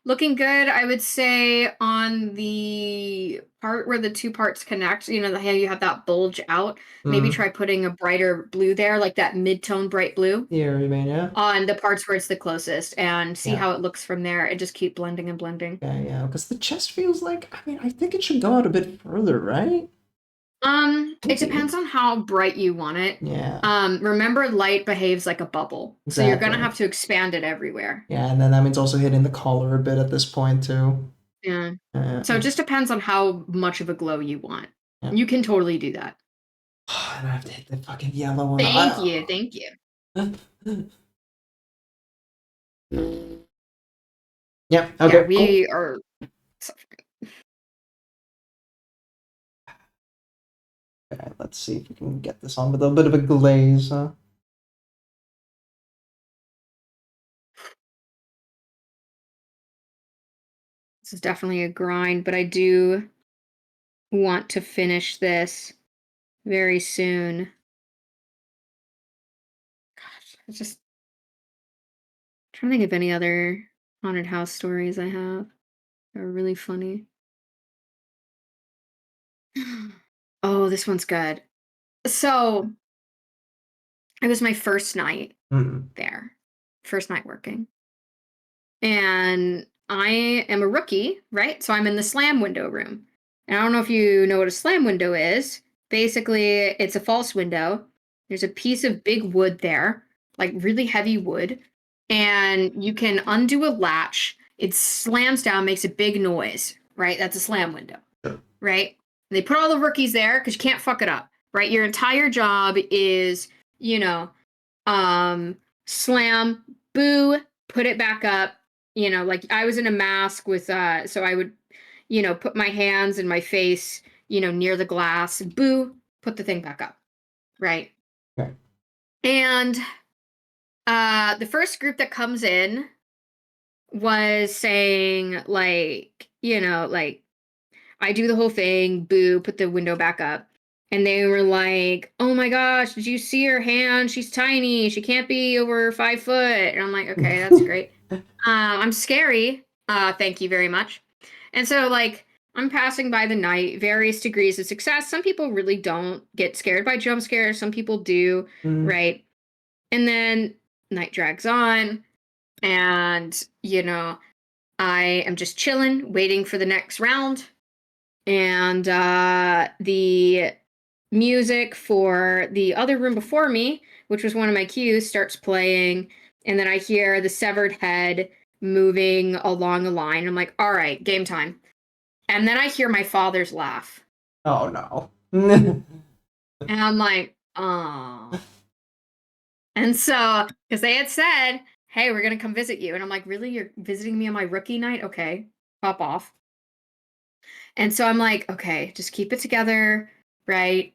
looking good, I would say, on the part where the two parts connect, how you have that bulge out. Maybe try putting a brighter blue there, like that mid-tone bright blue. Yeah, you mean, yeah? On the parts where it's the closest, and see how it looks from there, and just keep blending and blending. Yeah, because the chest feels I think it should go out a bit further, right? It depends on how bright you want it. Yeah. Remember, light behaves like a bubble. Exactly. So you're gonna have to expand it everywhere. Yeah, and then that means also hitting the collar a bit at this point too. Yeah. So it just depends on how much of a glow you want. Yeah. You can totally do that. And I have to hit the fucking yellow one. Thank you. Yeah, okay. Yeah, we are suffering. Okay, let's see if we can get this on with a bit of a glaze. This is definitely a grind, but I do want to finish this very soon. Gosh, I'm just trying to think of any other haunted house stories I have. They're really funny. Oh, this one's good. So, it was my first night there. First night working. And I am a rookie, right? So I'm in the slam window room. And I don't know if you know what a slam window is. Basically, it's a false window. There's a piece of big wood there, like really heavy wood. And you can undo a latch. It slams down, makes a big noise, right? That's a slam window, right? They put all the rookies there because you can't fuck it up, right? Your entire job is, slam, boo, put it back up. Like I was in a mask with, so I would, put my hands and my face, near the glass, boo, put the thing back up, right? Okay. And the first group that comes in was saying, like, like, I do the whole thing, boo, put the window back up. And they were like, oh my gosh, did you see her hand? She's tiny. She can't be over 5 foot. And I'm like, okay, that's great. I'm scary. Thank you very much. And so, like, I'm passing by the night, various degrees of success. Some people really don't get scared by jump scares. Some people do, right? And then night drags on. And, I am just chilling, waiting for the next round. And the music for the other room before me, which was one of my cues, starts playing. And then I hear the severed head moving along a line. I'm like, all right, game time. And then I hear my father's laugh. Oh no. And I'm like, oh. And so, because they had said, hey, we're going to come visit you. And I'm like, really? You're visiting me on my rookie night? Okay, pop off. And so I'm like, okay, just keep it together, right?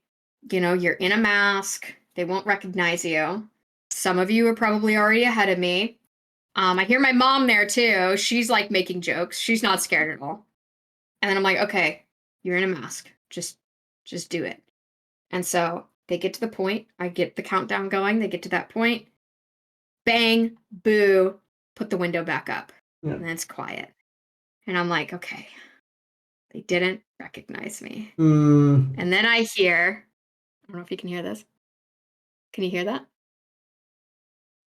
You're in a mask. They won't recognize you. Some of you are probably already ahead of me. I hear my mom there too. She's like making jokes. She's not scared at all. And then I'm like, okay, you're in a mask. Just do it. And so they get to the point. I get the countdown going. They get to that point. Bang, boo, put the window back up. Yeah. And then it's quiet. And I'm like, okay, they didn't recognize me. Mm. And then I hear, I don't know if you can hear this. Can you hear that?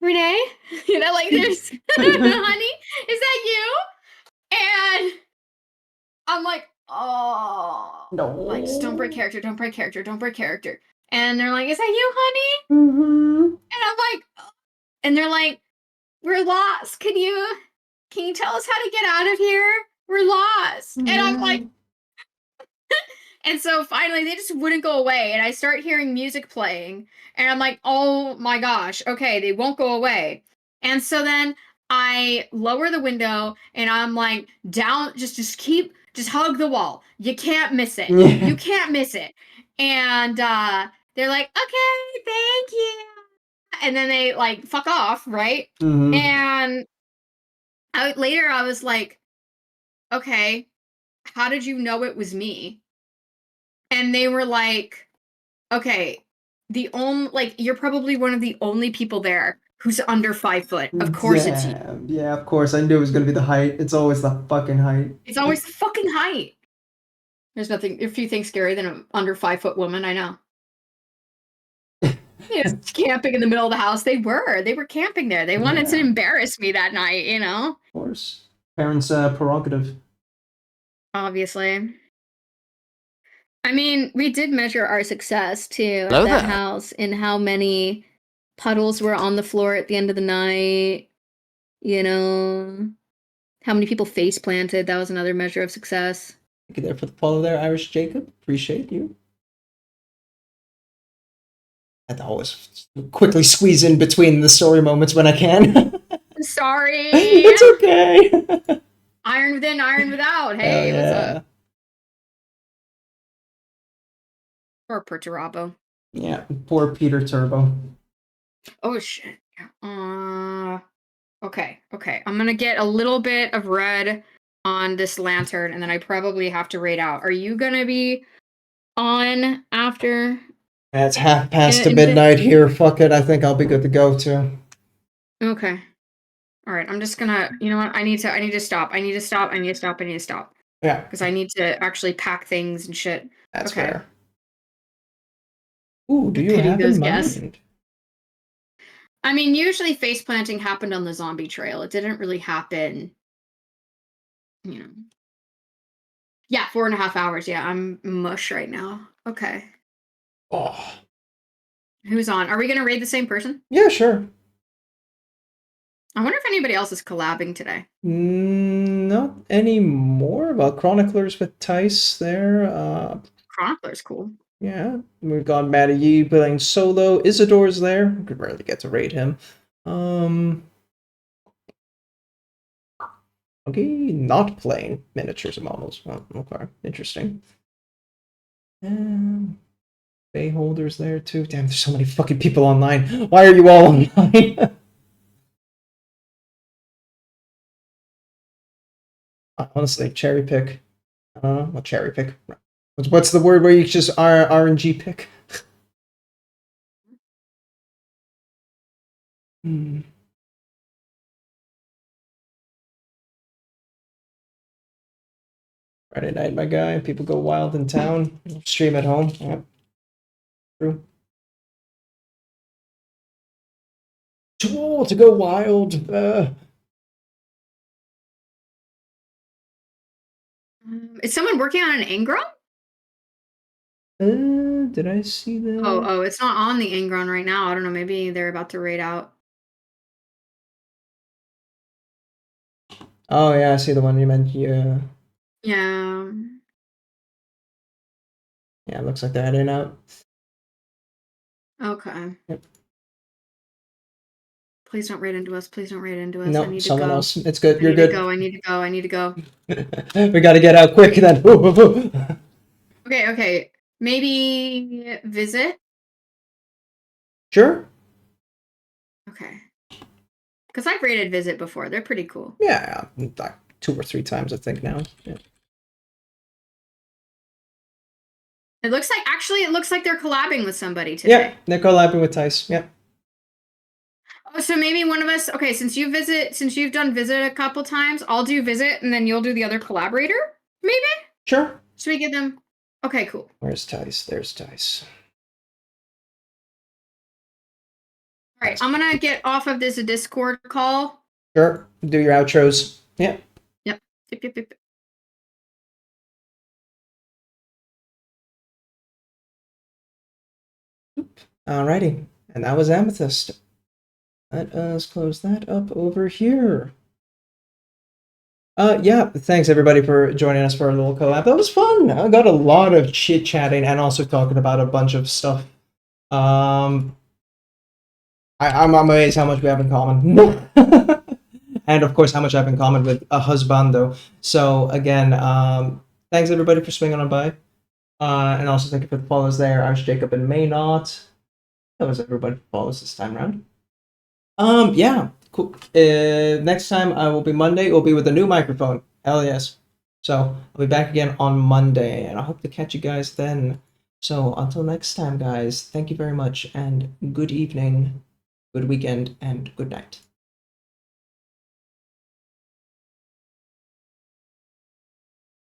Renee? Like there's, honey, is that you? And I'm like, oh, No. like, just don't break character, don't break character, don't break character. And they're like, is that you, honey? Mm-hmm. And I'm like, oh. And they're like, we're lost. Can you tell us how to get out of here? We're lost. And I'm like, and so finally they just wouldn't go away. And I start hearing music playing. And I'm like, oh my gosh, okay, they won't go away. And so then I lower the window and I'm like, down, just hug the wall. You can't miss it. You can't miss it. And they're like, okay, thank you. And then they like fuck off, right? Mm-hmm. And later I was like, okay, how did you know it was me? And they were like, okay, you're probably one of the only people there who's under 5 foot. Of course it's you. Yeah, of course. I knew it was gonna be the height. It's always the fucking height. It's always the fucking height. There's a few things scarier than an under 5 foot woman, I know. Camping in the middle of the house. They were camping there. They wanted to embarrass me that night, Of course. Parents' prerogative. Obviously. I mean, we did measure our success too Hello at that there. house in how many puddles were on the floor at the end of the night. How many people face planted. That was another measure of success. Thank you there for the follow there, Irish Jacob. Appreciate you. I have to always quickly squeeze in between the story moments when I can. Sorry. It's okay. Iron within, iron without. Hey, what's up? Or Perturabo. Yeah, poor Peter Turbo. Oh shit. Okay. I'm gonna get a little bit of red on this lantern, and then I probably have to raid out. Are you gonna be on after? It's 1/2 midnight here. Fuck it. I think I'll be good to go too. Okay. All right. I'm just gonna. You know what? I need to stop. I need to stop. Yeah. Because I need to actually pack things and shit. That's okay. fair. Ooh, do you have in mind? I mean, usually face planting happened on the zombie trail. It didn't really happen you know. Yeah, 4.5 hours. Yeah, I'm mush right now. Okay. Oh, Who's on? Are we gonna raid the same person? yeah, sure. I wonder if anybody else is collabing today. Not anymore. Well, Chroniclers with Tice there. Chronicler's cool. Yeah, we've got Matty Yee playing solo. Isidore's there. Could rarely get to raid him. Okay, not playing miniatures of models. Oh, okay, interesting. And Bay holders there too. Damn, there's so many fucking people online. Why are you all online? Honestly, cherry pick. Well, cherry pick. What's the word where you just RNG pick? Hmm. Friday night, my guy. People go wild in town. Stream at home. Yeah. True. Tool to go wild. Is someone working on an Angron? Did I see that? Oh, it's not on the Angron right now. I don't know. Maybe they're about to raid out. Oh yeah, I see the one you meant. Yeah. Yeah. Yeah, it looks like they're heading out. Okay. Yep. Please don't raid into us. Please don't raid into us. I No, need someone to go. else. It's good. You're I need good. to go. I need to go. I need to go. We gotta get out quick then. Okay. Maybe visit. Sure. Okay. Because I've raided visit before. They're pretty cool. Yeah, like 2 or 3 times I think now. Yeah. It looks like they're collabing with somebody today. Yeah, they're collabing with Tice. Yep. Oh, so maybe one of us. Okay, since you've done visit a couple times, I'll do visit, and then you'll do the other collaborator. Maybe. Sure. Should we give them? Okay, cool. Where's Tice? There's Tice. All right, I'm gonna get off of this Discord call. Sure. Do your outros. Yeah. Yep. Alrighty. And that was Amethyst. Let us close that up over here. Yeah, thanks everybody for joining us for a little collab. That was fun. I got a lot of chit-chatting and also talking about a bunch of stuff. I'm amazed how much we have in common. And of course, how much I have in common with a husbando. So again, thanks everybody for swinging on by. And also thank you for the follows there. Arch, Jacob, and Maynot. That was everybody who follows this time around. Yeah, cool. Next time will be Monday. It will be with a new microphone. Hell yes. So I'll be back again on Monday, and I hope to catch you guys then. So until next time, guys, thank you very much, and good evening, good weekend, and good night.